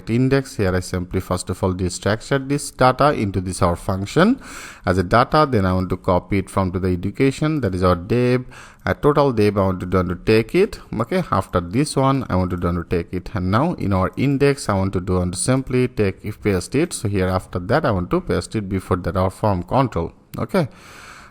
index. Here I simply first of all destructure this data into this our function as a data. Then I want to copy it from to the education, that is our dev, a total dev. I want to take it. Okay, after this one I want to take it, and now in our index I want to simply paste it. So here after that I want to paste it before that our form control. Okay,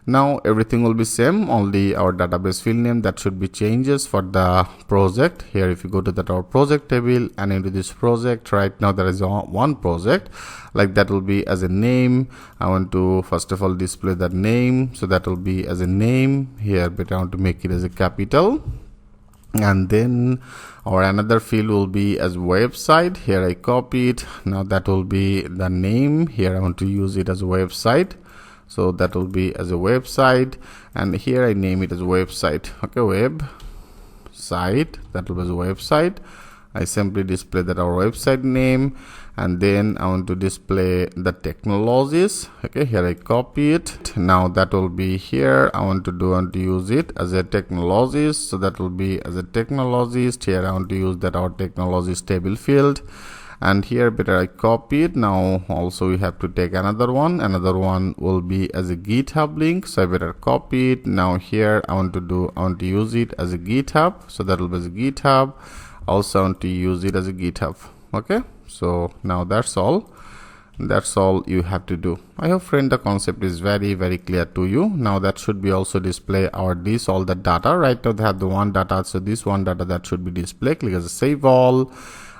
now everything will be same, only our database field name that should be changes for the project. Here if you go to that our project table and into this project, right now there is one project, like that will be as a name. I want to first of all display that name, so that will be as a name here, but I want to make it as a capital. And then our another field will be as website. Here I copy it. Now that will be the name. Here I want to use it as a website, so that will be as a website, and here I name it as website. Okay, website, that will be as a website. I simply display that our website name, and then I want to display the technologies. Okay, here I copy it. Now that will be here. I want to use it as a technologies, so that will be as a technologies. Here I want to use that our technologies table field, and here better I copy it. Now also we have to take another one will be as a GitHub link, so I better copy it. Now here I want to use it as a GitHub, so that will be as a GitHub. Also I want to use it as a GitHub. Okay, so now that's all you have to do. I hope friend the concept is very clear to you. Now that should be also display all the data. Right now they have the one data, so this one data that should be displayed. Click as a save all.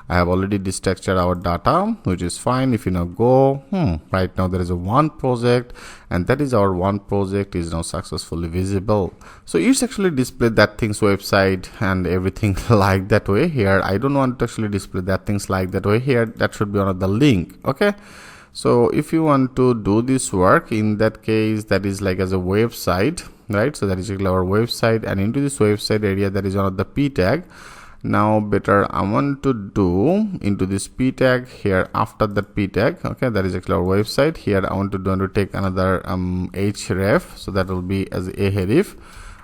I have already destructured our data, which is fine. If you now go, right now there is a one project, and that is our one project is now successfully visible. So it's actually displayed that things website and everything like that way. Here I don't want to actually display that things like that way. Here that should be another link. Okay, so if you want to do this work, in that case that is like as a website, right? So that is our website, and into this website area that is another p tag. Now better I want to do into this p tag here after that p tag. Okay, that is actually our website. Here I want to take another href, so that will be as a href.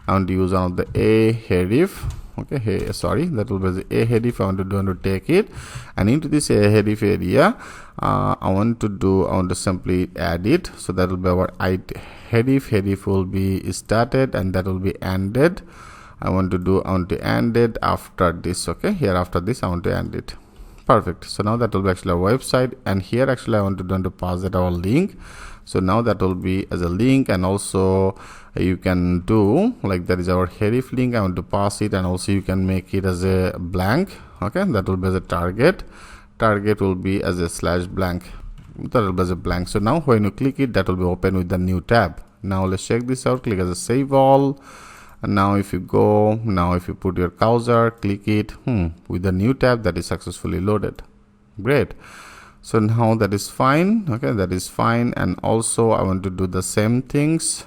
I want to use another a href. Okay, hey, sorry, that will be as a href. I want to take it, and into this a href area I want to simply add it. So that will be our href will be started, and that will be ended. I want to end it after this. Okay, here after this I want to end it. Perfect. So now that will be actually our website, and here actually I want to pass it our link. So now that will be as a link, and also you can do like that is our href link. I want to pass it, and also you can make it as a blank. Okay, that will be as a target will be as a /blank. That will be as a blank. So now when you click it, that will be open with the new tab. Now let's check this out. Click as a save all. And now if you go, if you put your cursor, click it, with the new tab, that is successfully loaded. Great. So now that is fine. Okay, that is fine. And also I want to do the same things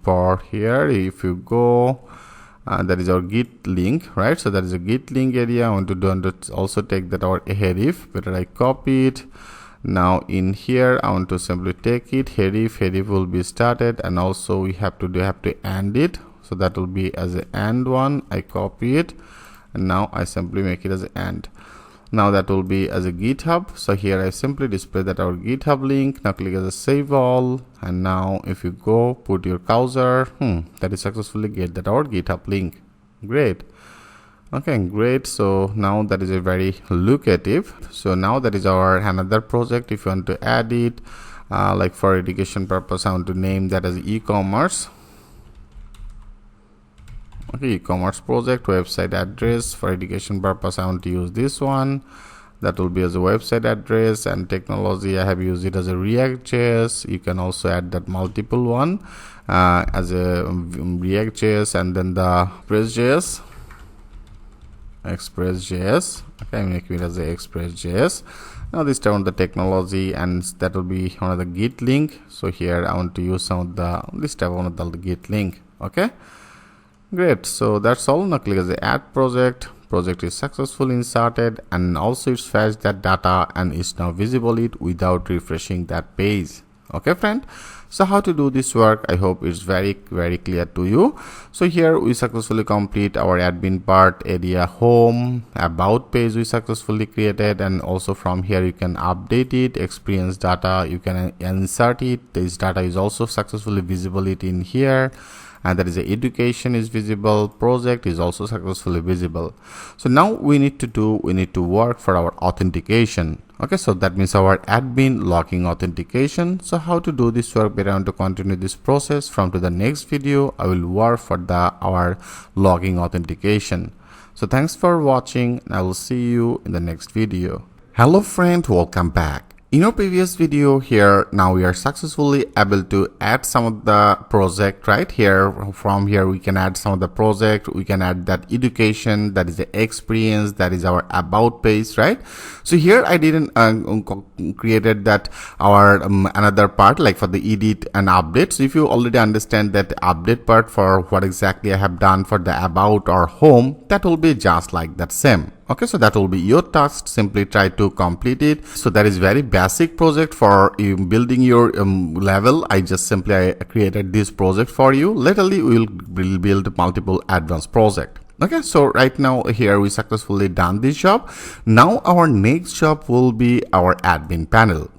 for here. If you go, that is our git link, right? So that is a git link area. I want to also take that our href. Better I copy it. Now in here I want to simply take it. href will be started, and also we have to end it. So that will be as a end one. I copy it, and now I simply make it as an end. Now that will be as a GitHub. So here I simply display that our GitHub link. Now click as a save all, and now if you go put your cursor, that is successfully get that our GitHub link. Great. Okay, great. So now that is a very lucrative. So now that is our another project. If you want to add it, like for education purpose, I want to name that as e-commerce. Okay, e-commerce project, website address. For education purpose I want to use this one. That will be as a website address. And technology, I have used it as a React.js. You can also add that multiple one as a React.js, and then the Express.js. Express.js. Okay, I'm making it as a Express.js. Now this time on the technology, and that will be one of the Git link. So here I want to use some of the this type of the Git link. Okay, great. So that's all. Now click as the add project. Project is successfully inserted, and also it's fetched that data and is now visible it without refreshing that page. Okay friend, so how to do this work, I hope it's very clear to you. So here we successfully complete our admin part, area, home, about page we successfully created, and also from here you can update it, experience data, you can insert it. This data is also successfully visible it in here, and that is the education is visible, project is also successfully visible. So now we need to work for our authentication. Okay, so that means our admin logging authentication. So how to do this work, but I want to continue this process from to the next video. I will work for our logging authentication. So thanks for watching, and I will see you in the next video. Hello friend, welcome back. In our previous video here, now we are successfully able to add some of the project right here. From here we can add some of the project, we can add that education, that is the experience, that is our about page, right? So here I didn't created that our another part like for the edit and update. So if you already understand that update part for what exactly I have done for the about or home, that will be just like that same. Okay, so that will be your task. Simply try to complete it. So that is very basic project for building your level. I created this project for you. Laterally we will build multiple advanced project. Okay, so right now here we successfully done this job. Now our next job will be our admin panel.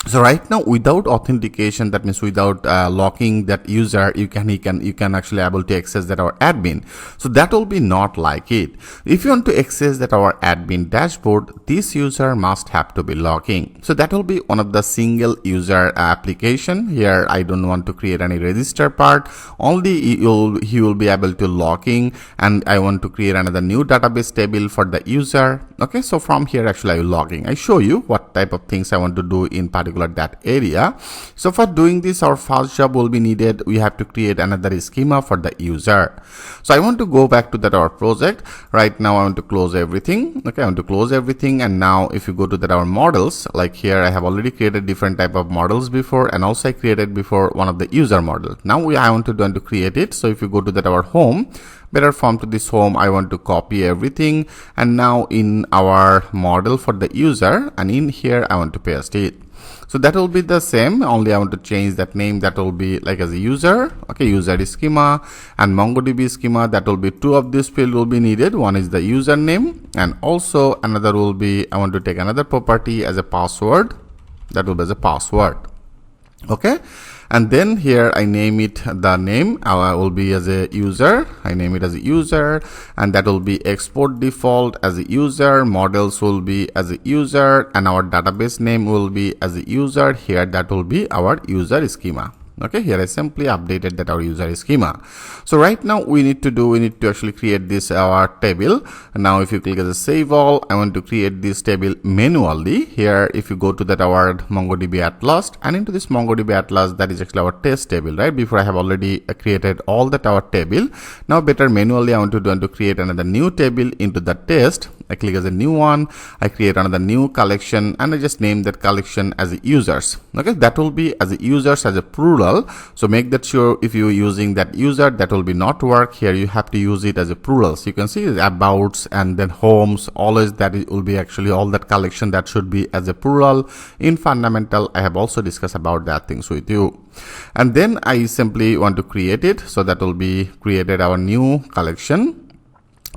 So right now without authentication, that means without locking that user, you can actually able to access that our admin. So that will be not like it. If you want to access that our admin dashboard, this user must have to be logging. So that will be one of the single user application. Here I don't want to create any register part. Only he will be able to logging, and I want to create another new database table for the user. Okay, so from here actually I will logging. I show you what type of things I want to do in particular that area. So for doing this, our first job will be needed. We have to create another schema for the user. So I want to go back to that our project. Right now I want to close everything. Okay, I want to close everything, and now if you go to that our models, like here I have already created different type of models before, and also I created before one of the user model. Now I want to create it. So if you go to that our home, better form to this home, I want to copy everything, and now in our model for the user, and in here I want to paste it. So that will be the same, only I want to change that name. That will be like as a user. Okay, user schema and MongoDB schema. That will be two of this field will be needed. One is the username, and also another will be, I want to take another property as a password. That will be as a password. Okay, and then here I name it the name will be as a user. I name it as a user, and that will be export default as a user, models will be as a user, and our database name will be as a user. Here that will be our user schema. Okay, here I simply updated that our user schema. So right now we need to actually create this our table. And now if you click as a save all, I want to create this table manually. Here if you go to that our MongoDB Atlas, and into this MongoDB Atlas, that is actually our test table, right? Before I have already created all that our table. Now better manually I want to create another new table into the test. I click as a new one, I create another new collection, and I just name that collection as users. Okay, that will be as a users as a plural. So make that sure if you're using that user, that will be not work. Here you have to use it as a plural. So you can see abouts and then homes, always that it will be actually all that collection that should be as a plural. In fundamental, I have also discussed about that things with you. And then I simply want to create it. So that will be created our new collection.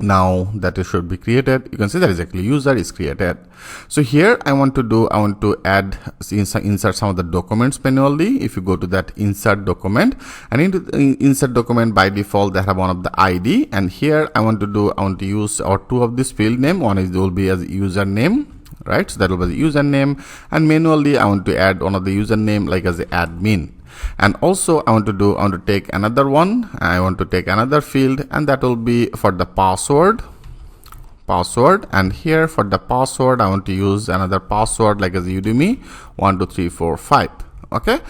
Now that it should be created, you can see that is actually user is created. So here I want to add insert some of the documents manually. If you go to that insert document, and into the insert document by default they have one of the ID, and here I want to use our two of this field name. One is will be as username, right? So that will be the username, and manually I want to add one of the username like as the admin. And also I want to take another one. I want to take another field, and that will be for the password. And here for the password I want to use another password like as Udemy 12345. Okay,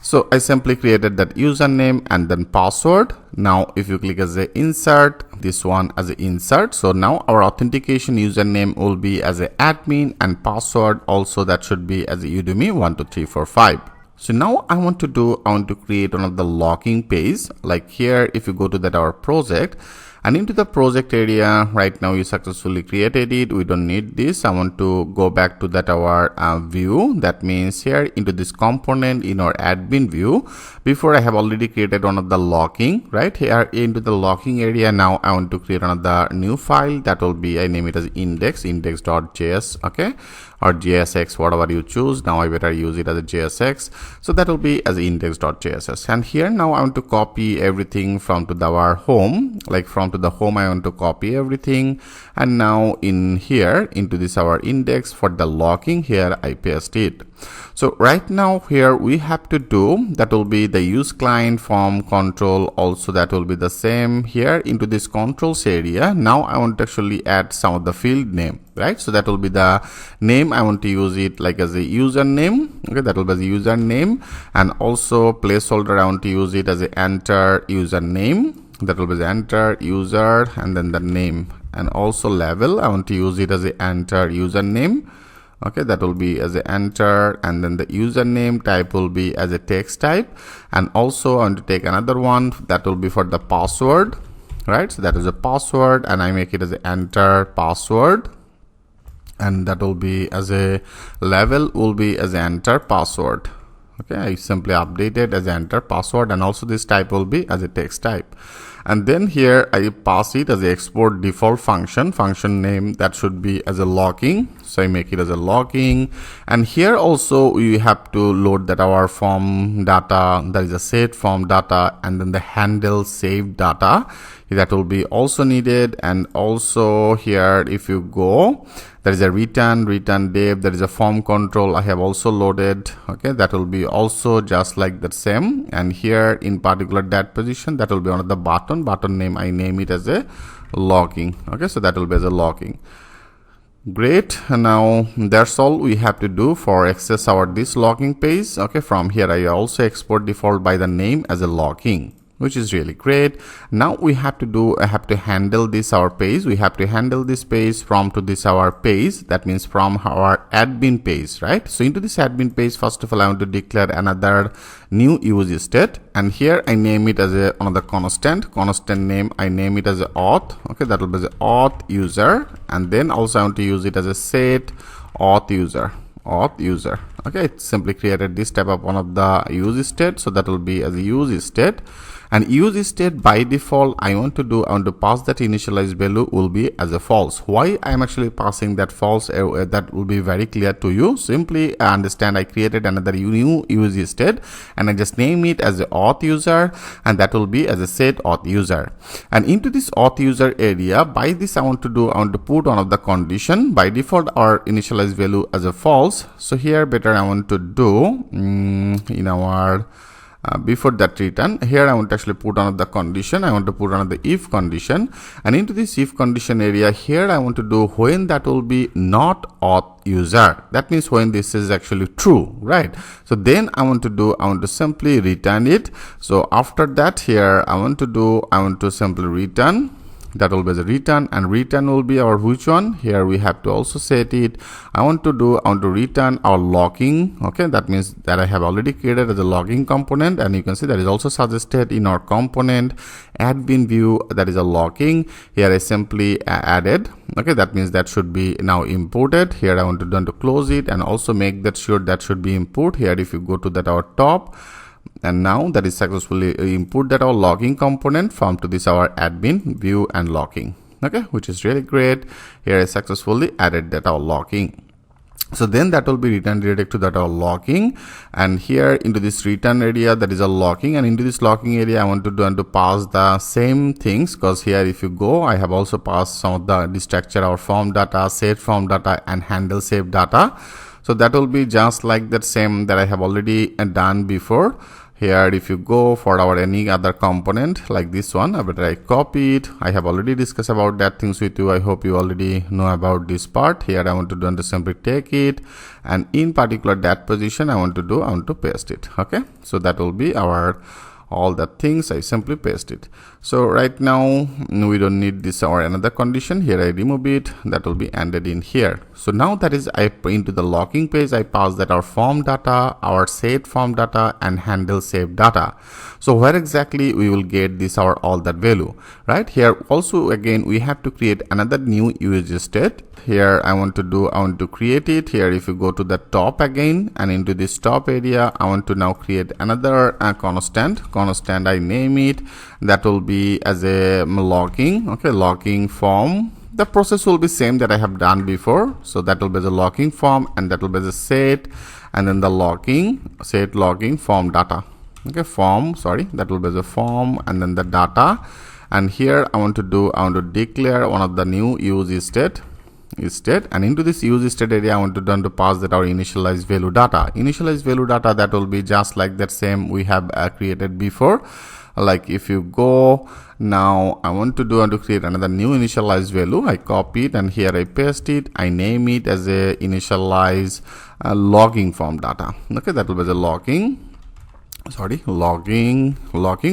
So I simply created that username and then password. Now if you click as a insert, this one as a insert, so now our authentication username will be as a admin and password also that should be as a Udemy12345. So now I want to create one of the logging page. Like here, if you go to that our project, and into the project area, right now you successfully created it. We don't need this. I want to go back to that our view. That means here into this component in our admin view. Before I have already created one of the logging, right here into the logging area. Now I want to create another new file that will be, I name it as index.js, okay, or JSX, whatever you choose. Now I better use it as a JSX. So that will be as index.js. And here now I want to copy everything from to our home, like from to the home I want to copy everything, and now in here into this our index for the logging, here I paste it. So right now here we have to do that will be the use client form control, also that will be the same here into this controls area. Now I want to actually add some of the field name, right? So that will be the name. I want to use it like as a username, okay, that will be the username, and also placeholder I want to use it as a enter username, that will be the enter user and then the name, and also level I want to use it as a enter username, okay, that will be as a enter, and then the username type will be as a text type, and also I want to take another one that will be for the password, right? So that is a password, and I make it as a enter password, and that will be as a level will be as a enter password. Okay, I simply update it as enter password, and also this type will be as a text type. And then here I pass it as a export default function name that should be as a logging. So I make it as a logging, and here also we have to load that our form data, that is a set form data, and then the handle saved data that will be also needed. And also here if you go, there is a return dev, there is a form control I have also loaded, okay, that will be also just like the same. And here in particular that position, that will be one of the button name, I name it as a logging, okay, so that will be as a logging. Great. And now that's all we have to do for access our this logging page. Okay, from here I also export default by the name as a logging, which is really great. Now we have to handle this our page. We have to handle this page from to this our page, that means from our admin page, right? So into this admin page, first of all I want to declare another new use state, and here I name it as a another constant name, I name it as a auth, okay, that will be the auth user, and then also I want to use it as a set auth user. Okay, it simply created this type of one of the use state, so that will be as a use state. And use state by default I want to pass that initialized value will be as a false. Why I am actually passing that false, that will be very clear to you. Simply understand, I created another new use state and I just name it as a auth user, and that will be as a set auth user. And into this auth user area, by this I want to put one of the condition. By default our initialized value as a false, so here better I want to do in our before that return, here I want to actually put another condition. I want to put another if condition, and into this if condition area here I want to do when that will be not auth user. That means when this is actually true, right? So then I want to simply return it. So after that here I want to simply return. That will be the return, and return will be our which one. Here we have to also set it. I want to return our logging. Okay, that means that I have already created as a logging component, and you can see that is also suggested in our component admin view, that is a logging. Here I simply added. Okay, that means that should be now imported. Here I want to close it and also make that sure that should be import. Here if you go to that our top, and now that is successfully input that our logging component from to this our admin view and logging, okay, which is really great. Here I successfully added that our logging. So then that will be return direct to that our logging, and here into this return area, that is a logging, and into this logging area I want to pass the same things, because here if you go, I have also passed some of the structure, our form data, set form data, and handle save data. So that will be just like that same that I have already done before. Here if you go for our any other component like this one, I copy it. I have already discussed about that things with you. I hope you already know about this part. Here I want to do and to simply take it, and in particular that position I want to paste it. Okay, so that will be our all the things. I simply paste it. So right now we don't need this or another condition. Here I remove it. That will be ended in here. So now that is I into the logging page, I pass that our form data, our set form data, and handle save data. So where exactly we will get this or all that value, right? Here also again we have to create another new user state. Here I want to create it. Here if you go to the top again and into this top area, I want to now create another constant. I name it. That will be as a logging. Okay, logging form. The process will be same that I have done before. So that will be the logging form, and that will be the set, and then the set logging form data. Okay, that will be the form, and then the data. And here I want to declare one of the new use state, and into this use state area I want to pass that our initialized value data. That will be just like that same we have created before. Like if you go now, I want to create another new initialized value. I copy it and here I paste it. I name it as a initialize logging form data. Okay, that will be the logging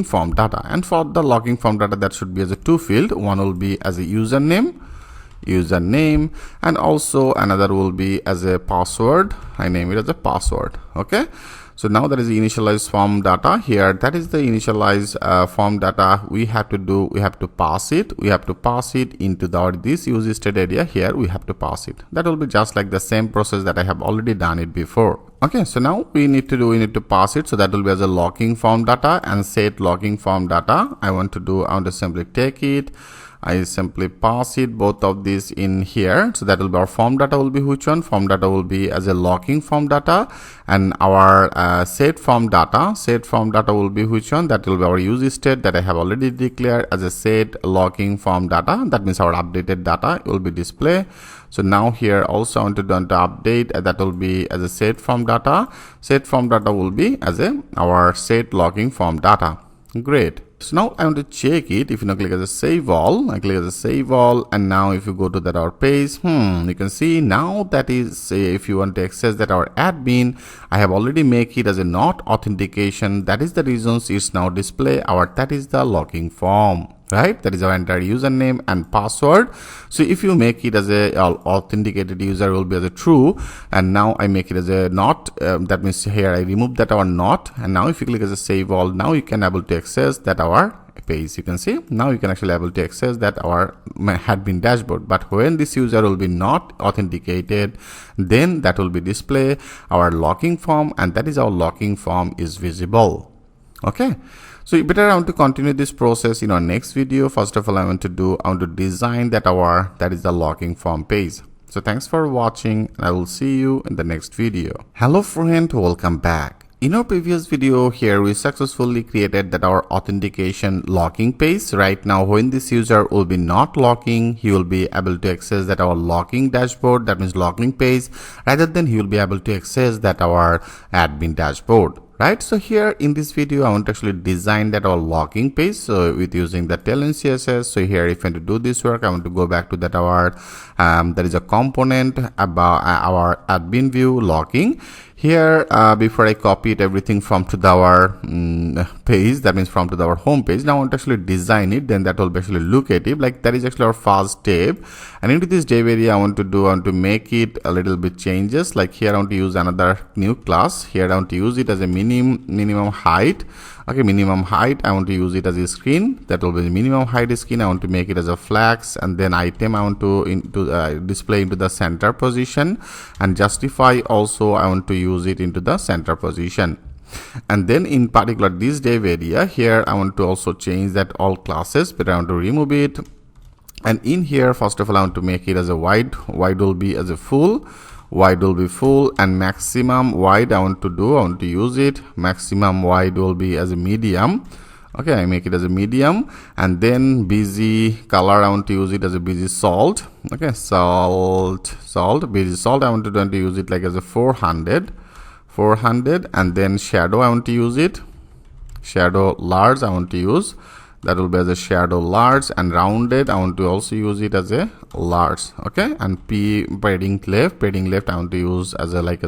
form data. And for the logging form data, that should be as a two field. One will be as a username, and also another will be as a password. I name it as a password. Okay, so now that is the initialized form data. Here that is the initialized form data. We have to pass it into this use state area. Here we have to pass it. That will be just like the same process that I have already done it before. Okay, so now we need to pass it. So that will be as a logging form data and set logging form data. I want to simply take it. I simply pass it both of these in here. So that will be our form data will be which one? Form data will be as a logging form data, and our set form data will be which one? That will be our use state that I have already declared as a set logging form data. That means our updated data will be display. So now here also I want to update, that will be as a set form data. Set form data will be as our set logging form data. Great. So now I want to check it. If you now click as a save all, I click as a save all, and now if you go to that our page, you can see now that is if you want to access that our admin, I have already make it as a not authentication. That is the reasons it's now display that is the logging form. Right, that is our entire username and password. So if you make it as a authenticated user will be as a true, and now I make it as a not, that means here I remove that our not, and now if you click as a save all, now you can able to access that our page. You can see now you can actually able to access that our admin dashboard. But when this user will be not authenticated, then that will be display our logging form, and that is our logging form is visible. Okay, so you better want to continue this process in our next video. First of all, I want to design that is the logging form page. So thanks for watching, and I will see you in the next video. Hello friend, welcome back. In our previous video here, we successfully created that our authentication logging page. Right now, when this user will be not logging, he will be able to access that our logging dashboard, that means logging page, rather than he will be able to access that our admin dashboard. Right, so here in this video I want to actually design that our logging page, so with using the Tailwind CSS. So here if I want to do this work, I want to go back to that our there is a component about our admin view logging. Here before I copy it everything from to our page, that means from to our home page. Now I want to actually design it, then that will be actually locative, like that is actually our first tab. And into this tab area I want to make it a little bit changes. Like here I want to use another new class. Here I want to use it as a minimum height. Okay, minimum height, I want to use it as a screen. That will be the minimum height screen. I want to make it as a flags, and then item I want to display into the center position, and justify also I want to use it into the center position. And then in particular this div area here I want to also change that all classes, but I want to remove it. And in here first of all I want to make it as a wide will be as a full, wide will be full, and maximum wide I want to use it. Maximum wide will be as a medium. Okay, I make it as a medium. And then busy color I want to use it as a busy salt. Okay, busy salt I want to use it like as a 400. And then shadow I want to use it shadow large I want to use, that will be as a shadow large, and rounded I want to also use it as a large. Okay, and padding left I want to use as a 8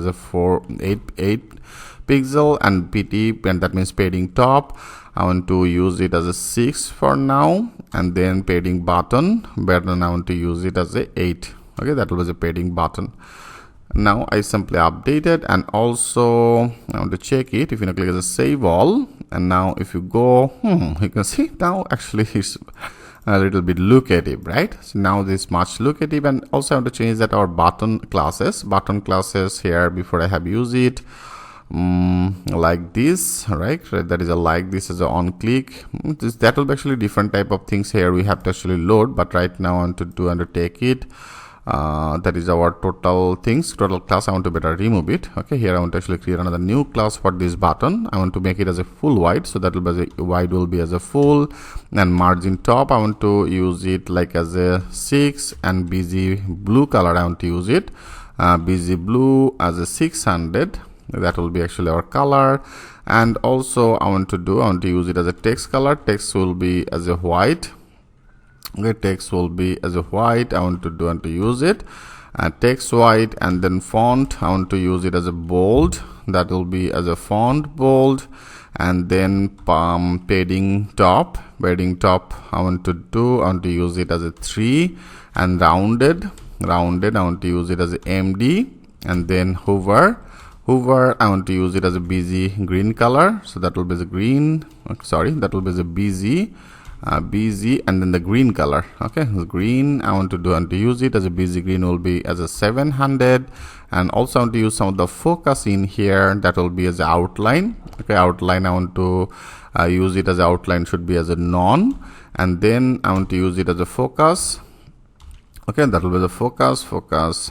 pixel, and pt, and that means padding top I want to use it as a 6 for now, and then padding button I want to use it as a 8. Okay, that was a padding button. Now I simply update it, and also I want to check it. If you click as a save all, and now if you go, you can see now actually it's a little bit locative, right? So now this is much locative. And also I want to change that our button classes here, before I have used it, like this, right? That is a like this is a on click. That will be actually different type of things here we have to actually load, but right now I want to do undertake it. That is our total class. I want to better remove it. Okay, here I want to actually create another new class for this button. I want to make it as a full white, so that will be as a white will be as a full, and margin top I want to use it like as a 6, and busy blue color I want to use it busy blue as a 600. That will be actually our color. And also I want to use it as a text color. Text will be as a white. Okay, text will be as a white. I want to use it text white, and then font I want to use it as a bold. That will be as a font bold. And then padding top I want to use it as a 3, and rounded I want to use it as a MD. And then hover I want to use it as a busy green color, so that will be the green, that will be the busy and then the green color. Okay, the green I want to use it as a busy green will be as a 700. And also I want to use some of the focus in here, that will be as a outline. Okay, outline I want to use it as a outline should be as a none. And then I want to use it as a focus. Okay, that will be the focus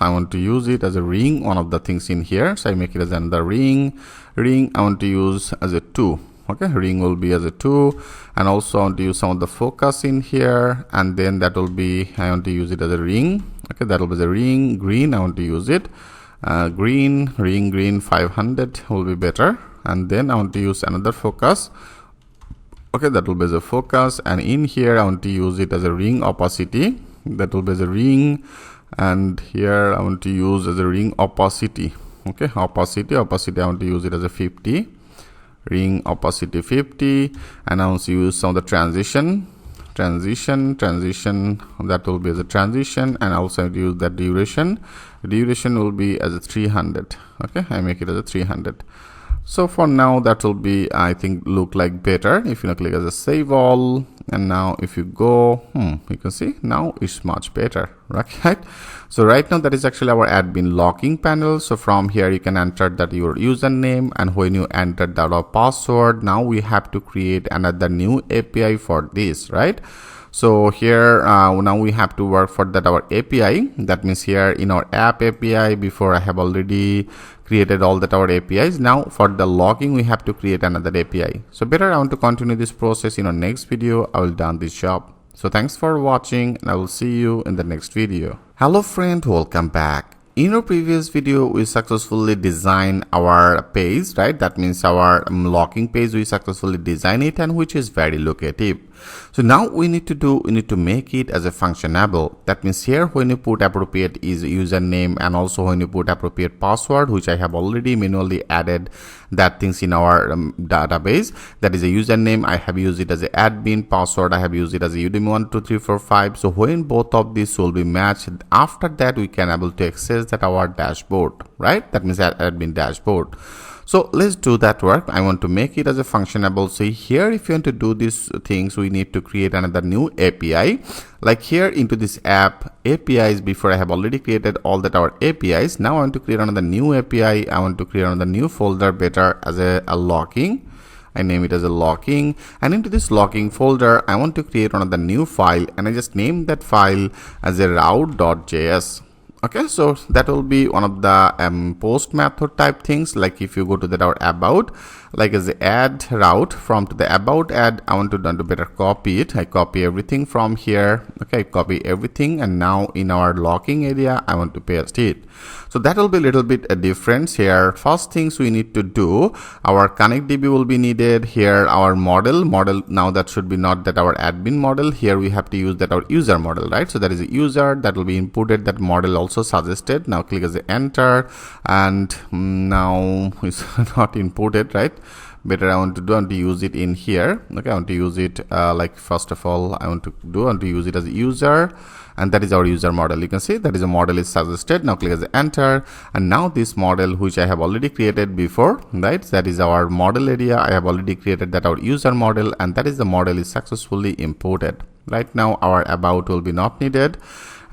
I want to use it as a ring, one of the things in here, so I make it as another ring I want to use as a 2. Okay, ring will be as a 2. And also I want to use some of the focus in here, and then that will be I want to use it as a ring. Okay, that will be the ring. Green I want to use it green 500 will be better. And then I want to use another focus. Okay, that will be the focus, and in here I want to use it as a ring opacity. That will be the ring, and here I want to use as a ring opacity. Okay, opacity I want to use it as a 50. Ring opacity 50. And I want to use some of the transition that will be as a transition. And also use that duration will be as a 300. Okay, I make it as a 300. So for now that will be, I think, look like better. If you click as a save all, and now if you go, you can see now it's much better, right? So right now that is actually our admin locking panel. So from here you can enter that your username, and when you enter that password, now we have to create another new API for this, right? So here now we have to work for that our API. That means here in our app API, before I have already created all that our APIs. Now for the logging we have to create another API. So better I want to continue this process in our next video. I will done this job. So thanks for watching, and I will see you in the next video. Hello friend, welcome back. In our previous video, we successfully designed our page, right? That means our locking page, we successfully design it, and which is very locative. So now we need to make it as a functionable. That means here when you put appropriate username, and also when you put appropriate password, which I have already manually added that things in our database. That is a username, I have used it as a admin. Password, I have used it as a udemy12345. So when both of these will be matched, after that we can able to access that our dashboard, right? That means that admin dashboard. So let's do that work. I want to make it as a functionable. So here, if you want to do these things, we need to create another new API. Like here into this app APIs, before I have already created all that our APIs. Now I want to create another new API. I want to create another new folder better as a locking. I name it as a locking, and into this locking folder I want to create another new file, and I just name that file as a route.js. Okay, so that will be one of the post method type things. Like if you go to that our about, like as the add route from to the about add, I want to do better copy it. I copy everything from here. Okay, copy everything, and now in our logging area, I want to paste it. So that will be a little bit a difference here. First things we need to do, our connect DB will be needed here. Our model now that should be not that our admin model. Here we have to use that our user model, right? So that is a user that will be inputted. That model also suggested. Now click as the enter, and now it's not inputted, right? Better I want to use it in here. Okay, I want to use it like first of all I want to use it as a user, and that is our user model. You can see that is a model is suggested. Now click as the enter, and now this model which I have already created before, right? That is our model area. I have already created that our user model, and that is the model is successfully imported. Right now our about will be not needed,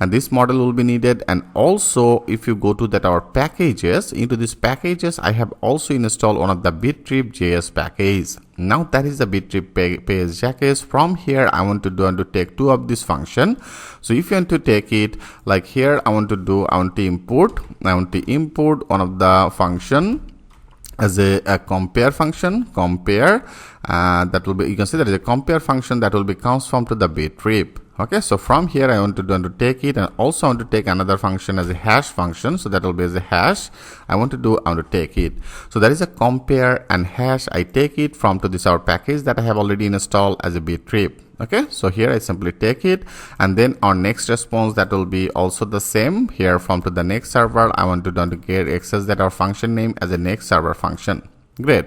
and this model will be needed. And also if you go to that our packages, into these packages I have also installed one of the Bitrip.js package. Now that is the Bitrip page package. From here I want to take two of this function. So if you want to take it like here, I want to import one of the function as a compare function, that will be, you can see that is a compare function that will be comes from to the Bitrip. Okay, so from here I want to take it, and also I want to take another function as a hash function. So that will be as a hash. I want to take it. So that is a compare and hash. I take it from to this our package that I have already installed as a Bitrip. Okay, so here I simply take it, and then our next response that will be also the same. Here from to the next server, I want to get access that our function name as a next server function. Great.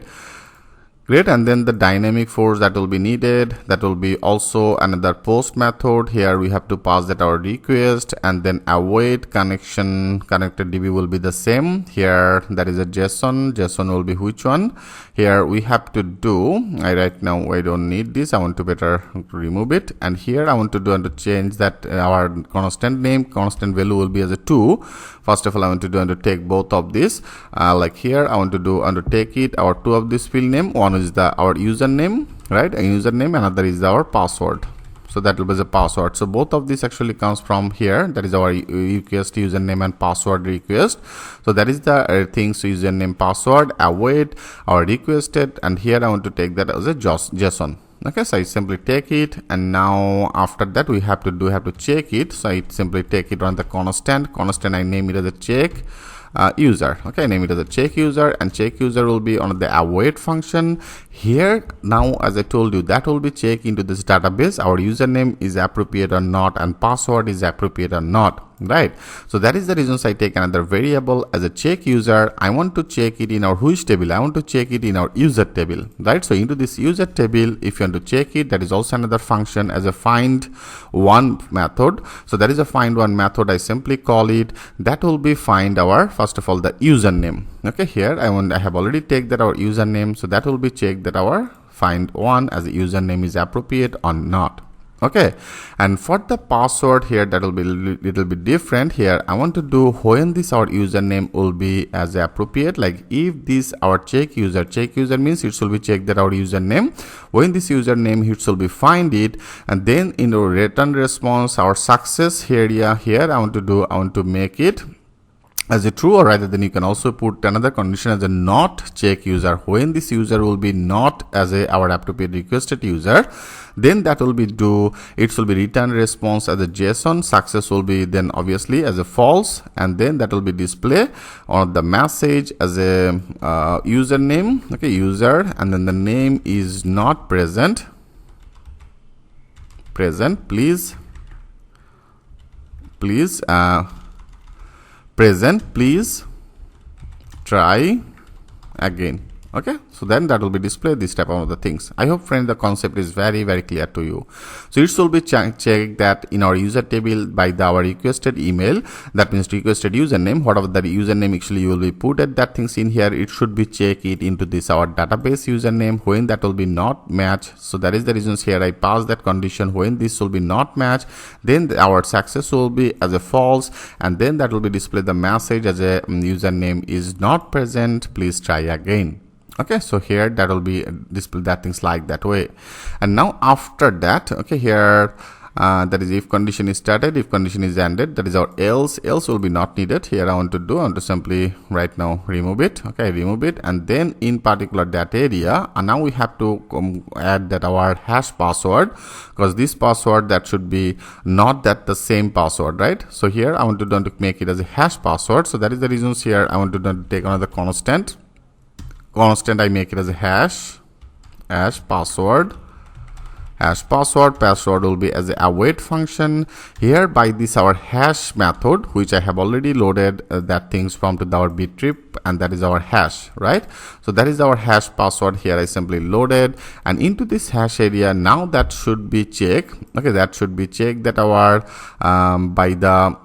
And then the dynamic force that will be needed, that will be also another post method. Here we have to pass that our request, and then await connected DB will be the same. Here that is a JSON will be which one. Here we have to do, right now I don't need this, I want to better remove it. And here I want to change that our constant value will be as a 2. First of all I want to take both of this, like here I want to take it our 2 of this field name. One is our username, right? A username, another is our password. So that will be the password. So both of this actually comes from here. That is our request username and password request. So that is the things, username, password, await, our requested, and here I want to take that as a JSON. Okay, so I simply take it, and now after that we have to check it. So I simply take it on the constant. I name it as a check user. Okay, name it as a check user, and check user will be on the await function. Here now, as I told you, that will be checked into this database. Our username is appropriate or not, and password is appropriate or not, right? So that is the reasons I take another variable as a check user. I want to check it in our which table? I want to check it in our user table, right? So into this user table, if you want to check it, that is also another function as a find one method. So that is a find one method. I simply call it. That will be find our, first of all, the username. Okay, here I have already taken that our username, so that will be checked that our find one as a username is appropriate or not. Okay, and for the password here, that will be little bit different. Here I want to do when this our username will be as appropriate. Like if this our check user means it should be checked that our username. When this username, it should be find it, and then in the return response, our success area here I want to make it as a true, or rather than you can also put another condition as a not check user. When this user will be not as our appropriate requested user, then that will be it will be return response as a JSON. Success will be then obviously as a false, and then that will be display on the message as a username. Okay, user, and then the name is not present. Please try again. Okay, so then that will be displayed this type of other things. I hope, friend, the concept is very, very clear to you. So it should be checked that in our user table by our requested email, that means requested username, whatever the username actually you will be put at that things in here, it should be check it into this our database username. When that will be not match, so that is the reasons here I pass that condition. When this will be not match, then our success will be as a false, and then that will be display the message as a username is not present, please try again. Okay, so here that will be display that things like that way. And now after that, okay, here that is if condition is started, if condition is ended, that is our else will be not needed. Here I want to simply right now remove it. Okay, remove it, and then in particular that area, and now we have to add that our hash password, because this password that should be not that the same password, right? So here I want to make it as a hash password. So that is the reasons here I want to take another constant. I make it as a hash password. Password will be as a await function. Here by this our hash method, which I have already loaded that things from to our btrip, and that is our hash, right? So that is our hash password. Here I simply loaded, and into this hash area now that should be checked. Okay, that should be checked that our by the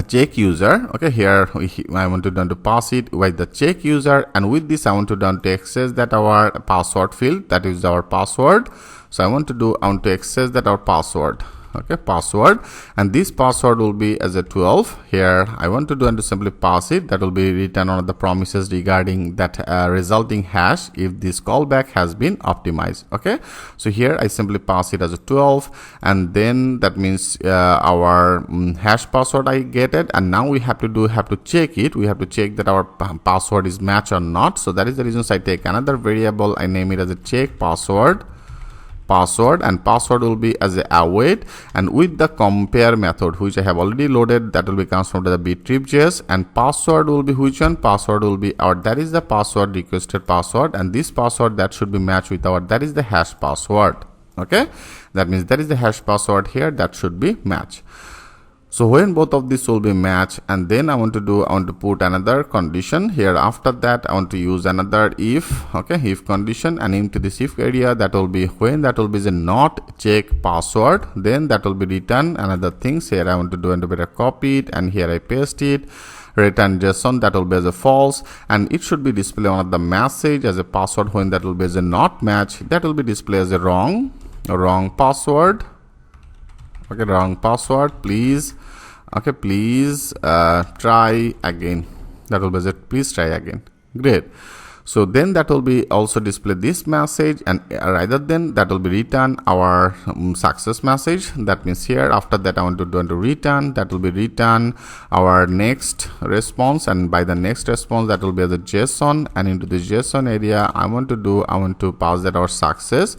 check user. Okay, here I want to pass it by the check user, and with this I want to access that our password field, that is our password. So I want to access that our password. Okay, password, and this password will be as a 12. Here I want to simply pass it. That will be written on the promises regarding that resulting hash if this callback has been optimized. Okay, so here I simply pass it as a 12, and then that means our hash password I get it, and now we have to check it. We have to check that our password is matched or not. So that is the reason I take another variable. I name it as a check password, and password will be as a await, and with the compare method which I have already loaded, that will be comes from the btrip.js, and password will be which one? Password will be our, that is the password requested password, and this password that should be matched with our, that is the hash password. Okay, that means that is the hash password here, that should be matched. So when both of these will be matched, and then I want to put another condition here. After that I want to use another if. Okay, if condition, and into this if area, that will be when that will be the not check password, then that will be return another things. Here I want to better copy it, and here I paste it. Return JSON, that will be as a false, and it should be display one of the message as a password. When that will be as a not match, that will be display as a wrong password. Okay, wrong password, please. Okay, please try again. That will be it, please try again. Great. So then that will be also display this message, and rather than that will be return our success message. That means here after that I want to return, that will be return our next response, and by the next response that will be as a JSON, and into this JSON area I want to pass that our success,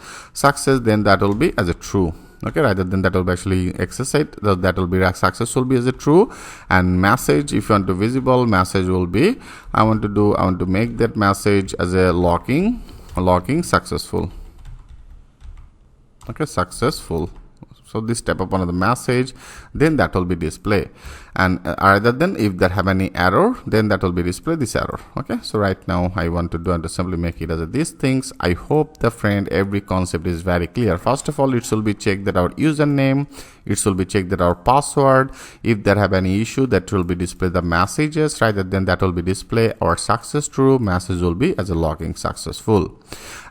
then that will be as a true. Okay, rather than that will be actually access it, that will be success will be as a true, and message, if you want to visible message will be, I want to make that message as a logging successful. Okay, successful. So this type of another message, then that will be display, and rather than if there have any error, then that will be display this error. Okay, so right now I want to simply make it as these things. I hope the friend every concept is very clear. First of all, it should be checked that our username, it should be checked that our password. If there have any issue, that will be display the messages, rather than that will be display our success true, message will be as a logging successful.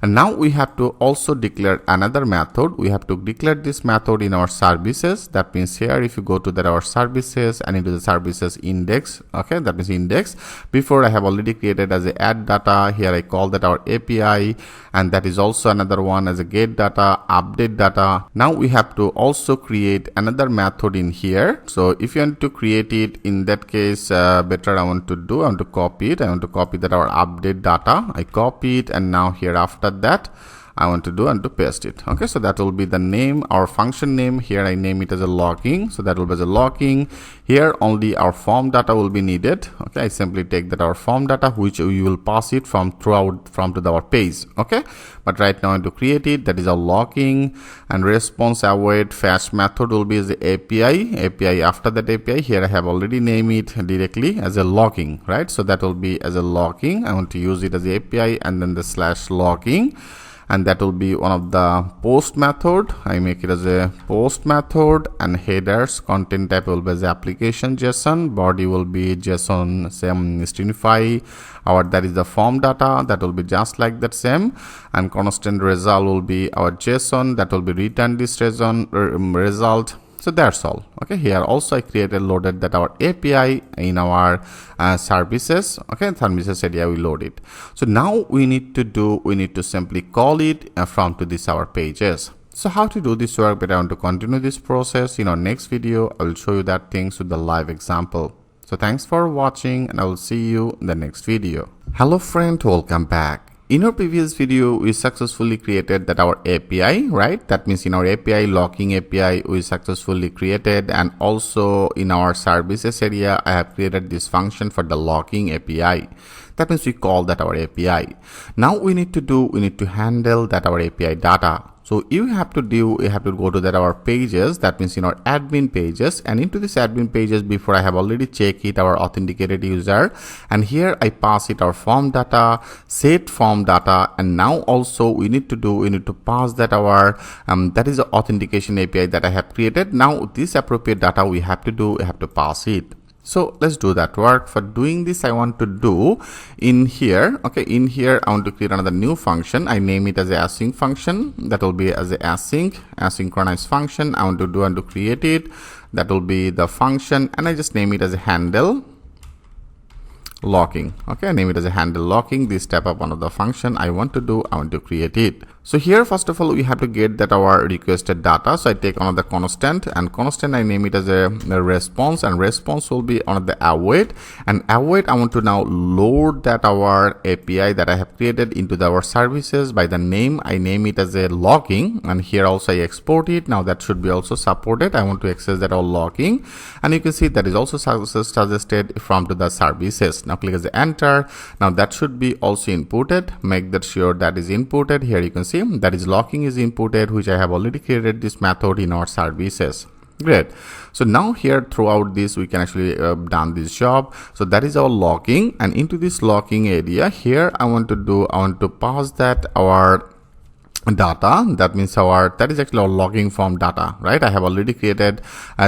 And now we have to also declare another method. We have to declare this method in our services. That means here if you go to that our services, and into the services index, okay, that means index, before I have already created as a add data. Here I call that our API, and that is also another one as a get data, update data. Now we have to also create another method in here. So if you want to create it, in that case better I want to copy it. I want to copy that our update data. I copy it, and now here after that I want to paste it. Okay, so that will be the name, our function name. Here I name it as a logging, so that will be as a logging. Here only our form data will be needed. Okay, I simply take that our form data, which we will pass it from to our page. Okay, but right now I want to create it, that is a logging, and response await fetch method will be as the API. After that API, here I have already named it directly as a logging, right? So that will be as a logging. I want to use it as the API, and then the slash logging, and that will be one of the post method. I make it as a post method, and headers content type will be as application JSON, body will be JSON same stringify, our that is the form data, that will be just like that same, and constant result will be our JSON, that will be return this result. So that's all. Okay, here also I created loaded that our API in our services. Okay, services area we load it. So now we need to simply call it from to this our pages. So how to do this work, but I want to continue this process in our next video. I will show you that things with the live example. So thanks for watching, and I will see you in the next video. Hello friend, welcome back. In our previous video, we successfully created that our API, right? That means in our API, logging API, we successfully created, and also in our services area, I have created this function for the logging API. That means we call that our API. Now we need to handle that our API data. So you have to go to that our pages, that means in our admin pages, and into this admin pages, before I have already checked it our authenticated user, and here I pass it our form data, set form data, and now also we need to pass that our that is the authentication API that I have created. Now this appropriate data we have to pass it. So let's do that work. For doing this, I want to do in here, okay, in here I want to create another new function. I name it as a async function. That will be as a asynchronous function. I want to create it. That will be the function, and I just name it as a handle logging. Okay, I name it as a handle logging. This type of one of the function I want to create it. So here, first of all, we have to get that our requested data. So I take another constant, and constant I name it as a response, and response will be on the await, and await I want to now load that our API that I have created into our services. By the name, I name it as a logging, and here also I export it. Now that should be also supported. I want to access that our logging, and you can see that is also suggested from to the services. Now click as the enter. Now that should be also inputted. Make that sure that is inputted. Here you can see that is logging is inputted, which I have already created this method in our services. Great. So now here throughout this we can actually done this job. So that is our logging, and into this logging area here I want to pass that our data. That means that is actually our logging form data, right? I have already created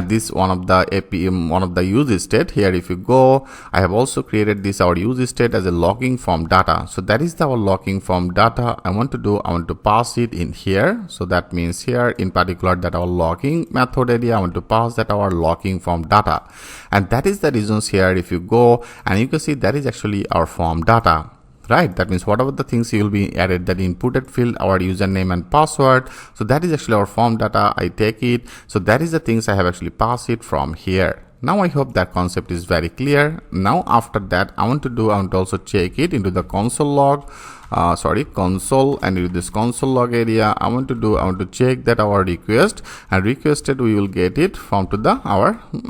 this one of the API, one of the use state. Here if you go, I have also created this our use state as a logging form data. So that is our logging form data. I want to pass it in here. So that means here in particular that our logging method area, I want to pass that our logging form data, and that is the reasons here. If you go, and you can see that is actually our form data. Right, that means whatever the things you will be added, that inputted field, our username and password. So that is actually our form data. I take it. So that is the things I have actually passed it from here. Now I hope that concept is very clear. Now after that, I want to also check it into the console log. Console, and in this console log area, I want to check that our request, and requested we will get it from to the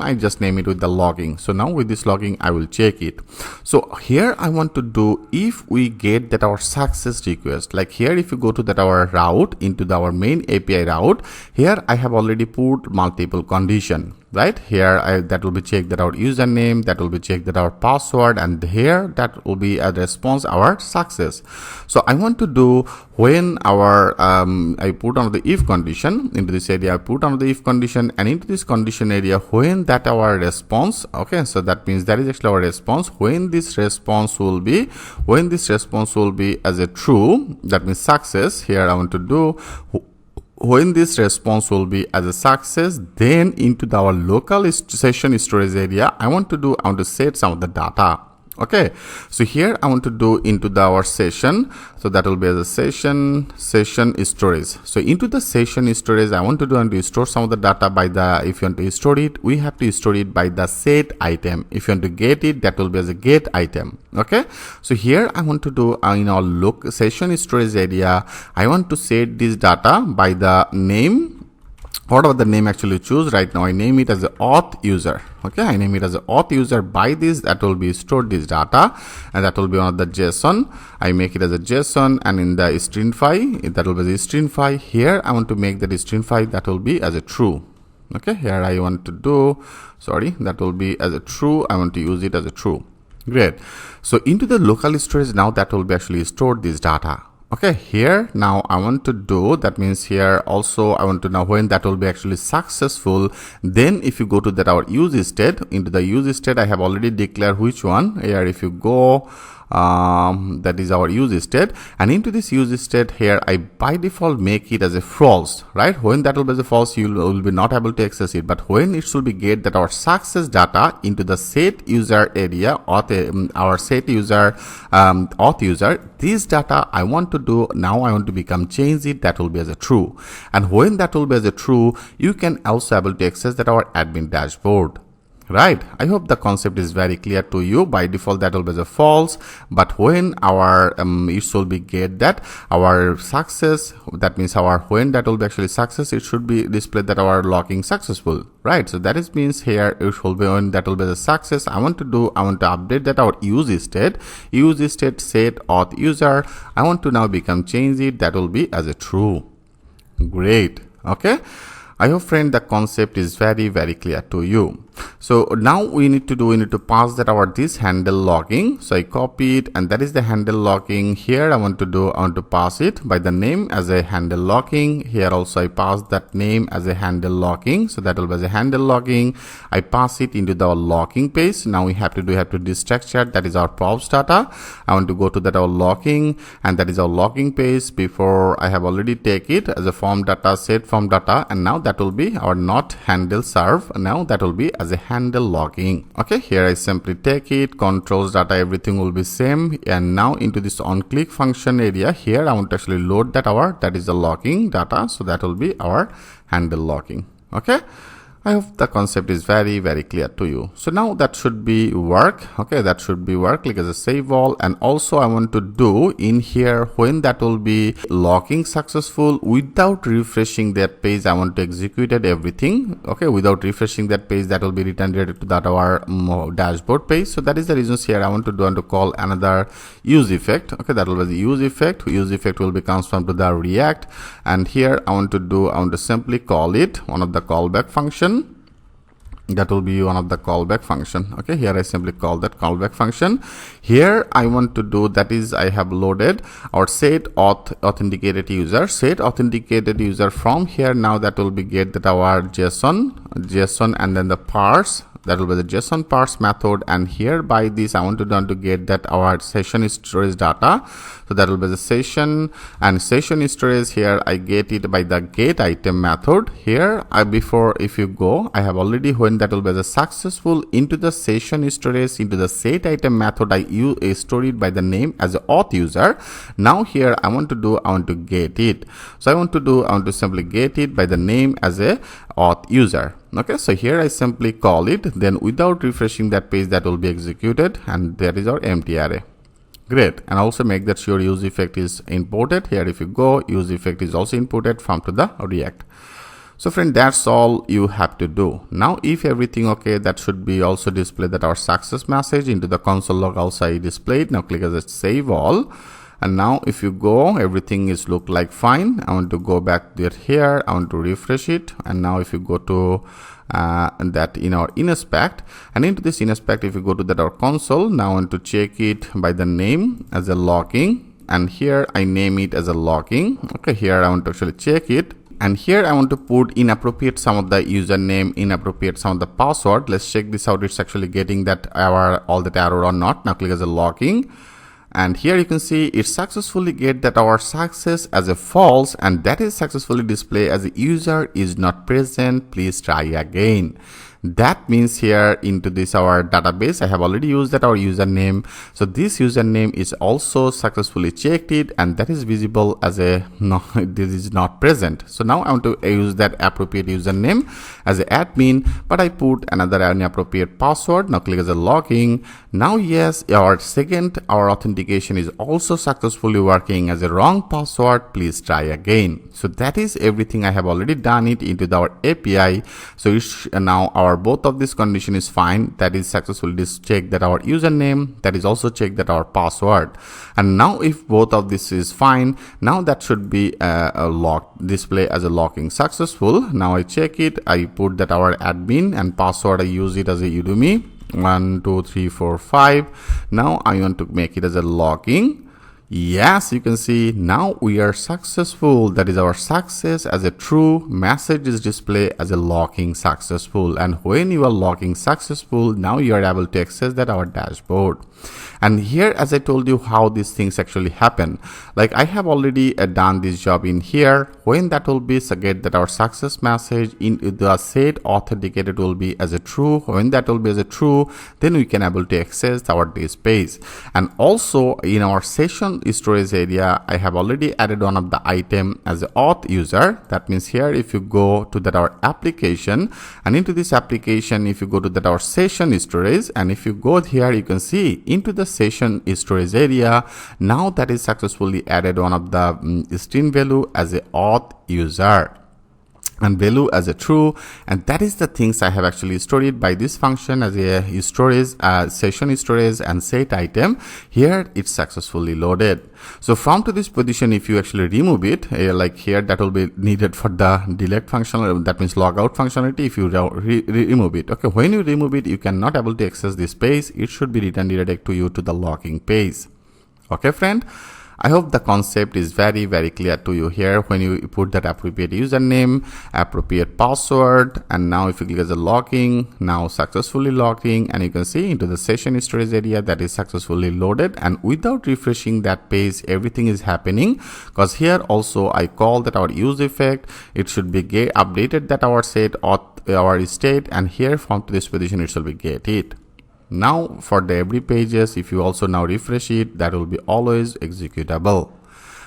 I just name it with the logging. So now with this logging I will check it. So here I want to do, if we get that our success request, like here if you go to that our route into our main API route, here I have already put multiple condition. Right here, that will be checked that our username, that will be checked that our password, and here that will be a response our success. So I want to do when our I put on the if condition into this area. I put on the if condition, and into this condition area when that our response. Okay, so that means that is actually our response. When this response will be as a true, that means success. Here I want to do when this response will be as a success, then into our local session storage area, I want to set some of the data. Okay, so here I want to do into our session, so that will be as a session storage. So into the session storage, I want to store some of the data by the, if you want to store it, we have to store it by the set item. If you want to get it, that will be as a get item. Okay, so here I want to do in our session storage area, I want to set this data by the name. Whatever the name actually choose right now, I name it as a auth user. Okay, I name it as a auth user. By this, that will be stored this data, and that will be on the JSON. I make it as a JSON, and in the string file, that will be the string file. Here I want to make that string file that will be as a true. Okay, here I want to do, that will be as a true. I want to use it as a true. Great. So into the local storage now, that will be actually stored this data. Okay, here now I want to do, that means here also I want to know when that will be actually successful. Then if you go to that our use state, into the use state I have already declared which one. Here if you go that is our use state, and into this use state here I by default make it as a false, right? When that will be as a false, you will be not able to access it, but when it should be get that our success data into the set user area or our set user auth user, this data I want to do now, I want to become change it, that will be as a true, and when that will be as a true, you can also able to access that our admin dashboard. Right, I hope the concept is very clear to you. By default that will be a false, but when our it should be get that our success, that means our when that will be actually success, it should be displayed that our logging successful, right? So that is means here it will be when that will be the success. I want to update that our use state set auth user, I want to now become change it, that will be as a true. Great. Okay, I hope friend the concept is very clear to you. So now we need to pass that our this handle logging. So I copy it, and that is the handle logging. Here I want to pass it by the name as a handle logging. Here also I pass that name as a handle logging. So that will be as a handle logging. I pass it into the logging page. Now we have to destructure, that is our props data. I want to go to that our logging, and that is our logging page. Before I have already take it as a form data, set form data, and now that will be our not handle serve. Now that will be as a handle logging. Okay, here I simply take it, controls data, everything will be same, and now into this on click function area here I want to actually load that is the logging data, so that will be our handle logging. Okay, I hope the concept is very clear to you. So now that should be work. Okay, that should be work. Click as a save all, and also I want to do in here when that will be logging successful without refreshing that page. I want to execute it everything. Okay, without refreshing that page, that will be returned to that our dashboard page. So that is the reasons here I want to call another use effect. Okay, that will be the use effect. Use effect will be comes from to the React, and here I want to simply call it one of the callback function. That will be one of the callback function. Okay, here I simply call that callback function. Here I want to do, that is I have loaded our set authenticated user, from here. Now that will be get that our JSON and then the parse, that will be the JSON parse method, and here by this I want to get that our session storage data. So that will be the session and session storage. Here I get it by the get item method. Here before if you go, I have already when that will be the successful into the session storage into the set item method, I store it by the name as a auth user. Now here I want to get it. So I want to simply get it by the name as a auth user. Okay, so here I simply call it, then without refreshing that page that will be executed, and there is our empty array. Great, and also make that sure use effect is imported. Here if you go, use effect is also imported from to the React. So friend, that's all you have to do. Now if everything okay, that should be also display that our success message into the console log also I displayed. Now click as a save all. And now if you go, everything is look like fine. I want to go back there here. I want to refresh it. And now if you go to that in our inspect, and into this inspect, if you go to that our console, now I want to check it by the name as a logging. And here I name it as a logging. Okay, here I want to actually check it. And here I want to put inappropriate some of the username, inappropriate some of the password. Let's check this out. It's actually getting that all that error or not. Now click as a logging. And here you can see it successfully get that our success as a false, and that is successfully display as a user is not present. Please try again. That means here into this our database, I have already used that our username. So this username is also successfully checked it, and that is visible as a no, this is not present. So now I want to use that appropriate username as an admin, but I put another inappropriate password. Now click as a logging. Now yes, our authentication is also successfully working as a wrong password. Please try again. So that is everything. I have already done it into our API. So now our both of this condition is fine. That is successfully check that our username, that is also check that our password. And now if both of this is fine, now that should be a log display as a logging successful. Now I check it. I put that our admin and password, I use it as a Udemy 1 2 3 4 5. Now I want to make it as a logging. Yes, you can see now we are successful. That is our success as a true message is displayed as a logging successful. And when you are logging successful, now you are able to access that our dashboard. And here, as I told you, how these things actually happen. Like I have already done this job in here. When that will be get that our success message in the set authenticated will be as a true. When that will be as a true, then we can able to access our this page. And also in our session storage area, I have already added one of the item as a auth user. That means here, if you go to that our application, and into this application, if you go to that our session storage, and if you go here, you can see into the session storage area, now that is successfully added one of the string value as a auth user and value as a true, and that is the things I have actually stored by this function as a storage, session storage and set item. Here it's successfully loaded. So from to this position, if you actually remove it, like here, that will be needed for the delete function, that means logout functionality. If you remove it, okay, when you remove it, you cannot able to access this page. It should be returned direct to you to the logging page. Okay, friend. I hope the concept is very clear to you here. When you put that appropriate username, appropriate password, and now if you click as a logging, now successfully logging, and you can see into the session storage area that is successfully loaded, and without refreshing that page, everything is happening. Because here also I call that our use effect, it should be updated that our set or our state, and here from to this position it shall be get it. Now for the every pages, if you also now refresh it, that will be always executable.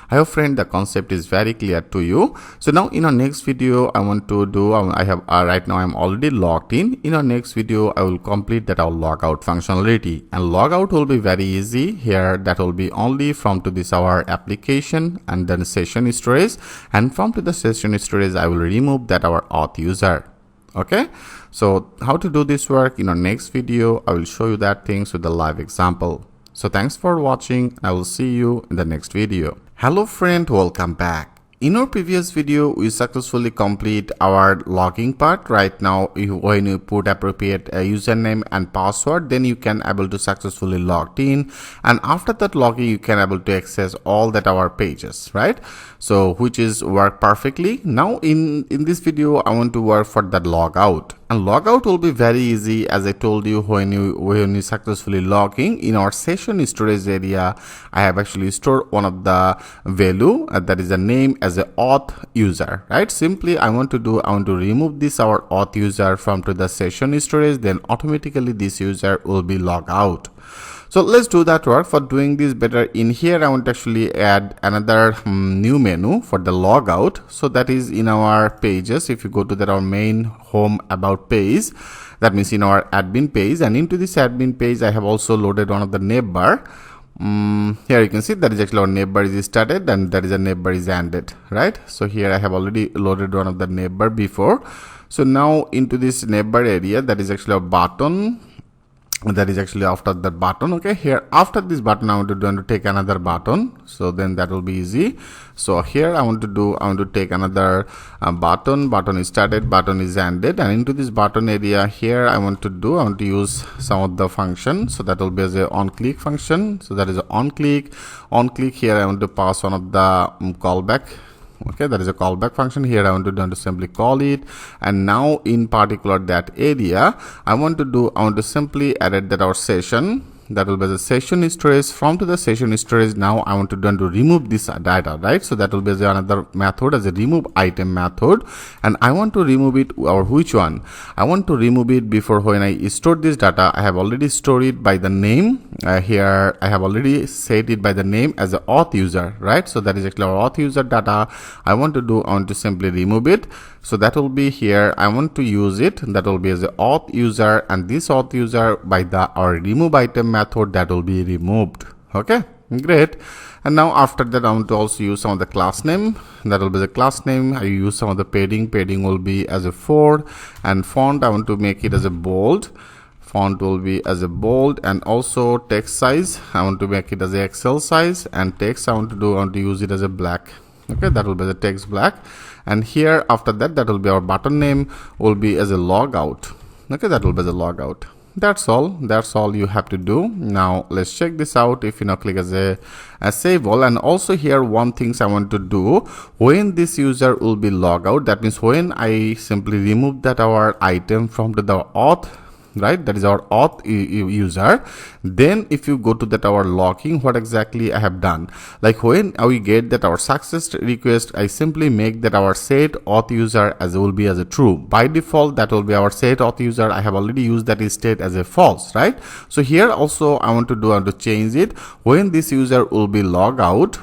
I hope, friend, the concept is very clear to you. So now in our next video, I want to do, I have right now I'm already logged in. In our next video, I will complete that our logout functionality, and logout will be very easy here. That will be only from to this our application and then session storage, and from to the session storage, I will remove that our auth user. Okay, so how to do this work in our next video, I will show you that things with a live example. So thanks for watching. I will see you in the next video. Hello friend, welcome back. In our previous video, we successfully complete our logging part. Right now, when you put appropriate username and password, then you can able to successfully log in. And after that logging, you can able to access all that our pages, right? So which is work perfectly. Now in this video, I want to work for that logout. And logout will be very easy, as I told you, when you successfully log in our session storage area, I have actually stored one of the value that is a name as a auth user, right? Simply I want to remove this our auth user from to the session storage, then automatically this user will be logged out. So let's do that work. For doing this better, in here I want to actually add another new menu for the logout. So that is in our pages. If you go to that our main home about page, that means in our admin page, and into this admin page I have also loaded one of the navbar. Here you can see that is actually our navbar is started and that is a navbar is ended, right? So here I have already loaded one of the navbar before. So now into this navbar area, that is actually a button. That is actually after that button. Okay, here after this button I want to take another button, so then that will be easy. So here I want to take another button is started, button is ended, and into this button area here I want to use some of the function. So that will be as a on click function. So that is a on click here I want to pass one of the callback. Okay, that is a callback function. Here I want to simply call it, and now in particular that area I want to simply edit that our session. That will be the session storage. From to the session storage, now I want to remove this data, right? So that will be another method as a remove item method, and I want to remove it, or which one? I want to remove it before when I store this data. I have already stored it by the name. Here I have already set it by the name as a auth user, right? So that is actually our auth user data. I want to simply remove it. So that will be here. I want to use it. That will be as a auth user, and this auth user by our remove item method, that will be removed. Okay, great. And now after that I want to also use some of the class name. That will be the class name. I use some of the padding will be as a 4, and font I want to make it as a bold. Font will be as a bold, and also text size I want to make it as a Excel size, and text I want to use it as a black. Okay, that will be the text black. And here after that will be our button name will be as a logout. Okay, that will be the logout. That's all you have to do. Now let's check this out. If you now click as a save all, and also here one things I want to do, when this user will be log out, that means when I simply remove that our item from the auth, right, that is our auth user, then if you go to that our logging, what exactly I have done, like when we get that our success request, I simply make that our set auth user as will be as a true. By default that will be our set auth user. I have already used that state as a false, right? So here also I want to change it. When this user will be log out,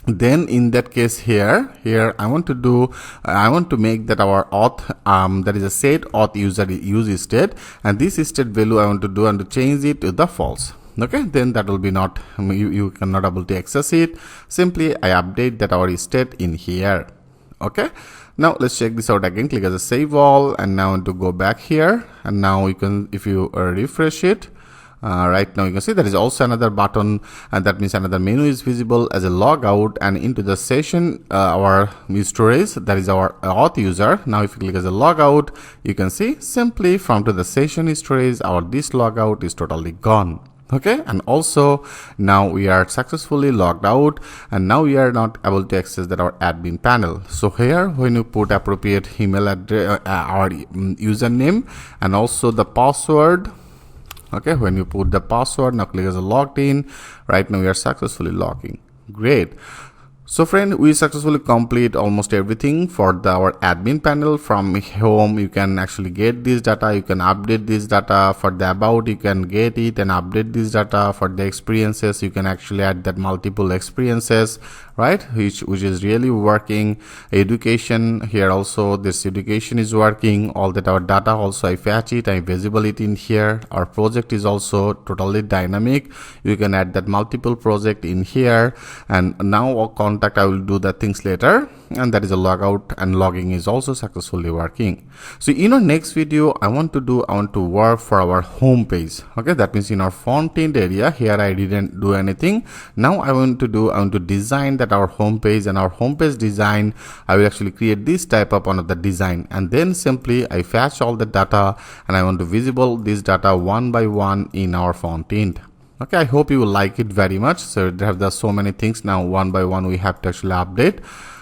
then in that case here I want to make that our auth that is a set auth user use state, and this state value I want to change it to the false. Okay, then that will be not, you cannot able to access it. Simply I update that our state in here. Okay, now let's check this out again. Click as a save all, and now I want to go back here, and now you can, if you refresh it, right now you can see there is also another button, and that means another menu is visible as a logout, and into the session our storage, that is our auth user. Now if you click as a logout, you can see simply from to the session storage our this logout is totally gone. Okay, and also now we are successfully logged out, and now we are not able to access that our admin panel. So here when you put appropriate email address, our username, and also the password. Okay, when you put the password, now click as a logged in. Right now we are successfully logging. Great. So friend, we successfully complete almost everything for our admin panel. From home you can actually get this data, you can update this data. For the about, you can get it and update this data. For the experiences, you can actually add that multiple experiences, right, which is really working. Education, here also this education is working. All that our data also I fetch it, I visible it in here. Our project is also totally dynamic. You can add that multiple project in here, and now our contact I will do the things later, and that is a logout, and logging is also successfully working. So in our next video I want to work for our home page. Okay, that means in our front-end area here I didn't do anything. Now I want to design that our home page, and our home page design I will actually create this type of another design, and then simply I fetch all the data, and I want to visible this data one by one in our front end. Okay, I hope you will like it very much. So there's so many things now one by one we have to actually update.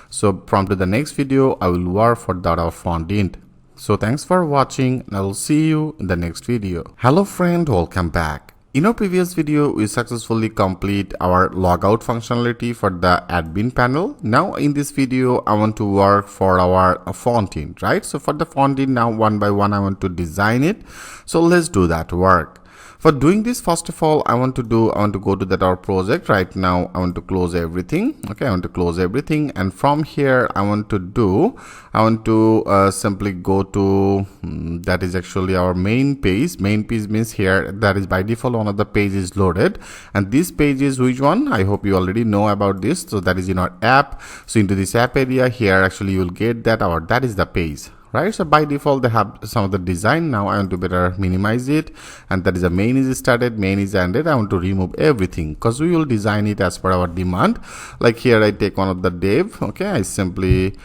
So from to the next video I will work for that our front end. So thanks for watching, and I will see you in the next video. Hello friend, welcome back. In our previous video we successfully complete our logout functionality for the admin panel. Now in this video I want to work for our front end, right? So for the front end, now one by one I want to design it. So let's do that work. For doing this, first of all I want to go to that our project. Right now I want to close everything. Okay, I want to close everything, and from here I want to simply go to that is actually our main page. Main page means here that is by default one of the page is loaded, and this page is which one? I hope you already know about this. So that is in our app. So into this app area here actually you will get that that is the page. Right, so by default they have some of the design. Now I want to better minimize it, and that is the main is started, main is ended. I want to remove everything because we will design it as per our demand. Like here I take one of the div. Okay, I simply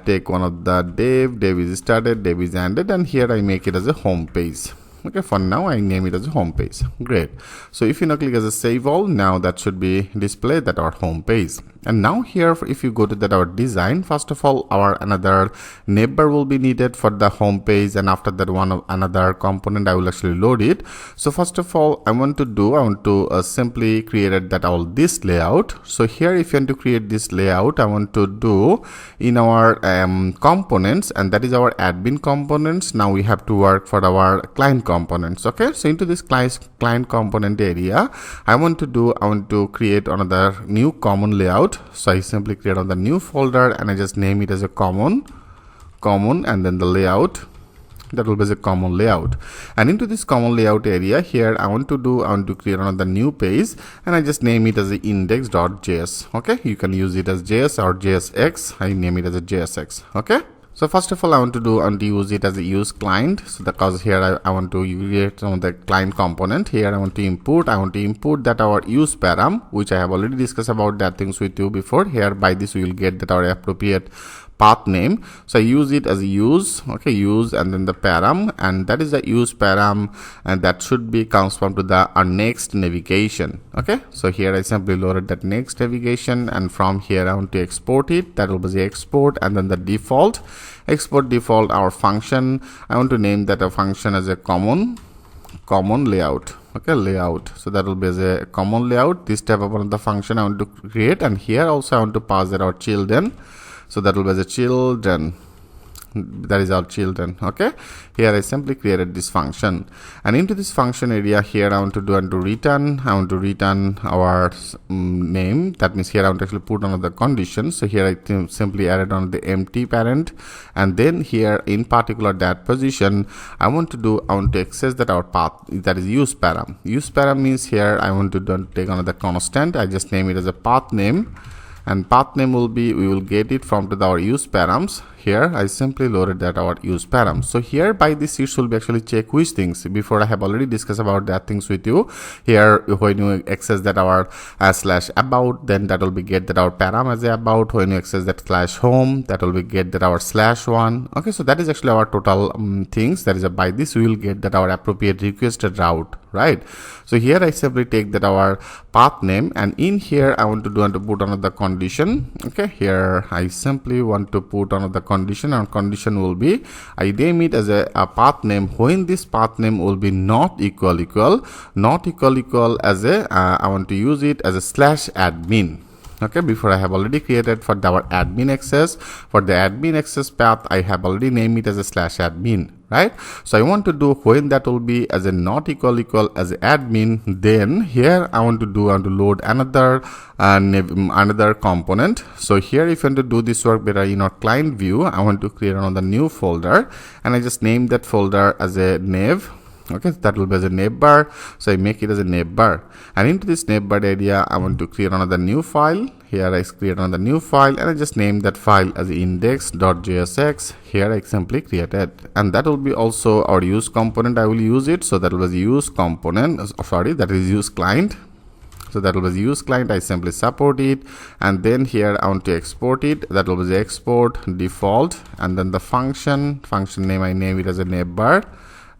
take one of the div is started, div is ended, and here I make it as a home page. Okay, for now I name it as a home page. Great. So if you now click as a save all, now that should be displayed that our home page. And now here if you go to that our design, first of all our another neighbor will be needed for the home page, and after that another component I will actually load it. So first of all I want to simply create that all this layout. So here if you want to create this layout, I want to do in our components, and that is our admin components. Now we have to work for our client components. Okay, so into this client component area I want to create another new common layout. So I simply create on the new folder, and I just name it as a common, and then the layout, that will be a common layout. And into this common layout area here I want to create another new page, and I just name it as the index.js. Okay, you can use it as JS or JSX. I name it as a JSX. Okay, so first of all I want to use it as a use client. So because here I want to create some of the client component. Here I want to import that our use param, which I have already discussed about that things with you before. Here by this we will get that our appropriate path name. So I use it as a use, okay, use, and then the param, and that is the use param, and that should be correspond to the our next navigation. Okay, so here I simply loaded that next navigation, and from here I want to export it. That will be the export, and then the default export default our function. I want to name that a function as a common layout. Okay, layout. So that will be as a common layout. This type of one of the function I want to create, and here also I want to pass that our children. So that will be as a children. That is our children. Okay, here I simply created this function, and into this function area here I want to do and to return. I want to return our name. That means here I want to actually put another condition. So here I simply added on the empty parent, and then here in particular that position I want to access that our path, that is use param. Use param means here I want to take another constant. I just name it as a path name, and path name will be, we will get it from to our use params. Here I simply loaded that our use params. So here by this it will be actually check which things. Before I have already discussed about that things with you. Here when you access that our slash about, then that will be get that our param as a about. When you access that slash home, that will be get that our slash one. Okay, so that is actually our total things. That is by this we will get that our appropriate requested route, right? So here I simply take that our path name, and in here I want to put another condition. Okay, here I simply want to put another condition, and condition will be I name it as a path name when this path name will be not equal as a I want to use it as a slash admin. Okay, before I have already created for our admin access. For the admin access path I have already named it as a slash admin, right? So I want to do when that will be as a not equal as a admin. Then here I want to load another component. So here if you want to do this work better in our client view, I want to create another new folder, and I just name that folder as a nav. Okay, that will be as a navbar. So I make it as a navbar, and into this navbar area I want to create another new file. Here I create another new file, and I just name that file as index.jsx. Here I simply created, and that will be also our use component. I will use it. So that was use component, that is use client. So that will be use client. I simply support it, and then here I want to export it. That will be the export default, and then the function name I name it as a navbar.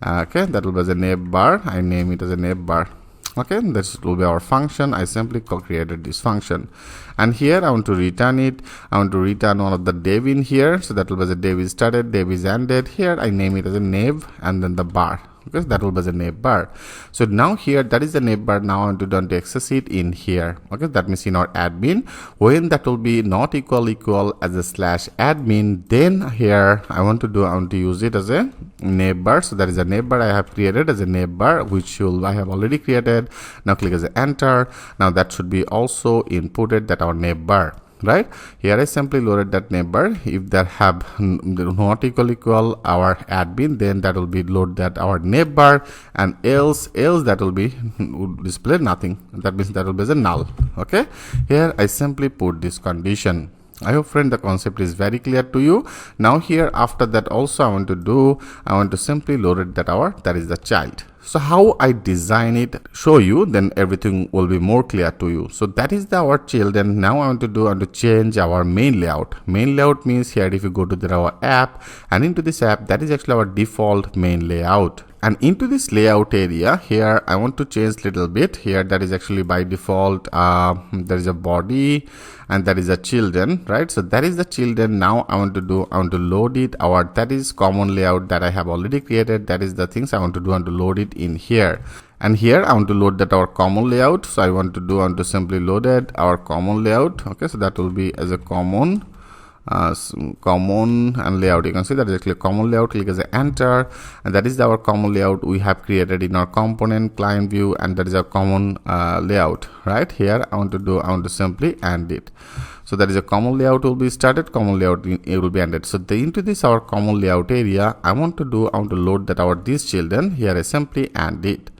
Okay, that will be as a navbar. I name it as a navbar. Okay, this will be our function. I simply created this function, and here I want to return it. I want to return one of the dev in here. So that will be as a dev is started, dev is ended. Here I name it as a nav, and then the bar. Because that will be the nav bar. So now here that is the nav bar. Now I want to access it in here. Okay, that means in our admin, when that will be not equal as a slash admin, then here I want to use it as a nav bar. So that is a nav bar I have created as a nav bar, which I have already created. Now click as a enter. Now that should be also inputted that our nav bar. Right here I simply loaded that neighbor. If that have not equal our admin, then that will be load that our neighbor, and else that will be display nothing. That means that will be a null. Okay, here I simply put this condition. I hope friend the concept is very clear to you. Now here after that also I want to simply load it that is the child. So how I design it, show you, then everything will be more clear to you. So that is our children. Now I want to change our main layout. Main layout means here if you go to our app, and into this app, that is actually our default main layout. And into this layout area here I want to change little bit. Here that is actually by default there is a body, and that is a children, right? So that is the children. Now I want to load it. That is common layout that I have already created. That is the things I want to load it in here. And here I want to load that our common layout. So I want to simply load it our common layout. Okay, so that will be as a common and layout. You can see that is actually common layout. Click as a enter, and that is our common layout we have created in our component client view, and that is our common layout. Right here I want to simply end it. So that is a common layout will be started, common layout it will be ended. So into this our common layout area I want to load that our these children. Here I simply end it.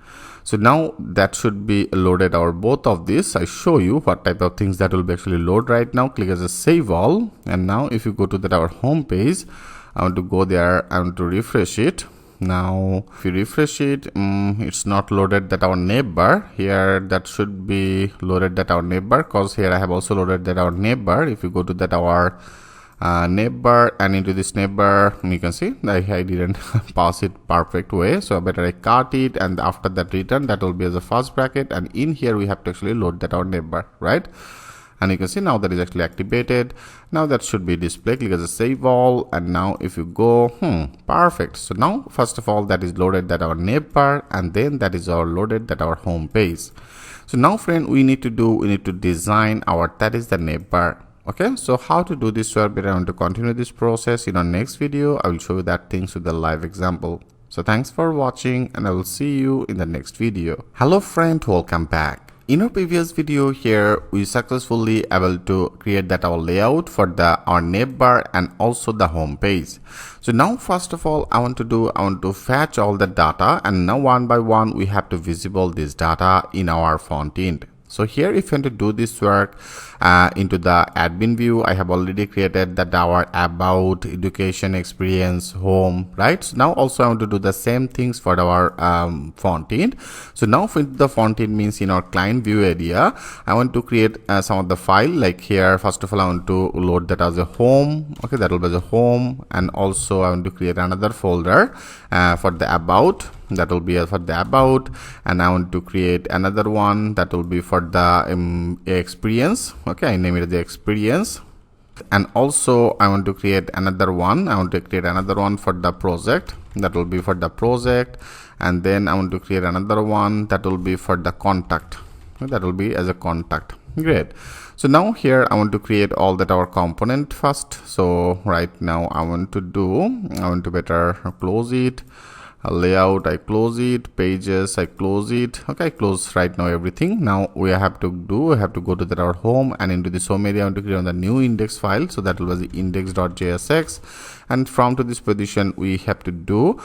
So now that should be loaded our both of this. I show you what type of things that will be actually load right now. Click as a save all, and now if you go to our home page, I want to go there. I want to refresh it. Now if you refresh it, it's not loaded that our neighbor. Here that should be loaded that our neighbor, because here I have also loaded that our neighbor. If you go to our neighbor, and into this neighbor you can see I didn't pass it perfect way, so better I cut it, and after that return, that will be as a first bracket, and in here we have to actually load that our neighbor, right? And you can see now that is actually activated. Now that should be displayed. Click as a save all, and now if you go perfect. So now first of all that is loaded that our neighbor, and then that is our loaded that our home page. So now friend, we need to design our that is the neighbor. Okay, so how to do this? So I want to continue this process in our next video. I will show you that things with a live example. So thanks for watching, and I will see you in the next video. Hello friend, welcome back. In our previous video here, we successfully able to create that our layout for our neighbor and also the home page. So now first of all I want to fetch all the data, and now one by one we have to visible this data in our front end. So here if you want to do this work into the admin view, I have already created that our about, education, experience, home, right? So now also I want to do the same things for our front end. So now for the front end means in our client view area, I want to create some of the file, like here first of all I want to load that as a home. Okay, that will be the home, and also I want to create another folder for the about. That will be for the about, and I want to create another one that will be for the experience. Okay, I name it the experience, and also I want to create another one. I want to create another one for the project. That will be for the project, and then I want to create another one that will be for the contact. That will be as a contact. Great. So now here I want to create all that our component first. So right now I want to better close it. Layout, I close it. Pages, I close it. Okay, I close right now everything. Now we have to go to our home, and into this home area I want to create the new index file. So that will be the index.jsx, and from to this position we have to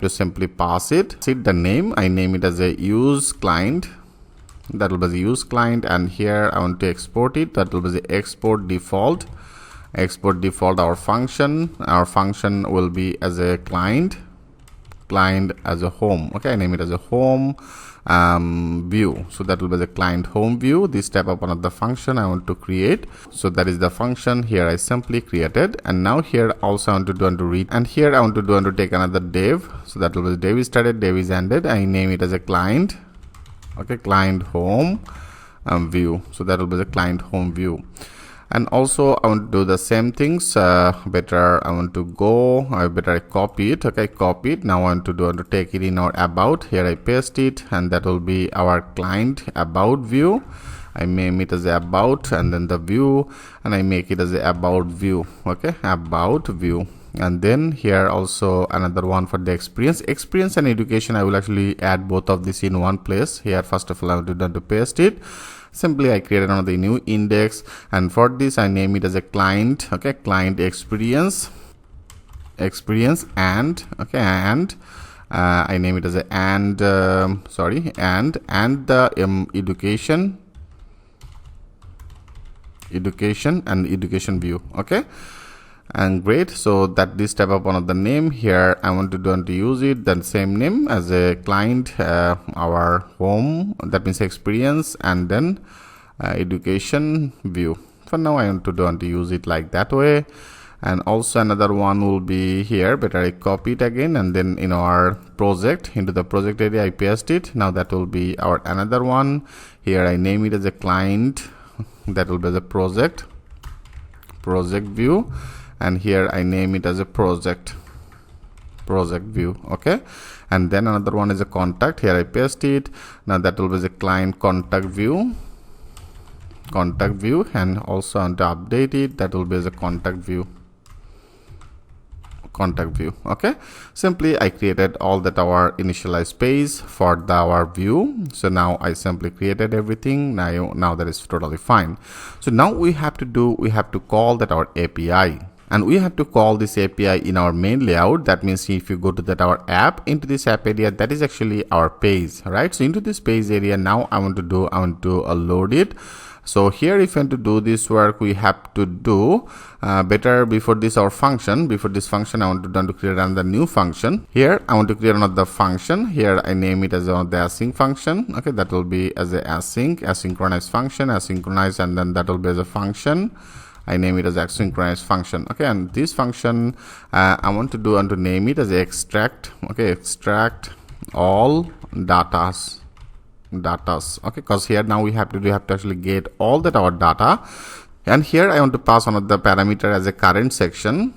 simply pass it the name. I name it as a use client. That will be the use client, and here I want to export it. That will be the export default. Our function will be as a client as a home. Okay, I name it as a home view. So that will be the client home view. This type of another function I want to create. So that is the function here I simply created, and now here also I want to read, and here I want to take another div. So that will be the div is started, div is ended. I name it as a client. Okay, client home view. So that will be the client home view. And also I want to do the same things. I copy it. Okay, copy it. Now I want to take it in our about. Here I paste it, and that will be our client about view. I name it as about, and then the view, and I make it as a about view. Okay, about view. And then here also another one for the experience and education. I will actually add both of this in one place. Here first of all I want to paste it. Simply I create another new index, and for this I name it as a client. Okay, client experience and okay, and I name it as a and the education and education view. Okay, and great. So that this type of one of the name here I want to use it, then same name as a client our home, that means experience, and then education view. For now I want to use it like that way. And also another one will be here, better I copy it again, and then in our project, into the project area I paste it. Now that will be our another one. Here I name it as a client, that will be the project view, and here I name it as a project view. Okay, and then another one is a contact. Here I paste it. Now that will be the client contact view, and also I want to update it. That will be as a contact view. Okay, simply I created all that our initialized page for our view. So now I simply created everything. Now that is totally fine. So now we have to call that our API. And we have to call this API in our main layout. That means if you go to that our app, into this app area, that is actually our page, right? So into this page area, now I want to load it. So here if you want to do this work, we have to do better before this our function. Before this function, I want to create another new function. Here I want to create another function. Here I name it as the async function. Okay, that will be as a asynchronous function, and then that will be as a function. I name it as asynchronous function. Okay, and this function I want to name it as extract. Okay, extract all datas, okay, because here now we have to actually get all that our data, and here I want to pass another parameter as a current section.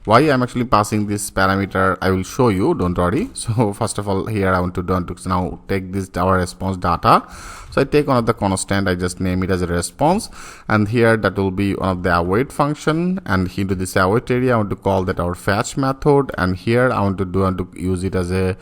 Why I'm actually passing this parameter, I will show you, don't worry. So first of all, here I want to now take this our response data. So I take one of the constant, I just name it as a response, and here that will be one of the await function, and into this await area I want to call that our fetch method, and here I want to use it as a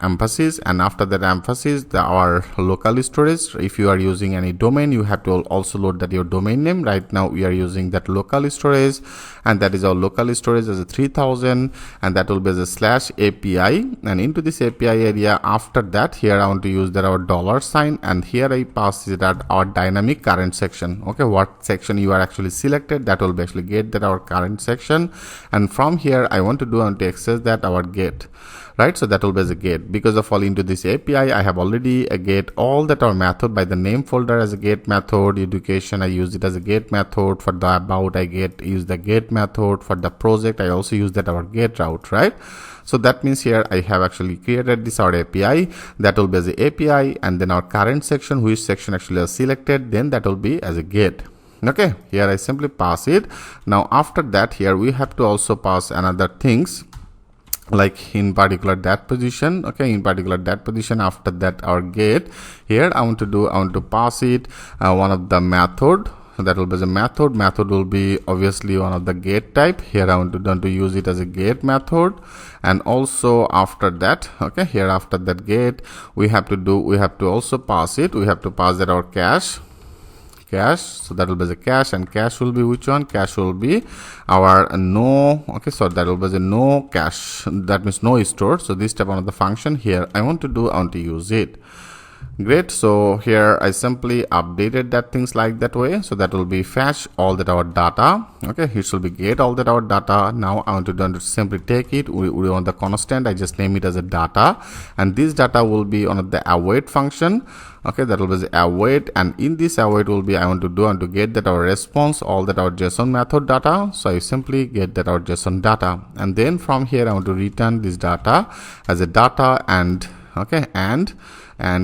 emphasis, and after that emphasis our local storage. If you are using any domain, you have to also load that your domain name. Right now we are using that local storage, and that is our local storage as a 3000, and that will be as a /API, and into this API area after that here I want to use that our $sign, and here I pass it at our dynamic current section. Okay, what section you are actually selected, that will be actually get that our current section, and from here I want to access that our get, right? So that will be as a get. Because of all into this API I have already a get all that our method by the name folder as a get method. Education I use it as a get method. For the about I use the get method. For the project I also use that our get route, right? So that means here I have actually created this our API, that will be as a API, and then our current section, which section actually is selected, then that will be as a get. Okay, here I simply pass it. Now after that here we have to also pass another things, like in particular that position. Okay, in particular that position, after that our get, here I want to pass it one of the method. That will be the method will be obviously one of the get type. Here I want to use it as a get method, and also after that, okay, here after that get we have to also pass it, we have to pass that our cache. So that will be the cache, and cache will be which one? Cache will be our no. Okay, so that will be the no cache, that means no store. So this type of the function here I want to use it. Great. So here I simply updated that things like that way. So that will be fetch all that our data. Okay, it should be get all that our data. Now I want to simply take it. We want the constant, I just name it as a data, and this data will be on the await function. Okay, that will be the await, and in this await will be I want to get that our response all that our JSON method data. So I simply get that our JSON data, and then from here I want to return this data as a data, and okay, and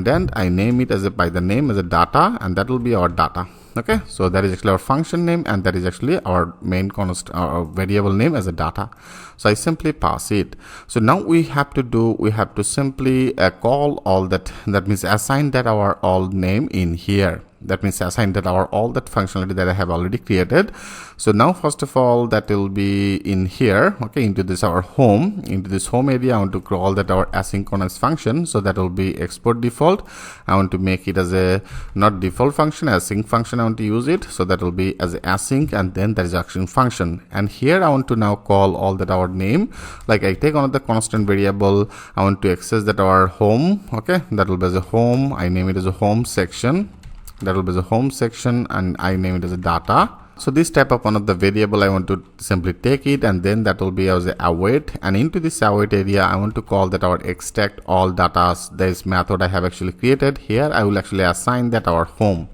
then I name it as by the name as a data, and that will be our data. Okay, so that is actually our function name, and that is actually our main constant variable name as a data. So I simply pass it. So now we have to simply call all that means assign that our all name in here. That means assign that our all that functionality that I have already created. So now first of all that will be in here, okay, into this our home, into this home area I want to call that our asynchronous function. So that will be export default. I want to make it as a not default function, async function I want to use it. So that will be as a async, and then there is action function, and here I want to now call all that our name, like I take another constant variable, I want to access that our home. Okay, that will be as a home, I name it as a home section. That will be the home section, and I name it as a data. So this type of one of the variable I want to simply take it, and then that will be as a await, and into this await area I want to call that our extract all data. This method I have actually created. Here I will actually assign that our home.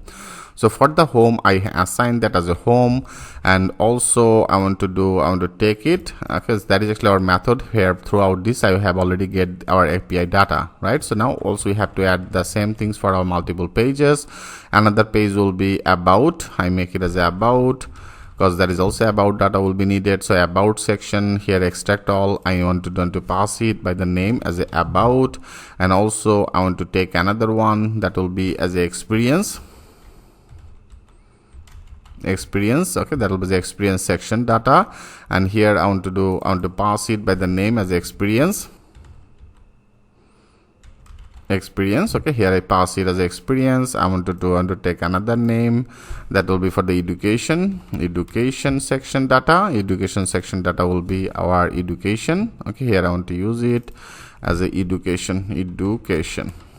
So for the home I assign that as a home, and also I want to take it because that is actually our method. Here throughout this I have already get our API data, right? So now also we have to add the same things for our multiple pages. Another page will be about, I make it as about, because that is also about data will be needed. So about section, here extract all, I want to pass it by the name as a about, and also I want to take another one that will be as a experience. Okay, that will be the experience section data, and here I want to pass it by the name as experience. Okay, here I pass it as experience. I want to take another name that will be for the education section data. Education section data will be our education. Okay, here I want to use it as a education.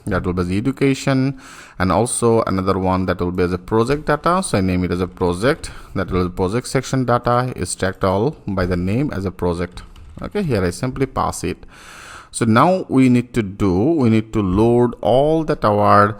That will be the education, and also another one that will be as a project data. So I name it as a project. That will be project section data, extract all by the name as a project. Okay, here I simply pass it. So now we need to load all that our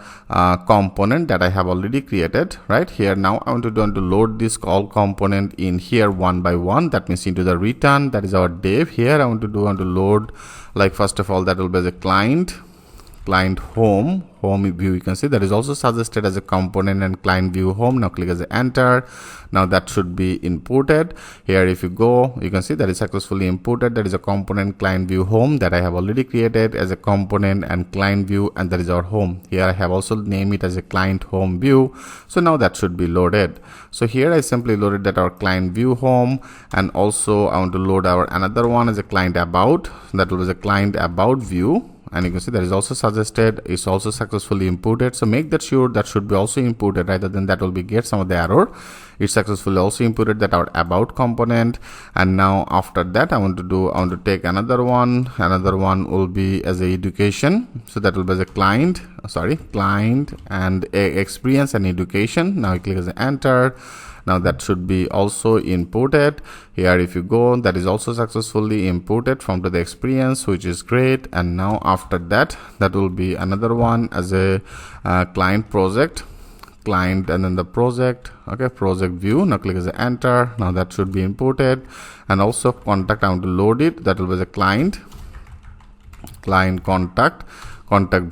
component that I have already created right here. Now I want to load this all component in here one by one. That means into the return, that is our div. Here I want to load, like first of all, that will be the client home view. You can see that is also suggested as a component and client view home. Now click as a enter. Now that should be imported here. If you go, you can see that is successfully imported. That is a component client view home that I have already created as a component and client view, and that is our home. Here I have also named it as a client home view. So now that should be loaded. So here I simply loaded that our client view home, and also I want to load our another one as a client about. That was a client about view. And you can see that is also suggested, is also successfully imported. So make that sure that should be also imported, rather than that will be get some of the error. It's successfully also imported that our about component. And now after that I want to take another one will be as a education. So that will be as a client and a experience and education. Now I click as a enter. Now that should be also imported here. If you go, that is also successfully imported from to the experience, which is great. And now after that, that will be another one as a client project, client, and then the project, okay, project view. Now click as a enter. Now that should be imported. And also contact, I want to load it. That will be the client contact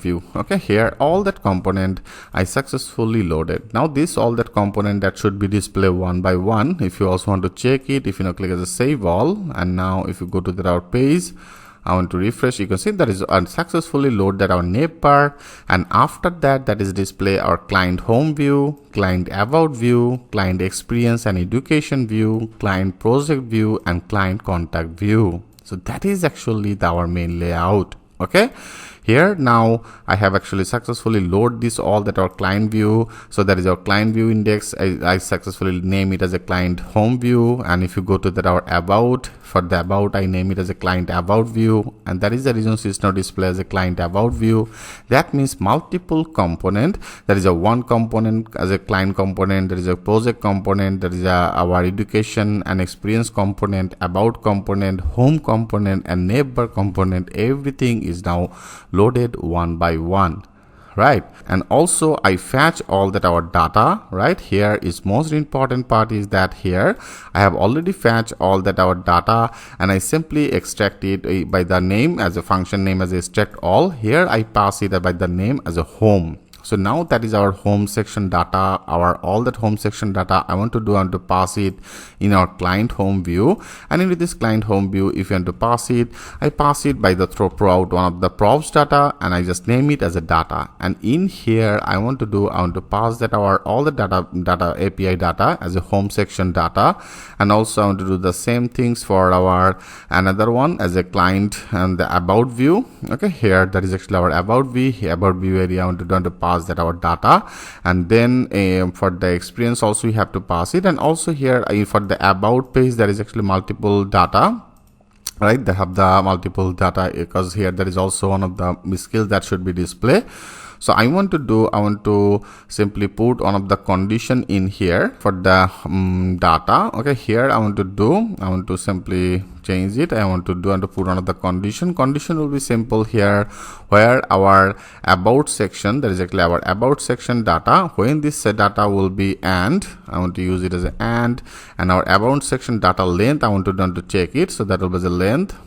view. Okay, here all that component I successfully loaded. Now this all that component that should be displayed one by one. If you also want to check it, if you now click as a save all, and now if you go to our page, I want to refresh, you can see that is successfully loaded our neighbor. And after that, that is display our client home view, client about view, client experience and education view, client project view, and client contact view. So that is actually our main layout. Okay, here now I have actually successfully load this all that our client view. So that is our client view index. I successfully name it as a client home view. And if you go to that our about, for the about I name it as a client about view, and that is the reason it's now display as a client about view. That means multiple component. That is a one component as a client component, there is a project component, there is our education and experience component, about component, home component, and neighbor component. Everything is now loaded one by one, right? And also I fetch all that our data. Right here is most important part is that here I have already fetched all that our data, and I simply extract it by the name as a function name as extract all. Here I pass it by the name as a home. So now that is our home section data, our all that home section data. I want to pass it in our client home view. And into this client home view, if you want to pass it, I pass it by the throw out one of the props data, and I just name it as a data. And in here I want to pass that our all the data API data as a home section data. And also I want to do the same things for our another one as a client and the about view. Okay, here that is actually our about view area. I want to pass that our data. And then for the experience also we have to pass it. And also here for the about page, there is actually multiple data, right? They have the multiple data, because here there is also one of the skills that should be displayed. So I want to simply put one of the condition in here for the data. Okay, here I want to simply change it. I want to put one of the condition. Condition will be simple here, where our about section, that is actually our about section data, when this data will be and, I want to use it as an and our about section data length, I want to check it. So that will be the length.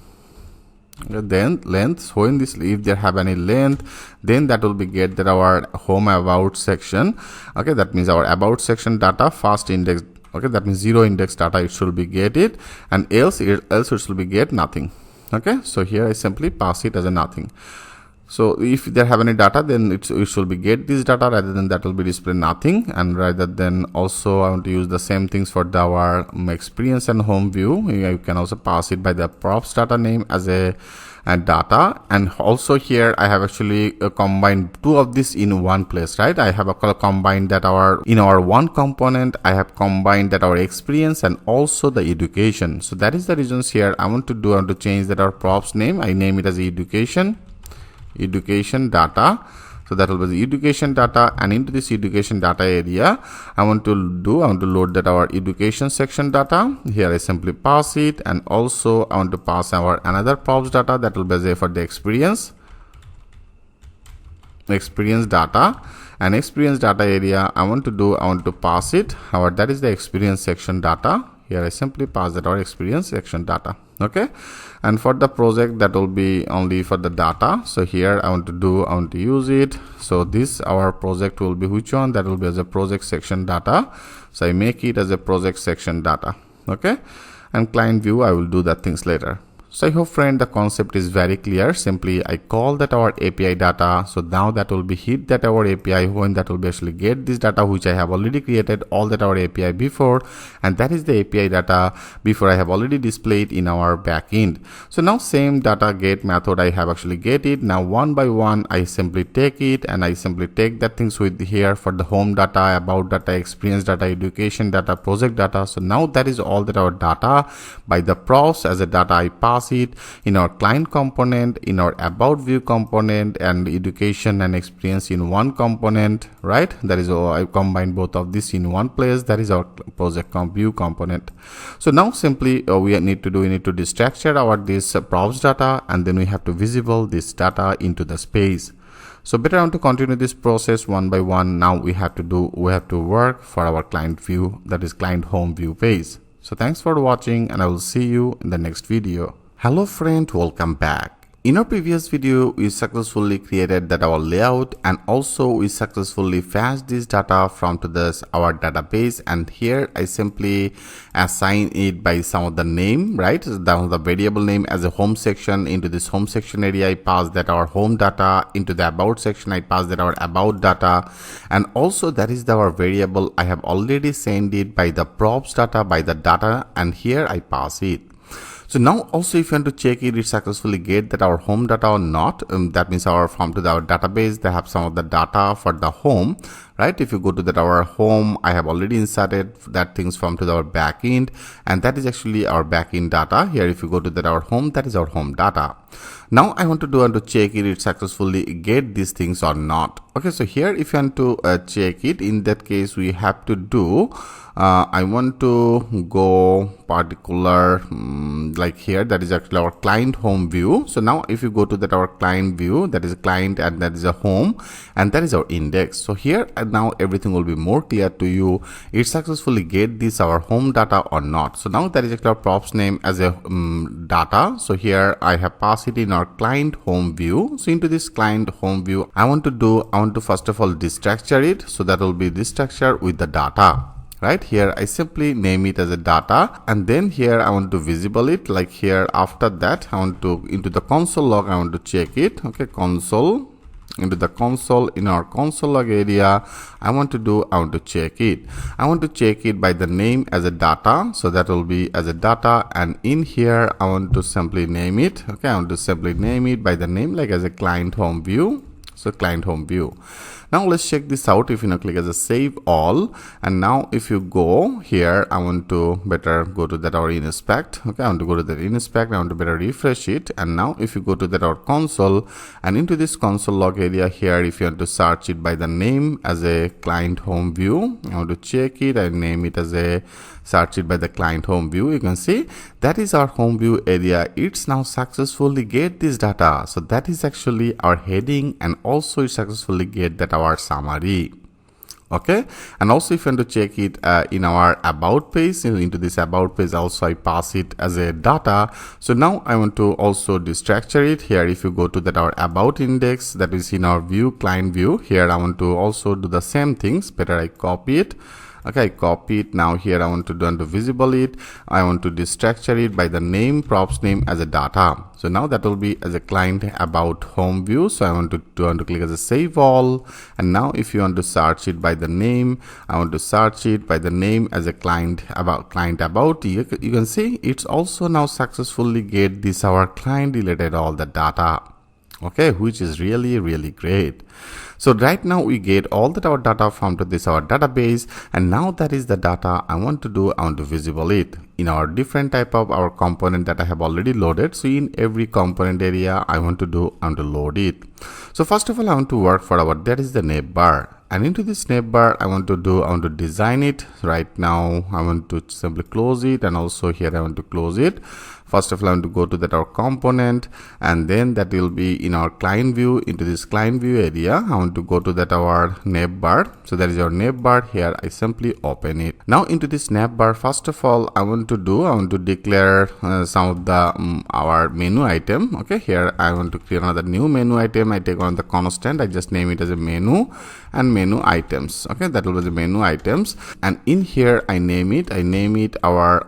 Then length, when this, if there have any length, then that will be get that our home about section. Okay, that means our about section data first index. Okay, that means 0 index data it should be get it, and else it should be get nothing. Okay, so here I simply pass it as a nothing. So if there have any data, then it should be get this data, rather than that will be display nothing. And rather than also I want to use the same things for our experience and home view. You can also pass it by the props data name as a data. And also here I have actually combined two of this in one place, right? I have combined that in our one component, I have combined that our experience and also the education. So that is the reasons here I want to change that our props name. I name it as education data. So So that will be the education data, and into this education data area, I want to load that our education section data. Here I simply pass it, and also I want to pass our another props data that will be for the experience data. And experience data area, I want to pass it that is the experience section data. Here I simply pass that our experience section data. Okay, and for the project, that will be only for the data. So here I want to use it. So this our project will be which one? That will be as a project section data. So I make it as a project section data. Okay, and client view, I will do that things later. So I hope, friend, the concept is very clear. Simply I call that our API data. So now that will be hit that our API, when that will be actually get this data which I have already created all that our API before, and that is the API data before I have already displayed in our backend. So now same data get method I have actually get it. Now one by one I simply take it, and I simply take that things with here for the home data, about data, experience data, education data, project data. So now that is all that our data by the props as a data I pass it in our client component, in our about view component, and education and experience in one component, right? That is all. I combine both of this in one place. That is our project view component. So now simply we need to destructure our this props data, and then we have to visible this data into the space. So better want to continue this process one by one. Now we have to work for our client view, that is client home view page. So thanks for watching, and I will see you in the next video. Hello friend, welcome back. In our previous video, we successfully created that our layout, and also we successfully fetched this data from to this our database, and here I simply assign it by some of the name, right? Down the variable name as a home section. Into this home section area, I pass that our home data. Into the about section, I pass that our about data, and also that is our variable I have already sent it by the props data by the data, and here I pass it. So now also if you want to check it successfully get that our home data or not, that means our from to our database, they have some of the data for the home, right? If you go to that our home, I have already inserted that things from to our backend, and that is actually our backend data. Here if you go to that our home, that is our home data. Now I want to check it successfully get these things or not. Okay, so here if you want to check it, in that case we have to do I want to go particular like here, that is actually our client home view. So now if you go to that our client view, that is a client and that is a home, and that is our index. So here and now everything will be more clear to you. It successfully get this our home data or not. So now that is actually our props name as a data. So here I have passed it in our client home view. So into this client home view, I want to first of all destructure it. So that will be this structure with the data. Right here I simply name it as a data, and then here I want to visible it. Like here after that I want to into the console log, I want to check it. Okay, console, into the console, in our console log area I want to check it. I want to check it by the name as a data. So that will be as a data, and in here I want to simply name it. Okay, I want to simply name it by the name like as a client home view. So client home view. Now let's check this out. If you now click as a save all, and now if you go here, I want to better go to that our inspect. Okay, I want to go to that inspect. I want to better refresh it, and now if you go to that our console, and into this console log area here, if you want to search it by the name as a client home view, I want to check it and name it as a search it by the client home view. You can see that is our home view area. It's now successfully get this data. So that is actually our heading, and also it successfully get that our summary. Okay, and also if you want to check it in our about page, into this about page also I pass it as a data. So now I want to also destructure it. Here if you go to that our about index, that is in our view, client view, here I want to also do the same things. Better I copy it. Okay, I copy it. Now here I want to visible it. I want to destructure it by the name, props name as a data. So now that will be as a client about home view. So I want to click as a save all, and now if you want to search it by the name, I want to search it by the name as a client about. You can see it's also now successfully get this our client related all the data. okay, which is really great. So right now we get all that our data from to this our database, and now that is the data I want to do. I want to visible it in our different type of our component that I have already loaded. So in every component area I want to load it. So first of all, I want to work for our, that is the navbar. And into this navbar, I want to design it. Right now, I want to simply close it, and also here I want to close it. First of all, I want to go to that our component, and then that will be in our client view. Into this client view area, I want to go to that our navbar. So that is our navbar. Here I simply open it. Now into this navbar, first of all, I want to declare some of the our menu item. Okay, here I want to create another new menu item. I take on the constant. I just name it as a menu and menu items. Okay, that will be the menu items, and in here I name it our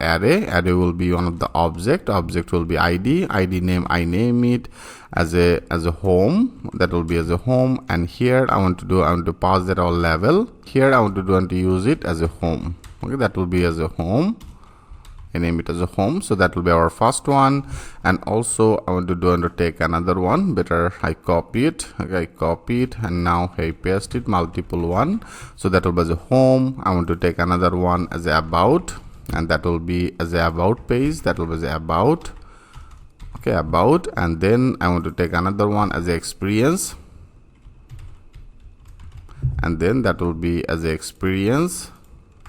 array. Array will be one of the object will be id name. I name it as a home. That will be as a home, and here I want to pass that our level. Here I want to use it as a home. Okay, that will be as a home. I name it as a home, so that will be our first one. And also I want to take another one. Better I copy it. Okay, I copy it, and now I paste it multiple one, so that will be as a home. I want to take another one as a about, and that will be as a about page. That will be as a about. Okay, about, and then I want to take another one as a experience, and then that will be as a experience.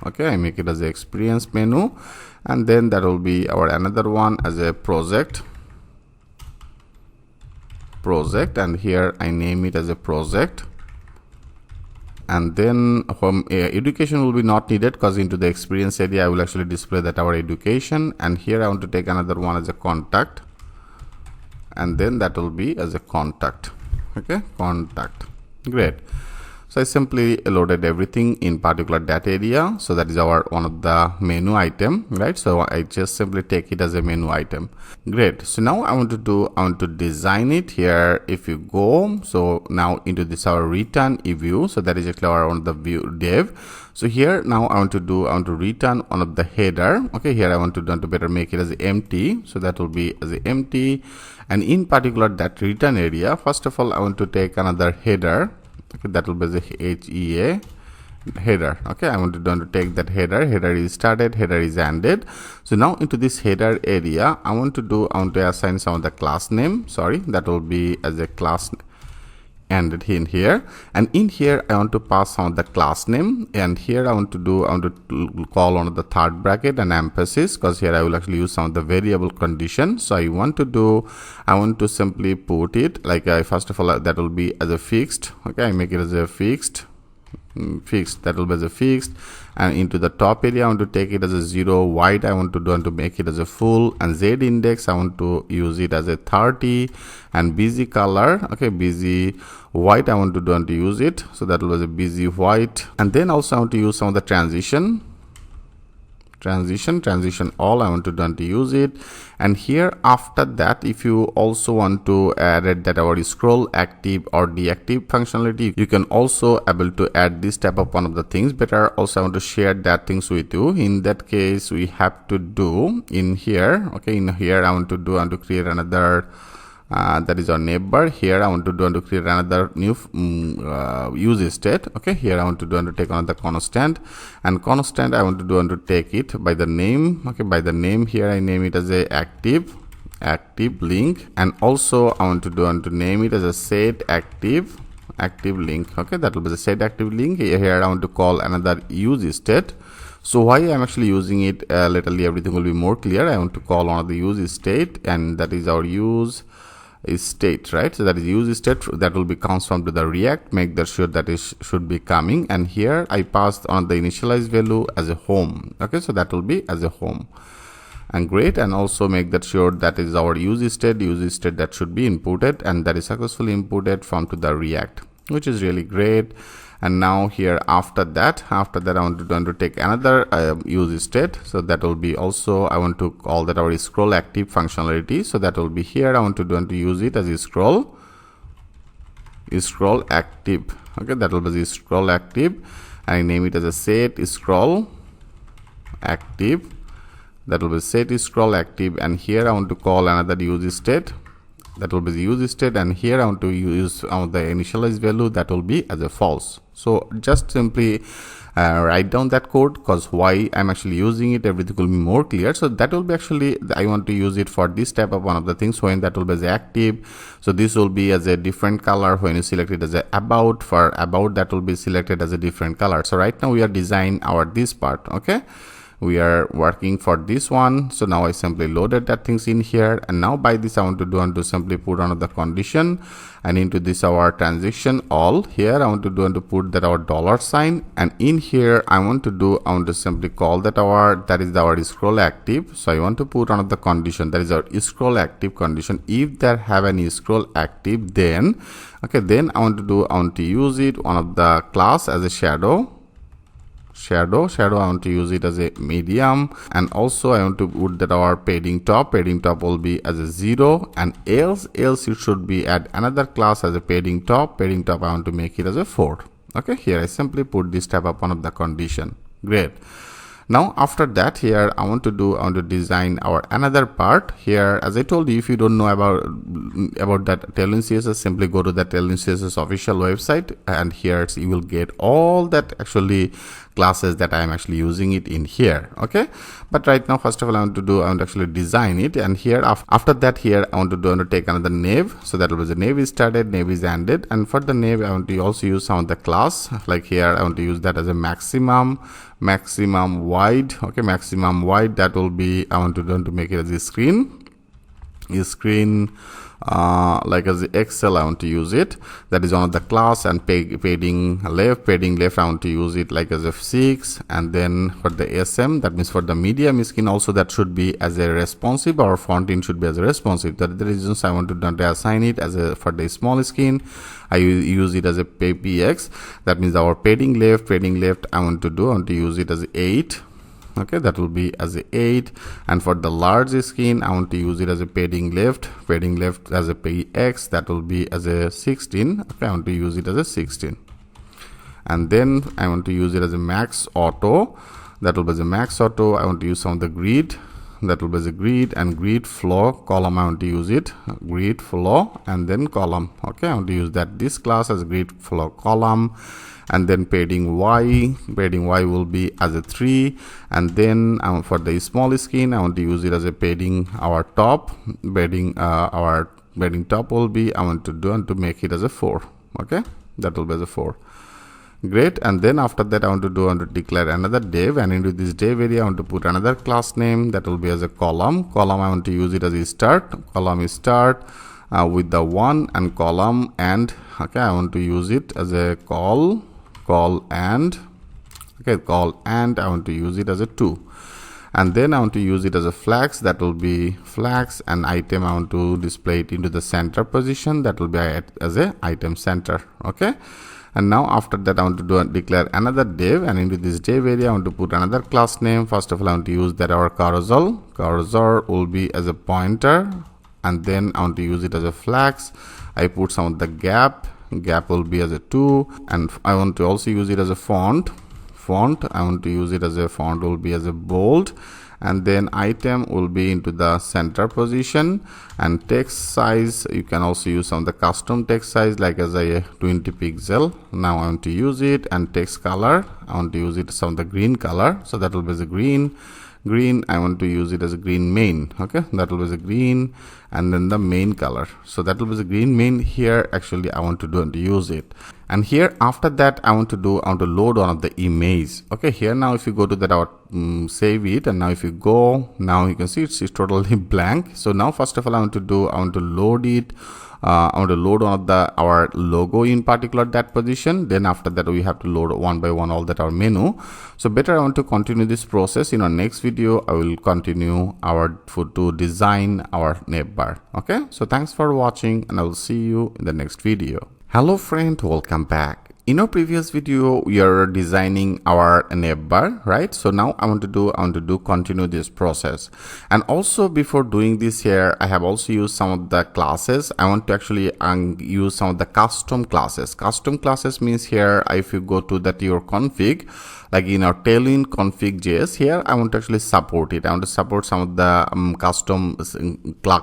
Okay, I make it as a experience menu, and then that will be our another one as a project, and here I name it as a project. And then education will be not needed, because into the experience area I will actually display that our education. And here I want to take another one as a contact, and then that will be as a contact. Okay, contact. Great. So I simply loaded everything in particular that area. So that is our one of the menu item, right? So I just simply take it as a menu item. Great. So now I want to design it here. If you go, so now into this our return view. So that is actually our one of the view dev. So here now I want to return one of the header. Okay, here I want to better make it as empty. So that will be as empty. And in particular that return area, first of all, I want to take another header. Okay, that will be the HEA header. Okay, I want to take that header. Header is started, header is ended. So now into this header area, I want to assign some of the class name. Sorry, that will be as a class ended in here, and in here I want to pass some of the class name, and here I want to call one of the third bracket and emphasis, because here I will actually use some of the variable condition. So I want to simply put it like first of all, that will be as a fixed. Okay, I make it as a fixed, that will be as a fixed, and into the top area I want to take it as a 0. White I want to make it as a full, and Z index I want to use it as a 30, and busy color, okay, busy white I want to use it, so that was a busy white. And then also I want to use some of the transition all. I want to use it. And here after that, if you also want to add that our scroll active or deactive functionality, you can also able to add this type of one of the things. Better also I want to share that things with you. In that case, we have to do in here. Okay, in here I want to create another that is our neighbor. Here I want to create another new use state. Okay, here I want to take another constant, and constant I want to take it by the name. Okay, by the name, here I name it as a active link, and also I want to name it as a set active link. Okay, that will be the set active link. Here I want to call another use state. So why I'm actually using it, laterally everything will be more clear. I want to call one of the use state, and that is our use state, right? So that is use state, that will be comes from to the React. Make that sure that is should be coming, and here I passed on the initialized value as a home. Okay, so that will be as a home, and great. And also make that sure that is our use state that should be inputted, and that is successfully inputted from to the React, which is really great. And now here after that I want to take another use state. So that will be also, I want to call that our scroll active functionality. So that will be here I want to use it as a scroll active. Okay, that will be the scroll active. I name it as a set scroll active. That will be set scroll active, and here I want to call another use state that will be the use state, and here I want to use the initialize value, that will be as a false. So just simply write down that code, because why I'm actually using it, everything will be more clear. So that will be actually, I want to use it for this type of one of the things, when that will be as active. So this will be as a different color. When you select it as a about, for about, that will be selected as a different color. So right now we are designing our this part. Okay, we are working for this one. So now I simply loaded that things in here, and now by this I want to simply put another condition, and into this our transaction all, here I want to put that our dollar sign, and in here I want to simply call that is our scroll active. So I want to put another condition, that is our scroll active condition. If there have any scroll active, then okay, then I want to use it one of the class as a shadow. I want to use it as a medium, and also I want to put that our padding top will be as a 0, and else it should be at another class as a padding top I want to make it as a 4. Okay, here I simply put this type of one of the condition. Great. Now after that, here I want to design our another part. Here, as I told you, if you don't know about that Tailwind CSS, simply go to the Tailwind CSS official website, and here you will get all that actually classes that I am actually using it in here. Okay, but right now, first of all, I want to actually design it, and here after that, here I want to take another nav. So that was the nav is started, nav is ended, and for the nav I want to also use some of the class. Like here I want to use that as a maximum wide. Okay, maximum wide, that will be, I want to make it as a screen like as the Excel I want to use it, that is one of the class, and padding left I want to use it like as F6, and then for the SM, that means for the medium skin also, that should be as a responsive, or front end should be as a responsive. That is the reasons I want to assign it as a, for the small skin I use it as a PX, that means our padding left I want to use it as 8. Okay, that will be as a 8, and for the large skin I want to use it as a padding left as a PX, that will be as a 16. Okay, I want to use it as a 16, and then I want to use it as a max auto, that will be as a max auto. I want to use some of the grid, that will be as a grid, and grid flow column I want to use it, grid flow, and then column. Okay, I want to use this class as a grid flow column, and then padding y will be as a 3, and then for the small skin I want to use it as a padding our top, our padding top will be, I want to make it as a 4. Okay, that will be as a 4. Great. And then after that I want to declare another div, and into this div area I want to put another class name, that will be as a column I want to use it as a start, column is start with the 1, and column and, okay, I want to use it as a call and, okay, call and I want to use it as a 2, and then I want to use it as a flags, that will be flags, and item I want to display it into the center position, that will be as a item center. Okay, and now after that I want to declare another div, and into this div area I want to put another class name. First of all I want to use that our cursor will be as a pointer, and then I want to use it as a flags. I put some of the gap will be as a 2, and I want to also use it as a font I want to use it as a font will be as a bold, and then item will be into the center position, and text size you can also use some of the custom text size like as a 20 pixel. Now I want to use it, and text color I want to use it some of the green color, so that will be the green I want to use it as a green main. Okay, that will be the green, and then the main color, so that will be the green main. Here actually I want to use it, and here after that I want to load one of the image. Okay, here now if you go to that save it, and now if you go, now you can see it's totally blank. So now first of all I want to load it. I want to load one of our logo in particular, that position. Then after that we have to load one by one all that our menu. So better I want to continue this process. In our next video I will continue to design our nav bar. Okay, so thanks for watching, and I will see you in the next video. Hello friend, welcome back. In our previous video, we are designing our navbar, right? So now I want to do continue this process. And also before doing this here, I have also used some of the classes. I want to actually use some of the custom classes. Custom classes means here, if you go to that your config, like in our Tailwind config.js here, I want to actually support it. I want to support some of the custom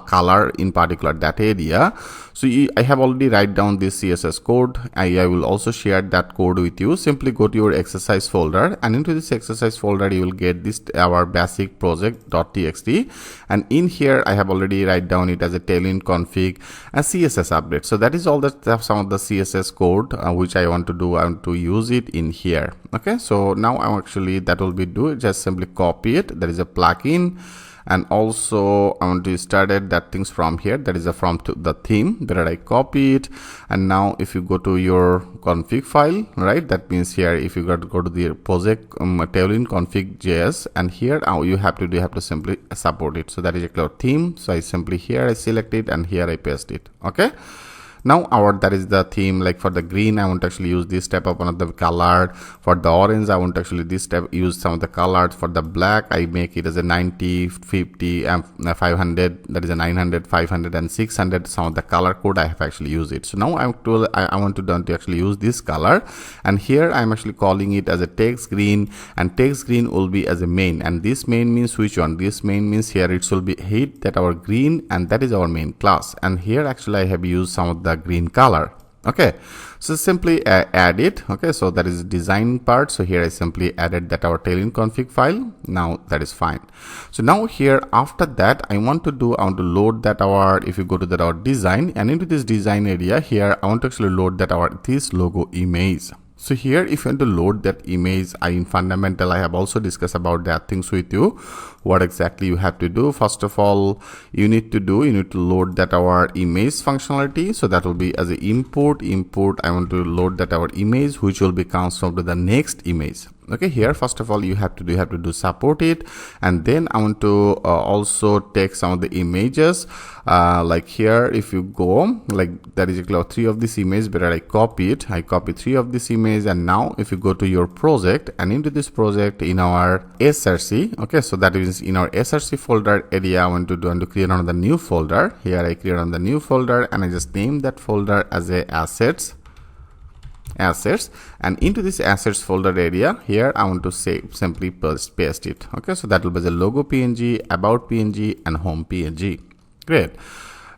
color in particular that area. So I have already write down this CSS code. I will also share that code with you. Simply go to your exercise folder, and into this exercise folder you will get this our basic project.txt, and in here I have already write down it as a Tailwind config and CSS update. So that is all that some of the CSS code which I want to do. I want to use it in here. Okay, so now I'm actually that will be do just simply copy it. There is a plugin. And also I want to start that things from here, that is from the theme where I copy it. And now if you go to your config file, right, that means here if you go to the project Tailwind config.js, and here you have to simply support it. So that is a theme. So I simply here I select it and here I paste it. Okay, now that is the theme. Like for the green, I want to actually use this type of another color. For the orange, I want to actually this type use some of the colors. For the black, I make it as a 90, 50, and 500. That is a 900, 500, and 600. Some of the color code I have actually used it. So now I want to actually use this color, and here I'm actually calling it as a text green, and text green will be as a main. And this main means which one? This main means here it will be hit that our green, and that is our main class. And here actually I have used some of the green color. Okay, so simply add it. Okay, so that is design part. So here I simply added that our Tailwind config file. Now that is fine. So now here after that I want to load that our, if you go to that our design, and into this design area here I want to actually load that our this logo image. So here if you want to load that image, in fundamental I have also discussed about that things with you. What exactly you have to do? First of all, you need to load that our image functionality. So that will be as a import. I want to load that our image, which will be transformed to the next image. Okay, here first of all you have to do support it, and then I want to also take some of the images. Like here if you go, like that is a 3 of this image where I copy 3 of this image. And now if you go to your project, and into this project in our src, okay, so that is in our src folder area, I want to create another new folder. Here I create another new folder, and I just name that folder as a assets, and into this assets folder area here I want to simply paste it. Okay, so that will be the logo png, about png, and home png. Great.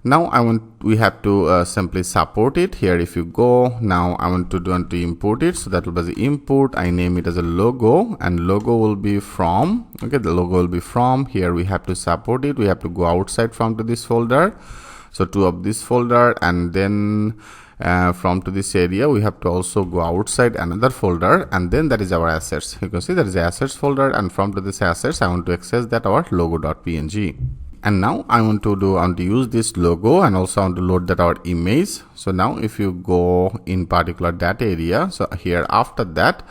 Now we have to simply support it. Here if you go, now I want to import it. So that will be the import. I name it as a logo, and logo will be from, okay, the logo will be from here. We have to support it. We have to go outside from to this folder, so 2 of this folder, and then from to this area we have to also go outside another folder, and then that is our assets. You can see there is a assets folder, and from to this assets I want to access that our logo.png. And now I want to use this logo, and also I want to load that our image. So now if you go in particular that area, so here after that,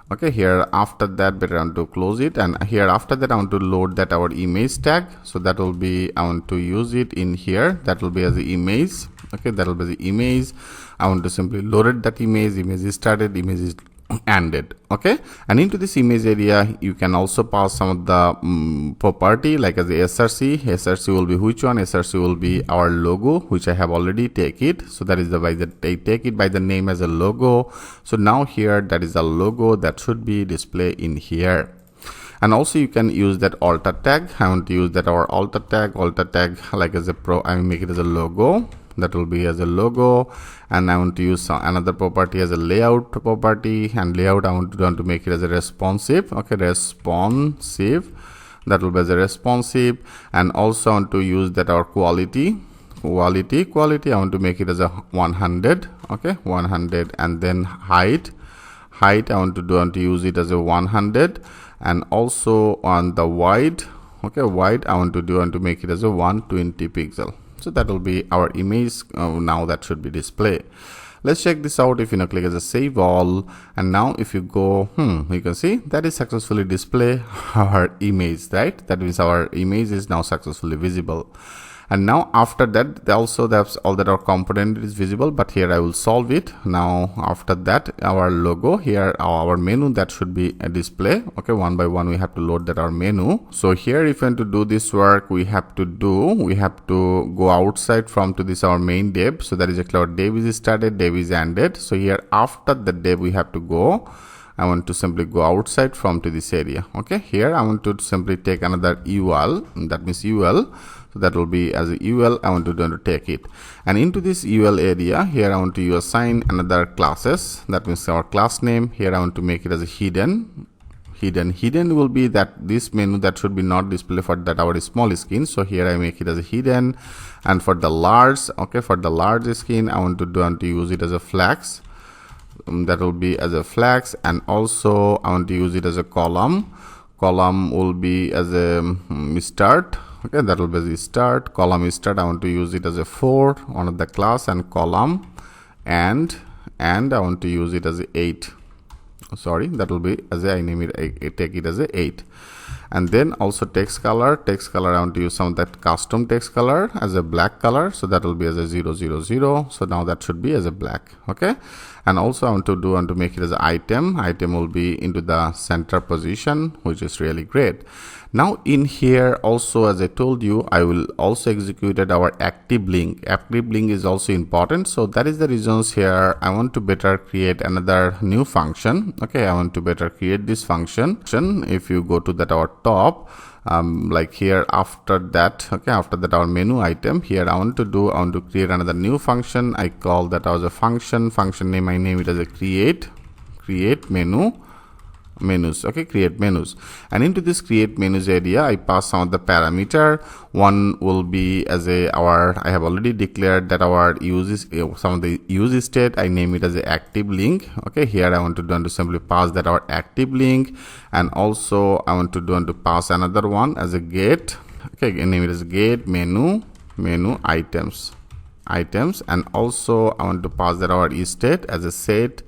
okay, here after that better I want to close it, and here after that I want to load that our image tag. So that will be, I want to use it in here, that will be as the image. Okay, that will be the image. I want to simply load it, that image is started, image is ended. Okay, and into this image area you can also pass some of the property, like as the src will be which one? Src will be our logo, which I have already take it. So that is they take it by the name as a logo. So now here that is a logo that should be displayed in here. And also you can use that alter tag. I want to use that our alter tag like as a I will make it as a logo. That will be as a logo, and I want to use another property as a layout property, and layout I want to make it as a responsive. Okay, responsive, that will be as a responsive. And also I want to use that our quality I want to make it as a 100. Okay, 100. And then height I want to use it as a 100. And also on the wide, okay, wide I want to make it as a 120 pixel. So that will be our image. Now that should be displayed. Let's check this out. If you click as a save all, and now if you go, you can see that is successfully display our image, right? That means our image is now successfully visible. And now after that, also that's all that our component is visible, but here I will solve it. Now after that, our logo here, our menu, that should be a display. Okay, one by one we have to load that our menu. So here if you want to do this work, we have to go outside from to this our main div. So that is actually our div is started, div is ended. So here after the div we have to go, I want to simply go outside from to this area. Okay, here I want to simply take another UL, that means UL. So that will be as a UL, I want to take it. And into this UL area, here I want to assign another classes. That means our class name. Here I want to make it as a hidden. Hidden will be that this menu that should be not displayed for that our small screen. So here I make it as a hidden. And for the large, okay, for the large screen, I want to use it as a flags. That will be as a flags, and also I want to use it as a column. Column will be as a start. Okay, that will be the start. Column start, I want to use it as a 4, one of the class, and column, and I want to use it as a 8. Sorry, that will be as a, I name it, I take it as a 8. And then also text color, I want to use some of that custom text color as a black color. So that will be as a 000. So now that should be as a black. Okay. And also I want to make it as an item. Item will be into the center position, which is really great. Now in here also, as I told you, I will also executed our active link. Active link is also important. So that is the reasons here I want to better create another new function. Okay, I want to better create this function. If you go to that our top, like here after that, okay, after that our menu item, here I want to create another new function. I call that as a function name, I name it as a create menus. Okay, create menus. And into this create menus area, I pass some of the parameter. One will be as a I have already declared that our uses some of the use state, I name it as a active link. Okay, here I want to simply pass that our active link, and also I want to pass another one as a get. Okay, I name it as get menu items, and also I want to pass that our state as a set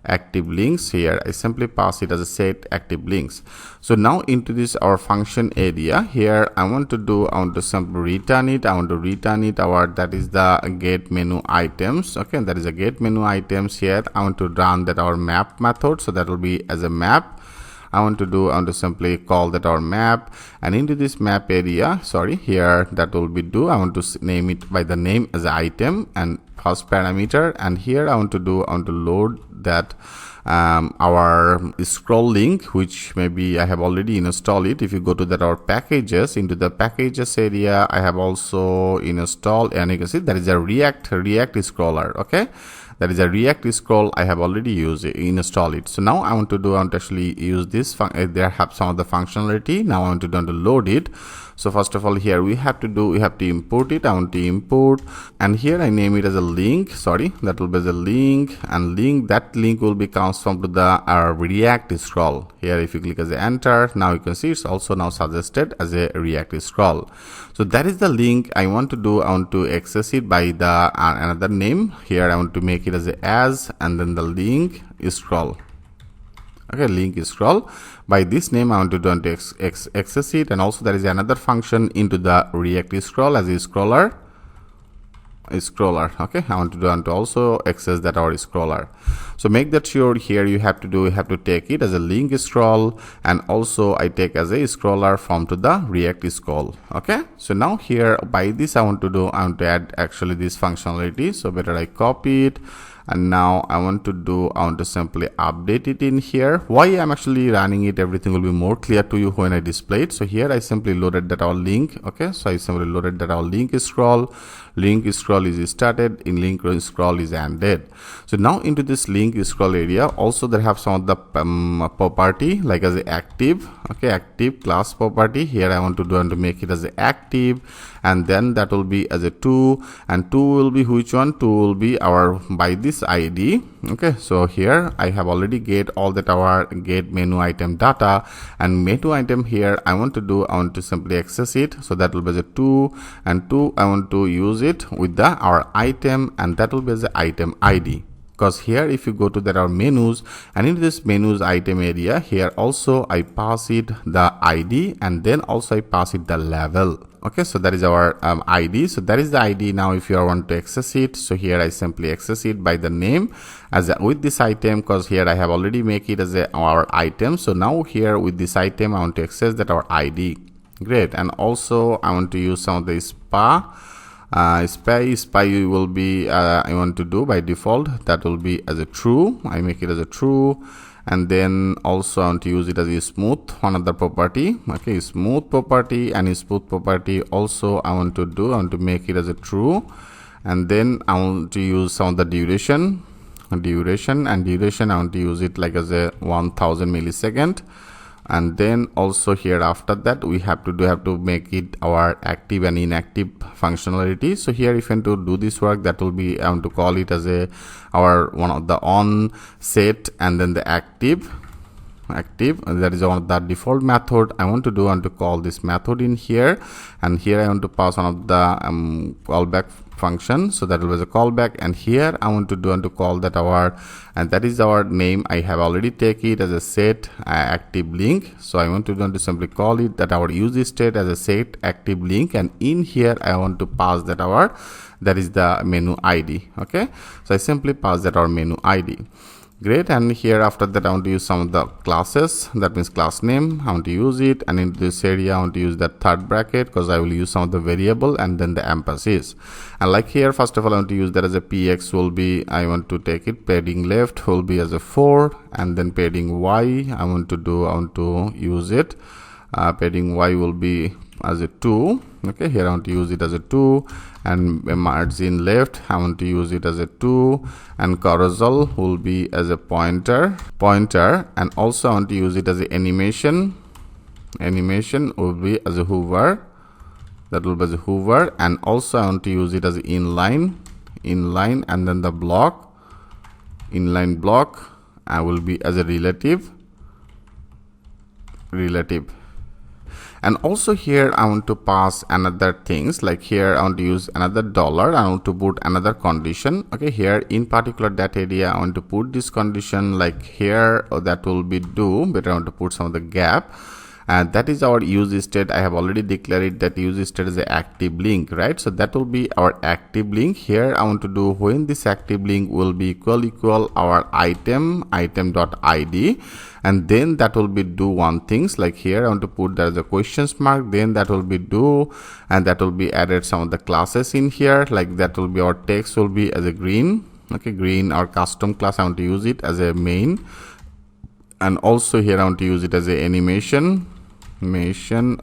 active links. Here I simply pass it as a set active links. So now into this our function area, here I want to simply return it. I want to return it that is the get menu items. Okay, that is a get menu items. Here I want to run that our map method. So that will be as a map. I want to simply call that our map, and into this map area, sorry, here that will be I want to name it by the name as item and first parameter. And here I want to load that our scroll link, which maybe I have already installed it. If you go to that our packages, into the packages area, I have also installed, and you can see that is a React scroller. Okay, that is a React scroll. I have already installed it. So now I want to actually use this. There have some of the functionality. Now I want to load it. So first of all, here we have to import it. I want to import, and here I name it as a link. Sorry, that will be as a link, and that link will be comes from to the React scroll. Here if you click as a enter, now you can see it's also now suggested as a React scroll. So that is the link I want to access it by the another name. Here I want to make it as and then the link scroll. Okay, link scroll. By this name I want to access it, and also there is another function into the React scroll as a scroller. Okay, I want to also access that our scroller. So make that sure here you have to take it as a link scroll, and also I take as a scroller from to the React scroll. Okay, so now here by this I want to add actually this functionality. So better I copy it, and now I want to simply update it in here. Why I'm actually running it, everything will be more clear to you when I display it. So here I simply loaded that our link. Okay, so I simply loaded that our link scroll is started, in link scroll is ended. So now into this link scroll area, also there have some of the property like as a active. Okay, active class property. Here I want to make it as a active, and then that will be as a 2, and 2 will be which one? 2 will be our by this ID. Okay, so here I have already get all that our get menu item data, and menu item here I want to simply access it. So that will be as a 2, and 2 I want to use it with the our item, and that will be as the item ID. because here if you go to our menus, and into this menus item area, here also I pass it the ID, and then also I pass it the level. Okay, so that is our ID. So that is the ID. Now if you want to access it, so here I simply access it by the name as with this item, because here I have already make it as our item. So now here with this item I want to access that our ID. Great. And also I want to use some of the spy will be I want to do by default, that will be as a true. I make it as a true. And then also I want to use it as a smooth, one other property. Okay, smooth property, and smooth property also I want to make it as a true. And then I want to use some of the duration and duration I want to use it like as a 1000 millisecond. And then also here after that we have to make it our active and inactive functionality. So here if you want to do this work, that will be I want to call it as our one of the on set, and then the active, that is one of the default method. I want to call this method in here, and here I want to pass one of the callback function, so that will be a callback. And here I want to call that our, and that is our name. I have already take it as a set active link, so I want to simply call it that our use state as a set active link, and in here I want to pass that our, that is the menu ID. Okay, so I simply pass that our menu ID. Great. And here after that I want to use some of the classes, that means class name I want to use it, and in this area I want to use that third bracket because I will use some of the variable, and then the emphasis. And like here first of all I want to use that as a px will be, I want to take it padding left will be as a 4, and then padding y I want to use it padding y will be as a 2. Okay, here I want to use it as a 2, and margin left I want to use it as a 2, and carousel will be as a pointer, and also I want to use it as a animation will be as a hover, that will be as a hover, and also I want to use it as a inline, and then the inline block I will be as a relative. And also here I want to pass another things, like here I want to use another dollar, I want to put another condition. Okay, here in particular that area I want to put this condition, like here that will be do, but I want to put some of the gap, and that is our use state. I have already declared it that use state is a active link, right? So that will be our active link. Here I want to do when this active link will be equal our item.id, and then that will be do one things, like here I want to put that as a questions mark, then that will be do, and that will be added some of the classes in here, like that will be our text will be as a green. Okay, green, our custom class I want to use it as a main, and also here I want to use it as a animation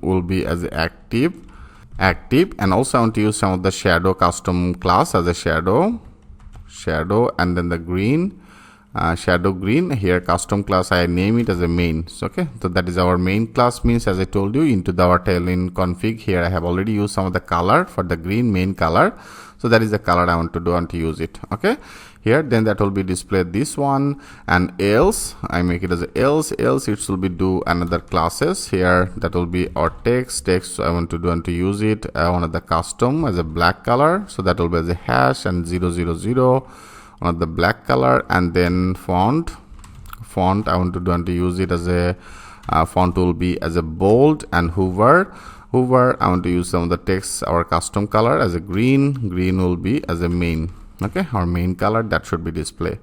will be as active, and also I want to use some of the shadow custom class as a shadow, and then the green, shadow green. Here custom class I name it as a main. So, okay, so that is our main class, means as I told you into our Tailwind config, here I have already used some of the color for the green main color, so that is the color I want to use it. Okay, here then that will be displayed this one, and else I make it as a else it will be do another classes. Here that will be our text I want to use it one of the custom as a black color, so that will be as a hash and 000 one of the black color, and then font I want to use it as a font will be as a bold, and hover I want to use some of the text our custom color as a green will be as a main. Okay, our main color that should be display.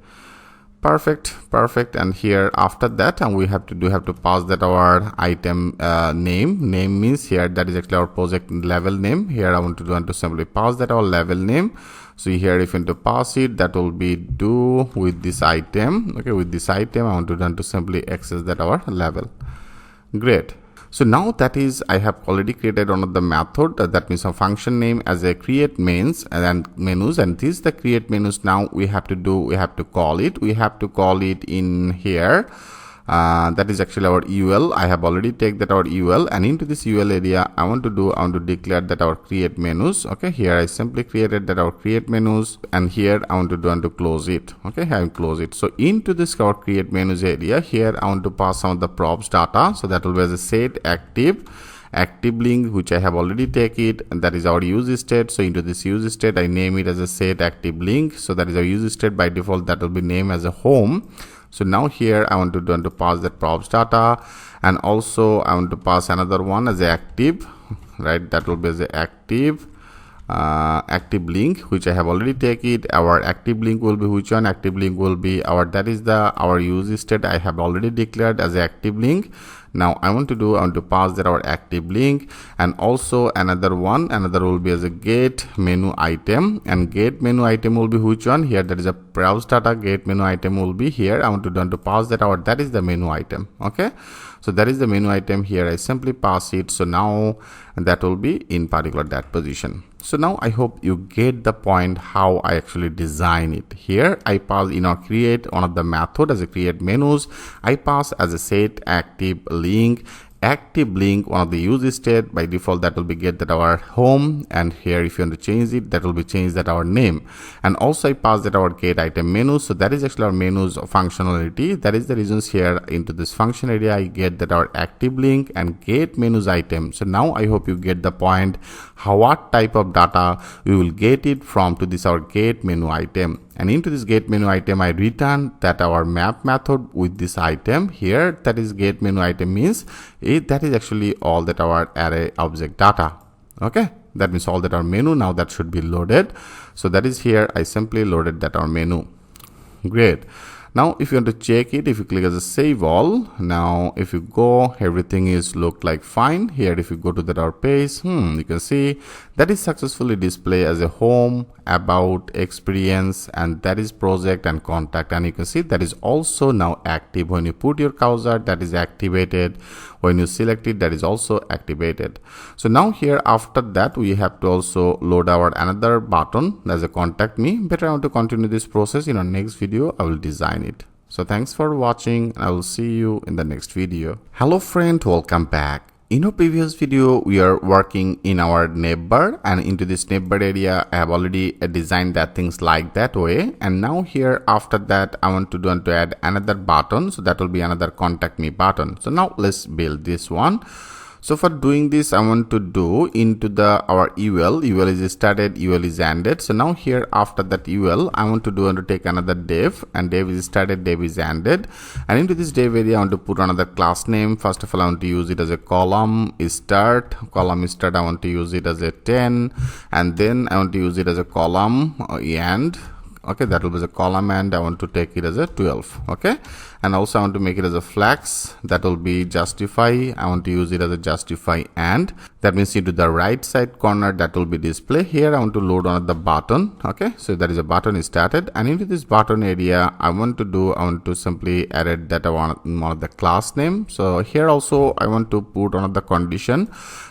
Perfect. And here after that we have to pass that our item name means here that is actually our project level name. Here I want to simply pass that our level name. So here if you want to pass it, that will be do with this item. Okay, with this item I want to simply access that our level. Great. So now that is I have already created one of the method, that means a function name as a create menus, and this the create menus. Now we have to call it in here. That is actually our UL. I have already taken that our UL, and into this UL area I want to declare that our create menus. Okay, here I simply created that our create menus, and here I want to close it. Okay, I will close it. So into this our create menus area, here I want to pass some of the props data, so that will be as a set active, active link, which I have already taken it, and that is our use state. So into this use state, I name it as a set active link. So that is our use state. By default, that will be named as a home. So now here I want to pass that props data, and also I want to pass another one as a active, right? That will be as a active link, which I have already taken it. Our active link will be which one? Active link will be our, that is the our use state I have already declared as a active link. Now I want to pass that our active link, and also another will be as a get menu item, and get menu item will be which one? Here that is a browse data get menu item will be here. I want to pass that our, that is the menu item. Okay, so that is the menu item. Here I simply pass it. So now that will be in particular that position. So now I hope you get the point how I actually design it. Here I pass in our create one of the method as a create menus. I pass as a set active link. Active link, one of the use state, by default that will be get that our home, and here if you want to change it, that will be changed that our name. And also I pass that our get item menu. So that is actually our menus functionality. That is the reasons here into this function area I get that our active link and get menus item. So now I hope you get the point how what type of data we will get it from to this our get menu item. And into this get menu item I return that our map method with this item here, that is get menu item means that is actually all that our array object data. Okay, that means all that our menu now that should be loaded. So that is here I simply loaded that our menu. Great. Now if you want to check it, if you click as a save all, now if you go, everything is looked like fine. Here if you go to that our page, you can see that is successfully displayed as a home, about, experience, and that is project and contact. And you can see that is also now active. When you put your cursor, that is activated. When you select it, that is also activated. So now here after that we have to also load our another button as a contact me. Better I want to continue this process. In our next video I will design it. So thanks for watching. I will see you in the next video. Hello friend, welcome back. In our previous video, we are working in our neighbor, and into this neighbor area, I have already designed that things like that way. And now here after that, I want to add another button. So that will be another contact me button. So now let's build this one. So for doing this, I want to do into the our UL is started, UL is ended. So now here after that UL, I want to take another dev, and dev is started, dev is ended. And into this dev area, I want to put another class name. First of all, I want to use it as a column start. Column start, I want to use it as a 10, and then I want to use it as a column end. Okay, that will be the column, and I want to take it as a 12. Okay, and also I want to make it as a flex. That will be justify. I want to use it as a justify, and that means into the right side corner that will be display. Here I want to load on the button. Okay, so that is a button is started, and into this button area I want to simply add that one of the class name. So here also I want to put on the condition,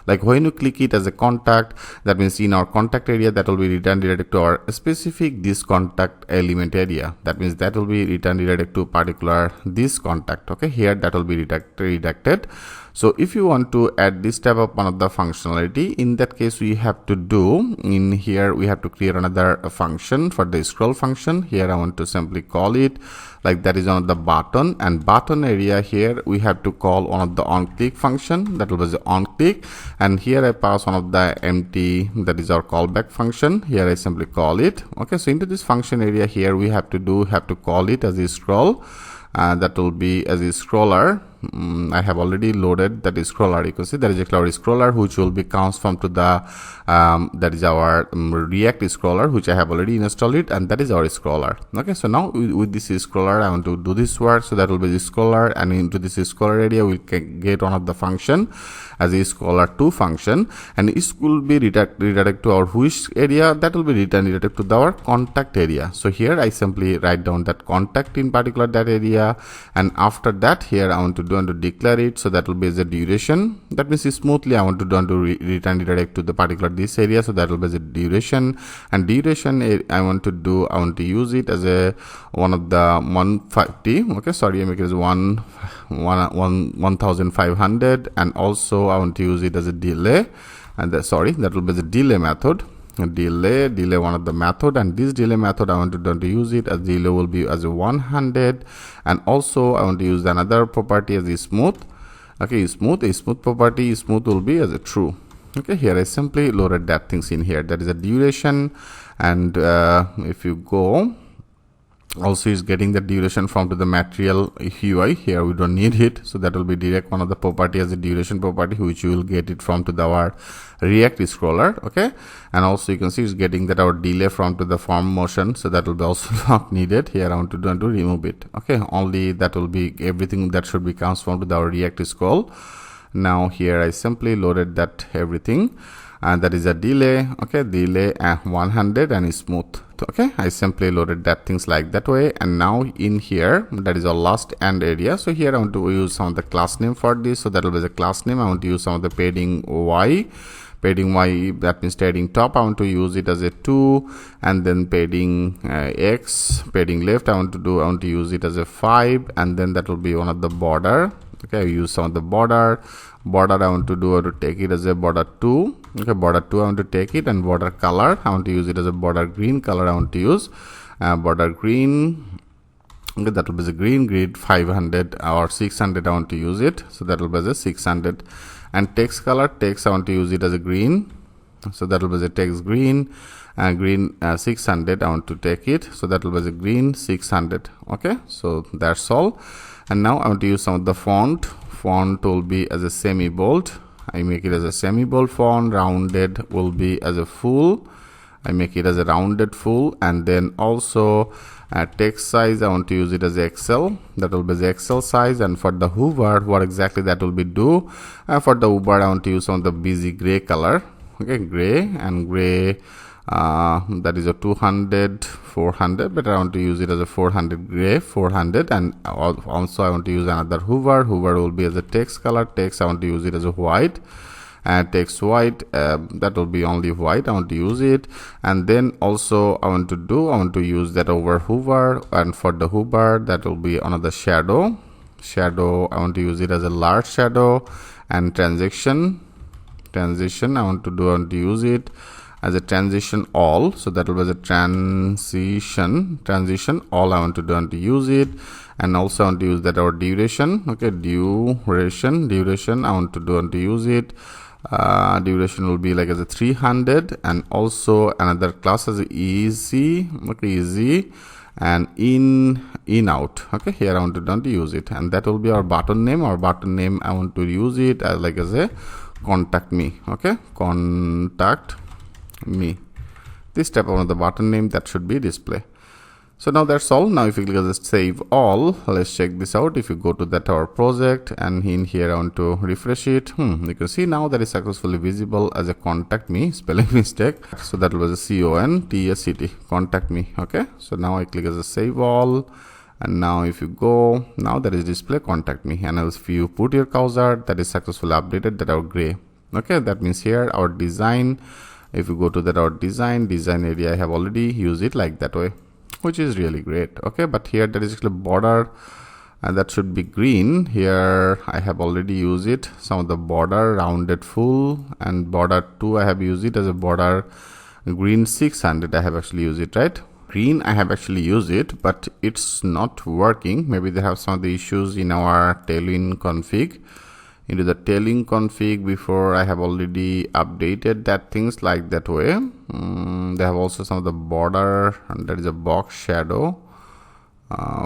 like when you click it as a contact, that means in our contact area that will be returned directed to our specific this contact element area. That means that will be returned directed to particular this contact. Okay, here that will be redirected. So if you want to add this type of one of the functionality, in that case we have to do in here, we have to create another function for the scroll function. Here I want to simply call it like that is on the button, and button area here we have to call one of the on click function, that was the on click, and here I pass one of the empty, that is our callback function. Here I simply call it. Okay, so into this function area here we have to call it as a scroll. That will be as a scroller. I have already loaded that is scroller. You can see that is actually our scroller, which will be comes from to the that is our React scroller, which I have already installed it, and that is our scroller. Okay, so now with this scroller I want to do this work. So that will be the scroller, and into this scroller area we can get one of the function as a scroller2 function, and it will be redirected to our which area, that will be redirected to our contact area. So here I simply write down that contact in particular that area, and after that here I want to declare it. So that will be as a duration. That means smoothly I want to return redirect to the particular this area. So that will be as a duration, and duration I want to use it as a one of the 150. Okay, sorry, I make it as 1500, and also I want to use it as a delay, and that will be the delay method. Delay one of the method, and this delay method I want to use it as delay will be as a 100, and also I want to use another property as a smooth. Okay, smooth property, smooth will be as a true. Okay, here I simply loaded that things in here. That is a duration, and if you go, also is getting the duration from to the material UI. Here we don't need it, so that will be direct one of the property as a duration property, which you will get it from to our React scroller. Okay, and also you can see it's getting that our delay from to the form motion, so that will be also not needed. Here I want to remove it. Okay, only that will be everything that should be comes from to our React scroll. Now here I simply loaded that everything, and that is a delay. Okay, delay 100 and smooth. Okay, I simply loaded that things like that way. And now in here, that is our last end area. So here I want to use some of the class name for this, so that will be the class name. I want to use some of the padding y, that means padding top, I want to use it as a 2, and then padding x, padding left, I want to use it as a 5, and then that will be one of the border. Okay, I use some of the border I want to take it as a border 2. Okay, border 2 I want to take it, and border color I want to use it as a border green color. I want to use border green. Okay, that will be the green grid 500 or 600 I want to use it, so that will be the 600. And text color, text I want to use it as a green, so that will be the text green, green 600 I want to take it, so that will be the green 600. Okay, so that's all. And now I want to use some of the font will be as a semi bold. I make it as a semi bold font. Rounded will be as a full. I make it as a rounded full. And then also text size I want to use it as XL. That will be the XL size. And for the hover, what exactly that will be do, for the hover I want to use some of the busy gray color. Okay, gray, and gray that is a 200 400, but I want to use it as a 400 gray 400. And also I want to use another hover will be as a text color. Text I want to use it as a white, and text white, that will be only white. I want to use it. And then also I want to use that over hover, and for the hover that will be another shadow I want to use it as a large shadow. And transition I want to use it as a transition all, so that will be the transition all I want to use it. And also I want to use that our duration. Okay, duration I want to use it. Duration will be like as a 300. And also another class as a easy. Okay, easy, and in out. Okay, here I want to use it, and that will be our button name. I want to use it as like as a contact me. Okay, contact me, this type of the button name that should be display. So now that's all. Now if you click as save all, let's check this out. If you go to that our project, and in here I want to refresh it, you can see now that is successfully visible as a contact me, spelling mistake. So that was a CONTACT, contact me. Okay, so now I click as a save all, and now if you go, now that is display contact me. And if you put your cursor, that is successfully updated, that our gray. Okay, that means here our design, if you go to that our design area, I have already used it like that way, which is really great. Okay, but here that is actually border, and that should be green. Here I have already used it, some of the border rounded full, and border 2 I have used it as a border green 600. I have actually used it, right? Green I have actually used it, but it's not working. Maybe they have some of the issues in our Tailwind config. Into the Tailwind config before, I have already updated that things like that way. They have also some of the border, and that is a box shadow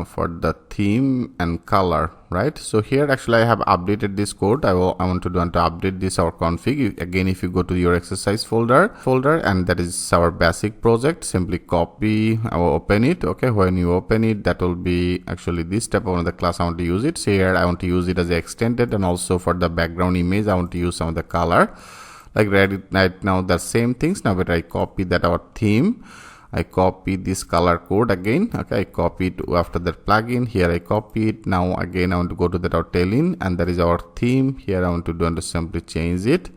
for the theme and color, right? So here actually I have updated this code. I want to update this our config. Again, if you go to your exercise folder, and that is our basic project, simply copy or open it. Okay, when you open it, that will be actually this type of the class I want to use it. So here I want to use it as extended, and also for the background image I want to use some of the color, like right now the same things. Now but I copy that our theme, I copy this color code again. Okay, I copy it after that plugin. Here I copy it. Now again I want to go to that our Tailwind, and that is our theme. Here I want to simply change it.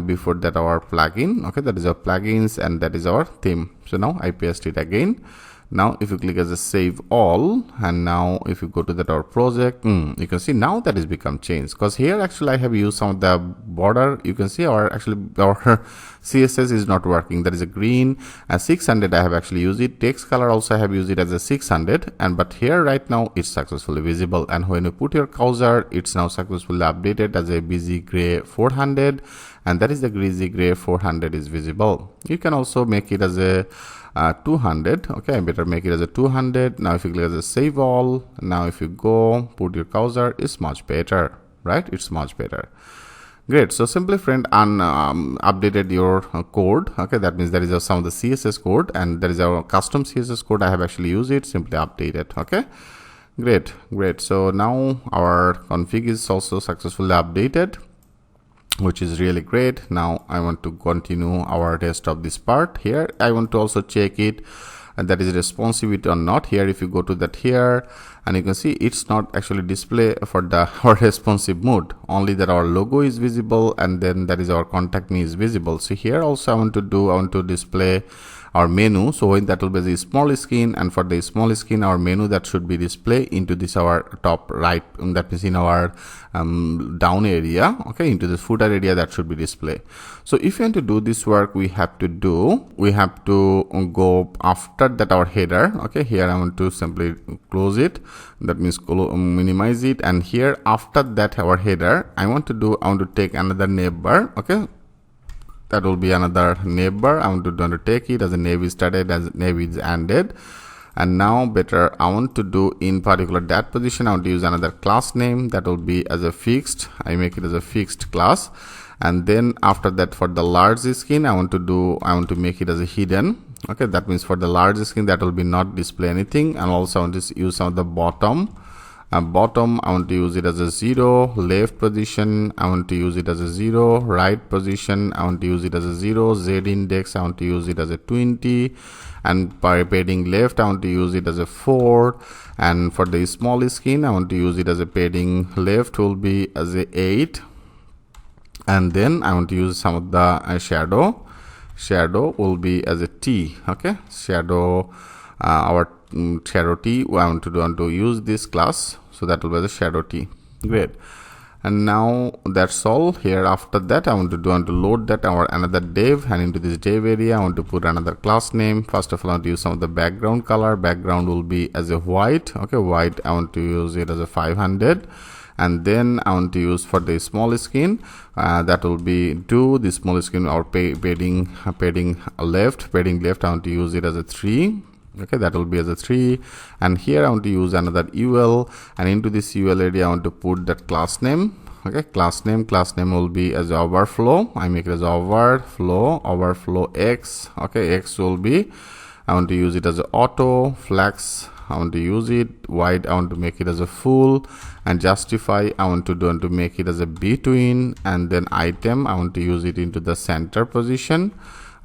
Before that our plugin. Okay, that is our plugins, and that is our theme. So now I paste it again. Now if you click as a save all, and now if you go to that our project, you can see now that is become changed, because here actually I have used some of the border. You can see our CSS is not working. That is a green, and 600 I have actually used it. Text color also I have used it as a 600, and but here right now it's successfully visible, and when you put your cursor, it's now successfully updated as a busy gray 400, and that is the greasy gray 400 is visible. You can also make it as a 200. Okay, better make it as a 200. Now if you click as a save all, now if you go put your cursor, it's much better, right? It's much better. Great. So simply friend updated your code. Okay, that means there is some of the CSS code, and there is our custom CSS code. I have actually used it. Simply update it. Okay, great. So now our config is also successfully updated, which is really great. Now I want to continue our rest of this part. Here I want to also check it, and that is responsive or not. Here if you go to that here, and you can see it's not actually display for the our responsive mode, only that our logo is visible, and then that is our contact me is visible. So here also I want to display our menu. So when that will be the small screen, and for the small screen our menu that should be displayed into this our top right, that means in our down area, okay, into the footer area that should be displayed. So if you want to do this work, we have to go after that our header. Okay, here I want to simply close it, that means minimize it, and here after that our header I want to take another neighbor. Okay, that will be another neighbor. I want to take it as a nav is started, as nav is ended. And now better I want to do in particular that position, I want to use another class name that will be as a fixed. I make it as a fixed class, and then after that for the large skin I want to make it as a hidden. Okay, that means for the large skin that will be not display anything, and also I want to use some of the bottom. Bottom I want to use it as a 0, left position I want to use it as a 0, right position I want to use it as a 0, z index I want to use it as a 20, and by padding left I want to use it as a 4, and for the small skin I want to use it as a padding left will be as a 8, and then I want to use some of the shadow will be as a T. Okay, shadow our shadow T I want to use this class, so that will be the shadow T. Great. And now that's all. Here after that I want to load that our another div, and into this div area I want to put another class name. First of all I want to use some of the background color. Background will be as a white. Okay, white I want to use it as a 500, and then I want to use for the small skin that will be the small skin or padding left I want to use it as a 3. Okay, that will be as a 3, and here I want to use another UL, and into this UL area I want to put that class name. Okay, class name will be as overflow. I make it as overflow X. Okay, X will be, I want to use it as a auto. Flex I want to use it. Wide I want to make it as a full, and justify I want to make it as a between, and then item I want to use it into the center position.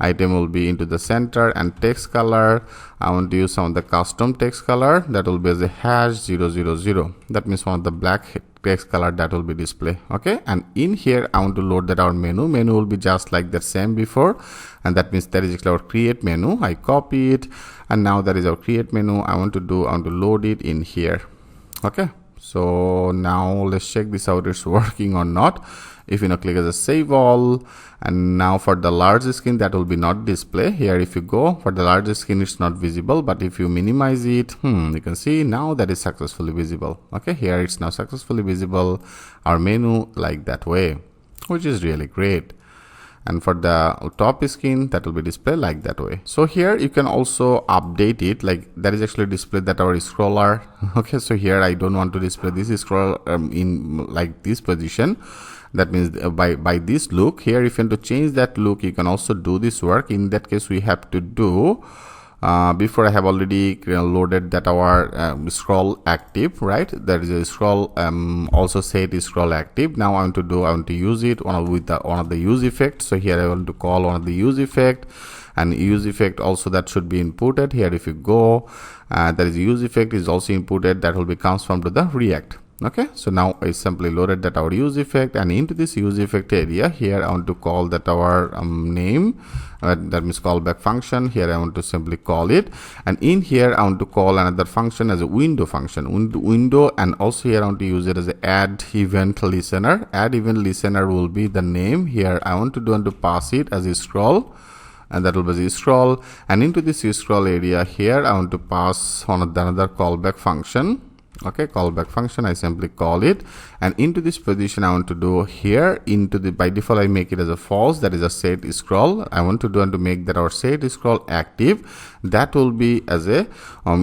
Item will be into the center, and text color I want to use some of the custom text color that will be as a #000. That means one of the black text color that will be display. Okay, and in here I want to load that our menu will be just like the same before, and that means that is our create menu. I copy it, and now that is our create menu. I want to load it in here. Okay, so now let's check this out, it's working or not. If you now click as a save all, and now for the large screen that will be not display. Here if you go for the large screen it's not visible, but if you minimize it, you can see now that is successfully visible. Okay, here it's now successfully visible our menu like that way, which is really great. And for the top screen that will be displayed like that way. So here you can also update it, like that is actually displayed that our scroller. Okay, so here I don't want to display this scroll in like this position. That means by this look. Here if you want to change that look, you can also do this work. In that case we have to do before I have already loaded that our scroll active, right? There is a scroll also set is scroll active. Now I want to use it with one of the use effect. So here I want to call one of the use effect, and use effect also that should be inputted. Here if you go, there is use effect is also inputted, that will be comes from to the React. Okay, so now I simply loaded that our use effect, and into this use effect area here I want to call that our name, that means callback function. Here I want to simply call it, and in here I want to call another function as a window function, window, and also here I want to use it as a add event listener. Add event listener will be the name. Here I want to pass it as a scroll, and that will be the scroll, and into this scroll area here I want to pass on another callback function. Okay, callback function, I simply call it, and into this position I want to do here, into the, by default I make it as a false, that is a set scroll. I want to make that our set scroll active. That will be as a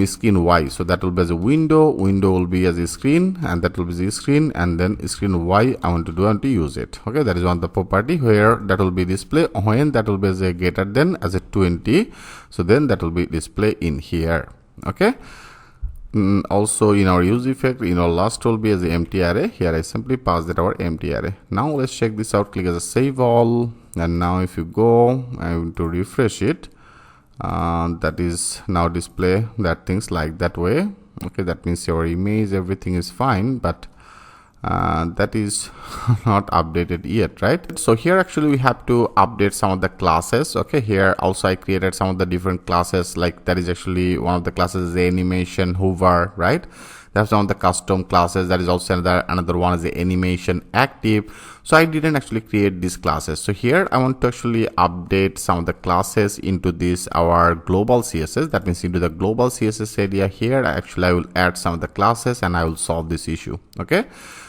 screen Y, so that will be as a window will be as a screen, and that will be the screen, and then screen Y I want to use it. Okay, that is one the property where that will be display when that will be as a greater than as a 20, so then that will be display in here. Okay, also in our use effect, in our last will be as the empty array. Here I simply pass that our empty array. Now let's check this out. Click as a save all, and now if you go, I want to refresh it, that is now display that things like that way. Okay, that means your image, everything is fine, but that is not updated yet, right? So here actually we have to update some of the classes. Okay, here also I created some of the different classes, like that is actually one of the classes is the animation hover, right? That's some of the custom classes. That is also another one is the animation active. So I didn't actually create these classes. So here I want to actually update some of the classes into this our global CSS. That means into the global CSS area here actually I will add some of the classes and I will solve this issue. Okay,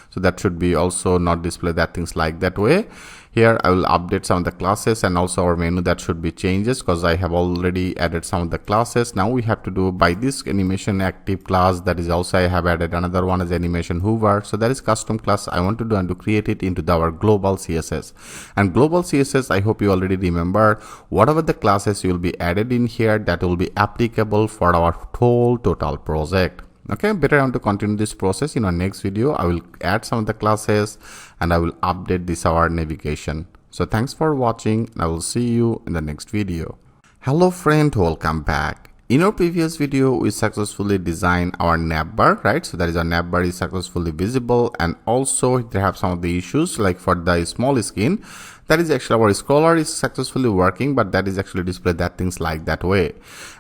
so that should be also not display that things like that way. Here I will update some of the classes, and also our menu that should be changes because I have already added some of the classes. Now we have to do by this animation active class, that is also I have added another one as animation hover. So that is custom class I want to do and to create it into our global CSS. And global CSS, I hope you already remember whatever the classes you will be added in here, that will be applicable for our whole total project. Okay, better I want to continue this process. In our next video I will add some of the classes and I will update this our navigation. So thanks for watching, and I will see you in the next video. Hello friend, welcome back. In our previous video we successfully designed our navbar, right? So that is our navbar is successfully visible, and also they have some of the issues like for the small screen, that is actually our scroller is successfully working, but that is actually display that things like that way.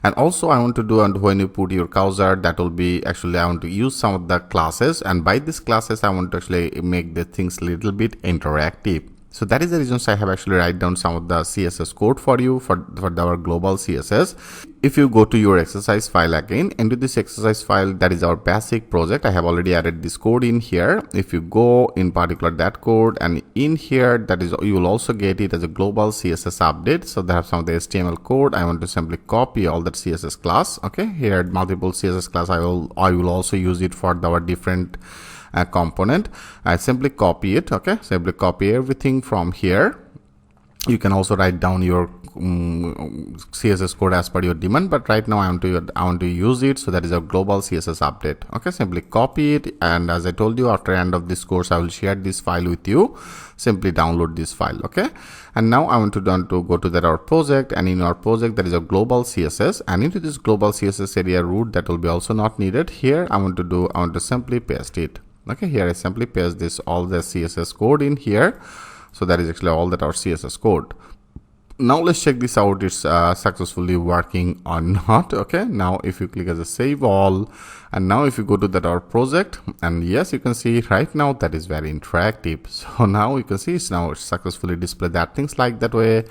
And also I want to do, and when you put your cursor, that will be actually I want to use some of the classes, and by these classes I want to actually make the things little bit interactive. So that is the reason I have actually write down some of the CSS code for you for our global CSS. If you go to your exercise file again, into this exercise file, that is our basic project. I have already added this code in here. If you go in particular that code, and in here, that is you will also get it as a global CSS update. So they have some of the HTML code. I want to simply copy all that CSS class. Okay, here multiple CSS class. I will also use it for our different component. I simply copy it. Okay, simply copy everything from here. You can also write down your CSS code as per your demand, but right now I want to use it. So that is a global CSS update. Okay, simply copy it, and as I told you, after end of this course I will share this file with you. Simply download this file. Okay, and now I want to go to that our project, and in our project there is a global CSS, and into this global CSS area root, that will be also not needed. Here I want to simply paste it. Okay, here I simply paste this all the CSS code in here. So that is actually all that our CSS code. Now let's check this out, it's successfully working or not. Okay, now if you click as a save all, and now if you go to that our project, and yes, you can see right now that is very interactive. So now you can see it's now successfully displayed that things like that way,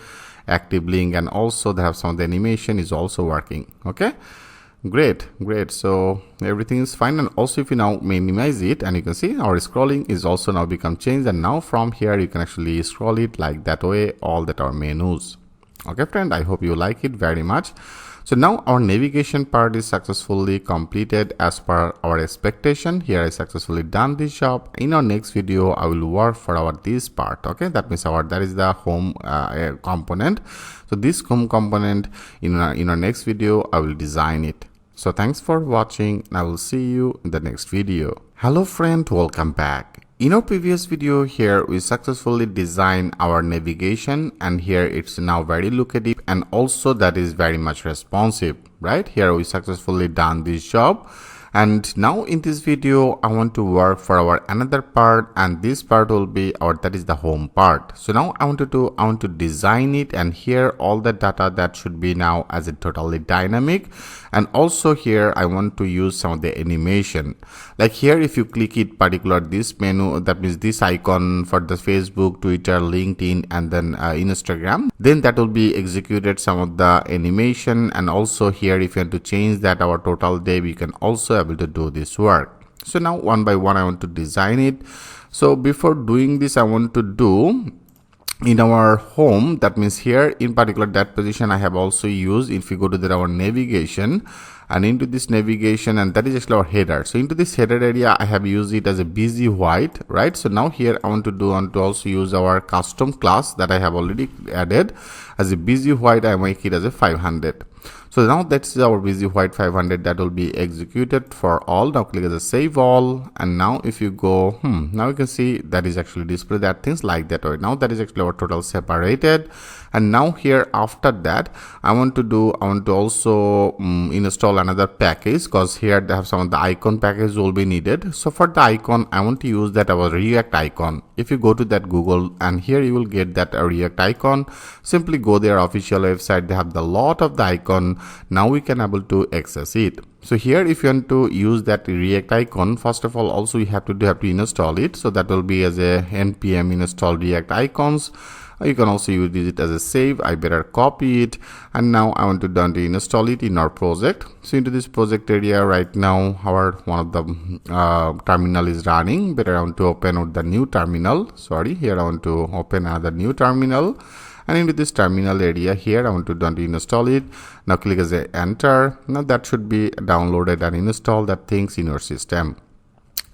active link, and also they have some of the animation is also working. Okay, great. So everything is fine. And also if you now minimize it, and you can see our scrolling is also now become changed, and now from here you can actually scroll it like that way, all that our menus. Okay friend, I hope you like it very much. So now our navigation part is successfully completed as per our expectation. Here I successfully done this job. In our next video I will work for this part. Okay, that means that is the home component. So this home component, in our next video I will design it. So thanks for watching, and I will see you in the next video. Hello friend, welcome back. In our previous video here we successfully designed our navigation, and here it's now very locative, and also that is very much responsive, right? Here we successfully done this job, And now in this video, I want to work for our another part, and this part will be that is the home part. So now I want to design it, and here all the data that should be now as a totally dynamic. And also here I want to use some of the animation. Like here, if you click it particular this menu, that means this icon for the Facebook, Twitter, LinkedIn, and then Instagram, then that will be executed some of the animation. And also here, if you want to change that our total day, we can also able to do this work. So now one by one I want to design it. So before doing this, I want to do in our home, that means here in particular that position I have also used. If you go to our navigation and into this navigation, and that is actually our header. So into this header area I have used it as a busy white, right? So now here I want to also use our custom class that I have already added as a busy white. I make it as a 500. So now that's our busy white 500 that will be executed for all. Now click as a save all, and now if you go now you can see that is actually display that things like that. Right now that is actually our total separated. And now here after that I want to also install another package, because here they have some of the icon package will be needed. So for the icon I want to use that our React icon. If you go to that Google, and here you will get that React icon, simply go their official website. They have the lot of the icon. Now we can able to access it. So here if you want to use that React icon, first of all also you have to install it. So that will be as a npm install React icons. You can also use it as a save. I better copy it, and now I want to install it in our project. So into this project area right now our one of the terminal is running. Better I want to open out the new terminal. Sorry, here I want to open another new terminal, and into this terminal area here I want to install it. Now click as a enter. Now that should be downloaded and install that things in your system.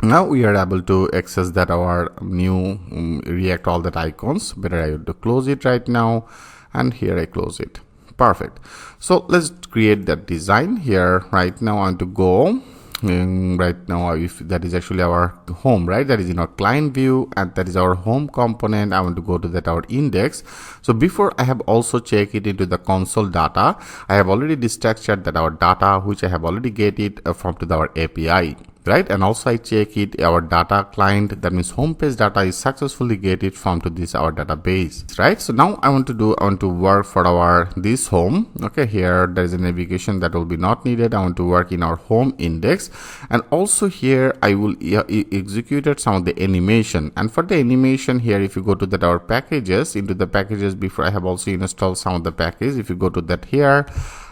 Now we are able to access that our new React all that icons. Better I have to close it right now, and here I close it. Perfect. So let's create that design here. Right now I want to go right now, if that is actually our home, right? That is in our client view, and that is our home component. I want to go to that our index. So before I have also checked it into the console data. I have already destructured that our data, which I have already get it from to our API. Right, and also I check it our data client, that means home page data is successfully get it from to this our database, right? So now I want to work for our this home. Okay, here there is a navigation that will be not needed. I want to work in our home index, and also here I will execute some of the animation. And for the animation here, if you go to that our packages, into the packages, before I have also installed some of the package. If you go to that here,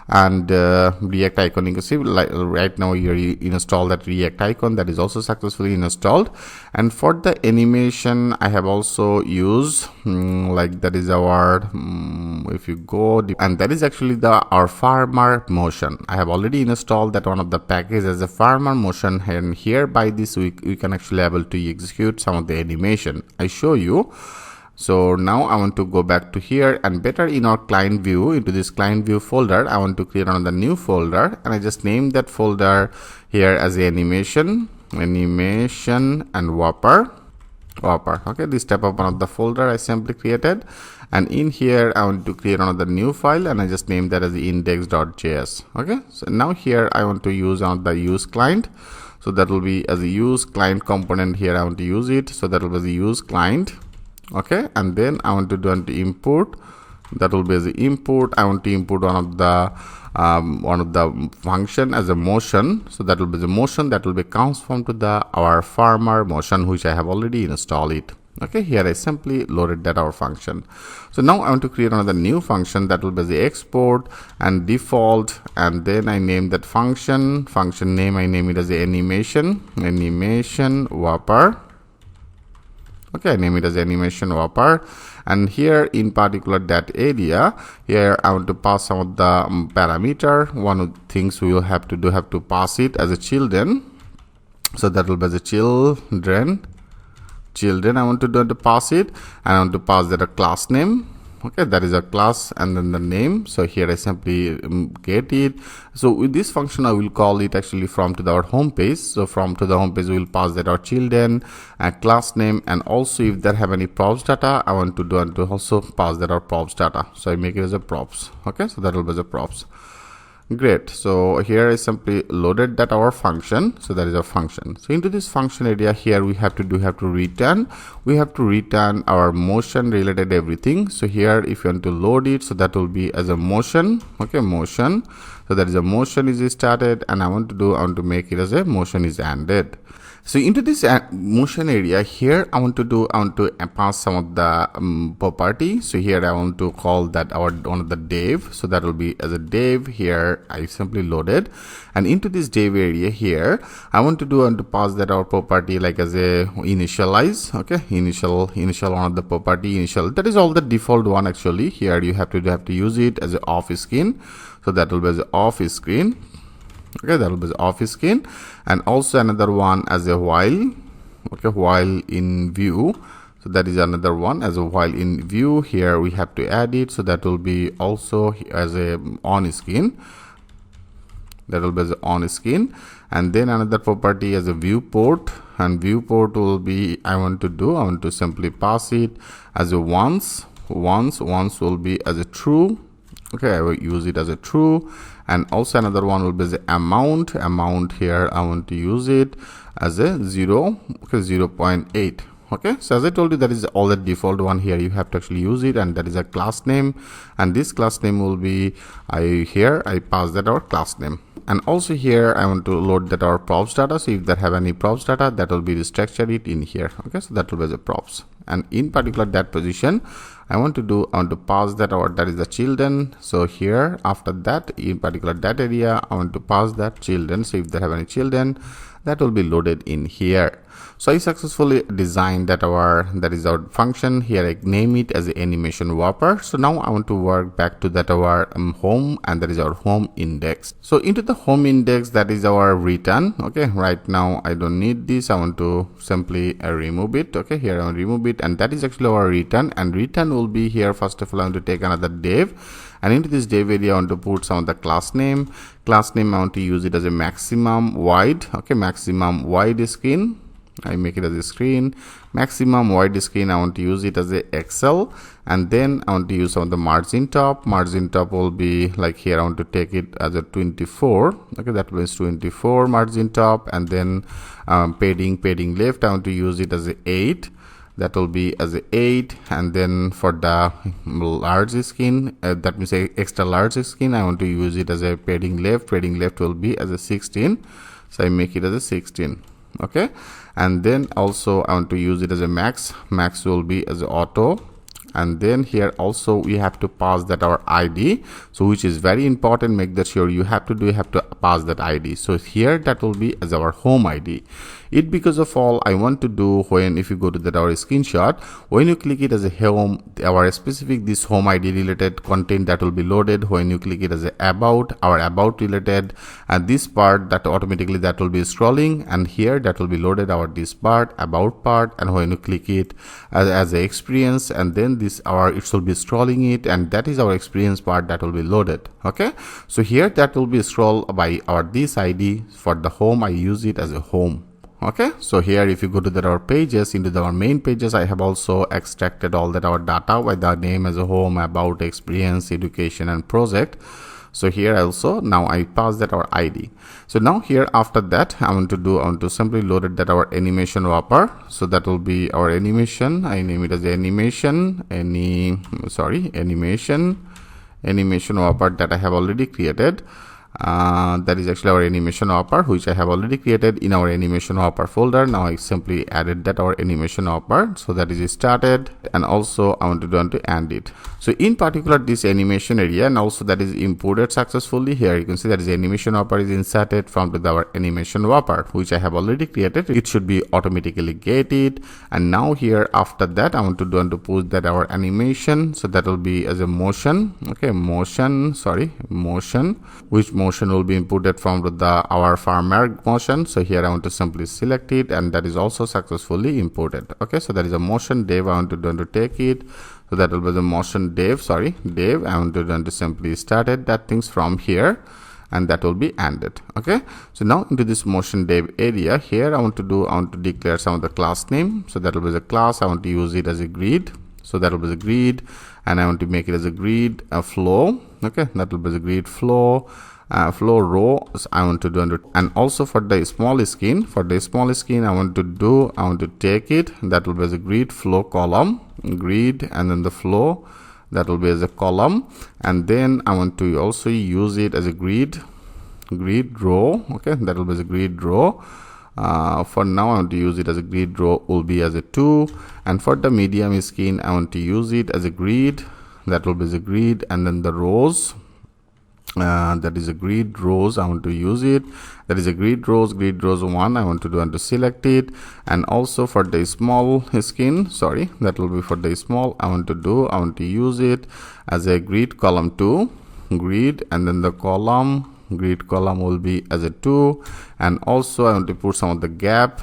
and React icon, you can see like right now here you install that React icon, that is also successfully installed. And for the animation I have also used like that is our if you go, and that is actually our farmer motion. I have already installed that one of the package as a farmer motion, and here by this we can actually able to execute some of the animation. I show you. So now I want to go back to here, and better in our client view, into this client view folder, I want to create another new folder, and I just name that folder here as the animation and whopper. Okay, this type of one of the folder I simply created, and in here I want to create another new file, and I just name that as the index.js. Okay, so now here I want to use on the use client. So that will be as a use client component. Here I want to use it, so that will be the use client. Okay, and then I want to do an import. That will be as the input. I want to import one of the function as a motion. So that will be the motion that will be transformed to our farmer motion, which I have already installed it. Okay, here I simply loaded that our function. So now I want to create another new function that will be the export and default, and then I name that function name, I name it as the animation whopper. Okay, I name it as animation whopper, and here in particular that area here I want to pass some of the parameter. One of the things we will have to pass it as a children. So that will be the children. I want to pass it, and I want to pass that a class name. Okay, that is a class, and then the name. So here I simply get it. So with this function I will call it actually from to our home page. So from to the home page we will pass that our children and class name, and also if there have any props data I want to also pass that our props data. So I make it as a props. Okay, so that will be the props. Great. So here I simply loaded that our function. So that is our function. So into this function area here we have to return our motion related everything. So here if you want to load it, so that will be as a motion. Okay, motion. So that is a motion is started, and I want to make it as a motion is ended. So into this motion area here, I want to pass some of the property. So here I want to call that one of the div. So that will be as a div. Here I simply loaded, and into this div area here, I want to pass that our property like as a initialize. Okay, initial one of the property initial. That is all the default one actually. Here you have to use it as a off screen. So that will be as a off screen. Okay, that will be the off screen, and also another one as a while. Okay, while in view. So that is another one as a while in view. Here we have to add it. So that will be also as a on screen. That will be as a on screen, and then another property as a viewport, and viewport will be I want to simply pass it as a once will be as a true. Okay, I will use it as a true, and also another one will be the amount here I want to use it as a 0. Okay, 0.8. Okay, so as I told you, that is all the default one. Here you have to actually use it, and that is a class name, and this class name will be I pass that our class name. And also here I want to load that our props data. So if they have any props data, that will be restructured it in here. Okay, so that will be the props, and in particular that position I want to pass that that is the children. So here after that, in particular that area, I want to pass that children. So if they have any children, that will be loaded in here. So I successfully designed that is our function. Here I name it as animation wrapper. So now I want to work back to that our home, and that is our home index. So into the home index, that is our return. Okay, right now I don't need this. I want to simply remove it. Okay, here I want to remove it, and that is actually our return. And return will be here. First of all, I want to take another div, and into this div area I want to put some of the class name. Class name I want to use it as a maximum wide. Okay, maximum wide screen. I make it as a screen. Maximum wide screen I want to use it as a Excel, and then I want to use some of the margin top. Margin top will be like here I want to take it as a 24. Okay, that means 24 margin top, and then padding left I want to use it as a 8. That will be as a 8, and then for the large screen, that means a extra large screen, I want to use it as a padding left. Padding left will be as a 16. So I make it as a 16. Okay, and then also I want to use it as a max will be as a auto, and then here also we have to pass that our ID, so which is very important. Make that sure you have to pass that ID. So here that will be as our home ID. It because of all I want to do, when if you go to that our screenshot, when you click it as a home, our specific this home ID related content that will be loaded. When you click it as a about, our about related, and this part that automatically that will be scrolling, and here that will be loaded our this part about part, and when you click it as a experience, and then this it will be scrolling it, and that is our experience part that will be loaded. Okay, so here that will be scroll by our this ID. For the home I use it as a home. Okay, so here if you go to that our pages, into our main pages, I have also extracted all that our data by the name as a home, about, experience, education, and project. So here also now I pass that our ID. So now here after that I want to simply load it that our animation wrapper. So that will be our animation. I name it as animation wrapper that I have already created. That is actually our animation wrapper, which I have already created in our animation wrapper folder. Now I simply added that our animation wrapper, so that is started, and also I want to end it. So in particular this animation area, and also that is imported successfully. Here you can see that is animation wrapper is inserted from our animation wrapper, which I have already created. It should be automatically get it. And now here after that I want to push that our animation, so that will be as a motion. Okay, motion, which motion will be inputted from our farmer motion. So here I want to simply select it, and that is also successfully imported. Okay, so that is a motion div. I want to take it, so that will be the motion div. I want to simply started that things from here, and that will be ended. Okay, so now into this motion div area here I want to declare some of the class name. So that will be the class. I want to use it as a grid. So that will be the grid, and I want to make it as a grid flow. Okay, that will be the grid flow. flow row I want to do, and also for the small skin, I want to take it, that will be as a grid flow column, grid, and then the flow, that will be as a column, and then I want to also use it as a grid row. Okay, that will be as a grid row. For now I want to use it as a grid row, will be as a 2, and for the medium skin I want to use it as a grid, that will be as a grid, and then the rows, that is a grid rows, I want to use it, that is a grid rows 1, I want to do and to select it, and also for the small skin, sorry, that will be for the small, I want to use it as a grid column 2, grid, and then the grid column will be as a 2, and also I want to put some of the gap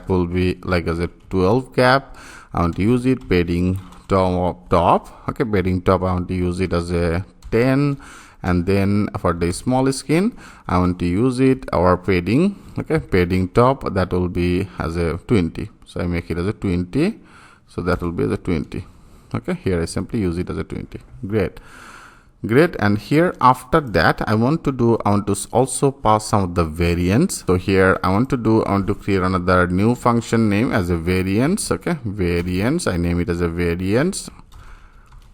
will be like as a 12 gap, I want to use it, padding top, okay, padding top I want to use it as a 10, and then for the small skin I want to use it our padding, okay, padding top, that will be as a 20, so I make it as a 20, so that will be as a 20. Okay, here I simply use it as a 20. Great, and here after that I want to also pass some of the variants. So here I want to create another new function name as a variance. Okay, variance, I name it as a variance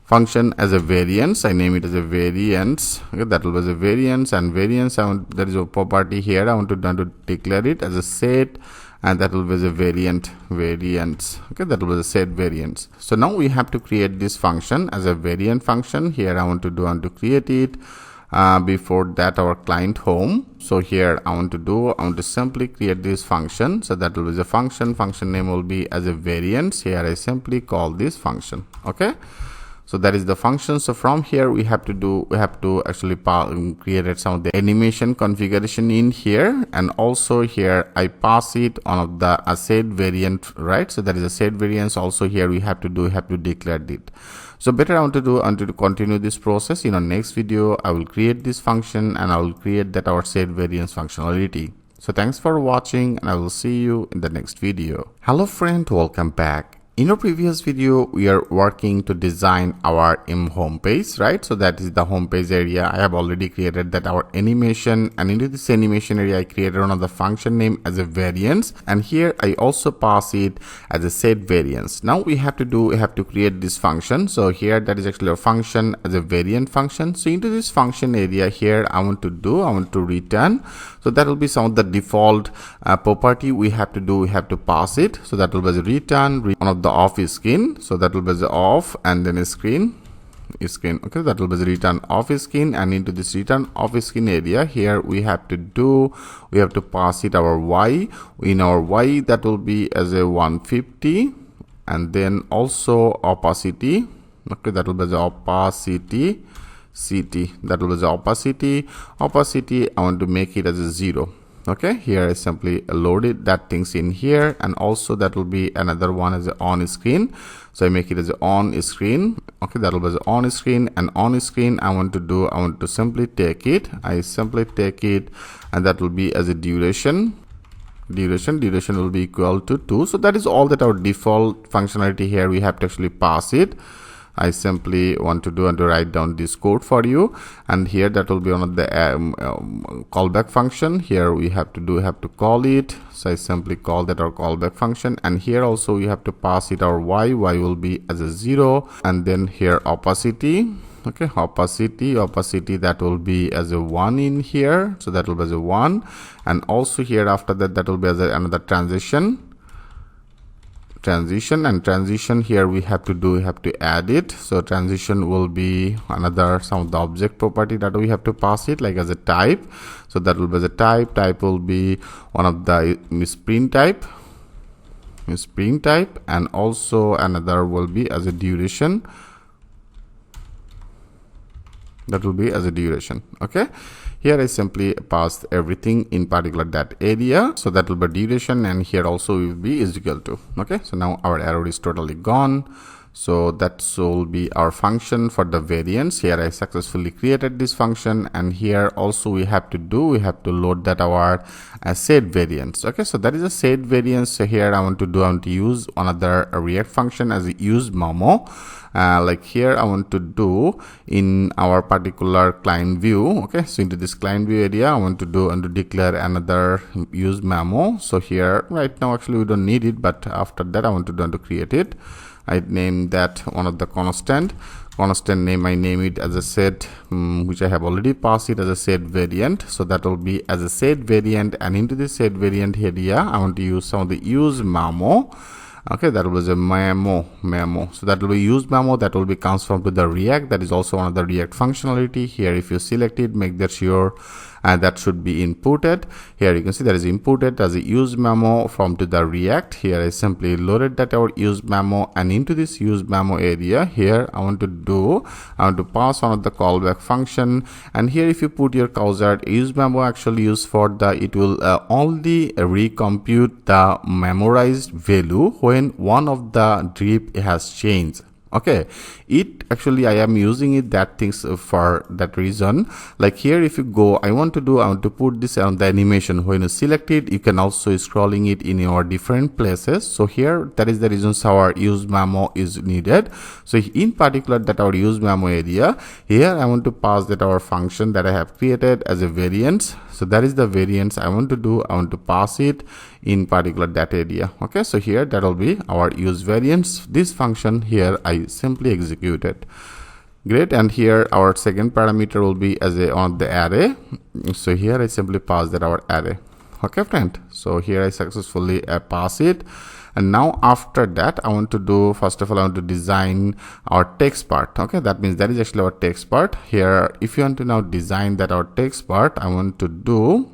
function, as a variance, I name it as a variance. Okay, that will be as a variance, and variance there is a property here, I want to declare it as a set, and that will be as a variance. Okay, that will be a set variance. So now we have to create this function as a variant function. Here I want to create it. Before that, our client home. So here I want to simply create this function. So that will be the function name will be as a variance. Here I simply call this function. Okay, so that is the function. So from here we have to actually create some of the animation configuration in here, and also here I pass it on the set variant, right? So that is a set variance. Also here we have to declare it. So better I want to continue this process. In our next video I will create this function, and I will create that our set variance functionality. So thanks for watching, and I will see you in the next video. Hello friend, welcome back. In our previous video, we are working to design our home page, right? So that is the home page area. I have already created that our animation, and into this animation area, I created another function name as a variance, and here I also pass it as a set variance. Now we have to create this function. So here that is actually a function as a variant function. So into this function area here, I want to return. So that will be some of the default property we have to pass it. So that will be the return one of the off skin. So that will be the off, and then a screen. Okay, that will be the return off skin, and into this return off skin area here we have to pass it our y. In our y, that will be as a 150, and then also opacity. Okay, that will be the opacity. That will be the opacity. I want to make it as a 0. Okay, here I simply loaded that things in here, and also that will be another one as a on screen. So I make it as a on screen. Okay, that will be the on screen, and on screen I want to simply take it. And that will be as a duration will be equal to 2. So that is all that our default functionality here. We have to actually pass it. I simply want to write down this code for you, and here that will be one of the callback function. Here we have to call it. So I simply call that our callback function, and here also we have to pass it our y will be as a 0, and then here opacity. Okay, opacity that will be as a 1 in here. So that will be as a 1, and also here after that will be as another transition, and transition here we have to add it. So transition will be another some of the object property that we have to pass it, like as a type. So that will be the type will be one of the spring type, and also another will be as a duration. That will be as a duration. Okay, here I simply passed everything in particular that area. So that will be duration, and here also will be is equal to. Okay, so now our error is totally gone. So that will be our function for the variance. Here I successfully created this function, and here also we have to load that our set variance. Okay, so that is a set variance. So here I want to use another React function as a use memo. Like here I want to do in our particular client view. Okay, so into this client view area I want to do and to declare another use memo. So here right now actually we don't need it, but after that I want to create it. I name that one of the constant name. I name it as a set, which I have already passed it as a set variant. So that will be as a set variant, and into this set variant area I want to use some of the use memo. Okay, that was a memo. So that will be use memo, that will be transformed to the React. That is also one of the React functionality. Here if you select it, make that sure that should be inputted. Here you can see that is inputted as a use memo from to the React. Here I simply loaded that our use memo, and into this use memo area here I want to pass on the callback function. And here if you put your cursor, use memo actually used for the, it will only recompute the memorized value when one of the div has changed. Okay, it actually I am using it that things for that reason. Like here if you go, I want to put this on the animation. When you select it, you can also scrolling it in your different places. So here that is the reasons our use memo is needed. So in particular that our use memo area, here I want to pass that our function that I have created as a variance. So that is the variance I want to do. I want to pass it in particular that area. Okay, so here that will be our use variance. This function here I simply executed. Great. And here our second parameter will be as a on the array. So here I simply pass that our array. Okay friend, so here I successfully pass it. And now after that I want to do, first of all I want to design our text part. Okay, that means that is actually our text part. Here if you want to now design that our text part, I want to do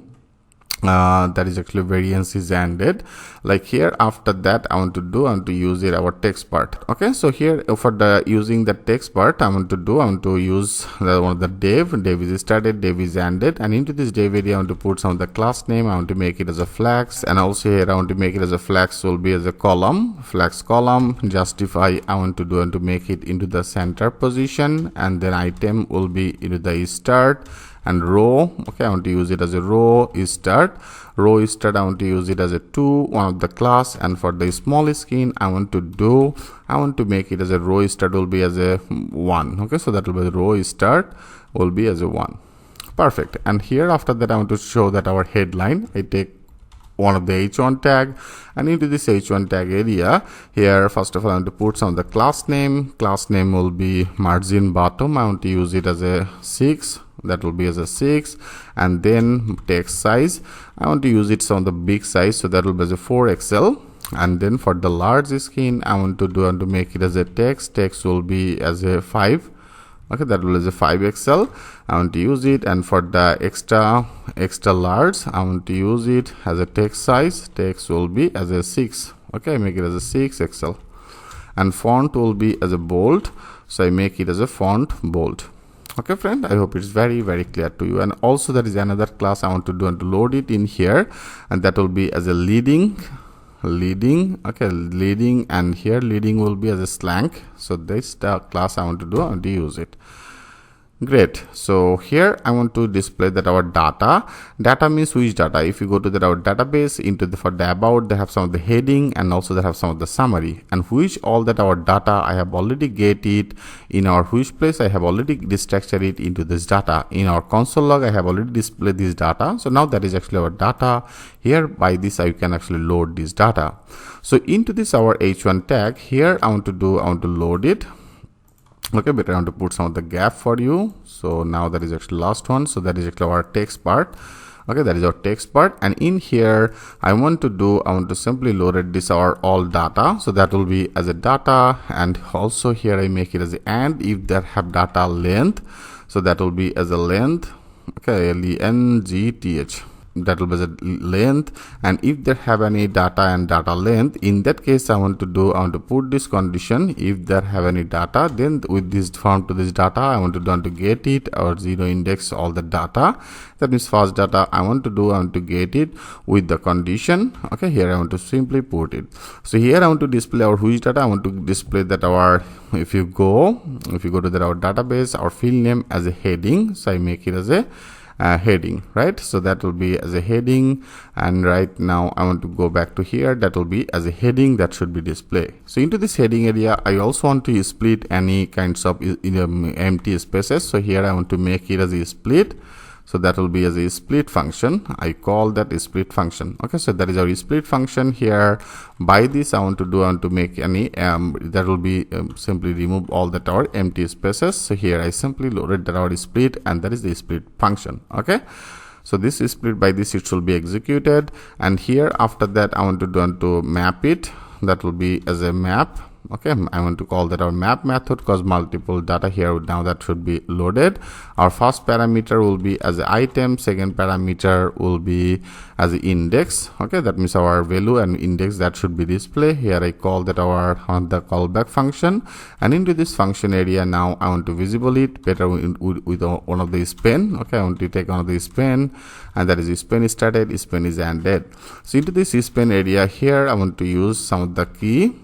that is actually variance is ended. Like here after that I want to use it our text part. Okay, so here for the using the text part I want to use the one of the div is started, div is ended, and into this div area I want to put some of the class name. I want to make it as a flags, and also here I want to make it as a flags will be as a column, flags column. Justify I want to make it into the center position, and then item will be into the start. And row, okay, I want to use it as a row start. I want to use it as a 2, one of the class. And for the small screen I want to make it as a row start will be as a 1. Okay, so that will be the row start will be as a 1. Perfect. And here after that I want to show that our headline, I take one of the h1 tag, and into this h1 tag area here first of all I want to put some of the class name will be margin bottom. I want to use it as a 6, that will be as a 6. And then text size I want to use it some of the big size, so that will be as a 4XL. And then for the large screen I want to make it as a text will be as a 5. Okay, that will be as a 5XL. I want to use it. And for the extra large I want to use it as a text size, text will be as a 6. Okay, I make it as a 6XL. And font will be as a bold, so I make it as a font bold. Okay friend, I hope it's very clear to you. And also there is another class I want to load it in here, and that will be as a leading. Okay, leading, and here leading will be as a slang. So this class I want to use it. Great. So here I want to display that our data means which data. If you go to our database, into the for the about, they have some of the heading, and also they have some of the summary, and which all that our data I have already get it in our which place I have already destructured it into this data. In our console log I have already displayed this data. So now that is actually our data. Here by this I can actually load this data. So into this our h1 tag here I want to load it. Okay, but I want to put some of the gap for you. So now that is actually last one. So that is actually our text part. Okay, that is our text part. And in here I want to simply load it this our all data. So that will be as a data, and also here I make it as a and if there have data length, so that will be as a length. Okay, length. that will be the length, and if there have any data and data length, in that case I want to put this condition. If there have any data, then with this from to this data I want to get it, or 0 index all the data. That means first data I want to get it with the condition. Okay, here I want to simply put it. So here I want to display our which data. I want to display that our, if you go to that our database, our field name as a heading. So I make it as a heading, right? So that will be as a heading, and right now I want to go back to here. That will be as a heading that should be displayed. So into this heading area I also want to split any kinds of empty spaces. So here I want to make it as a split. So that will be as a split function. I call that a split function. Okay, so that is our split function here. By this I want to make any that will be simply remove all that our empty spaces. So here I simply loaded that our split, and that is the split function. Okay, so this is split, by this it should be executed, and here after that I want to map it. That will be as a map. Okay, I want to call that our map method, because multiple data here now that should be loaded. Our first parameter will be as an item, second parameter will be as an index. Okay, that means our value and index that should be displayed. Here I call that our the callback function, and into this function area now I want to visible it better with one of the span. Okay, I want to take one of the span, and that is span started, span is ended. So into this span area here I want to use some of the key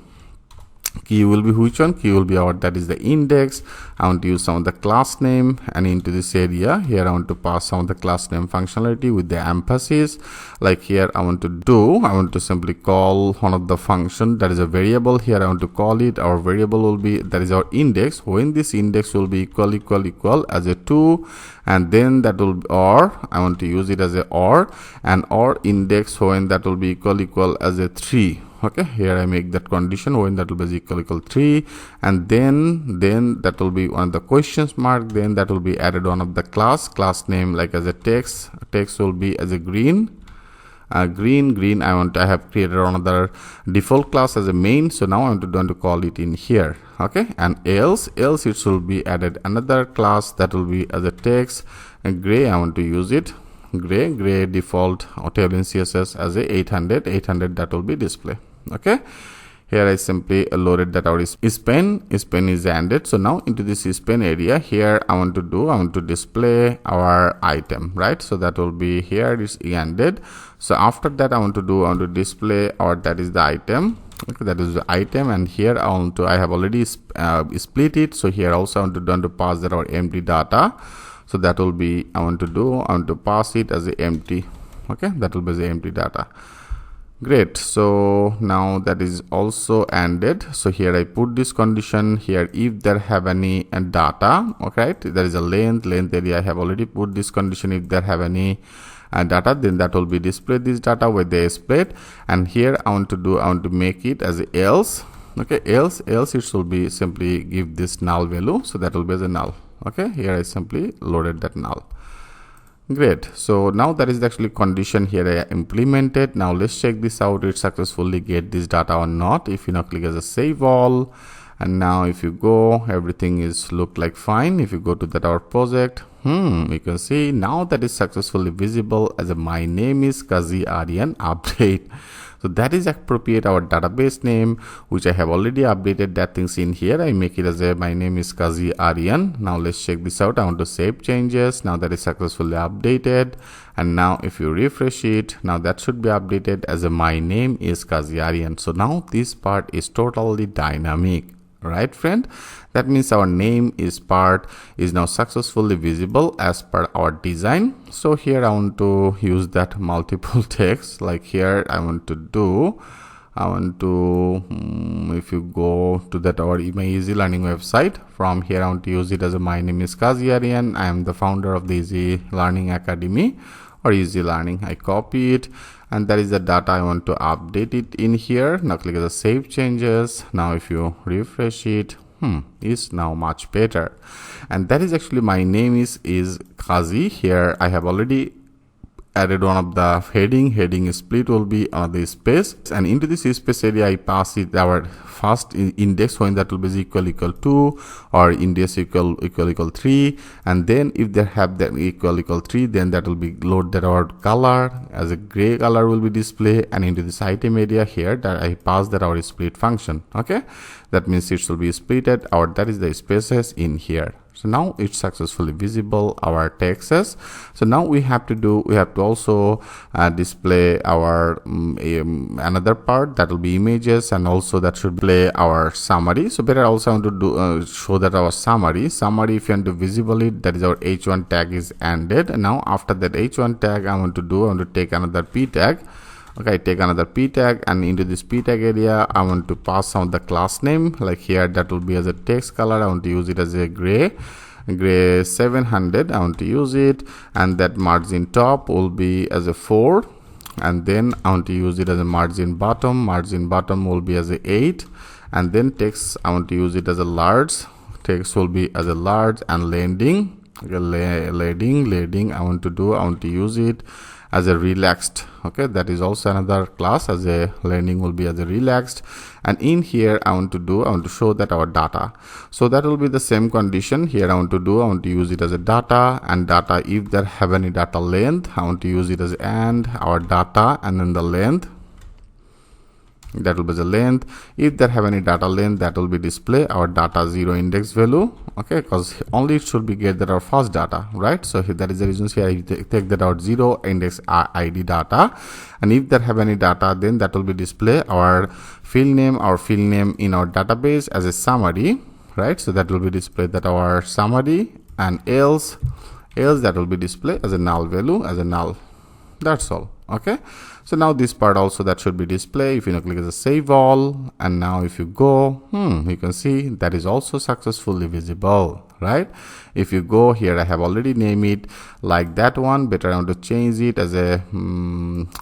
will be which one? Key will be our, that is the index. I want to use some of the class name, and into this area here I want to pass some of the class name functionality with the emphasis. Like here I want to simply call one of the function that is a variable. Here I want to call it, our variable will be, that is our index. When this index will be equal as a 2, and then that will be, or I want to use it as a or, and or index when that will be equal as a 3. Okay, here I make that condition when that will be equal 3, and then that will be on the questions mark, then that will be added one of the class name, like as a text will be as a green. I have created another default class as a main, so now I'm going to call it in here. Okay, and else it should be added another class that will be as a text, and gray I want to use it, gray default or Tailwind CSS as a 800 that will be display. Okay, here I simply loaded that our span is ended. So now into this span area here I want to display our item, right? So that will be here is ended. So after that I want to display our, that is the item. Okay, that is the item, and here I have already split it. So here also I want to pass that our empty data. So that will be I want to pass it as a empty. Okay, that will be the empty data. Great, so now that is also ended. So here I put this condition here, if there have any data. Okay, there is a length area. I have already put this condition, if there have any data, then that will be displayed this data with the split. And here I want to make it as a else. Okay, else it should be simply give this null value, so that will be as a null. Okay, here I simply loaded that null. Great, so now that is actually condition here I implemented. Now let's check this out, it successfully get this data or not. If you now click as a save all, and now if you go, everything is look like fine. If you go to that our project, you can see now that is successfully visible as a my name is Kazi Aryan update. So that is appropriate our database name, which I have already updated that things in here. I make it as a my name is Kazi Aryan. Now let's check this out. I want to save changes. Now that is successfully updated, and now if you refresh it, now that should be updated as a my name is Kazi Aryan. So now this part is totally dynamic, right friend? That means our name is part is now successfully visible as per our design. So here I want to use that multiple text, like here I want to if you go to that our my easy learning website, from here I want to use it as a my name is Kazi Aryan. I am the founder of the Easy Learning Academy or Easy Learning. I copy it, and that is the data I want to update it in here. Now click as a save changes. Now if you refresh it, is now much better, and that is actually my name is Kazi. Here I have already added one of the heading split will be on the space, and into this space area I pass it our first index, when that will be equal 2 or index equal 3, and then if they have that equal 3, then that will be load that our color as a gray color will be displayed, and into this item area here that I pass that our split function. Okay, that means it will be splitted, or that is the spaces in here. So now it's successfully visible our texts. So now we have to also display our another part, that will be images, and also that should play our summary. So better also I want to do show that our summary if you want to visible it, that is our h1 tag is ended. And now after that h1 tag I want to take another p tag. Okay, take another p tag, and into this p tag area I want to pass some of the class name, like here that will be as a text color. I want to use it as a gray 700. I want to use it, and that margin top will be as a 4, and then I want to use it as a margin bottom will be as a 8, and then text I want to use it as a large, text will be as a large, and landing I want to use it as a relaxed. Okay, that is also another class, as a landing will be as a relaxed. And in here I want to show that our data, so that will be the same condition here. I want to use it as a data, and data if there have any data length I want to use it as and our data, and then the length, that will be the length. If there have any data length, that will be display our data 0 index value. Okay, because only it should be get that our first data, right? So that is the reason here I take that out 0 index id data, and if there have any data, then that will be display our field name in our database as a summary, right? So that will be displayed that our summary, and else that will be displayed as a null value, as a null. That's all. Okay, so now this part also that should be displayed. If you click as a save all, and now if you go, you can see that is also successfully visible, right? If you go here, I have already named it like that one. Better I want to change it as a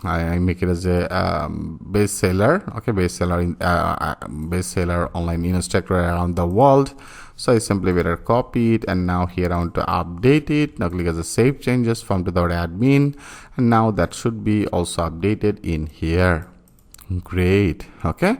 I make it as a bestseller. Okay, bestseller online instructor around the world. So I simply better copy it, and now here I want to update it. Now click as a save changes from to the admin, and now that should be also updated in here. Great. Okay,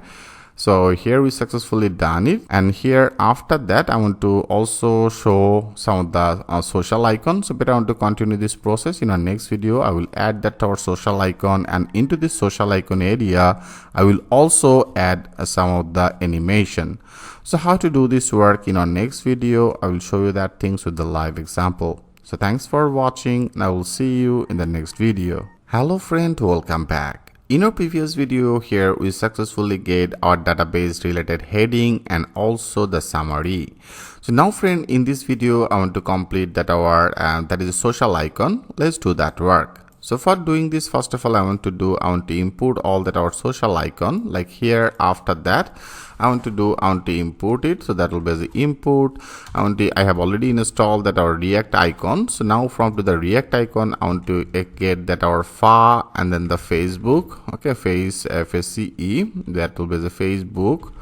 so here we successfully done it, and here after that I want to also show some of the social icons. So better I want to continue this process. In our next video I will add that our social icon, and into this social icon area I will also add some of the animation. So how to do this work in our next video, I will show you that things with the live example. So thanks for watching, and I will see you in the next video. Hello friend, welcome back. In our previous video here we successfully get our database related heading and also the summary. So now friend, in this video I want to complete that our that is a social icon. Let's do that work. So for doing this, first of all I want to import all that our social icon, like here. After that I want to import it, so that will be the import. I have already installed that our React icon. So now from to the React icon I want to get that our fa, and then the Facebook. Okay, FSCE, that will be the Facebook.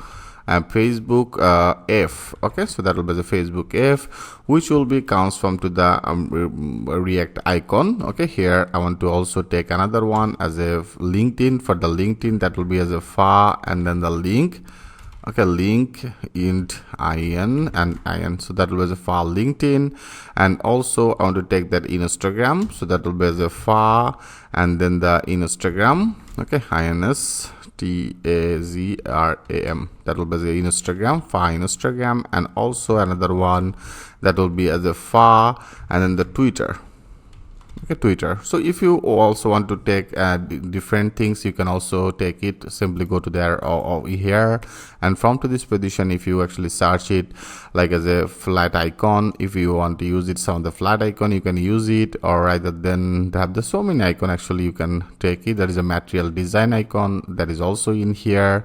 Facebook F. Okay, so that will be the Facebook F, which will be comes from to the React icon. Okay, here I want to also take another one as a LinkedIn. For the LinkedIn, that will be as a fa, and then the link. Okay, link int in and in, so that will be as a fa LinkedIn. And also I want to take that Instagram, so that will be as a fa, and then the Instagram. Okay, ins TAZRAM, that will be the Instagram, fa Instagram, and also another one that will be as a fa, and then the Twitter. Okay, Twitter. So if you also want to take different things, you can also take it. Simply go to there or here, and from to this position, if you actually search it like as a flat icon, if you want to use it some of the flat icon, you can use it, or rather than have the so many icon, actually you can take it. There is a material design icon that is also in here.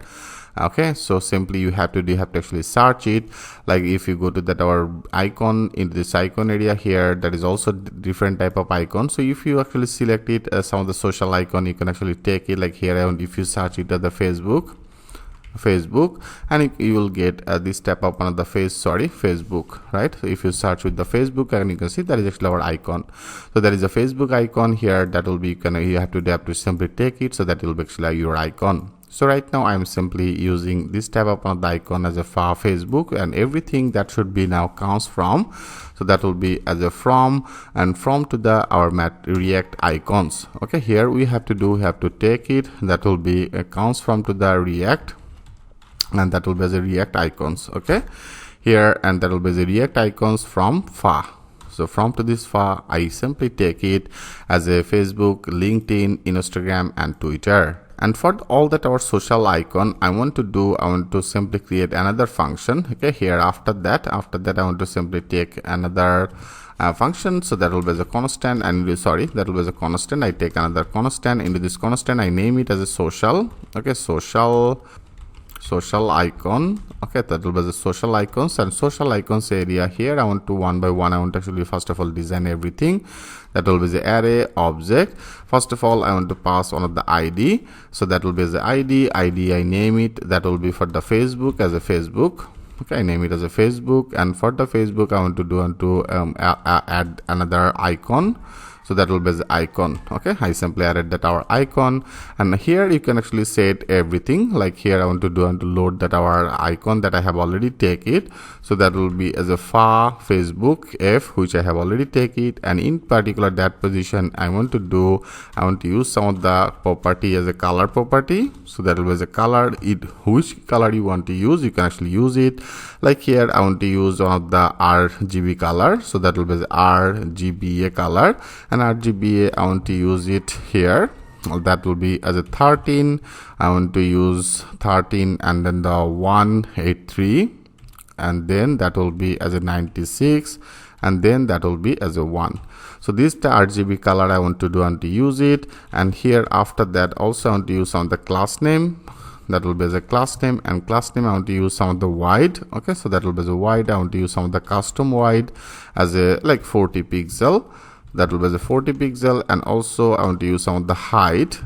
Okay, so simply you have to actually search it. Like if you go to that our icon, in this icon area here, that is also different type of icon. So if you actually select it as some of the social icon, you can actually take it like here. And if you search it at the Facebook, Facebook, and you will get this type of another Facebook, right? So if you search with the Facebook, and you can see that is actually our icon. So there is a Facebook icon here that will be you have to simply take it, so that will be actually your icon. So right now I'm simply using this type of another icon as a Facebook, and everything that should be now counts from, so that will be as a from, and from to the our React icons. Okay, here we have to take it, that will be counts from to the React, and that will be as a React icons. Okay, here, and that will be the React icons from far. So from to this far, I simply take it as a Facebook, LinkedIn, Instagram, and Twitter. And for all that our social icon, I want to simply create another function. Okay, here after that I want to simply take another function. So that will be as a constant, and that will be as a constant. I take another constant. Into this constant, I name it as a social. Okay, social icon. Okay, that will be the social icons, and social icons area here I want to one by one, I want to actually first of all design everything. That will be the array object. First of all, I want to pass one of the ID, so that will be the ID I name it, that will be for the Facebook as a Facebook. Okay, I name it as a Facebook, and for the Facebook I want to add another icon. So that will be the icon. Okay, I simply added that our icon, and here you can actually set everything. Like here I want to load that our icon that I have already take it. So that will be as a Facebook F, which I have already take it, and in particular that position I want to use some of the property as a color property. So that will be as a color. Which color you want to use, you can actually use it. Like here I want to use one of the RGB color, so that will be the RGBA color, and RGBA I want to use it here. That will be as a 13. I want to use 13, and then the 183, and then that will be as a 96, and then that will be as a 1. So this the RGB color I want to use it. And here after that also I want to use some of the class name. That will be as a class name, and class name I want to use some of the wide. Okay, so that will be as a wide. I want to use some of the custom wide as a 40 pixel. That will be as a 40 pixel, and also I want to use some of the height,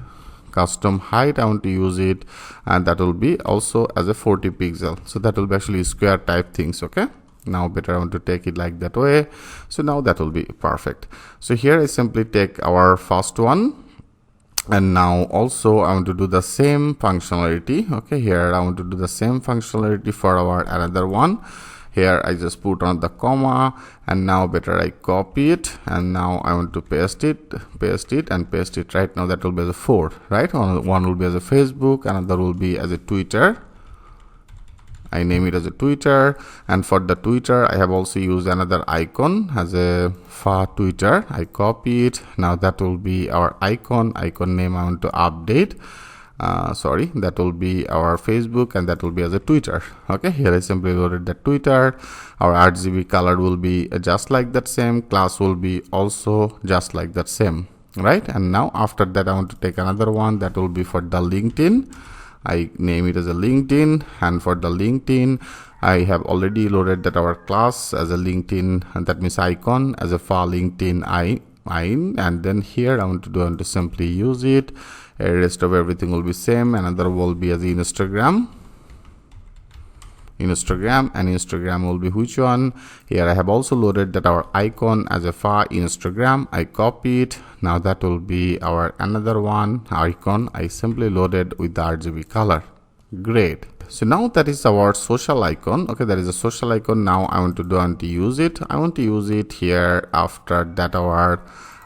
custom height I want to use it, and that will be also as a 40 pixel. So that will be actually square type things. Okay, now better I want to take it like that way. So now that will be perfect. So here I simply take our first one, and now also I want to do the same functionality. Okay, here I want to do the same functionality for our another one. Here I just put on the comma, and now better I copy it, and now I want to paste it and paste it. Right now that will be as a 4, right? One will be as a Facebook, another will be as a Twitter. I name it as a Twitter, and for the Twitter I have also used another icon as a Twitter. I copy it. Now that will be our icon name I want to update. That will be our Facebook, and that will be as a Twitter. Okay, here I simply loaded the Twitter. Our RGB color will be just like that same, class will be also just like that same, right? And now after that I want to take another one, that will be for the LinkedIn. I name it as a LinkedIn, and for the LinkedIn I have already loaded that our class as a LinkedIn, and that means icon as a LinkedIn and then here I want to simply use it. Rest of everything will be same. Another will be as Instagram, and Instagram will be which one. Here I have also loaded that our icon as a Instagram. I copy it. Now that will be our another one icon. I simply loaded with the RGB color. Great. So now that is our social icon. Okay, that is a social icon. Now I want to use it. I want to use it here after that our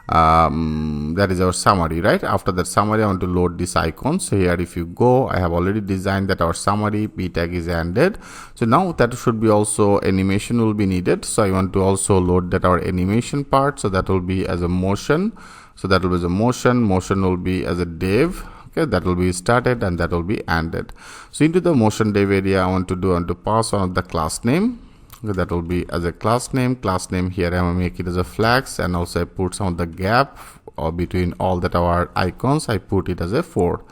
that is our summary, right? After that summary I want to load this icon. So here if you go, I have already designed that our summary p tag is ended. So now that should be also animation will be needed. So I want to also load that our animation part. So that will be as a motion. So that will be as a motion will be as a div. Okay, that will be started and that will be ended. So into the motion div area I want to pass on the class name. That will be as a class name. Here I will make it as a flags, and also I put some of the gap or between all that our icons, I put it as a 4.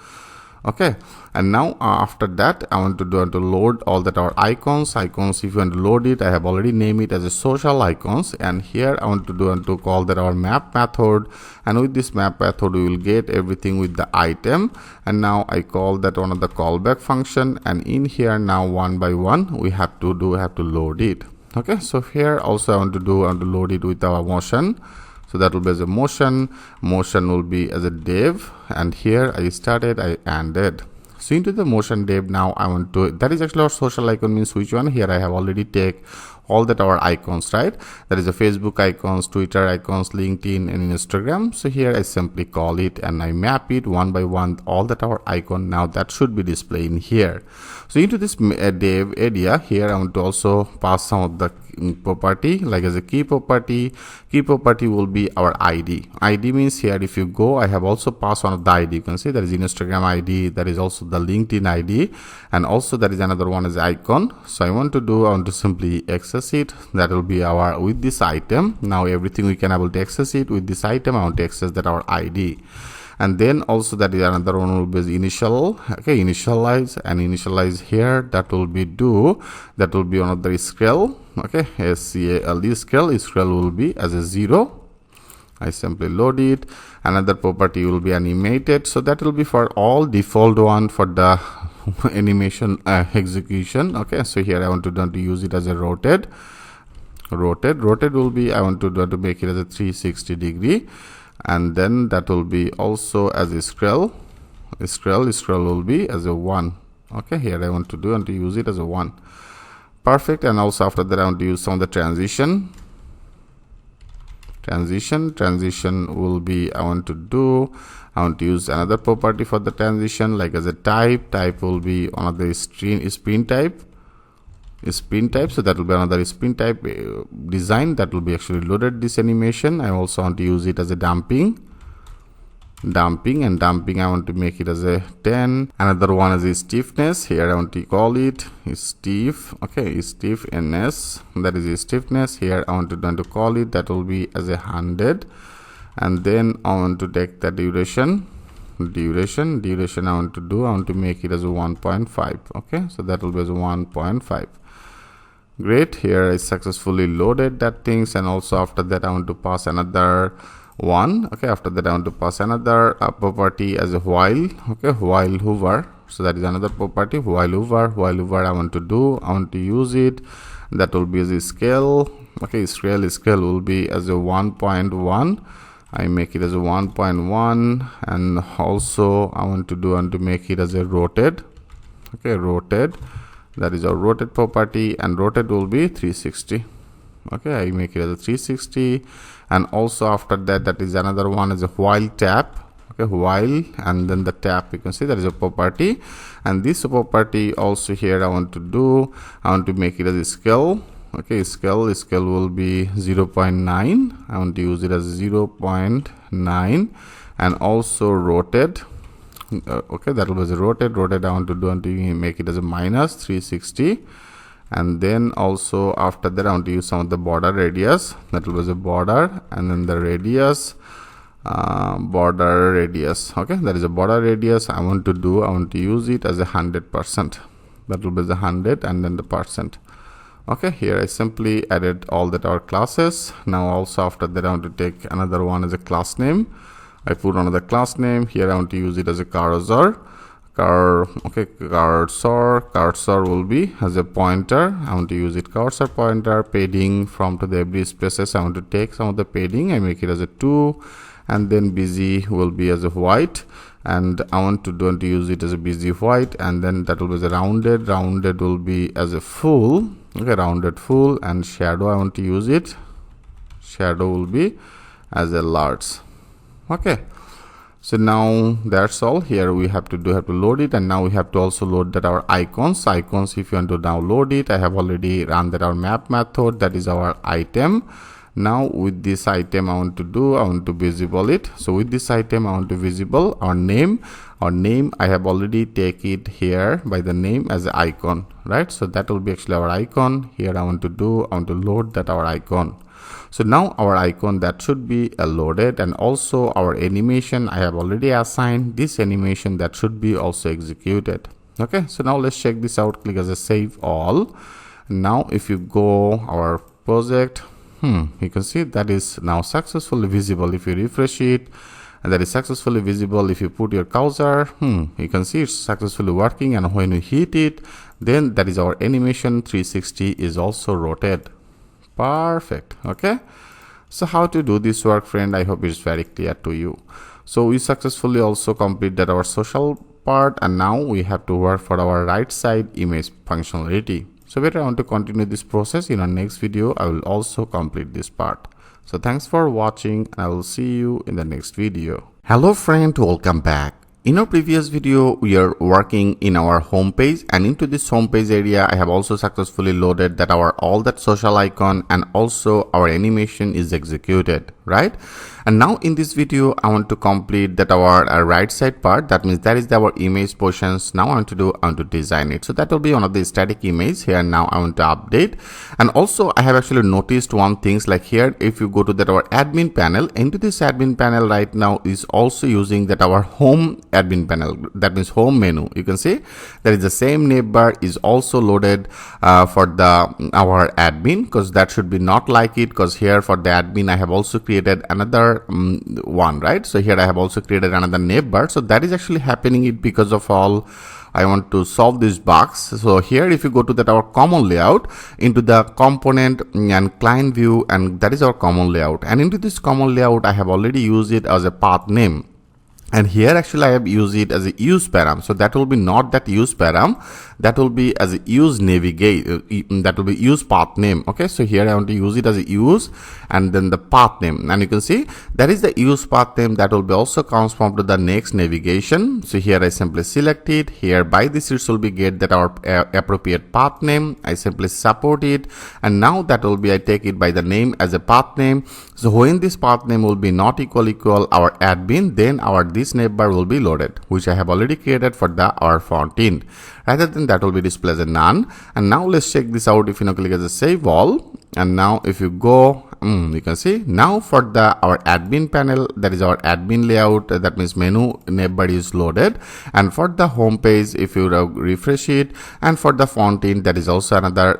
Okay, and now after that I want to load all that our icons. If you want to load it, I have already named it as a social icons, and here I want to call that our map method, and with this map method we will get everything with the item. And now I call that one of the callback function, and in here now one by one we have to load it. Okay, so here also I want to load it with our motion. So that will be as a motion will be as a div, and here I started, I ended. So into the motion div now I want to, that is actually our social icon, means which one. Here I have already take all that our icons, right? That is the Facebook icons, Twitter icons, LinkedIn and Instagram. So here I simply call it and I map it one by one, all that our icon. Now that should be displayed in here. So into this div area here I want to also pass some of the property, like as a key property. Key property will be our ID. ID means here if you go, I have also passed one of the ID. You can see there is Instagram ID, there is also the LinkedIn ID, and also there is another one as icon. So I want to simply access it. That will be our with this item. Now everything we can able to access it with this item. I want to access that our ID. And then also that is another one will be initial. Okay, initialize here, that will be one of the scale. Okay, scale will be as a 0. I simply load it. Another property will be animated, so that will be for all default one for the animation execution. Okay, so here I want to use it as a rotate will be, I want to make it as a 360 degree. And then that will be also as a scroll will be as a 1. Okay, here I want to use it as a 1. Perfect. And also after that I want to use some of the transition will be, I want to use another property for the transition, like as a type will be one of the spin type. So that will be another spin type design that will be actually loaded this animation. I also want to use it as a damping, and damping I want to make it as a 10. Another one is a stiffness. Here I want to call it stiff. Okay, stiffness, that is a stiffness. Here I want to call it, that will be as a 100. And then I want to take the duration I want to make it as a 1.5. okay, so that will be as a 1.5. Great. Here I successfully loaded that things, and also after that I want to pass another one. Okay, after that I want to pass another property as a while. Okay, while hover. So that is another property, while hover I want to use it. That will be as a scale. Okay, scale will be as a 1.1. I make it as a 1.1, and also I want to make it as a rotate. Okay, rotate, that is our rotate property, and rotate will be 360. Okay, I make it as a 360. And also after that, that is another one is a while tap. Okay, while, and then the tap, you can see that is a property. And this property also here I want to make it as a scale. Okay, scale will be 0.9. I want to use it as 0.9. And also rotate. Okay, that was a rotate I want to make it as a minus 360. And then also after that I want to use some of the border radius. That was a border, and then the radius, border radius. Okay, that is a border radius. I want to use it as a 100%. That will be the 100, and then the percent. Okay, here I simply added all that our classes. Now also after that I want to take another one as a class name. I put another class name. Here I want to use it as a cursor. Okay, cursor will be as a pointer. I want to use it cursor pointer. Padding from to the every spaces, I want to take some of the padding. I make it as a 2, and then busy will be as a white, and I want to use it as a busy white, and then that will be as a rounded will be as a full. Okay, rounded full. And shadow, I want to use it, shadow will be as a large. Okay, so now that's all. Here we have to load it, and now we have to also load that our icons. If you want to download it, I have already run that our map method, that is our item. Now with this item I want to visible it. So with this item I want to visible our name. I have already take it here by the name as an icon, right? So that will be actually our icon. Here I want to load that our icon. So now our icon that should be loaded, and also our animation I have already assigned this animation that should be also executed. Okay, so now let's check this out. Click as a save all. Now if you go our project, you can see that is now successfully visible. If you refresh it, and that is successfully visible. If you put your cursor, you can see it's successfully working, and when you hit it, then that is our animation 360 is also rotated. Perfect. Okay, so how to do this work, friend? I hope it's very clear to you. So we successfully also completed our social part, and now we have to work for our right side image functionality. So whether I want to continue this process in our next video, I will also complete this part. So thanks for watching, and I will see you in the next video. Hello friend, welcome back. In our previous video, we are working in our home page, and into this home page area, I have also successfully loaded that our all that social icon, and also our animation is executed, right? And now in this video, I want to complete that our right side part. That means that is our image portions. Now I want to design it. So that will be one of the static image here. Now I want to update. And also I have actually noticed one things like here, if you go to that our admin panel, into this admin panel right now is also using that our home admin panel. That means home menu. You can see that is the same navbar is also loaded for the our admin, because that should be not like it, because here for the admin I have also created another one, right? So here I have also created another navbar. So that is actually happening it because of all I want to solve this box. So here if you go to that our common layout, into the component and client view, and that is our common layout, and into this common layout I have already used it as a path name. And here actually I have used it as a use param. So that will be not that use param, that will be as a use navigate, that will be use path name. Okay, so here I want to use it as a use and then the path name, and you can see that is the use path name that will be also comes from to the next navigation. So here I simply select it. Here by this it will be get that our appropriate path name. I simply support it, and now that will be I take it by the name as a path name. So when this path name will be not equal our admin, then our this navbar will be loaded, which I have already created for the our front end. Rather than that will be displayed as a none. And now let's check this out. If you click as a save all, and now if you go, you can see now for the our admin panel, that is our admin layout, that means menu navbar is loaded, and for the home page if you refresh it, and for the front end that is also another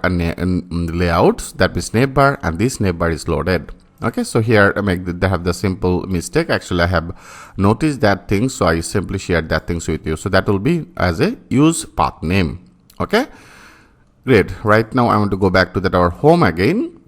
layout, that means navbar, and this navbar is loaded. Okay, so here they have the simple mistake. Actually I have noticed that thing, so I simply shared that things with you. So that will be as a use path name. Okay, great. Right now I want to go back to that our home again.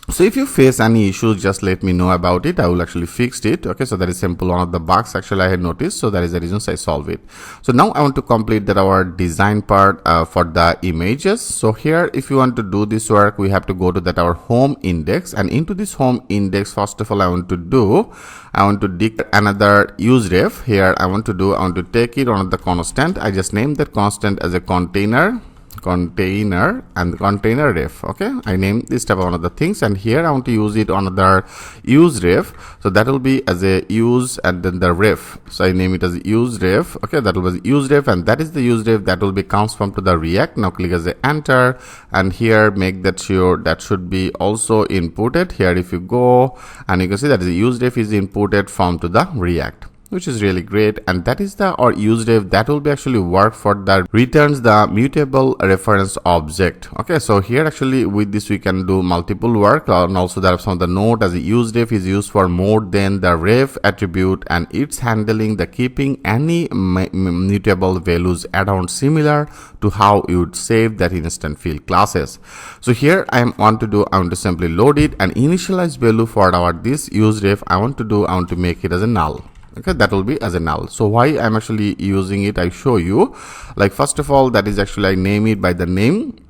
So if you face any issues, just let me know about it. I will actually fix it. Okay, so that is simple. One of the bugs actually I had noticed, so that is the reason I solve it. So now I want to complete that our design part for the images. So here if you want to do this work, we have to go to that our home index, and into this home index, first of all I want to declare another use ref. Here I want to take it on the constant. I just name that constant as a container and container ref. Okay, I name this type of one of the things, and here I want to use it on another use ref. So that will be as a use and then the ref. So I name it as use ref. Okay, that will be use ref, and that is the use ref that will be comes from to the React. Now click as a enter, and here make that sure that should be also inputted. Here if you go, and you can see that the use ref is inputted from to the React, which is really great. And that is the or use ref that will be actually work for the returns the mutable reference object. Okay, so here actually with this we can do multiple work, and also there are some of the note as a use ref is used for more than the ref attribute, and it's handling the keeping any mutable values around, similar to how you would save that instant field classes. So here I want to simply load it and initialize value for our this use ref. I want to make it as a null. Okay, that will be as a null. So why I'm actually using it, I show you. Like first of all, that is actually I name it by the name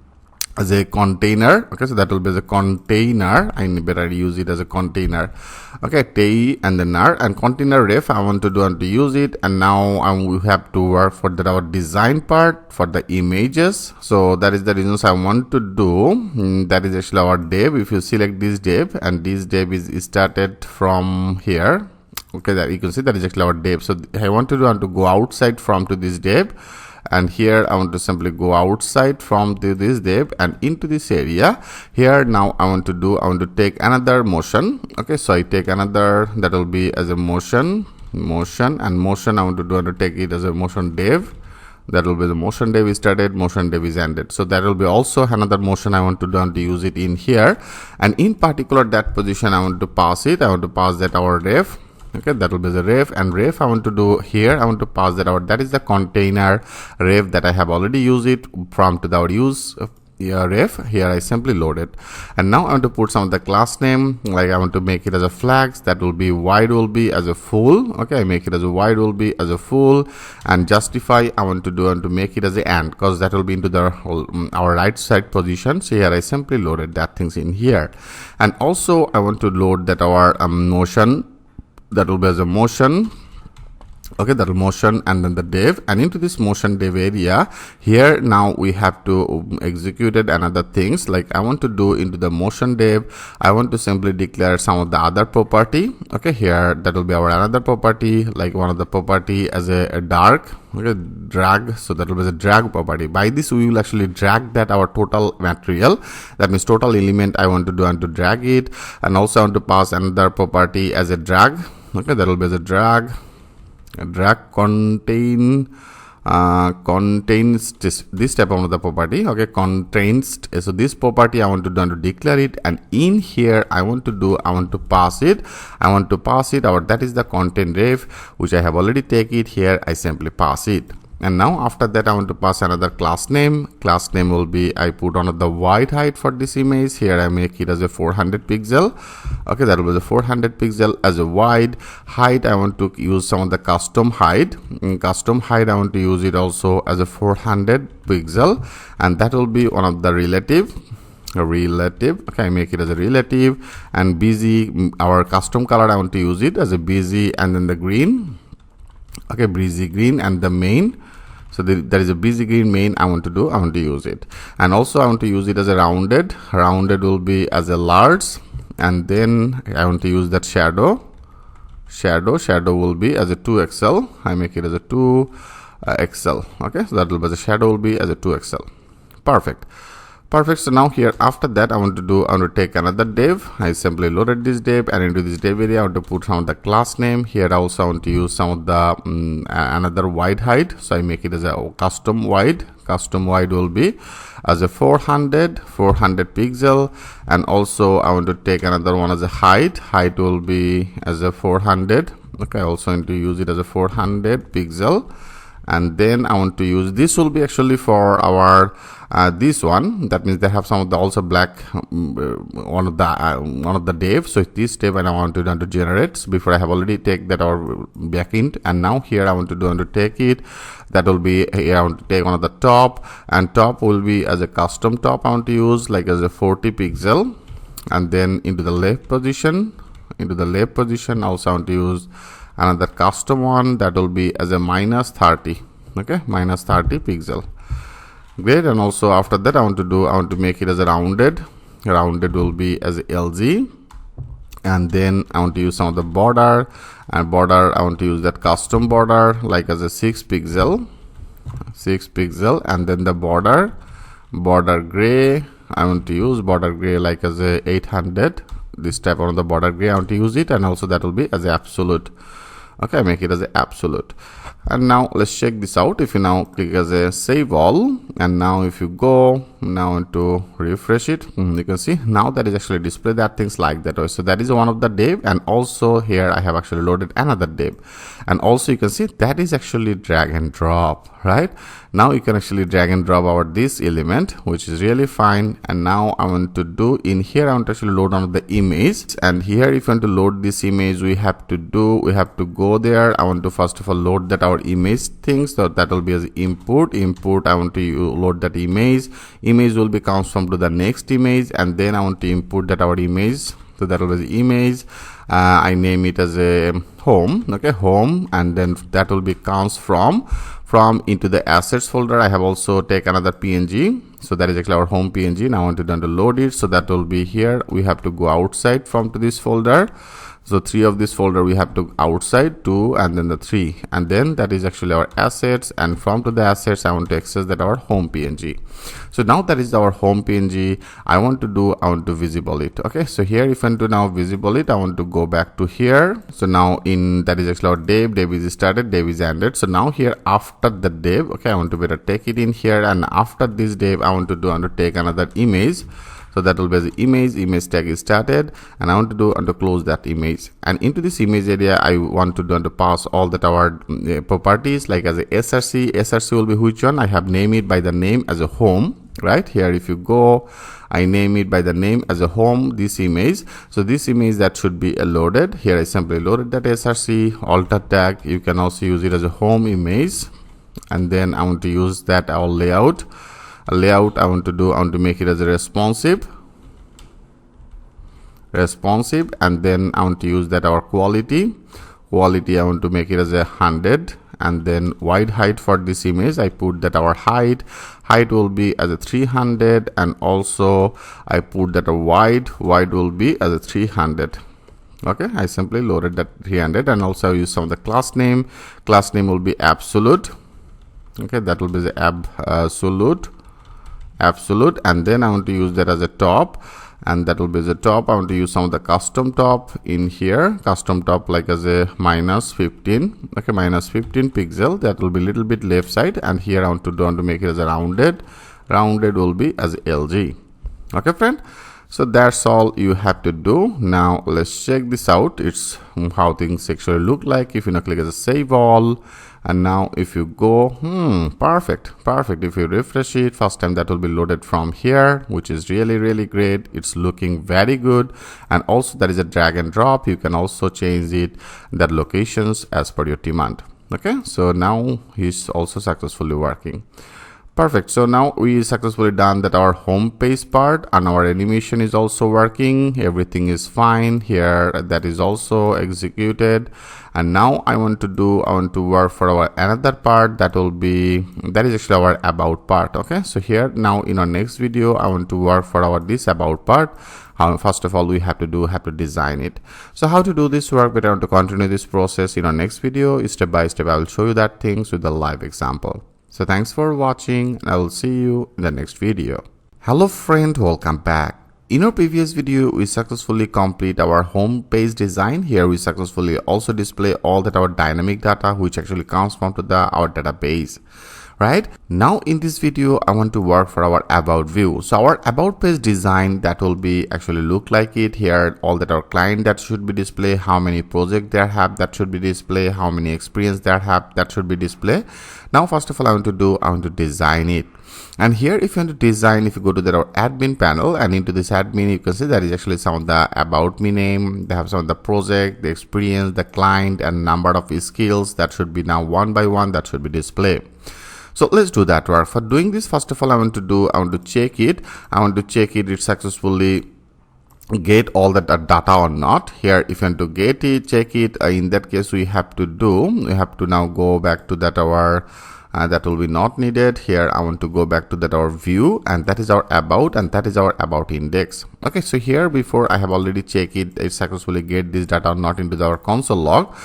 as a container. Okay, so that will be as a container. I better use it as a container. Okay, T and then R, and container ref I want to use it. And now we have to work for that our design part for the images. So that is the reasons I want to do. That is actually our div. If you select this div, and this div is started from here. Okay, that you can see that is actually our div. So I want to go outside from to this div, and here I want to simply go outside from this div and into this area. Here now I want to take another motion. Okay, so I take another, that will be as a motion, and motion I want to take it as a motion div. That will be the motion div is started, motion div is ended. So that will be also another motion I want to use it in here, and in particular that position I want to pass it. I want to pass that our ref. Okay, that will be the ref, and ref I want to do here, I want to pass that out. That is the container ref that I have already used it from to our use ref. Here I simply load it, and now I want to put some of the class name, like I want to make it as a flags. That will be wide will be as a full. Okay, I make it as a wide will be as a full, and justify I want to make it as a and, because that will be into the our right side position. So here I simply loaded that things in here, and also I want to load that our motion. That will be as a motion. Okay, that will motion, and then the div, and into this motion div area here now we have to execute it another things. Like I want to do into the motion div, I want to simply declare some of the other property. Okay, here that will be our another property, like one of the property as a dark. Okay, drag, so that will be the drag property. By this we will actually drag that our total material, that means total element I want to do and to drag it, and also I want to pass another property as a drag. Okay, that will be the drag contains this type of the property. Okay, contains, so this property I want to declare it, and in here I want to pass it our, that is the content ref, which I have already take it. Here I simply pass it, and now after that I want to pass another class name. Class name will be, I put on the white height for this image. Here I make it as a 400 pixel. Okay, that will be the 400 pixel as a wide height. I want to use some of the custom height. Custom height I want to use it also as a 400 pixel, and that will be one of the relative. Okay, I make it as a relative, and busy, our custom color I want to use it as a busy, and then the green. Okay, breezy green, and the main. So there is a busy green main I want to use it, and also I want to use it as a rounded will be as a large, and then I want to use that shadow will be as a 2xl. I make it as a 2xl. Okay, so that will be the shadow will be as a 2xl. Perfect. So now here after that I want to take another div. I simply loaded this div, and into this div area I want to put some of the class name. Here also I want to use some of the another wide height. So I make it as a custom wide. Custom wide will be as a 400 pixel, and also I want to take another one as a height will be as a 400. Okay, I also want to use it as a 400 pixel, and then I want to use this will be actually for our this one. That means they have some of the also black one of the div. So this div and I want to generate. So before I have already take that our backend, and now here I want to take it. That will be here I want to take one of the top, and top will be as a custom top I want to use, like as a 40 pixel, and then into the left position also I want to use another custom one that will be as a -30. Okay, -30 pixel. Great. And also after that I want to make it as a rounded will be as a LG, and then I want to use some of the border, and border I want to use that custom border like as a 6 pixel, and then the border gray I want to use border gray like as a 800. This type of the border gray I want to use it, and also that will be as a absolute. Okay, make it as a absolute. And now let's check this out. If you now click as a save all, and now if you go now into refresh it, you can see now that is actually display that things like that. So that is one of the div, and also here I have actually loaded another div, and also you can see that is actually drag and drop, right? Now you can actually drag and drop over this element, which is really fine. And now I want to do in here, I want to actually load on the image, and here if you want to load this image, we have to go there. I want to first of all load that our image things, so that will be as input. I want to load that image will be comes from to the next image, and then I want to input that our image. So that will be the image. I name it as a home. Okay, home, and then that will be comes from into the assets folder. I have also take another PNG. So that is actually our home PNG. Now I want to load it. So that will be here. We have to go outside from to this folder. So 3 of this folder we have to outside, 2 and then the 3, and then that is actually our assets, and from to the assets I want to access that our home png. So now that is our home png. I want to visible it. Okay, so here if I want to now visible it, I want to go back to here. So now in that is actually our dev is started, dev is ended. So now here after the dev, okay, I want to better take it in here, and after this dev I want to take another image. So that will be the image tag is started, and I want to close that image, and into this image area I want to pass all that our properties, like as a src will be which one I have named it by the name as a home. Right here if you go, I name it by the name as a home, this image. So this image that should be loaded here, I simply loaded that src alter tag. You can also use it as a home image, and then I want to use that our layout. I want to make it as a responsive, and then I want to use that our quality I want to make it as 100, and then wide height for this image I put that our height will be as a 300, and also I put that a wide will be as a 300. Okay, I simply loaded that 300, and also I use some of the class name will be absolute. Okay, that will be the absolute, and then I want to use that as a top, and that will be the top. I want to use some of the custom top in here, custom top like as a -15. Okay, -15 pixel, that will be a little bit left side, and here I want to make it as a rounded will be as LG. Okay friend, so that's all you have to do. Now let's check this out. It's how things actually look like. If you now click as a save all, and now if you go, perfect. If you refresh it first time, that will be loaded from here, which is really great. It's looking very good, and also there is a drag and drop. You can also change it, that locations as per your demand. Okay, so now he's also successfully working. Perfect. So now we successfully done that our home page part, and our animation is also working. Everything is fine here. That is also executed, and now I want to work for our another part that is actually our about part. Okay, so here now in our next video I want to work for our this about part. First of all we have to design it. So how to do this work, but I want to continue this process in our next video. Step by step I will show you that things with a live example. So thanks for watching, and I will see you in the next video. Hello friend, welcome back. In our previous video, we successfully complete our home page design. Here we successfully also display all that our dynamic data, which actually comes from our database. Right now in this video I want to work for our about view. So our about page design, that will be actually look like it here. All that our client that should be display, how many projects they have that should be display, how many experience they have that should be display. Now first of all I want to design it. And here if you want to design, if you go to our admin panel, and into this admin you can see that is actually some of the about me name. They have some of the project, the experience, the client, and number of skills that should be now one by one that should be displayed. So let's do that work. For doing this, first of all I want to check it. It successfully get all that data or not. Here if you want to get it, check it, in that case we have to now go back to that our that will be not needed. Here I want to go back to that our view, and that is our about, and that is our about index. Okay, so here before I have already checked it successfully get this data or not into our console log.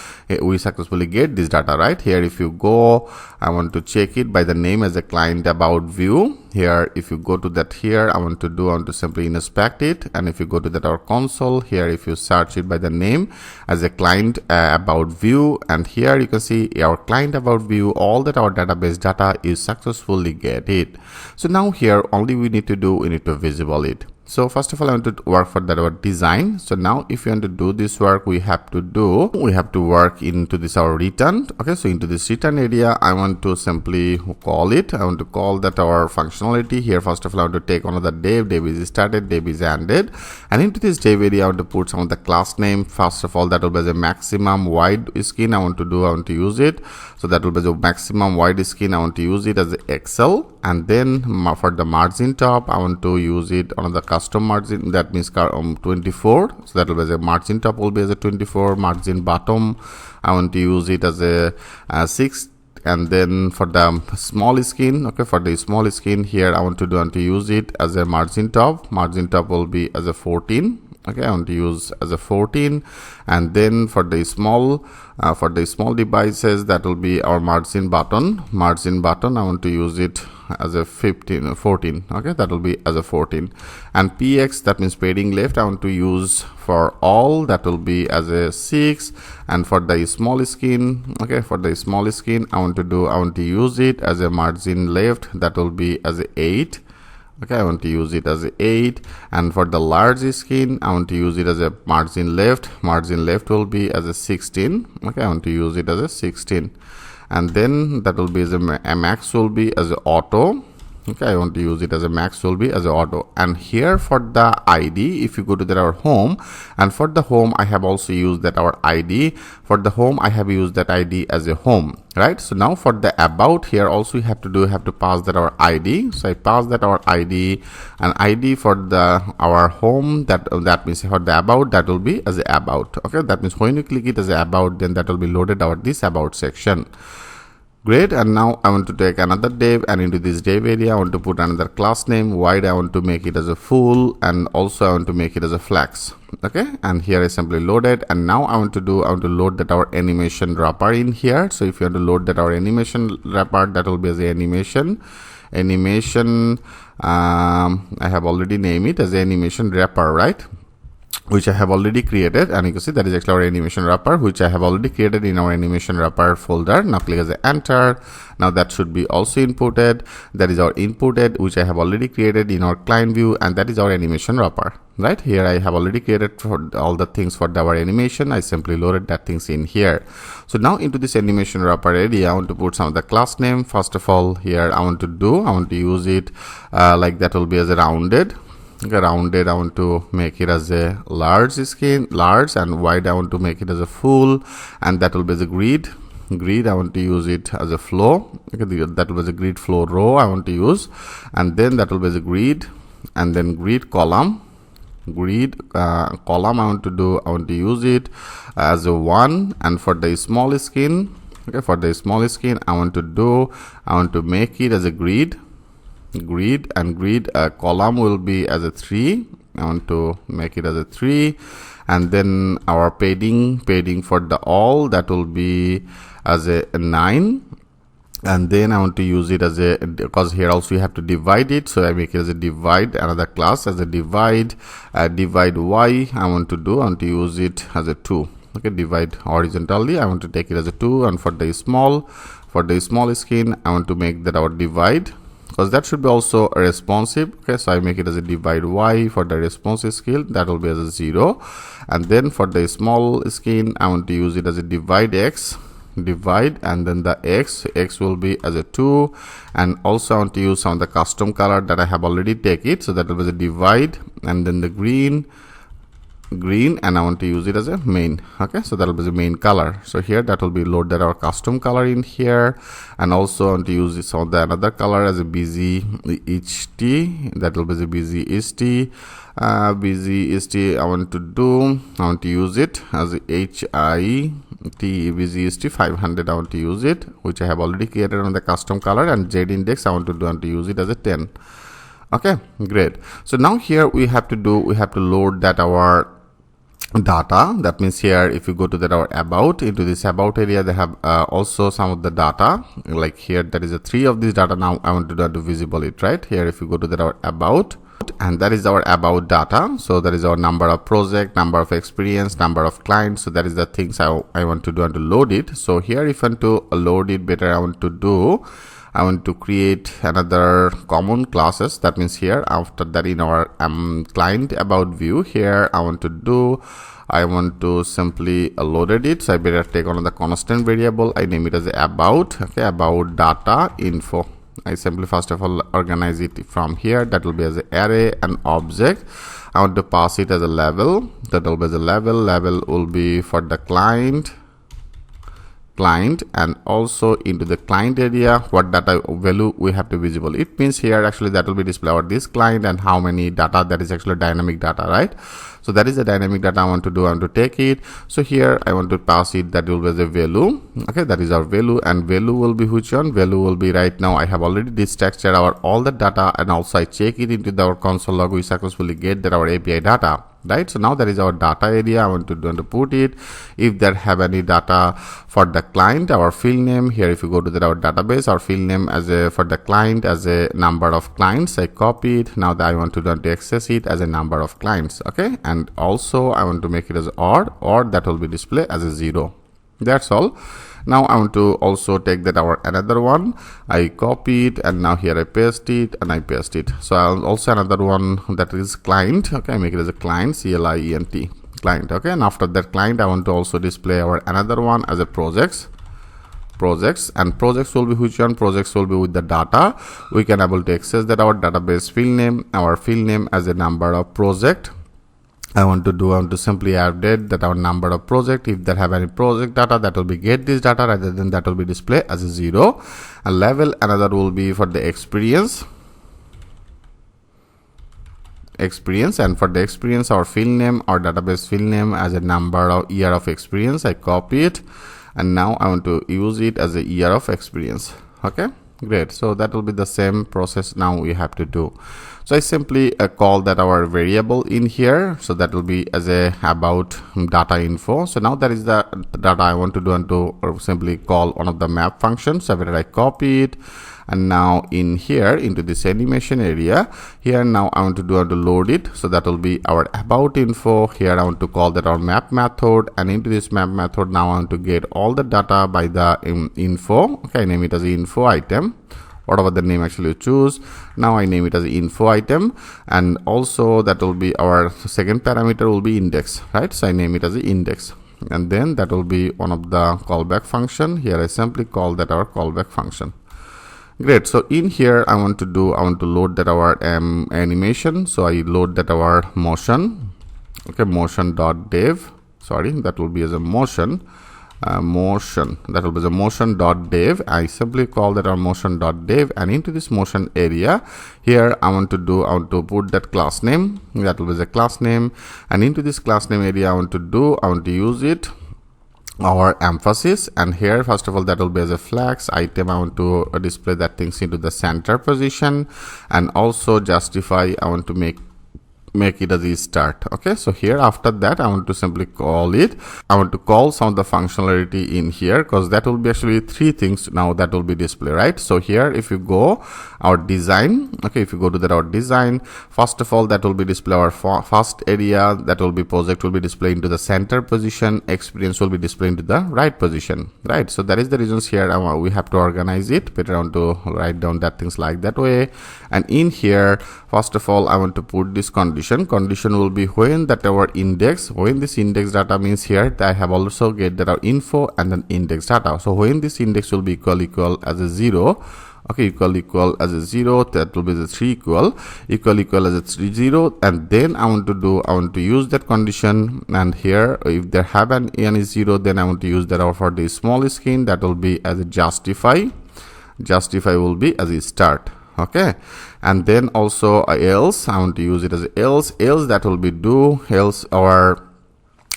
We successfully get this data, right? Here if you go, I want to check it by the name as a client about view. Here if you go to that, here I want to simply inspect it, and if you go to that our console, here if you search it by the name as a client about view, and here you can see our client about view, all that our database data is successfully get it. So now here only we need to visible it. So first of all I want to work for that our design. So now if you want to do this work, we have to work into this our return. Okay, so into this return area I want to simply call it. I want to call that our functionality. Here first of all I want to take another dev is started, dev is ended, and into this dev area I want to put some of the class name. First of all that will be the maximum wide skin I want to use it. So that will be the maximum wide skin. I want to use it as Excel, and then for the margin top I want to use it on the custom margin, that means 24. So that will be the margin top will be as a 24. Margin bottom I want to use it as a 6, and then for the small skin, okay, for the small skin here I want to use it as a margin top. Margin top will be as a 14. Okay, I want to use as a 14, and then for the small devices, that will be our margin button. I want to use it as a 14. Okay, that will be as a 14. And px, that means padding left, I want to use for all, that will be as a 6. And for the small skin, okay, for the small skin, I want to use it as a margin left, that will be as a 8. Okay, I want to use it as a 8. And for the large skin, I want to use it as a margin left will be as a 16. Okay, I want to use it as a 16. And then that will be as a max will be as a auto. Okay, I want to use it as a max will be as a auto. And here for the ID, if you go to our home, and for the home, I have also used that our ID. For the home, I have used that ID as a home, right? So now for the about, here also you have to pass that our ID. So I pass that our ID, and ID for our home, that means for the about, that will be as a about. Okay, that means when you click it as a about, then that will be loaded out this about section. Great. And now I want to take another div, and into this div area I want to put another class name. Wide, I want to make it as a full, and also I want to make it as a flex. Okay, and here I simply load it. And now I want to load that our animation wrapper in here. So if you want to load that our animation wrapper, that will be as a animation I have already named it as a animation wrapper, right, which I have already created. And you can see that is actually our animation wrapper, which I have already created in our animation wrapper folder. Now click as a enter. Now that should be also inputted. That is our inputted, which I have already created in our client view, and that is our animation wrapper. Right here I have already created for all the things for our animation. I simply loaded that things in here. So now into this animation wrapper area, I want to put some of the class name. First of all, here I want to use it like that will be as a rounded. Okay, rounded, I want to make it as a large, and wide I want to make it as a full, and that will be the grid, I want to use it as a flow. Okay, that will be the grid flow row I want to use, and then that will be the grid, and then grid column, I want to use it as a 1. And for the small skin, okay, for the small skin I want to make it as a grid, and grid column will be as a 3. I want to make it as a 3. And then our padding for the all, that will be as a 9. And then I want to use it as a, because here also you have to divide it, so I make it as a divide, another class as a divide. Divide y I want to use it as a 2. Okay, divide horizontally, I want to take it as a 2. And for the small skin, I want to make that our divide, because that should be also responsive. Okay, so I make it as a divide y. For the responsive skill, that will be as a 0. And then for the small skin, I want to use it as a divide x, and then the x will be as a 2. And also I want to use some of the custom color that I have already take it, so that will be the divide, and then the green, and I want to use it as a main. Okay, so that will be the main color. So here that will be loaded our custom color in here. And also I want to use this on the another color as a BZHT, that will be the BZHT. BZHT I want to use it as a HIT BZHT 500. I want to use it, which I have already created on the custom color. And Z index I want to use it as a 10. Okay, great. So now here we have to load that our data. That means here if you go to our about, into this about area, they have also some of the data, like here there is a 3 of this data. Now I want to visible it, right? Here if you go to our about, and that is our about data. So that is our number of project, number of experience, number of clients. So that is the things I want to do and to load it. So here if I want to load it better, I want to create another common classes. That means here after that in our client about view, here I want to simply loaded it. So I better take on the constant variable. I name it as about. Okay, about data info. I simply first of all organize it from here. That will be as an array and object. I want to pass it as a level. That will be as a level will be for the client, and also into the client area what data value we have to visible. It means here actually that will be displayed over this client, and how many data, that is actually dynamic data, right? So that is the dynamic data I want to take it. So here I want to pass it, that will be the value. Okay, that is our value, and value will be which one? Value will be right now I have already destructured our all the data, and also I check it into our console log. We successfully get that our API data. right? So now that is our data area. I want to put it. If there have any data for the client, our field name here, if you go to our database, our field name as a for the client as a number of clients, I copy it. Now that I want to access it as a number of clients, okay? And also I want to make it as odd, or that will be displayed as a 0. That's all. Now I want to also take that our another one, I copy it, and now here I paste it, and I paste it. So I'll also another one that is client, okay? I make it as a client, CLIENT, client, okay? And after that client, I want to also display our another one as a projects, and projects will be which one? Projects will be with the data. We can able to access that our database field name, our field name as a number of project. I want to simply update that our number of project. If they have any project data, that will be get this data, rather than that will be display as a 0. And level, another will be for the experience, and for the experience, our field name, our database field name as a number of year of experience. I copy it, and now I want to use it as a year of experience. Okay, great. So that will be the same process now we have to do. So I simply call that our variable in here. So that will be as a about data info. So now that is the data I want to do, and to simply call one of the map functions. So where I copy it, and now in here into this animation area here, now I want to load it. So that will be our about info. Here I want to call that our map method, and into this map method now I want to get all the data by the info. Okay, I name it as info item, whatever the name actually you choose. Now I name it as info item, and also that will be our second parameter will be index, right? So I name it as the index, and then that will be one of the callback function. Here I simply call that our callback function. Great. So in here I want to load that our animation. So I load that our motion, okay, motion.dev, sorry, that will be as a motion, that will be the motion.dev. I simply call that our motion.dev, and into this motion area here I want to put that class name, that will be the class name, and into this class name area I want to use it our emphasis, and here first of all that will be as a flags item. I want to display that things into the center position, and also justify I want to make it as a start. Okay, so here after that I want to simply call it, I want to call some of the functionality in here, because that will be actually 3 things now that will be displayed, right? So here if you go our design, okay, if you go to that our design, first of all that will be display our first area, that will be project will be displayed into the center position, experience will be displayed into the right position, right? So that is the reasons here we have to organize it better. I want to write down that things like that way. And in here first of all I want to put this condition will be when that our index, when this index data means here I have also get that our info and then index data. So when this index will be equal as a 0, okay, equal as a 0, that will be the 3 equal as a 0, and then I want to use that condition, and here if there have any 0, then I want to use that for the small screen, that will be as a justify will be as a start. Okay, and then also else I want to use it as else that will be else our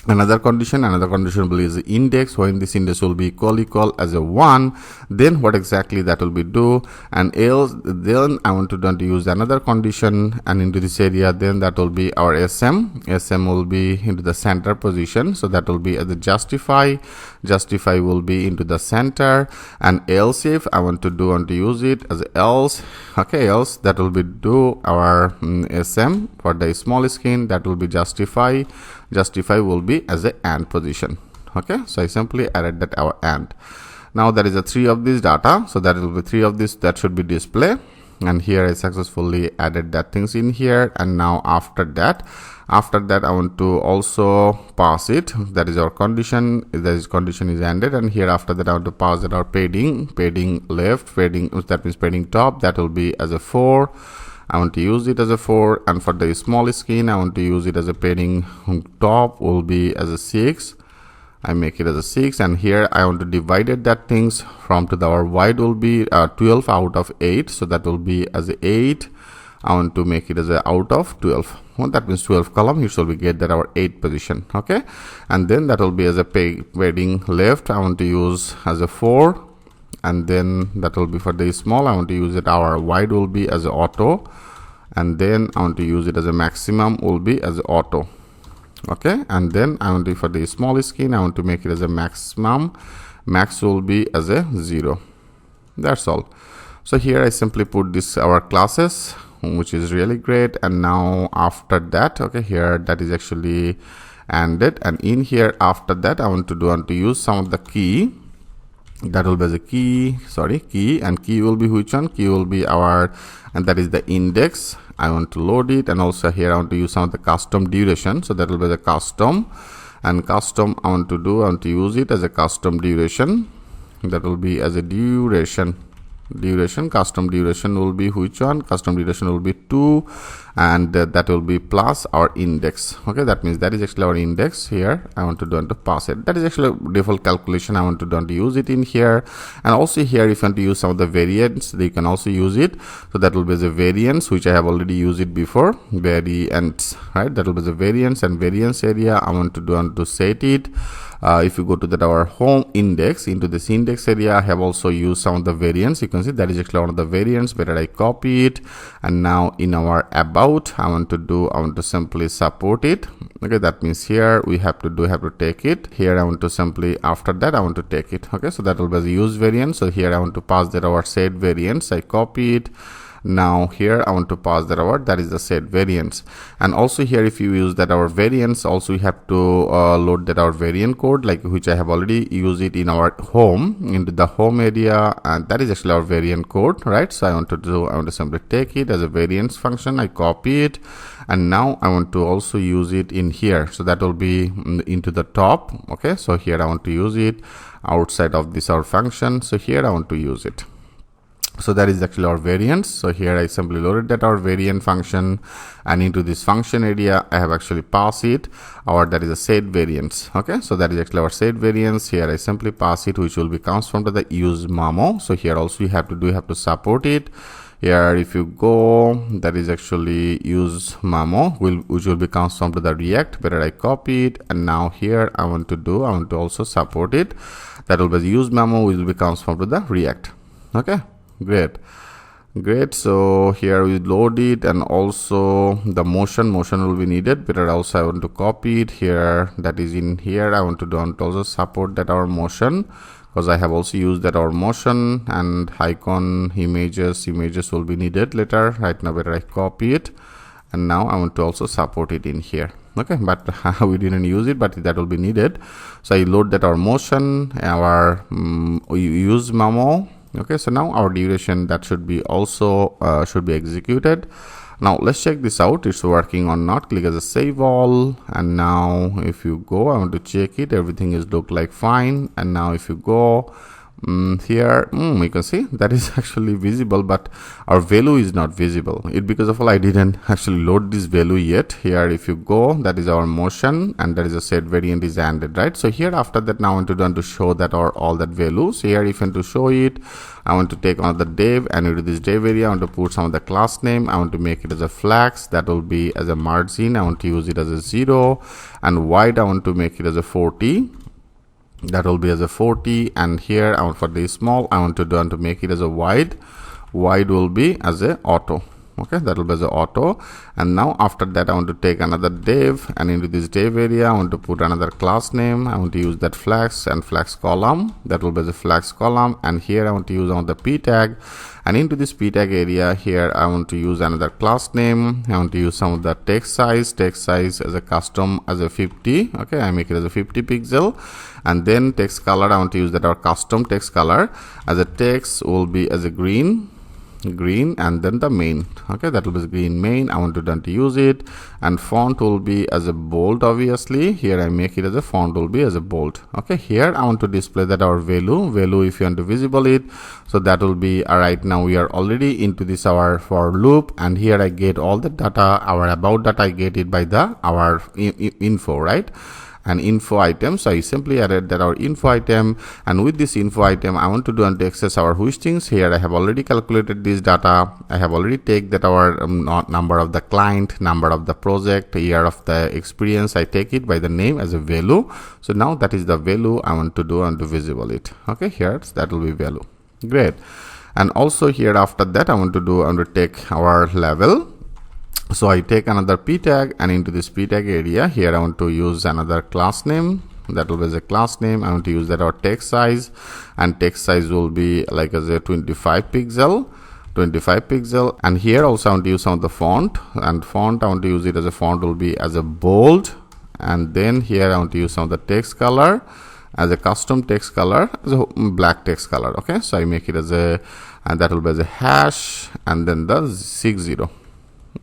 another condition will be is the index. When this index will be equal as a 1, then what exactly that will be do, and else then I want to use another condition, and into this area then that will be our sm will be into the center position. So that will be as a justify will be into the center, and else if I want to use it as else, okay, else that will be do our sm for the small screen, that will be justify will be as a and position. Okay, so I simply added that our and. Now there is a 3 of this data, so that will be 3 of this that should be display, and here I successfully added that things in here. And now after that I want to also pass it, that is our condition, this condition is ended, and here after that I want to pass that our padding left, that means padding top, that will be as a 4. I want to use it as a 4, and for the small screen I want to use it as a padding top will be as a 6. I make it as a 6, and here I want to divide that things from to our wide will be 12 out of 8, so that will be as a 8. I want to make it as a out of 12. Well, that means 12 column. Here shall we get that our 8 position. Okay, and then that will be as a padding left. I want to use as a 4. And then that will be for the small, I want to use it our wide will be as auto, and then I want to use it as a maximum will be as auto. Okay, and then I want to, for the small skin, I want to make it as a maximum. Max will be as a 0. That's all. So here I simply put this our classes, which is really great. And now after that, okay, here that is actually ended, and in here after that I want to use some of the key. That will be the key, and key will be which one? Key will be our, and that is the index. I want to load it, and also here I want to use some of the custom duration. So that will be the custom, and custom I want to use it as a custom duration. That will be as a duration. Custom duration will be which one? Custom duration will be 2, and that will be plus our index. Okay, that means that is actually our index. Here I want to pass it. That is actually a default calculation. I want to use it in here, and also here if you want to use some of the variants, you can also use it. So that will be the variance, which I have already used it before. Variants, right? That will be the variance, and variance area I want to set it. If you go to that our home index, into this index area, I have also used some of the variants. You can see that is actually one of the variants. Better I copy it, and now in our about I want to simply support it. Okay, that means here we have to take it. Here I want to simply, after that I want to take it. Okay, so that will be the use variant. So here I want to pass that our set variants. I copy it. Now here I want to pass that our, that is the set variants. And also here if you use that our variants, also you have to load that our variant code, like which I have already used it in our home, into the home area, and that is actually our variant code, right? So I want to simply take it as a variance function. I copy it, and now I want to also use it in here. So that will be into the top. Okay, so here I want to use it outside of this our function. So here I want to use it. So that is actually our variance. So here I simply loaded that our variant function, and into this function area I have actually passed it our, that is a set variance. Okay, so that is actually our set variance. Here I simply pass it, which will be comes from the use memo. So here also you have to support it. Here if you go, that is actually use memo, which will be comes from the React. Better I copy it, and now here I want to also support it. That will be the use memo, which will be comes from the React. Okay, great. So here we load it, and also the motion will be needed. Better also I want to copy it here. That is in here. I want to also support that our motion, because I have also used that our motion, and icon images will be needed later. Right now better I copy it, and now I want to also support it in here. Okay, but we didn't use it, but that will be needed. So I load that our motion, our use memo. Okay, so now our duration, that should be also should be executed. Now let's check this out, it's working or not. Click as a save all, and now if you go, I want to check it, everything is look like fine. And now if you go here, you can see that is actually visible, but our value is not visible. It because of all I didn't actually load this value yet. Here if you go, that is our motion, and that is a set variant is ended, right? So here after that, now I want to show that or all that values. Here if I want to show it, I want to take another div, and into this div area I want to put some of the class name. I want to make it as a flags, that will be as a margin. I want to use it as a 0, and wide I want to make it as a 40. That will be as a 40, and here I want for the small, I want to make it as a wide will be as a auto. Okay, that will be as a auto. And now after that I want to take another div, and into this div area I want to put another class name. I want to use that flags and flags column, that will be the flags column. And here I want to use on the p tag, and into this p tag area here I want to use another class name. I want to use some of the text size as a custom as a 50. Okay, I make it as a 50 pixel. And then text color, I want to use that our custom text color as a text will be as a green, and then the main. Okay, that will be green main. I want to use it, and font will be as a bold. Obviously here I make it as a font will be as a bold. Okay, here I want to display that our value if you want to visible it. So that will be right now we are already into this our for loop, and here I get all the data, our about data I get it by the our info, right? And info item. So I simply added that our info item, and with this info item I want to access our hostings. Here I have already calculated this data. I have already take that our number of the client, number of the project, year of the experience. I take it by the name as a value. So now that is the value I want to visible it. Okay, here that will be value. Great. And also here after that I want to take our level. So I take another p tag, and into this p tag area here I want to use another class name. That will be as a class name. I want to use that our text size, and text size will be like as a 25 pixel, and here also I want to use some of the font, and font I want to use it as a font will be as a bold, and then here I want to use some of the text color as a custom text color, as a black text color. Okay, so I make it as a, and that will be as a hash, and then the 60.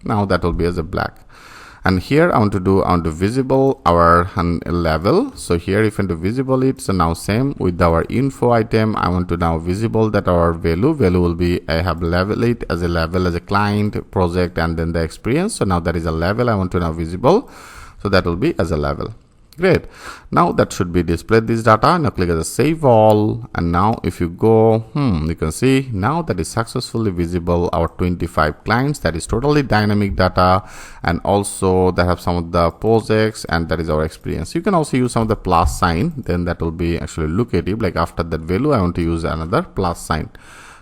Now that will be as a black. And here I want to visible our level. So here if I want to visible it, so now same with our info item, I want to now visible that our value will be, I have level it as a level as a client, project, and then the experience. So now that is a level I want to now visible. So that will be as a level. Great. Now that should be displayed this data. Now click as a save all, and now if you go, you can see now that is successfully visible our 25 clients. That is totally dynamic data, and also they have some of the projects, and that is our experience. You can also use some of the plus sign, then that will be actually locative. Like after that value I want to use another plus sign.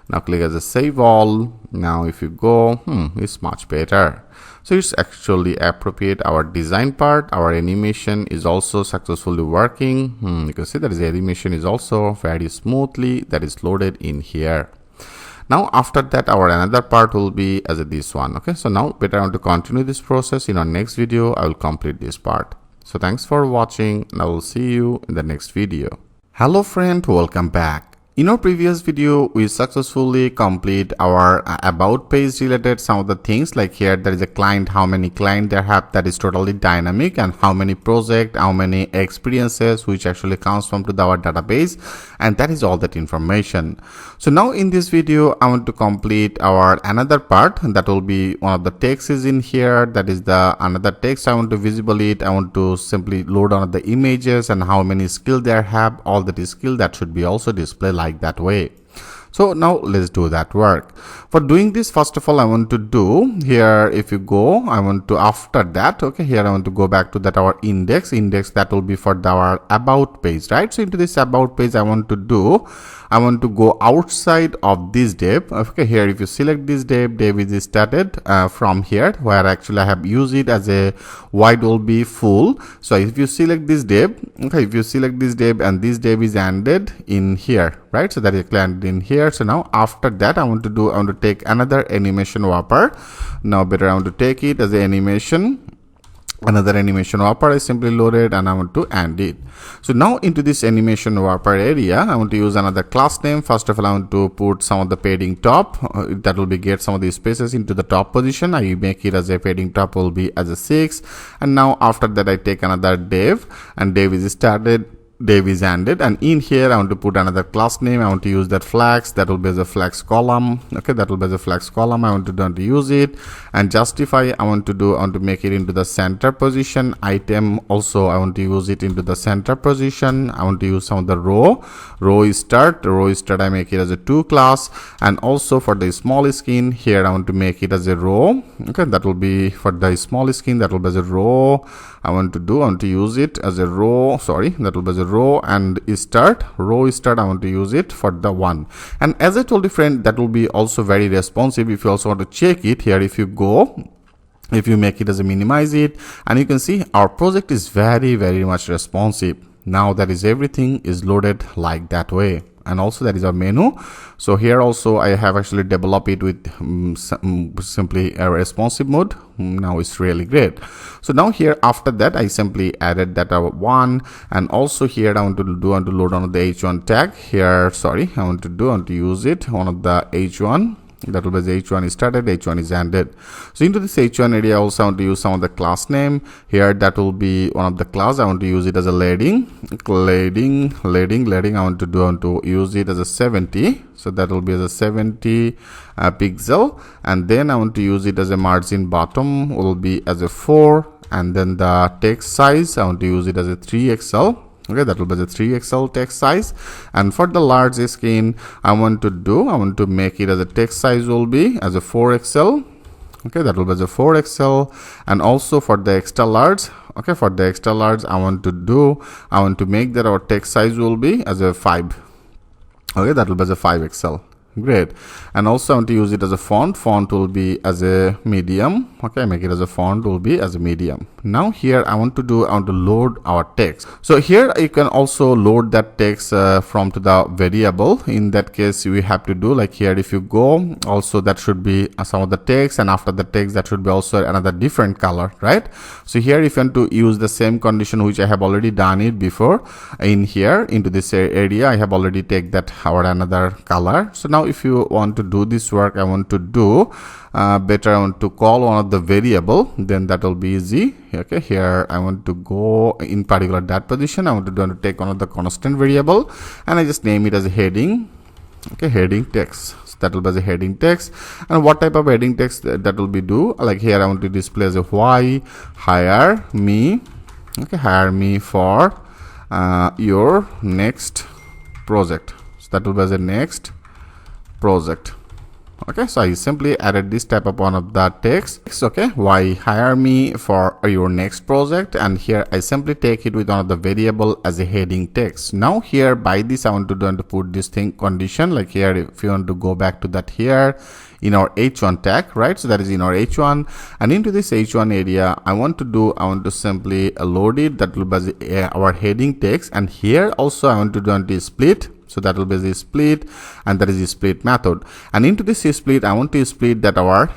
Now click as a save all. Now if you go, it's much better. So it's actually appropriate our design part. Our animation is also successfully working. You can see that the animation is also very smoothly that is loaded in here. Now after that our another part will be as this one. Okay, so now better I want to continue this process. In our next video I will complete this part. So thanks for watching, and I will see you in the next video. Hello friend, welcome back. In our previous video, we successfully complete our about page related some of the things. Like here there is a client, how many client they have, that is totally dynamic, and how many project, how many experiences which actually comes from to our database, and that is all that information. So now in this video I want to complete our another part, that will be one of the text is in here. That is the another text I want to visible it. I want to simply load on the images and how many skill they have, all that is skill that should be also displayed like that way. So now let's do that work. For doing this, first of all I want to do here, if you go, I want to after that, okay, here I want to go back to that our index that will be for our about page, right? So into this about page I want to go outside of this div. Okay, here if you select this div is started from here, where actually I have used it as a wide will be full. So if you select this div, okay, if you select this div and this div is ended in here, right? So that is ended in here. So now after that I want to take another animation wrapper. Now better I want to take it as an animation. Another animation wrapper is simply loaded, and I want to end it. So now into this animation wrapper area I want to use another class name. First of all I want to put some of the padding top, that will be get some of these spaces into the top position. I make it as a padding top will be as a 6, and now after that I take another div, and div is started, div is ended, and in here I want to put another class name. I want to use that flags, that will be as a flags column. Okay, that will be as a flags column. I want to use it, and justify I want to make it into the center position. Item also I want to use it into the center position. I want to use some of the row is start I make it as a 2 class, and also for the small skin here I want to make it as a row. Okay, that will be for the small skin, that will be as a row. I want to use it as a row, that will be as a row, and row start I want to use it for the 1. And as I told you friend, that will be also very responsive. If you also want to check it here, if you go, if you make it as a minimize it, and you can see our project is very much responsive. Now that is everything is loaded like that way, and also that is our menu. So here also I have actually developed it with simply a responsive mode. Now it's really great. So now here after that I simply added that our 1, and also here I want to load on the h1 tag here. I want to use it one of the h1. That will be the h1 is started, h1 is ended. So into this h1 area also I want to use some of the class name here. That will be one of the class. I want to use it as a leading. I want to use it as a 70. So that will be as a 70 pixel, and then I want to use it as a margin bottom will be as a 4, and then the text size I want to use it as a 3XL. Okay, that will be the 3XL text size. And for the large skin I want to make it as a text size will be as a 4XL. Okay, that will be the 4XL. And also for the extra large, okay, for the extra large I want to make that our text size will be as a 5. Okay, that will be the 5XL. Great. And also I want to use it as a font. Font will be as a medium. Okay, make it as a font will be as a medium. Now here I want to load our text. So here you can also load that text from to the variable. In that case we have to do like here, if you go, also that should be some of the text, and after the text that should be also another different color, right? So here if you want to use the same condition which I have already done it before, in here into this area I have already take that our another color. So now if you want to do this work, I want to do better, I want to call one of the variable, then that will be easy. Okay, here I want to go in particular that position, I want to take one of the constant variable, and I just name it as a heading. Okay, heading text. So that will be as a heading text. And what type of heading text that will be do, like here I want to display as a why hire me. Okay, hire me for your next project. So that will be as a next project. Okay, so I simply added this type of one of that text. Okay, why hire me for your next project, and here I simply take it with one of the variable as a heading text. Now here by this I want to put this thing condition, like here if you want to go back to that here in our h1 tag, right? So that is in our h1, and into this h1 area I want to simply load it, that will be our heading text, and here also I want to do split. So that will be the split, and that is the split method. And into this split, I want to split that our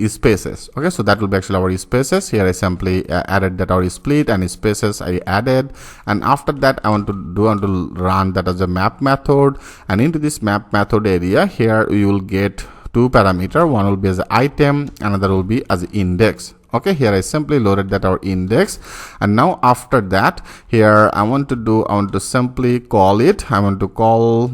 spaces. Okay, so that will be actually our spaces. Here I simply added that our split and spaces I added, and after that I want to run that as a map method. And into this map method area, here you will get two parameter. One will be as an item, another will be as index. Okay, here I simply loaded that our index, and now after that here I want to simply call it. I want to call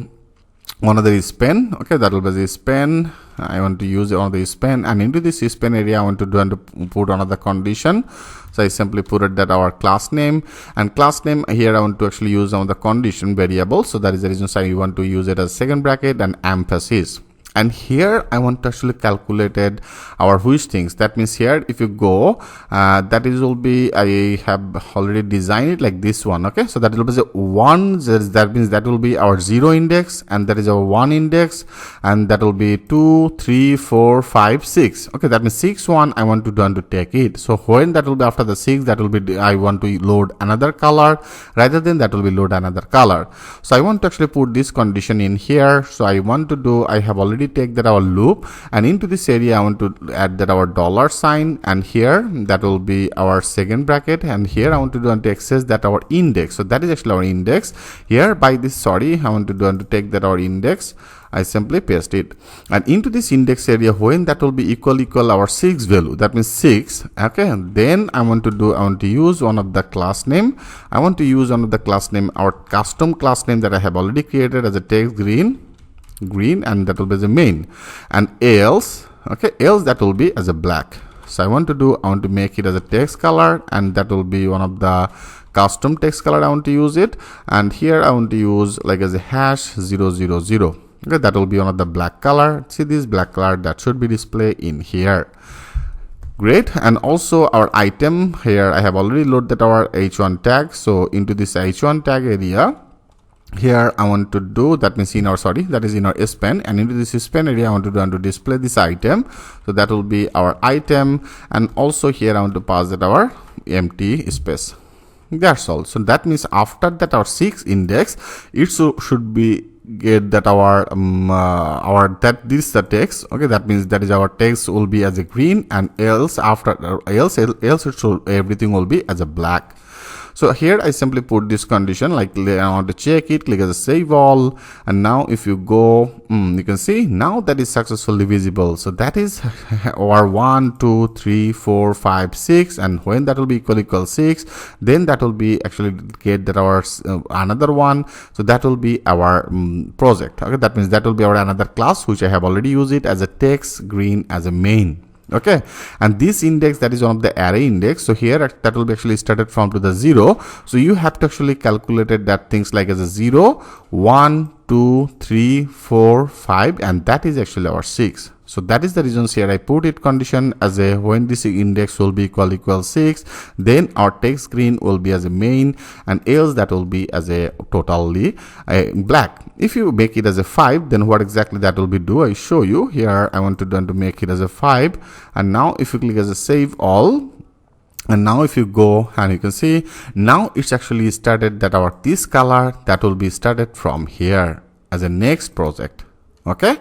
one of the span. Okay, that will be the span. I want to use one of the span, and into this span area I want to put another condition. So I simply put it that our class name, and class name here I want to actually use one of the condition variable. So that is the reason I want to use it as second bracket and emphasis. And here I want to actually calculated our which things. That means here if you go, that is will be, I have already designed it like this one. Okay, so that will be the 1, that means that will be our 0 index, and that is our 1 index, and that will be 2, 3, 4, 5, 6. Okay, that means 6 1 I want to take it. So when that will be after the 6, that will be I want to load another color, rather than that will be load another color. So I want to actually put this condition in here. So I want to I have already take that our loop, and into this area I want to add that our dollar sign, and here that will be our second bracket, and here I want to access that our index. So that is actually our index. Here by this I want to take that our index. I simply paste it, and into this index area, when that will be equal our 6 value, that means 6. Okay, and then I want to use one of the class name. I want to use one of the class name, our custom class name that I have already created as a text green, and that will be the main, and else, okay, else that will be as a black. So I want to make it as a text color, and that will be one of the custom text color I want to use it, and here I want to use like as a hash 000. Okay, that will be one of the black color. See this black color that should be displayed in here. Great. And also our item here I have already loaded our h1 tag. So into this h1 tag area, here I want to that means in our that is in our span, and into this span area I want to display this item. So that will be our item, and also here I want to pass that our empty space. That's all. So that means after that our 6 index, it should be get that our that this the text. Okay, that means that is our text will be as a green, and else after else it should everything will be as a black. So here I simply put this condition, like I want to check it, click as a save all, and now if you go, you can see now that is successfully visible. So that is our 1, 2, 3, 4, 5, 6, and when that will be equal 6, then that will be actually get that our another one. So that will be our project. Okay, that means that will be our another class which I have already used it as a text green as a main. Okay, and this index, that is one of the array index. So here that will be actually started from to the 0. So you have to actually calculated that things like as a 0, 1, 2, 3, 4, 5, and that is actually our 6. So that is the reasons here I put it condition as a when this index will be equal 6, then our text green will be as a main, and else that will be as a totally black. If you make it as a 5, then what exactly that will be do, I show you here. I want to make it as a 5, and now if you click as a save all, and now if you go and you can see now it's actually started that our this color that will be started from here as a next project. Okay,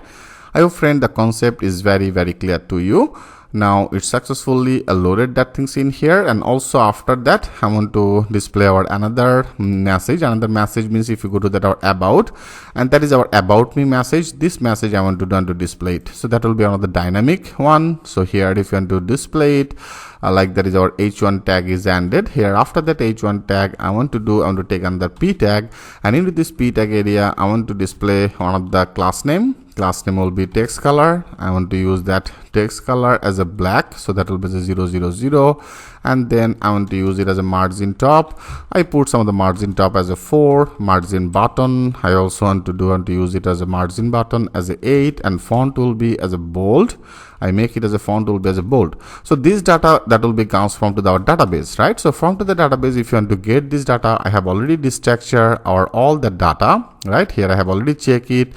I hope friend the concept is very clear to you. Now it successfully loaded that things in here, and also after that I want to display our another message. Another message means if you go to that our about, and that is our about me message. This message I want to display it, so that will be another dynamic one. So here if you want to display it like that is our h1 tag is ended here. After that h1 tag I want to take another p tag, and into this p tag area I want to display one of the class name. Class name will be text color. I want to use that text color as a black, so that will be the 000, and then I want to use it as a margin top. I put some of the margin top as a 4, margin button I also want to use it as a margin button as a 8, and font will be as a bold. I make it as a font will be as a bold. So this data that will be comes from to our database, right? So from to the database, if you want to get this data, I have already destructure our all the data, right? Here I have already checked it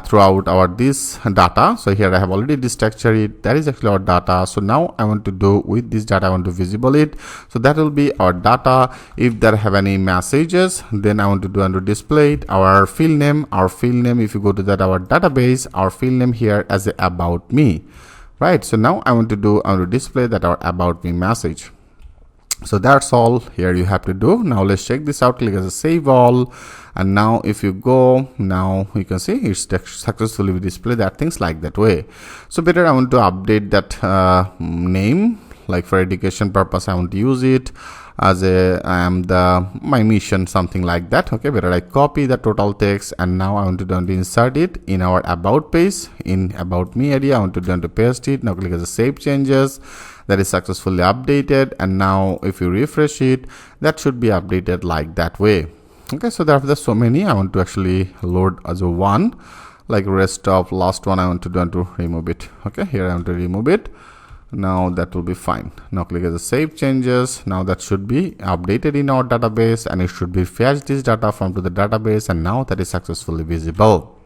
throughout our this data. So here I have already destructured it. That is actually our data. So now I want to do with this data, I want to visible it. So that will be our data. If there have any messages, then I want to display it. Our field name, if you go to that our database, our field name here as a about me. Right, so now I want to display that our about me message. So that's all here you have to do. Now let's check this out. Click as a save all, and now if you go, now you can see it's successfully display that things like that way. So better I want to update that name, like for education purpose I want to use it as a my mission, something like that. Okay, better I copy the total text, and now I want to insert it in our about page. In about me area I want to paste it. Now click as a save changes. That is successfully updated, and now if you refresh it, that should be updated like that way. Okay, so there are so many. I want to actually load as a one, like rest of last one I want to remove it. Okay, here I want to remove it. Now that will be fine. Now click as a save changes. Now that should be updated in our database, and it should be fetch this data from to the database, and now that is successfully visible.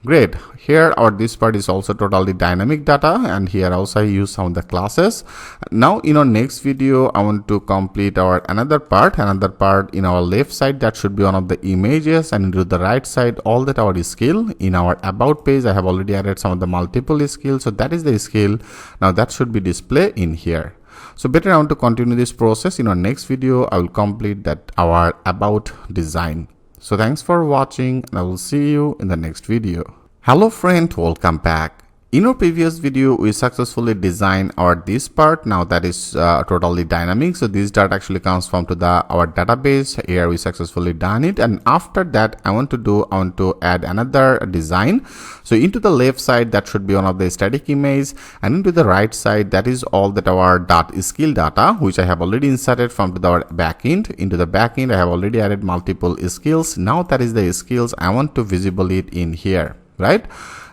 Great. Here our this part is also totally dynamic data, and here also I use some of the classes. Now in our next video I want to complete our another part in our left side. That should be one of the images, and into the right side all that our skill. In our about page I have already added some of the multiple skills, so that is the skill. Now that should be displayed in here. So better I want to continue this process. In our next video I will complete that our about design. So thanks for watching, and I will see you in the next video. Hello friend, welcome back. In our previous video, we successfully designed our this part. Now that is totally dynamic. So this data actually comes from to our database. Here we successfully done it, and after that I want to add another design. So into the left side that should be one of the static image, and into the right side that is all that our skill data, which I have already inserted from to our backend. Into the backend I have already added multiple skills. Now that is the skills I want to visible it in here, right?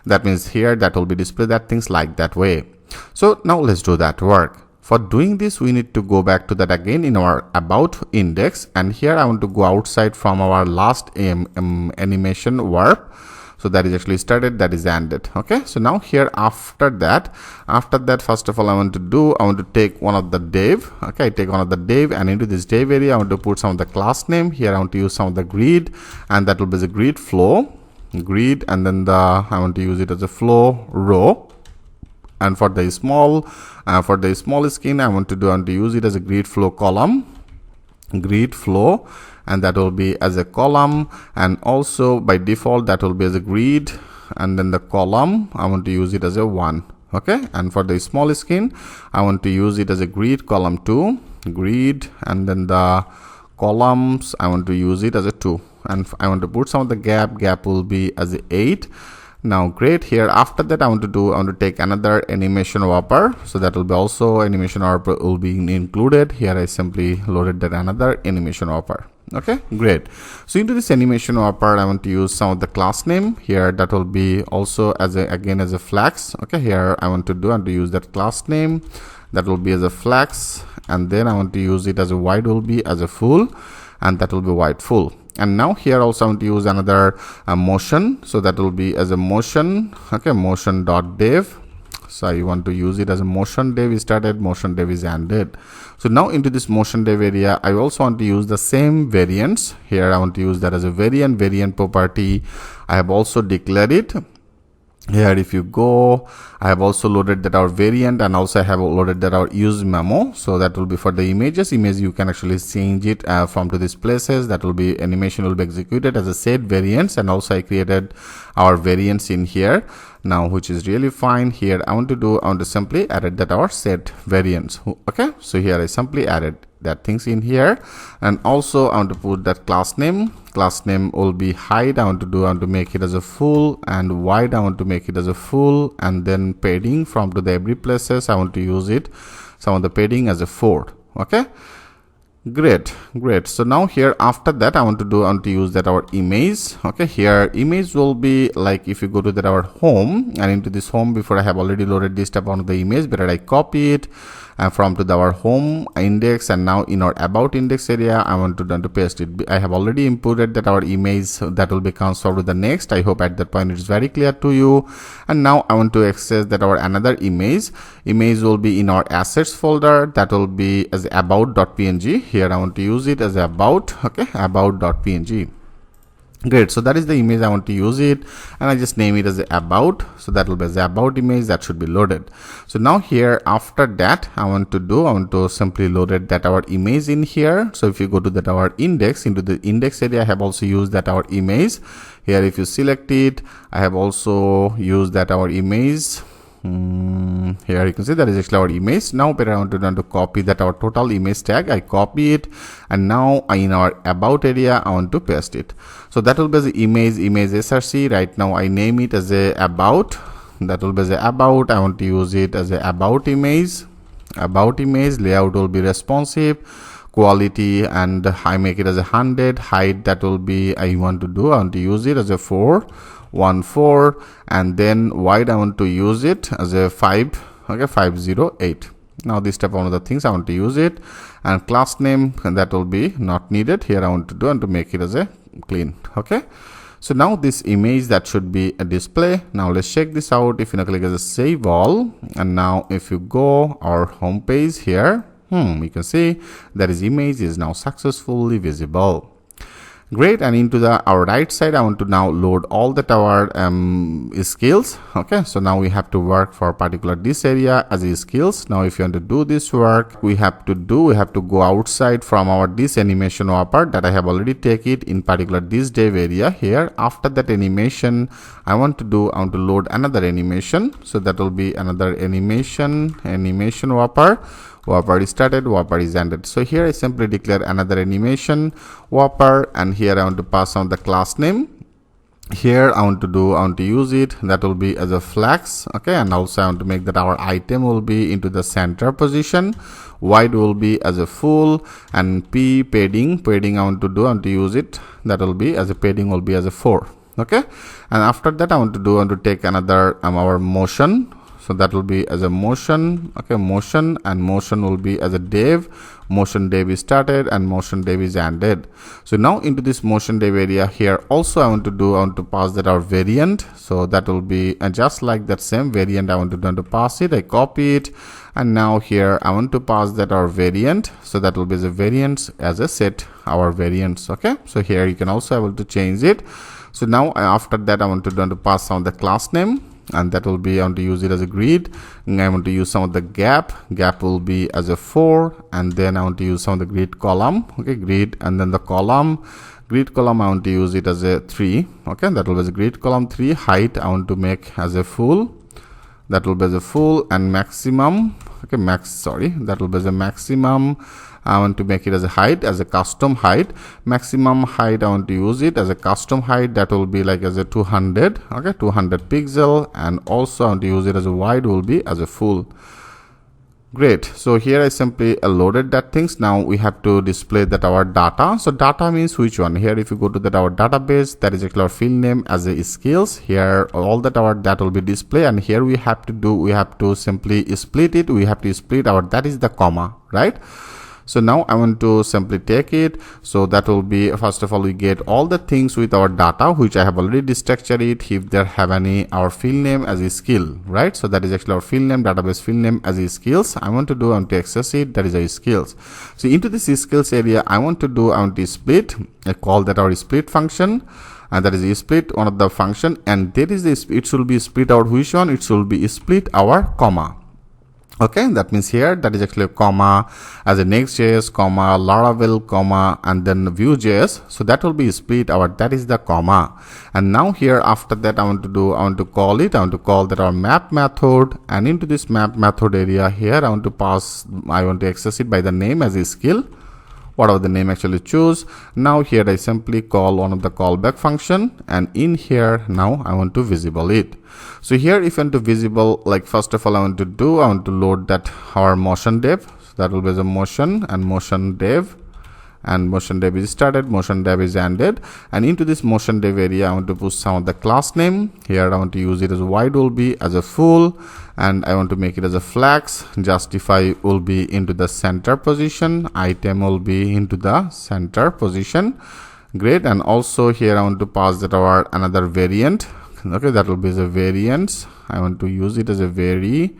That means here that will be displayed that things like that way. So now let's do that work. For doing this we need to go back to that again in our about index, and here I want to go outside from our last animation warp. So that is actually started, that is ended. Okay, so now here after that first of all I want to take one of the div. Okay, take one of the div, and into this div area I want to put some of the class name. Here I want to use some of the grid, and that will be the grid flow. Grid, and then I want to use it as a flow row, and for the small skin I want to use it as a grid flow column, grid flow, and that will be as a column, and also by default that will be as a grid, and then the column I want to use it as a 1. Okay, and for the small skin I want to use it as a grid column 2, grid, and then the columns I want to use it as a 2, and I want to put some of the gap will be as a 8. Now great, here after that I want to take another animation wrapper, so that will be also animation wrapper will be included. Here I simply loaded that another animation wrapper. Okay, great. So into this animation wrapper, I want to use some of the class name here. That will be also as a again as a flags. Okay, here I want to use that class name. That will be as a flags, and then I want to use it as a wide will be as a full, and that will be wide full. And now here also I want to use another motion, so that will be as a motion. Okay, motion.dev. So I want to use it as a motion dev is started, motion dev is ended. So now into this motion dev area, I also want to use the same variants. Here I want to use that as a variant property. I have also declared it. Here if you go, I have also loaded that our variant, and also I have loaded that our use memo. So that will be for the images. Image you can actually change it from to these places. That will be animation will be executed as a set variants, and also I created our variants in here now, which is really fine. Here I want to simply added that our set variants. Okay, so here I simply added that things in here, and also I want to put that class name. Class name will be height. I want to make it as a full, and wide I want to make it as a full, and then padding from to the every places I want to use it some of the padding as a 4. Okay, great. So now here after that I want to use that our image. Okay, here image will be like if you go to that our home, and into this home, before I have already loaded this tab on the image, but I copy it and from to our home index, and now in our about index area I want to paste it. I have already imported that our image that will be transferred to the next. I hope at that point it is very clear to you. And now I want to access that our another image will be in our assets folder. That will be as about.png. Here I want to use it as about. Okay, about.png. Great. So that is the image I want to use it, and I just name it as about. So that will be as about image that should be loaded. So now here after that I want to simply loaded that our image in here. So if you go to that our index, into the index area, I have also used that our image. Here if you select it, I have also used that our image. Here you can see that is actually our image. Now but I want to copy that our total image tag. I copy it, and now in our about area I want to paste it. So that will be the image src. Right now I name it as a about. That will be the about. I want to use it as a about image. Layout will be responsive, quality, and I make it as a 100. Height that will be I want to use it as a 414, and then wide I want to use it as a 5. Okay, 508. Now this type of one of the things I want to use it, and class name that will be not needed. Here I want to make it as a clean. Okay, so now this image that should be a display. Now let's check this out. If you click as a save all, and now if you go our home page here, you can see that is image is now successfully visible. Great. And into our right side I want to now load all that our skills. Okay, so now we have to work for particular this area as a skills. Now if you want to do this work, we have to go outside from our this animation wrapper that I have already take it in particular this dev area here. After that animation I want to load another animation. So that will be another animation wrapper. Wrapper is started, wrapper is ended. So here I simply declare another animation wrapper, and here I want to pass on the class name. Here I want to use it, that will be as a flags. Okay, and also I want to make that our item will be into the center position. Wide will be as a full, and padding I want to use it, that will be as a padding will be as a 4. Okay, and after that I want to take another our motion. So that will be as a motion. Okay, motion, and motion will be as a dev. Motion dev is started and motion dev is ended. So now into this motion dev area here also I want to pass that our variant. So that will be just like that same variant I want to pass it. I copy it, and now here I want to pass that our variant. So that will be the variants as a set our variants. Okay, so here you can also able to change it. So now after that I want to pass on the class name, and that will be I want to use it as a grid, and I want to use some of the gap will be as a 4, and then I want to use some of the grid column. Okay, grid, and then the grid column I want to use it as a 3. Okay, that will be a grid column 3. Height I want to make as a full, that will be as a full, and maximum. Okay, that will be as a maximum. I want to make it as a height, as a custom height. Maximum height I want to use it as a custom height, that will be like as a 200. Okay, 200 pixel, and also I want to use it as a wide will be as a full. Great. So here I simply loaded that things. Now we have to display that our data. So data means which one? Here if you go to that our database, that is actually our field name as a skills. Here all that our that will be display, and here we have to simply split it. We have to split our, that is the comma, right? So now I want to simply take it. So that will be, first of all, we get all the things with our data, which I have already destructured it. If there have any, our field name as a skill, right? So that is actually our field name, database field name as a skills. I want to access it. That is our skills. So into this skills area, I want to split. I call that our split function. And that is a split one of the function. And there is this, it should be split out which one? It should be split our comma. Okay, that means here that is actually a comma as a Next.js, comma Laravel, comma, and then Vue.js. So that will be split our, that is the comma. And now here after that I want to call that our map method, and into this map method area here I want to access it by the name as a skill, whatever the name actually choose. Now here I simply call one of the callback function, and in here now I want to visible it. So here if I want to visible, like first of all I want to load that our motion dev. So that will be the motion, and motion dev, and motion dev is started, motion dev is ended. And into this motion dev area I want to put some of the class name. Here I want to use it as wide will be as a full, and I want to make it as a flex. Justify will be into the center position, item will be into the center position. Great. And also here I want to pass that our another variant. Okay, that will be the variants. I want to use it as a variant.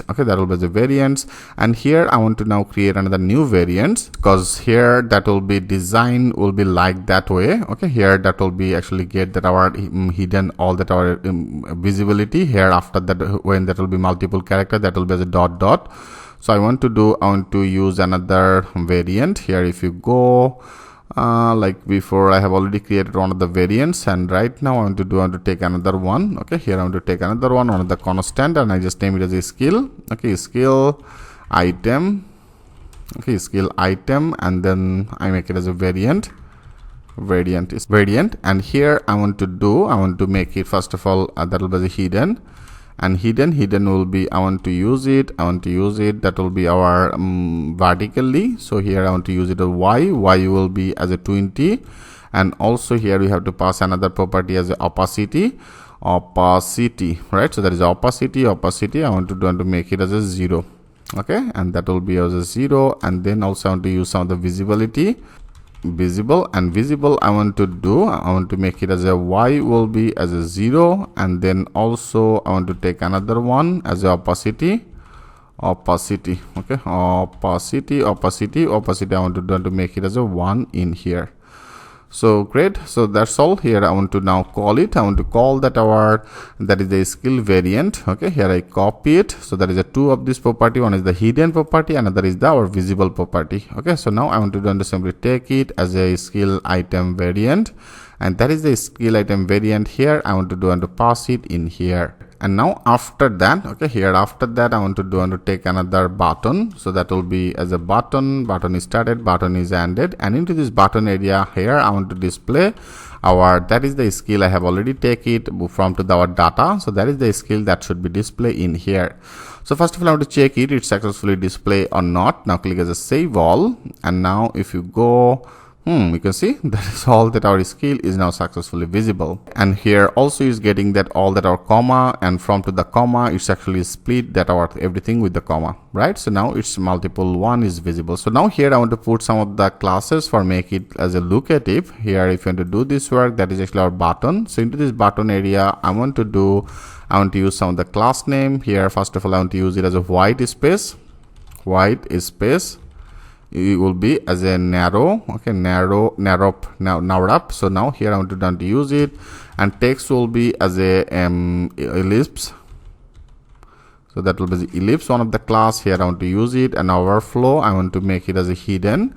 Okay, that will be the variants. And here I want to now create another new variant, because here that will be design will be like that way. Okay, here that will be actually get that our hidden all that our visibility. Here after that, when that will be multiple character, that will be as a dot. So I want to use another variant. Here if you go like before, I have already created one of the variants, and right now I want to take another one. Okay, here I want to take another one of the constant, and I just name it as a skill. Okay, skill item. Okay, skill item, and then I make it as a variant. Variant is variant, and here I want to make it first of all that will be the hidden. And hidden will be, I want to use it that will be our vertically. So here I want to use it as y will be as a 20, and also here we have to pass another property as a opacity, right? So that is opacity. I want to make it as a 0. Okay, and that will be as a 0. And then also I want to use some of the visibility, visible, and visible I want to make it as a y will be as a 0, and then also I want to take another one as a opacity. Okay, opacity I want to make it as a 1 in here. So great. So that's all. Here I want to now call it. I want to call that that is the skill variant. Okay, here I copy it. So that is a 2 of this property. One is the hidden property, another is our visible property. Okay, so now I want to simply take it as a skill item variant, and that is the skill item variant. Here I want to pass it in here. And now after that, okay, here after that I want to take another button. So that will be as a button is started, button is ended, and into this button area here I want to display our, that is the skill I have already take it from to our data. So that is the skill that should be displayed in here. So first of all I want to check it successfully display or not. Now click as a save all, and now if you go, you can see that is all that our skill is now successfully visible. And here also is getting that all that our comma, and from to the comma it's actually split that our everything with the comma, right? So now it's multiple one is visible. So now here I want to put some of the classes for make it as a locative. Here if you want to do this work, that is actually our button. So into this button area I want to use some of the class name. Here first of all I want to use it as a white space. It will be as a narrow. Okay, narrow up. So now here I want to use it, and text will be as a ellipse. So that will be the ellipse one of the class. Here I want to use it. And overflow I want to make it as a hidden,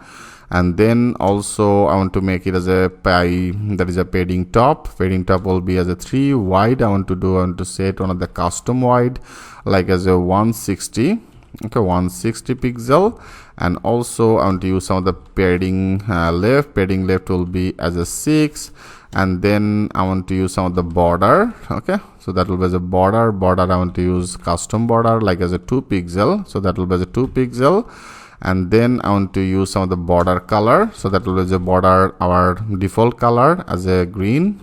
and then also I want to make it as a that is a padding top. Padding top will be as a 3. Wide I want to set one of the custom wide like as a 160. Okay, 160 pixel. And also I want to use some of the padding left. Padding left will be as a 6, and then I want to use some of the border. Okay, so that will be as a border. I want to use custom border like as a 2 pixel, so that will be as a 2 pixel. And then I want to use some of the border color, so that will be as a border, our default color as a green,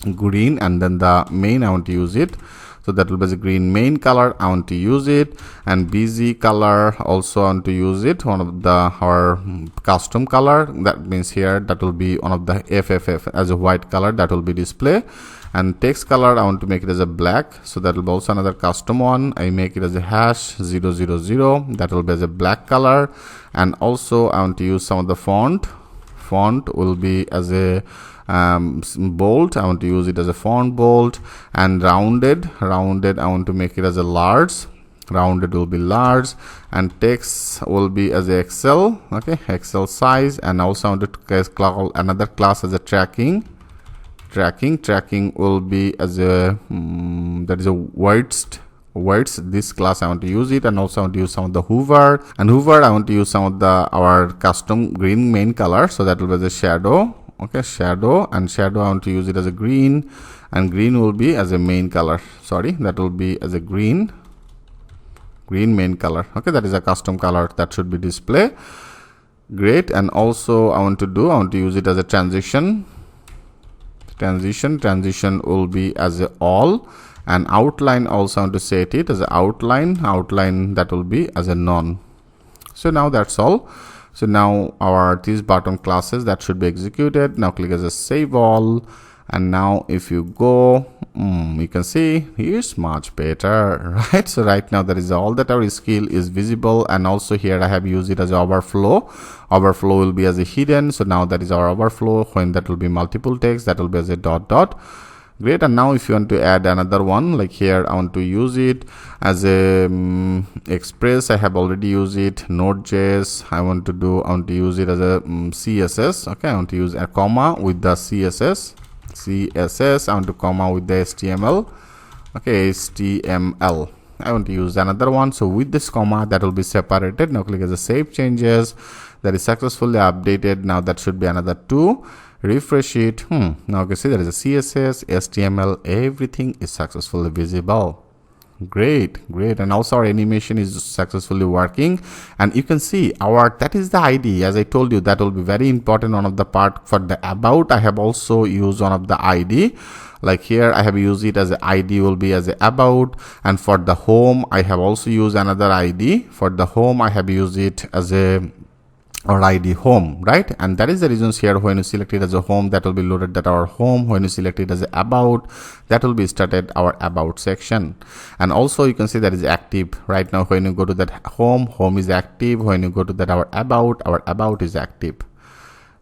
and then the main I want to use it, so that will be the green main color I want to use it. And BZ color also I want to use it, one of the our custom color, that means here that will be one of the FFF as a white color that will be display. And text color I want to make it as a black, so that will be also another custom one. I make it as a #000, that will be as a black color. And also I want to use some of the font will be as a bold. I want to use it as a font bold. And rounded I want to make it as a large, rounded will be large. And text will be as a XL, okay, XL size. And also I want to call another class as a tracking will be as a that is a words. This class I want to use it. And also I want to use some of the hover, and hover I want to use some of the our custom green main color, so that will be as a shadow. Okay, shadow I want to use it as a green, and green will be as a main color, that will be as a green main color. Okay, that is a custom color that should be display. Great. And also I want to use it as a transition will be as a all. And outline also I want to set it as an outline that will be as a none. So now that's all. So now these bottom classes that should be executed. Now click as a save all, and now if you go, you can see here's much better, right? So right now that is all that our skill is visible. And also here I have used it as overflow will be as a hidden. So now that is our overflow. When that will be multiple text, that will be as a dot. Great. And now if you want to add another one, like here I want to use it as a express. I have already used it. Node.js I want to use it as a CSS. Okay, I want to use a comma with the CSS. I want to comma with the HTML. Okay, HTML I want to use another one. So with this comma that will be separated. Now click as a save changes. That is successfully updated. Now that should be another 2. Refresh it. Now you can see there is a CSS, HTML, everything is successfully visible. Great. And also our animation is successfully working. And you can see that is the ID. As I told you, that will be very important. One of the part for the about, I have also used one of the ID. Like here I have used it as a ID will be as a about. And for the home I have also used another ID. For the home I have used it as a or ID home, right? And that is the reasons here. When you select it as a home, that will be loaded that our home. When you select it as a about, that will be started our about section. And also you can see that is active right now. When you go to that home is active. When you go to that our about is active.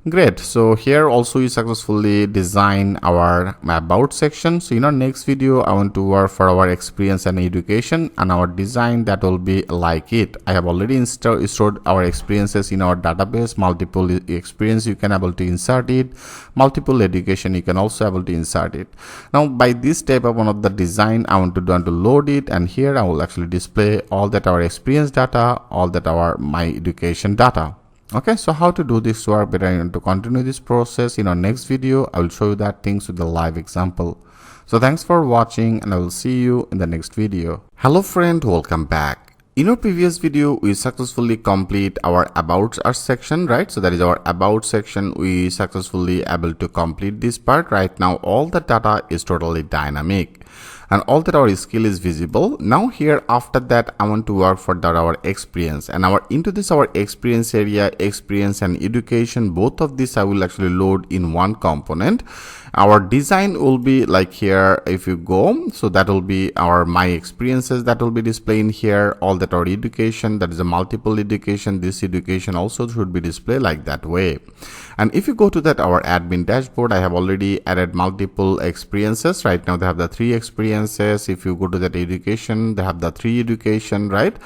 Great. So here also we successfully design our about section. So in our next video, I want to work for our experience and education, and our design that will be like it. I have already stored our experiences in our database. Multiple experience you can able to insert it. Multiple education you can also able to insert it. Now by this step of one of the design, I want to load it, and here I will actually display all that our experience data, all that our my education data. Okay, so how to do this work, but I want to continue this process in our next video. I will show you that things with a live example. So thanks for watching, and I will see you in the next video. Hello friend, welcome back. In our previous video, we successfully complete our about us section, right? So that is our about section. We successfully able to complete this part. Right now, all the data is totally dynamic, and all that our skill is visible. Now here after that I want to work for that our experience, and our experience area, experience and education, both of these I will actually load in one component. Our design will be like here. If you go, so that will be our my experiences that will be displaying here. All that our education, that is a multiple education, this education also should be displayed like that way. And if you go to that our admin dashboard, I have already added multiple experiences. Right now they have the 3 experiences. If you go to that education, they have the 3 education, right?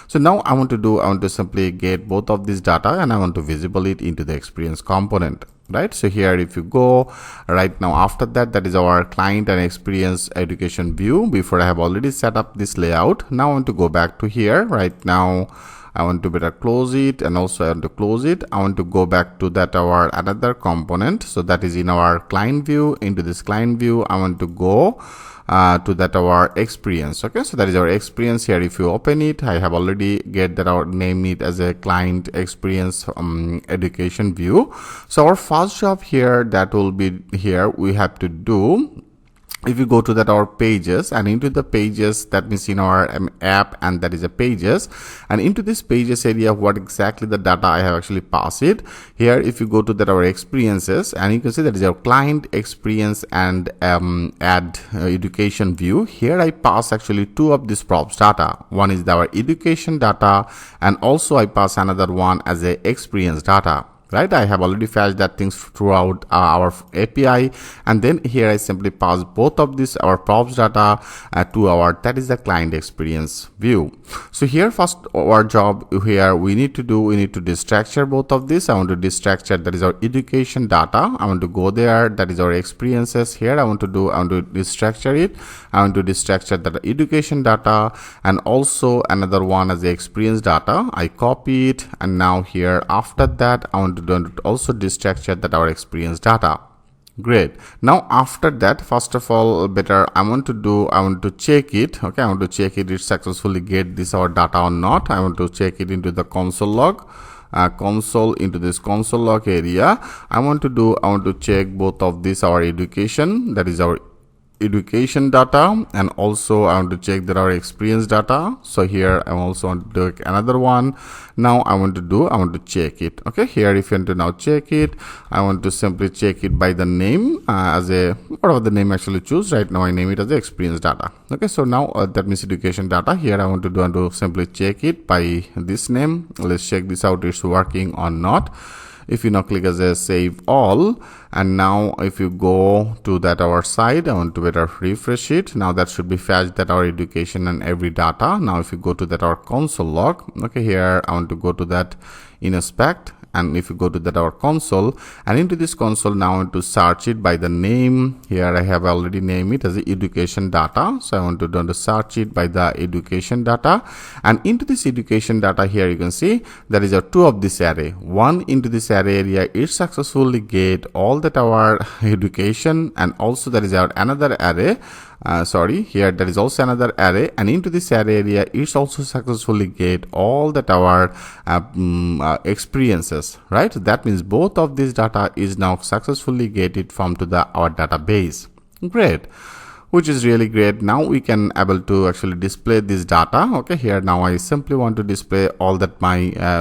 So now I want to simply get both of this data, and I want to visible it into the experience component. Right, so here if you go right now after that, that is our client and experience education view. Before I have already set up this layout. Now I want to go back to here. Right now I want to better close it, and also I want to close it. I want to go back to that our another component, so that is in our client view. Into this client view, I want to go to that our experience. Okay, so that is our experience here. If you open it, I have already get that our name it as a client experience education view. So our first job here, that will be here, we have to do, if you go to that our pages, and into the pages, that means in our app, and that is a pages, and into this pages area, what exactly the data I have actually passed it here. If you go to that our experiences, and you can see that is our client experience and add education view. Here I pass actually two of these props data. One is our education data, and also I pass another one as a experience data. Right, I have already fetched that things throughout our API, and then here I simply pass both of these our props data to our, that is the client experience view. So here first our job here we need to destructure both of this. I want to destructure, that is our education data. I want to go there, that is our experiences. Here I want to destructure it. I want to destructure the education data, and also another one as the experience data. I copy it, and now here after that I want to also destructure that our experience data. Great. Now after that, first of all, better I want to check it. Okay, I want to check it successfully get this our data or not. I want to check it into the console log. Into this console log area, I want to check both of this our education, that is our education data, and also I want to check that our experience data. So here I also want to do another one. Now I want to check it. Okay, here if you want to now check it, I want to simply check it by the name as a whatever the name actually choose. Right now I name it as the experience data. Okay, so now that means education data. Here I want to simply check it by this name. Let's check this out, it's working or not. If you now click as a save all, and now if you go to that our side, I want to better refresh it. Now that should be fetched that our education and every data. Now if you go to that our console log, okay, here I want to go to that inspect, and if you go to that our console, and into this console now I want to search it by the name. Here I have already named it as the education data, so I want to search it by the education data, and into this education data here you can see there is a two of this array. One into this array area, it successfully get all that our education, and also there is our another array. Here there is also another array, and into this array area it's also successfully get all that our experiences, right? That means both of this data is now successfully get it from to the our database. Great, which is really great. Now we can able to actually display this data. Okay, here now I simply want to display all that my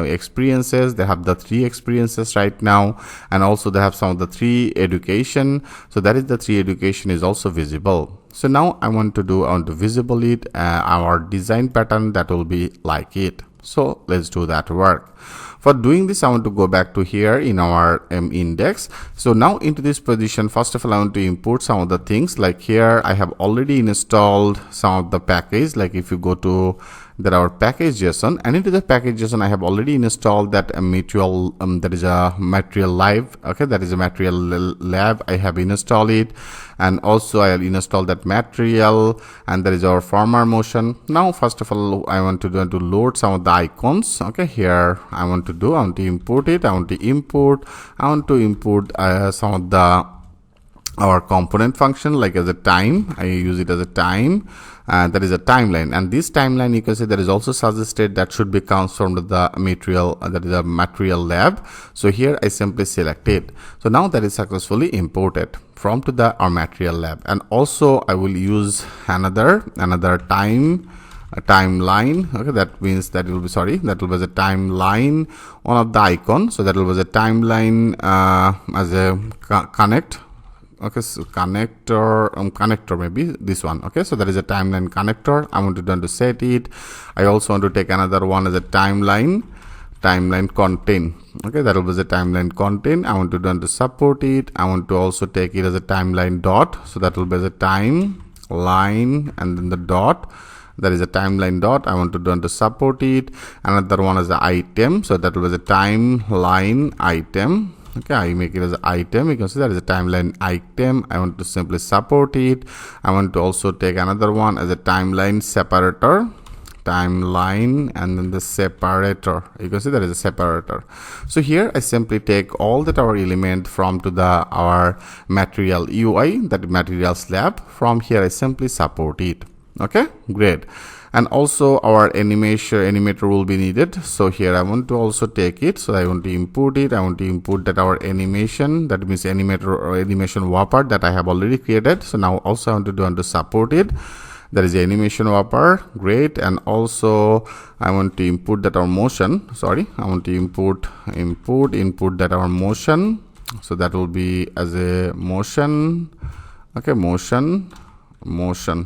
experiences. They have the 3 experiences right now, and also they have some of the 3 education. So that is the 3 education is also visible. So now I want to visible it our design pattern that will be like it. So let's do that work. For doing this, I want to go back to here in our index. So now into this position, first of all, I want to import some of the things. Like here, I have already installed some of the package. Like if you go to our package JSON, and into the package JSON, I have already installed that material. That is a material live. Okay, that is a material lab. I have installed it, and also I will install that material, and that is our former motion. Now, first of all, I want to load some of the icons. Okay, here I want to import it. I want to import some of the our component function, like as a time. I use it as a time. That is a timeline, and this timeline you can see that is also suggested that should be comes from the material, that is a material lab. So here I simply select it. So now that is successfully imported from to our material lab, and also I will use another timeline. Okay, that means that will be that will be a timeline one of the icon. So that will be a timeline as a connect. Okay, so connector maybe this one. Okay, so that is a timeline connector. I want to set it. I also want to take another one as a timeline content. Okay, that will be the timeline content. I want to support it. I want to also take it as a timeline dot. So that will be the timeline and then the dot. That is a timeline dot. I want to support it. Another one is the item. So that will be the timeline item. Okay, I make it as an item. You can see that is a timeline item. I want to simply support it. I want to also take another one as a timeline separator. timeline, and then the separator. You can see there is a separator. So here I simply take all that our element from to the our material UI, that material slab. From here I simply support it. Okay, great. And also our animator will be needed. So here I want to also take it. So I want to import it. I want to import that our animation, that means animator or animation wrapper that I have already created. So now also I want to support it. There is the animation wrapper. Great. And also I want to input that our motion. Sorry, I want to input that our motion. So that will be as a motion. Okay, motion.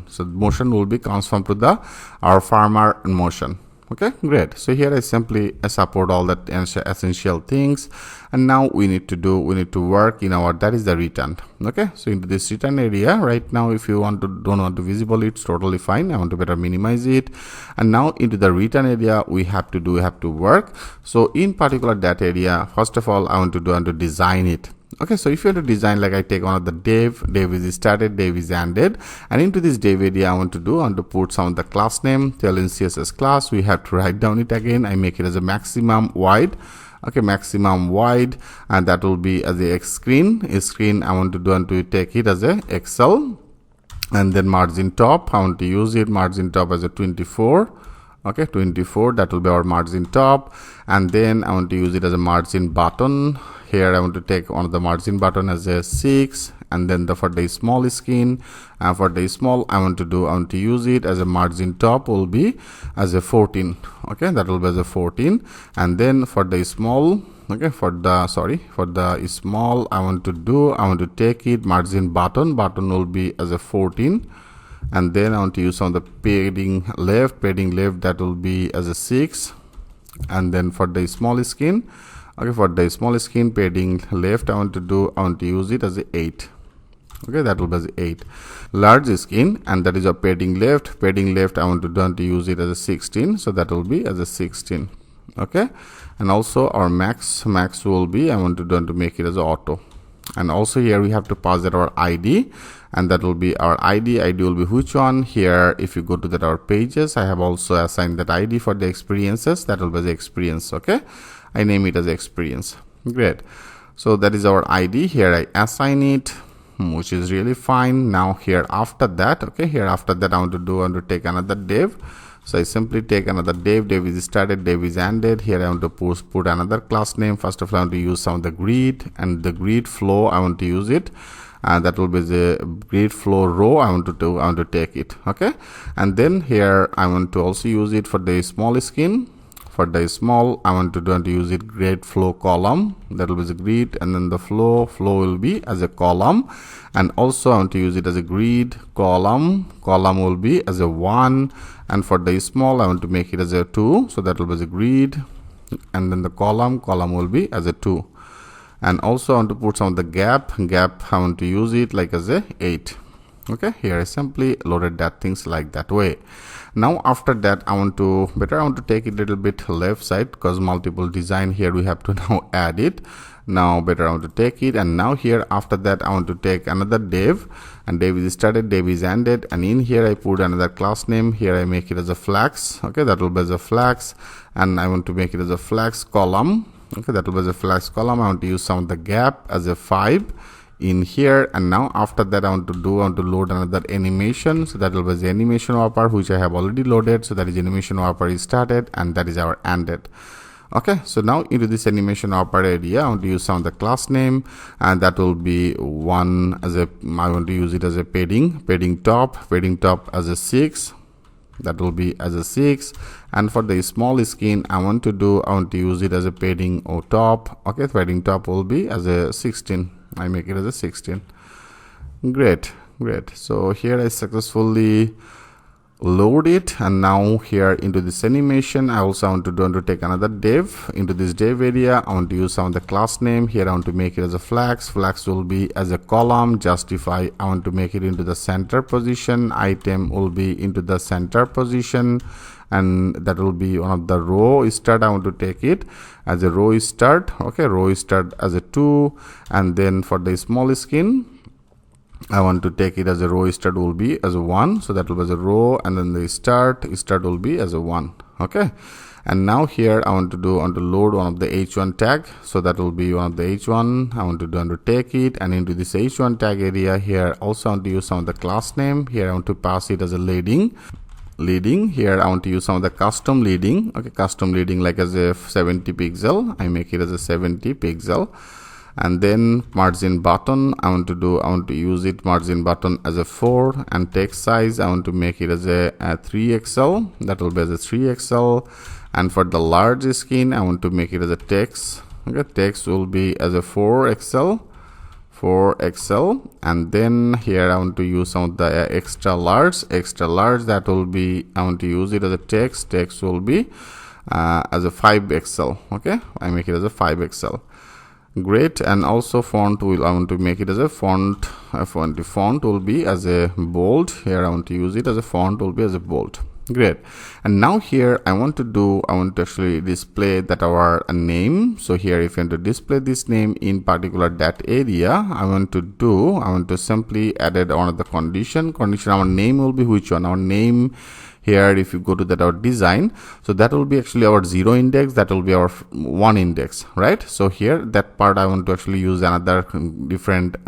So motion will be transformed to the our farmer motion. Okay, great. So here I simply support all that essential things, and now we need to work in our, that is the return. Okay, so into this return area right now, if you don't want to visible, it's totally fine. I want to better minimize it. And now into the return area we have to work. So in particular that area, first of all I want to design it. Okay, so if you want to design, like I take one of the div is started, div is ended, and into this div area I want to put some of the class name, Tailwind CSS class. We have to write down it again. I make it as a maximum wide. Okay, maximum wide, and that will be as a screen. I want to take it as a Excel, and then margin top. I want to use it margin top as a 24. Okay, 24, that will be our margin top. And then I want to use it as a margin button. Here I want to take one of the margin button as a 6, and then for the small skin, and for the small I want to use it as a margin top will be as a 14. Okay, that will be as a 14. And then for the small, okay, for the small I want to take it margin button will be as a 14. And then I want to use some of the padding left, that will be as a 6. And then for the small skin, okay, for the small skin padding left I want to use it as a 8. Okay, that will be as a 8. Large skin, and that is a padding left I want to use it as a 16. So that will be as a 16. Okay, and also our max will be, I want to make it as a auto. And also here we have to pass that our ID, and that will be our ID will be which one. Here if you go to that our pages, I have also assigned that ID for the experiences, that will be the experience. Okay, I name it as experience. Great. So that is our ID. Here I assign it, which is really fine. Now here after that, okay, I want to take another div. So I simply take another div is started, div is ended. Here I want to put another class name. First of all I want to use some of the grid, and the grid flow I want to use it, and that will be the grid flow row. I want to take it. Okay, and then here I want to also use it for the small skin. For the small I want to use it grid flow column, that will be the grid, and then the flow will be as a column. And also I want to use it as a grid column will be as a 1. And for the small I want to make it as a 2, so that will be the grid, and then the column will be as a 2. And also I want to put some of the gap I want to use it like as a 8. Okay, here I simply loaded that things like that way. Now after that I want to take it a little bit left side, because multiple design here we have to now add it. Now I want to take it, and now here after that I want to take another div, and div is started, div is ended, and in here I put another class name. Here I make it as a flags. Okay, that will be as a flags, and I want to make it as a flags column. Okay, that will be as a flags column. I want to use some of the gap as a 5 in here. And now after that I want to load another animation. So that will be the animation wrapper, which I have already loaded. So that is animation wrapper is started, and that is our ended. Okay, so now into this animation wrapper area I want to use some of the class name, and that will be one as a, I want to use it as a padding top as a 6. That will be as a 6. And for the small skin I want to use it as a padding or top. Okay, padding top will be as a 16. I make it as a 16. Great. So here I successfully load it, and now here into this animation I also want to take another div. Into this div area I want to use some of the class name. Here I want to make it as a flags will be as a column. Justify I want to make it into the center position. Item will be into the center position, and that will be one of the row start. I want to take it as a row start. Okay, row start as a 2. And then for the small skin I want to take it as a row start will be as a 1, so that will be as a row, and then the start will be as a 1. Okay, and now here I want to load one of the h1 tag, so that will be one of the h1. I want to take it, and into this h1 tag area here also I want to use some of the class name. Here I want to pass it as a leading. Here I want to use some of the custom leading. Okay, custom leading like as a 70 pixel. I make it as a 70 pixel. And then margin button, I want to use it margin button as a 4, and text size I want to make it as a 3xl. That will be as a 3xl. And for the large skin, I want to make it as a text. Okay, text will be as a 4xl. And then here I want to use some of the extra large. That will be, I want to use it as a text will be as a 5xl. Okay, I make it as a 5xl. Great. And also font I want to make it as a font. Font will be as a bold. Here I want to use it as a font will be as a bold. Great. And now here I want to actually display that our name. So here if you want to display this name in particular that area, I want to simply add on the condition. Our name will be which one? Our name here, if you go to that our design, so that will be actually our 0 index, that will be our 1 index, right? So here that part I want to actually use another different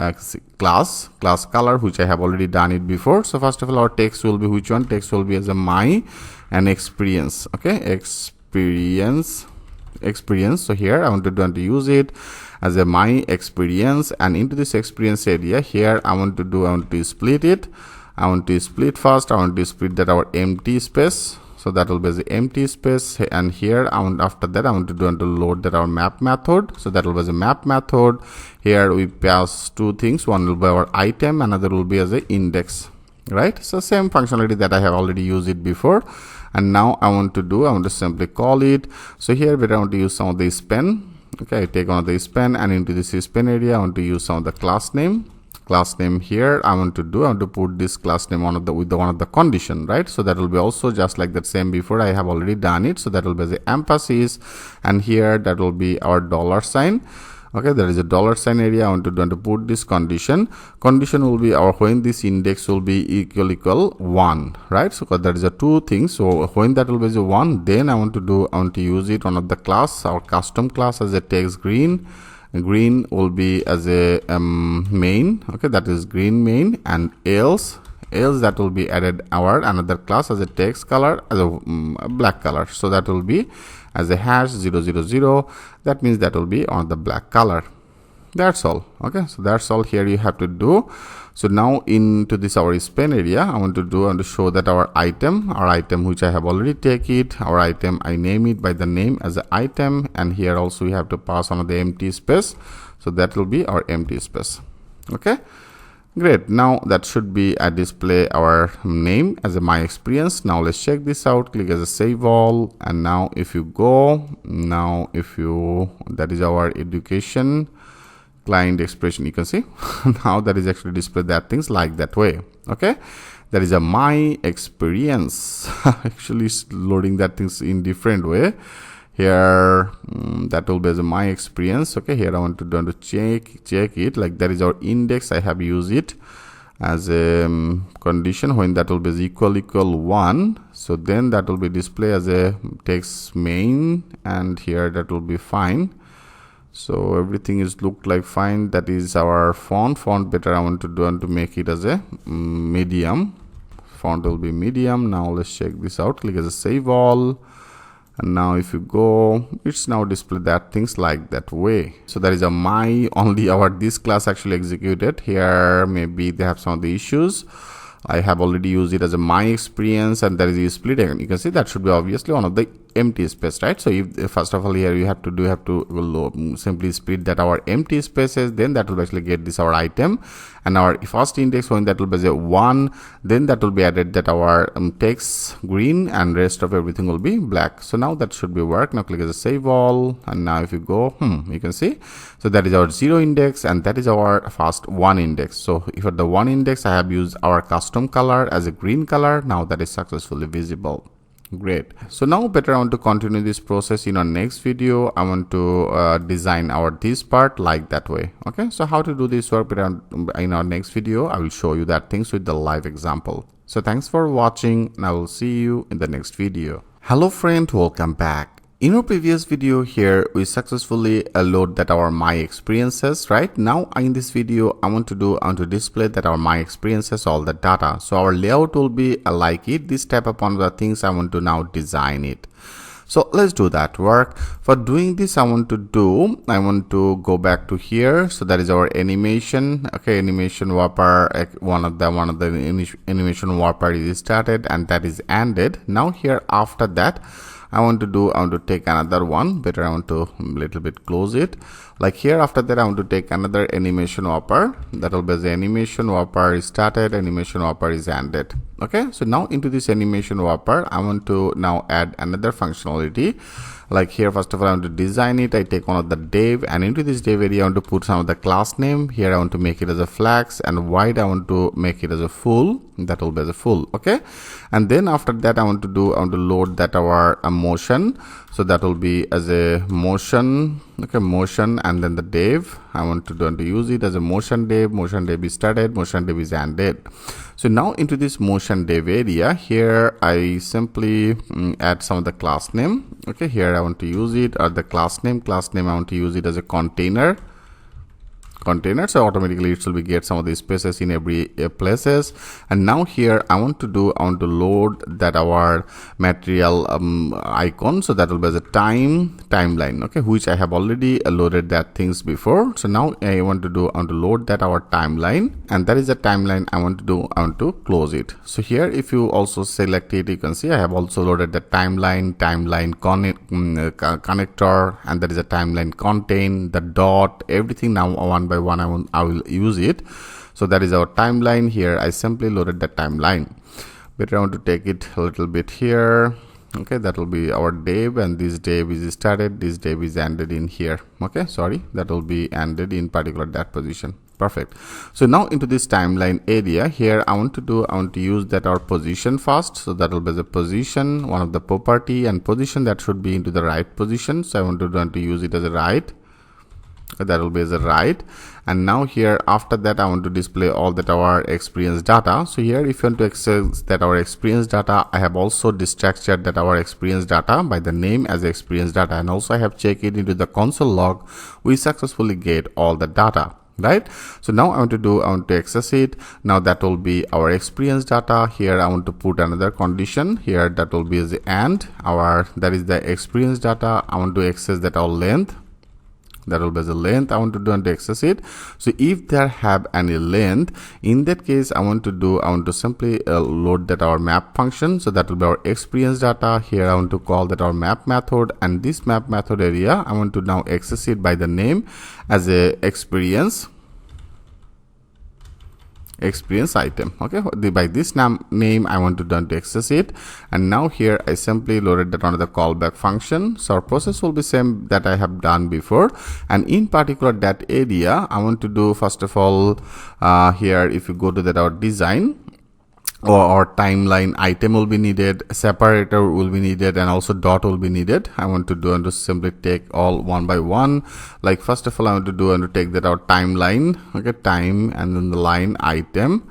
class color, which I have already done it before. So first of all, our text will be which one? Text will be as a my and experience. Okay, experience. So here I want to use it as a my experience, and into this experience area here I want to split it. I want to split first. I want to split that our empty space, so that will be the empty space. And here after that I want to load that our map method, so that will be the map method. Here we pass two things, one will be our item, another will be as a index, right? So same functionality that I have already used it before. And now I want to simply call it. So here we want to use some of the span. Okay, I take one of the span, and into this span area I want to use some of the class name. Here I want to put this class name with one of the condition, right? So that will be also just like that same before. I have already done it. So that will be the emphasis, and here that will be our $sign. Okay, there is a $sign area. I want to put this condition. Condition will be our when this index will be equal 1, right? So there is a two things. So when that will be the 1, then I want to use it one of the class, our custom class, as a text green. Green will be as a main. Okay, that is green main, and else that will be added our another class as a text color as a black color. So that will be as a hash 000. That means that will be on the black color. That's all. Okay, so that's all here you have to do. So now into this our span area, I want to show that our item which I have already take it, our item I name it by the name as an item, and here also we have to pass on the empty space, so that will be our empty space. Okay, great. Now that should be a display our name as a my experience. Now let's check this out. Click as a save all, and now if you go, that is our education client expression, you can see now that is actually display that things like that way. Okay, that is a my experience. Actually loading that things in different way here. That will be as a my experience. Okay, here I want to check it like that is our index. I have used it as a condition when that will be equal 1. So then that will be display as a text main, and here that will be fine. So everything is looked like fine. That is our font better. I want to make it as a medium. Font will be medium. Now let's check this out. Click as a save all, and now if you go, it's now display that things like that way. So that is a my only our this class actually executed here. Maybe they have some of the issues. I have already used it as a my experience, and there is a split. You can see that should be obviously one of the empty space, right? So if first of all here you have to simply split that our empty spaces, then that will actually get this our item, and our first index when that will be a 1, then that will be added that our text green, and rest of everything will be black. So now that should be work. Now click as a save all, and now if you go, you can see, so that is our 0 index, and that is our first 1 index. So if at the 1 index I have used our custom color as a green color, now that is successfully visible. Great. So now better I want to continue this process in our next video. I want to design our this part like that way. Okay, so how to do this work in our next video, I will show you that things with the live example. So thanks for watching and I will see you in the next video. Hello friend, welcome back. In our previous video here, we successfully load that our my experiences, right? Now in this video, I want to display that our my experiences, all the data. So our layout will be like it. This type upon the things I want to now design it. So let's do that work. For doing this, I want to go back to here. So that is our animation. Okay, animation wrapper. One of the animation wrapper is started and that is ended. Now here after that, I want to take another one. Better I want to little bit close it. Like here after that I want to take another animation wrapper. That will be the animation wrapper is started, animation wrapper is ended. Okay, so now into this animation wrapper I want to now add another functionality. Like here first of all I want to design it. I take one of the div and into this div area I want to put some of the class name. Here I want to make it as a flags and wide I want to make it as a full. That will be as a full. Okay, and then after that I want to load that our motion. So that will be as a motion. Okay, motion and then the div I want to use it as a motion div. Motion div is started, motion div is ended. So now into this motion div area here I simply add some of the class name. Okay, here I want to use it or the class name I want to use it as a container, so automatically it will be get some of these spaces in every places. And now here I want to load that our material icon. So that will be as a timeline. Okay, which I have already loaded that things before. So now I want to load that our timeline, and that is the timeline I want to close it. So here if you also select it, you can see I have also loaded the timeline connector, and that is a timeline contain, the dot, everything. Now one by one I will use it. So that is our timeline. Here I simply loaded the timeline. Better I want to take it a little bit here. Okay, that will be our div, and this div is started, this div is ended in here. Okay, sorry, that will be ended in particular that position. Perfect. So now into this timeline area here I want to use that our position first. So that will be the position, one of the property, and position that should be into the right position. So I want to use it as a right. That will be as a right. And now here after that I want to display all that our experience data. So here if you want to access that our experience data, I have also destructured that our experience data by the name as experience data, and also I have checked it into the console log. We successfully get all the data, right? So now I want to access it. Now that will be our experience data. Here I want to put another condition here, that will be as the end that is the experience data. I want to access that our length. That will be the length I want to access it. So if there have any length, in that case I want to simply load that our map function. So that will be our experience data. Here I want to call that our map method, and this map method area I want to now access it by the name as a experience item. Okay, by this name I want to access it. And now here I simply loaded that on the callback function. So our process will be same that I have done before, and in particular that area I want to do first of all here if you go to that our design or our timeline item will be needed, separator will be needed, and also dot will be needed. I want to simply take all one by one. Like first of all I want to take that our timeline. Okay, time and then the line item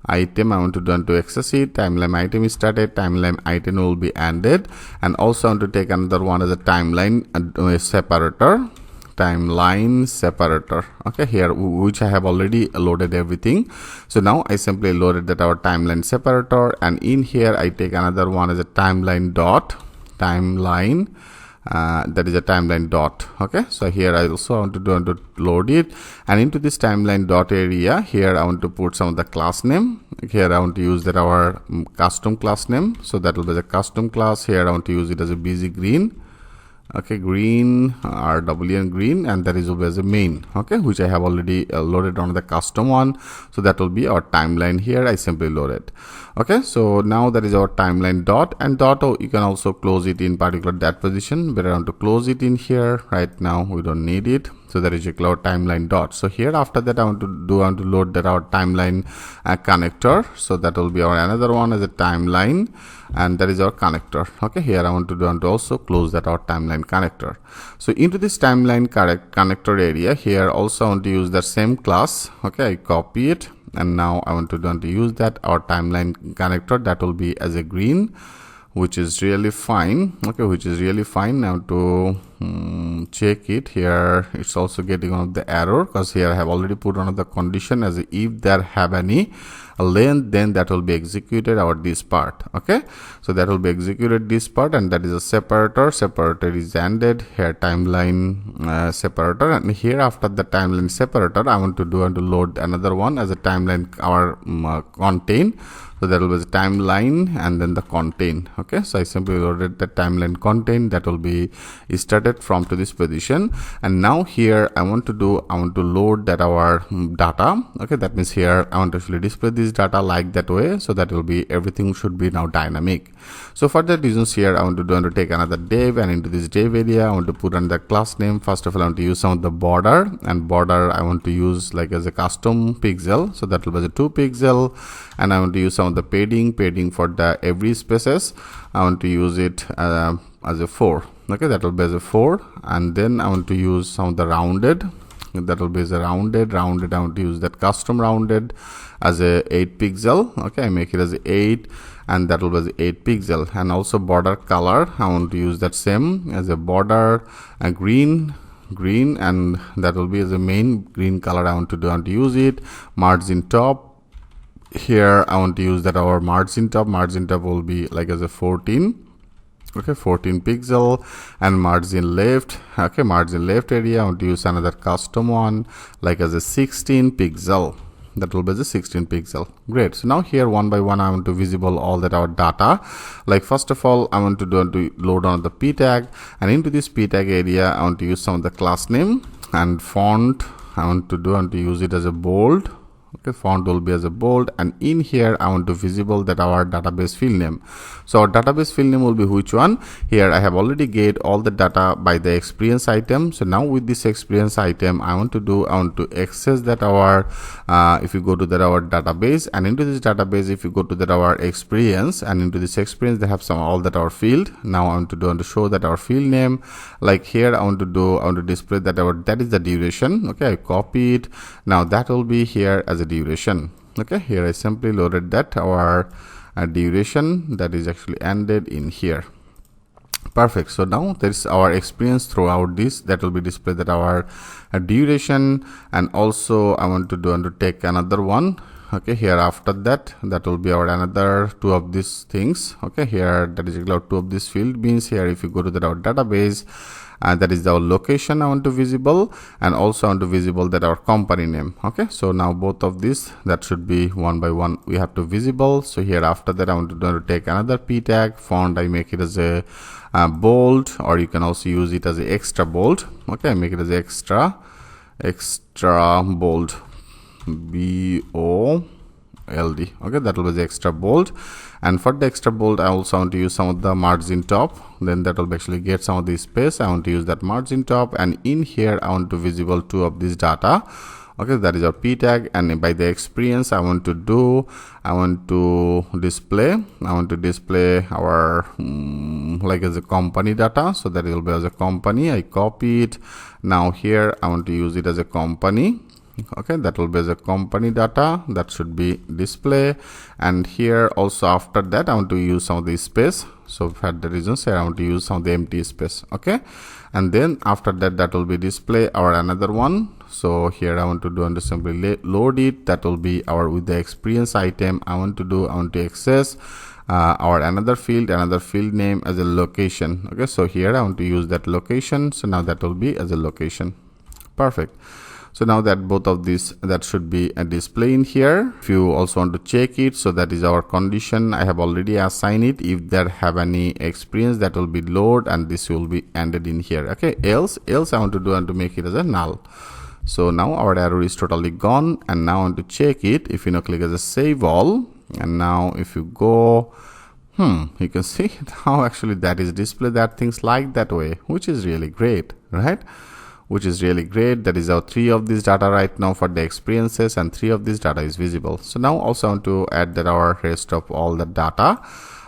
I want to access it. Timeline item is started, timeline item will be ended, and also I want to take another one as a timeline separator. Timeline separator. Okay, here which I have already loaded everything. So now I simply loaded that our timeline separator, and in here I take another one as a timeline dot. That is a timeline dot. Okay, so here I also want to load it, and into this timeline dot area here I want to put some of the class name. Here I want to use that our custom class name. So that will be the custom class. Here I want to use it as a busy green. Okay, green, RWN green, and that is as a main. Okay, which I have already loaded on the custom one. So that will be our timeline. Here I simply load it. Okay, so now that is our timeline dot, and dot you can also close it in particular that position, but I want to close it in here. Right now we don't need it. So that is our timeline dot. So here after that I want to load that our timeline connector. So that will be our another one as a timeline, and that is our connector. Okay, here I want to also close that our timeline connector. So into this timeline connector area, here also I want to use the same class. Okay, I copy it, and now I want to use that our timeline connector. That will be as a green, which is really fine. Okay, which is really fine. Now to check it here, it's also getting one of the error, because here I have already put one of the condition as a, if there have any length, then that will be executed our this part. Okay, so that will be executed this part, and that is a separator. Separator is ended here, timeline separator, and here after the timeline separator I want to load another one as a timeline our contain. So that will be the timeline and then the contain. Okay, so I simply loaded the timeline contain. That will be started from to this position, and now here I want to load that our data. Okay, that means here I want to actually display this data like that way, so that will be everything should be now dynamic. So for that reasons here I want to take another div, and into this div area I want to put on the class name. First of all I want to use some of the border, and border I want to use like as a custom pixel, so that will be a 2 pixel, and I want to use some of the padding for the every spaces. I want to use it as a 4. Okay, that will be as a 4, and then I want to use some of the rounded. That will be as a rounded. I want to use that custom rounded as a 8 pixel. Okay, I make it as a 8, and that will be as a 8 pixel. And also border color, I want to use that same as a border green, and that will be as a main green color. I want to use it. Margin top, here I want to use that our margin top will be like as a 14. Okay, 14 pixel, and margin left. Okay, margin left area I want to use another custom one like as a 16 pixel. That will be the 16 pixel. Great. So now here one by one I want to visible all that our data. Like first of all I want to load on the p tag, and into this p tag area I want to use some of the class name, and font I want to use it as a bold. Okay, font will be as a bold, and in here I want to visible that our database field name. So our database field name will be which one? Here I have already get all the data by the experience item. So now with this experience item I want to access that our if you go to that our database, and into this database if you go to that our experience, and into this experience they have some all that our field. Now I want to show that our field name. Like here I want to display that that is the duration. Okay, I copy it. Now that will be here as a duration. Okay, here I simply loaded that our duration that is actually ended in here. Perfect. So now there is our experience throughout this, that will be displayed that our duration, and also I want to take another one. Okay, here after that will be our another 2 of these things. Okay, here that is 2 of this field means here if you go to that our database, that is our location I want to visible, and also I want to visible that our company name. Okay, so now both of these that should be one by one we have to visible. So here after that I want to take another p tag. Font I make it as a bold, or you can also use it as a extra bold. Okay, I make it as extra bold, bold. Okay, that will be the extra bold, and for the extra bold I also want to use some of the margin top. Then that will actually get some of the space. I want to use that margin top, and in here I want to visible 2 of this data. Okay, that is our p tag, and by the experience I want to display our like as a company data. So that will be as a company. I copy it. Now here I want to use it as a company. Okay, that will be as a company data, that should be display. And here also after that I want to use some of the space. So for the reasons here I want to use some of the empty space. Okay, and then after that will be display our another one. So here I want to simply load it. That will be our with the experience item. I want to access our another field name as a location. Okay, so here I want to use that location. So now that will be as a location. Perfect. So now that both of these that should be a display in here. If you also want to check it, so that is our condition. I have already assigned it. If there have any experience, that will be load, and this will be ended in here. Okay, else I want to make it as a null. So now our error is totally gone, and now I want to check it. If you now click as a save all, and now if you go, you can see how actually that is displayed that things like that way, which is really great, right? which is really great. That is our 3 of this data right now for the experiences, and 3 of this data is visible. So now also I want to add that our rest of all the data.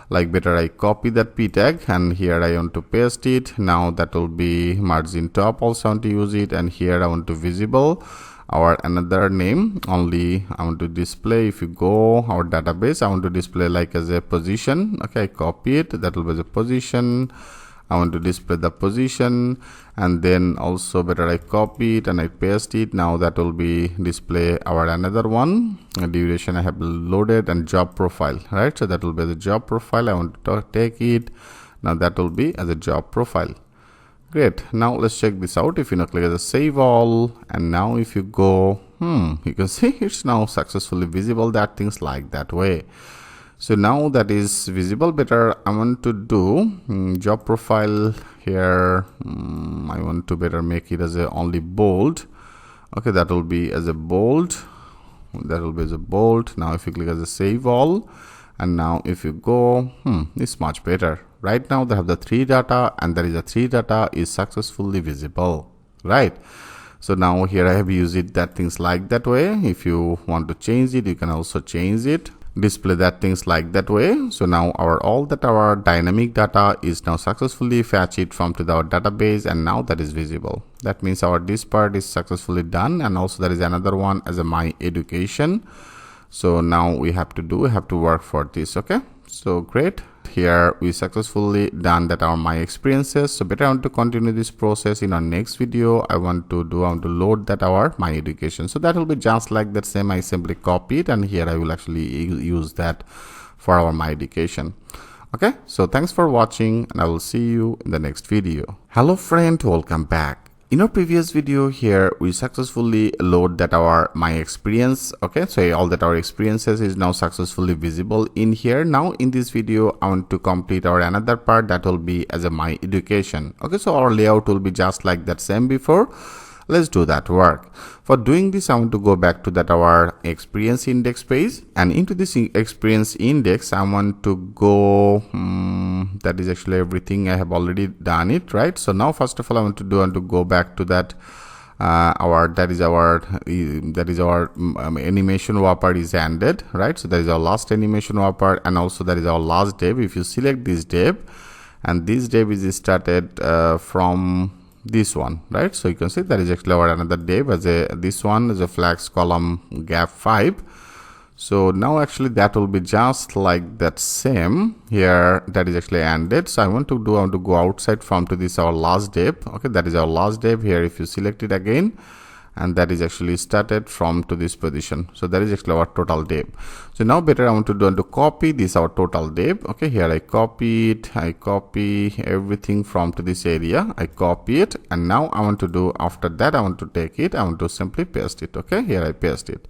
Like better I copy that p tag, and here I want to paste it. Now that will be margin top, also I want to use it, and here I want to visible our another name only. I want to display, if you go our database, I want to display like as a position. Okay, I copy it, that will be the position. I want to display the position, and then also better I copy it and I paste it. Now that will be display our another one, duration I have loaded, and job profile, right? So that will be the job profile. I want to take it. Now that will be as a job profile. Great. Now let's check this out. If you now click as a save all, and now if you go, you can see it's now successfully visible, that things like that way. So now that is visible. Better I want to do job profile here. I want to better make it as a only bold. Okay, that will be as a bold. That will be as a bold. Now if you click as a save all, and now if you go, it's much better. Right now they have the 3 data, and that is the 3 data is successfully visible, right? So now here I have used it that things like that way. If you want to change it, you can also change it, display that things like that way. So now our dynamic data is now successfully fetched from to our database, and now that is visible. That means our this part is successfully done, and also there is another one as a my education. So now we have to work for this. Okay, so great. Here we successfully done that our my experiences. So better I want to continue this process in our next video. I want to load that our my education. So that will be just like that same. I simply copy it, and here I will actually use that for our my education. Okay, so thanks for watching, and I will see you in the next video. Hello friend, welcome back. In our previous video here, we successfully load that our my experience. Okay, so all that our experiences is now successfully visible in here. Now in this video, I want to complete our another part that will be as a my education. Okay, so our layout will be just like that same before. Let's do that work. For doing this, I want to go back to that our experience index page, and into this experience index, I want to go. That is actually everything. I have already done it, right? So now first of all, I want to go back to that animation wrapper is ended, right? So that is our last animation wrapper, and also that is our last div. If you select this div, and this div is started from this one, right? So you can see that is actually our another div as this one is a flags column gap 5. So now actually that will be just like that same here, that is actually ended. So I want to go outside from to this our last div. Okay, that is our last div here. If you select it again, and that is actually started from to this position. So that is actually our total div. So now better I want to copy this our total div. Okay, here I copy it, I copy everything from to this area, I copy it, and now I want to do, after that I want to take it, I want to simply paste it. Okay, here I paste it.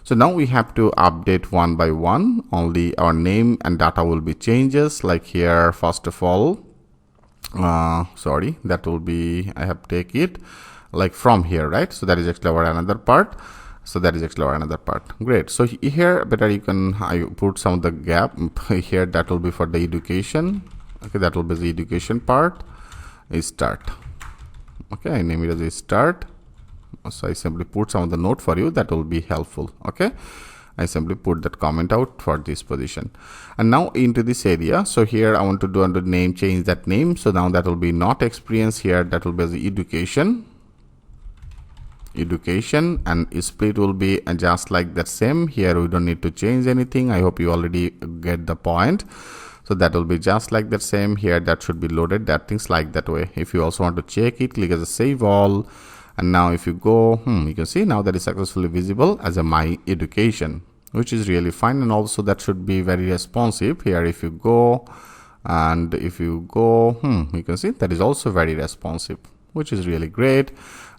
So now we have to update one by one. Only our name and data will be changes. Like here, first of all, that will be, I have take it like from here, right? So that is actually our another part. So that is actually our another part. Great. So here better you can, I put some of the gap here, that will be for the education. Okay, that will be the education part is start. Okay, I name it as a start. So I simply put some of the note for you, that will be helpful. Okay, I simply put that comment out for this position. And now into this area, so here I want to do under name, change that name. So now that will be not experience here, that will be the education, and split will be just like that same. Here we don't need to change anything. I hope you already get the point. So that will be just like that same here, that should be loaded, that things like that way. If you also want to check it, click as a save all, and now if you go, you can see now that is successfully visible as a my education, which is really fine. And also that should be very responsive. Here if you go, and if you go, you can see that is also very responsive, which is really great.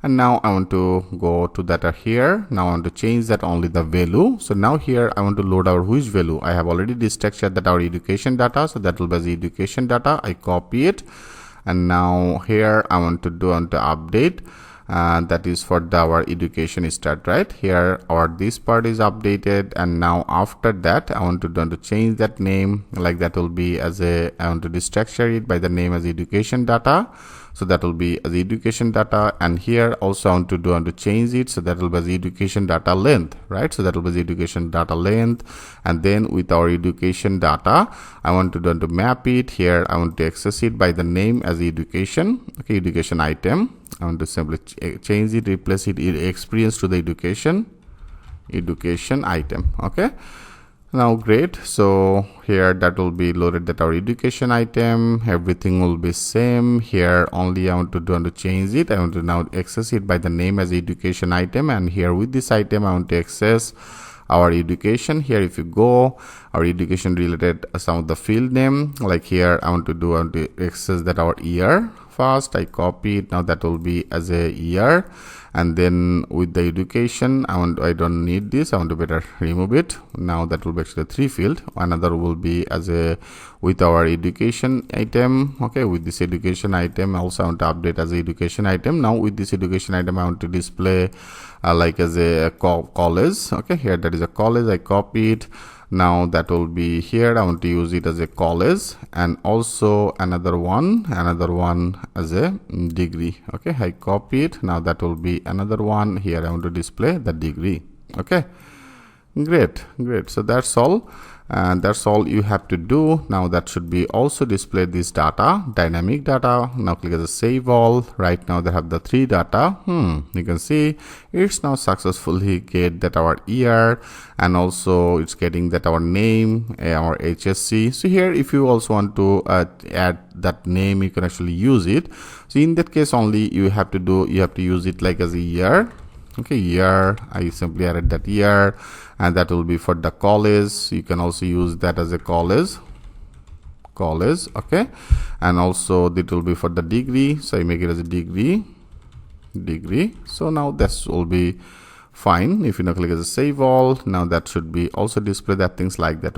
And now I want to go to data here. Now I want to change that only the value. So now here I want to load our which value. I have already destructured that our education data, so that will be the education data. I copy it, and now here I want to update. That is for our education start, right? Here our this part is updated, and now after that I want to change that name, like that will be as a, I want to destructure it by the name as education data. So that will be as education data, and here also I want to change it, so that will be as education data length, right? So that will be the education data length, and then with our education data I want to map it. Here I want to access it by the name as education, okay, education item. I want to simply change it, replace it experience to the education item. Okay, now great. So here that will be loaded, that our education item, everything will be same. Here only I want to change it. I want to now access it by the name as education item, and here with this item I want to access our education. Here if you go, our education related some of the field name, like here I want to access that our year. First I copy it, now that will be as a year, and then with the education I don't need this, I want to better remove it. Now that will be actually 3 field. Another will be as a with our education item. Okay, with this education item also I want to update as a education item. Now with this education item I want to display like as a college. Okay, here that is a college, I copy it. Now that will be here, I want to use it as a college, and also another one as a degree. Okay, I copy it. Now that will be another one. Here I want to display the degree. Okay, great. So that's all, and that's all you have to do. Now that should be also display this data, dynamic data. Now click as a save all. Right now they have the 3 data. You can see it's now successfully get that our year, and also it's getting that our name, our HSC. So here if you also want to add that name, you can actually use it. So in that case only you have to use it like as a year. Okay, year, I simply added that year, and that will be for the college. You can also use that as a college. Okay, and also that will be for the degree, so I make it as a degree. So now this will be fine. If you now click as a save all, now that should be also display that things like that.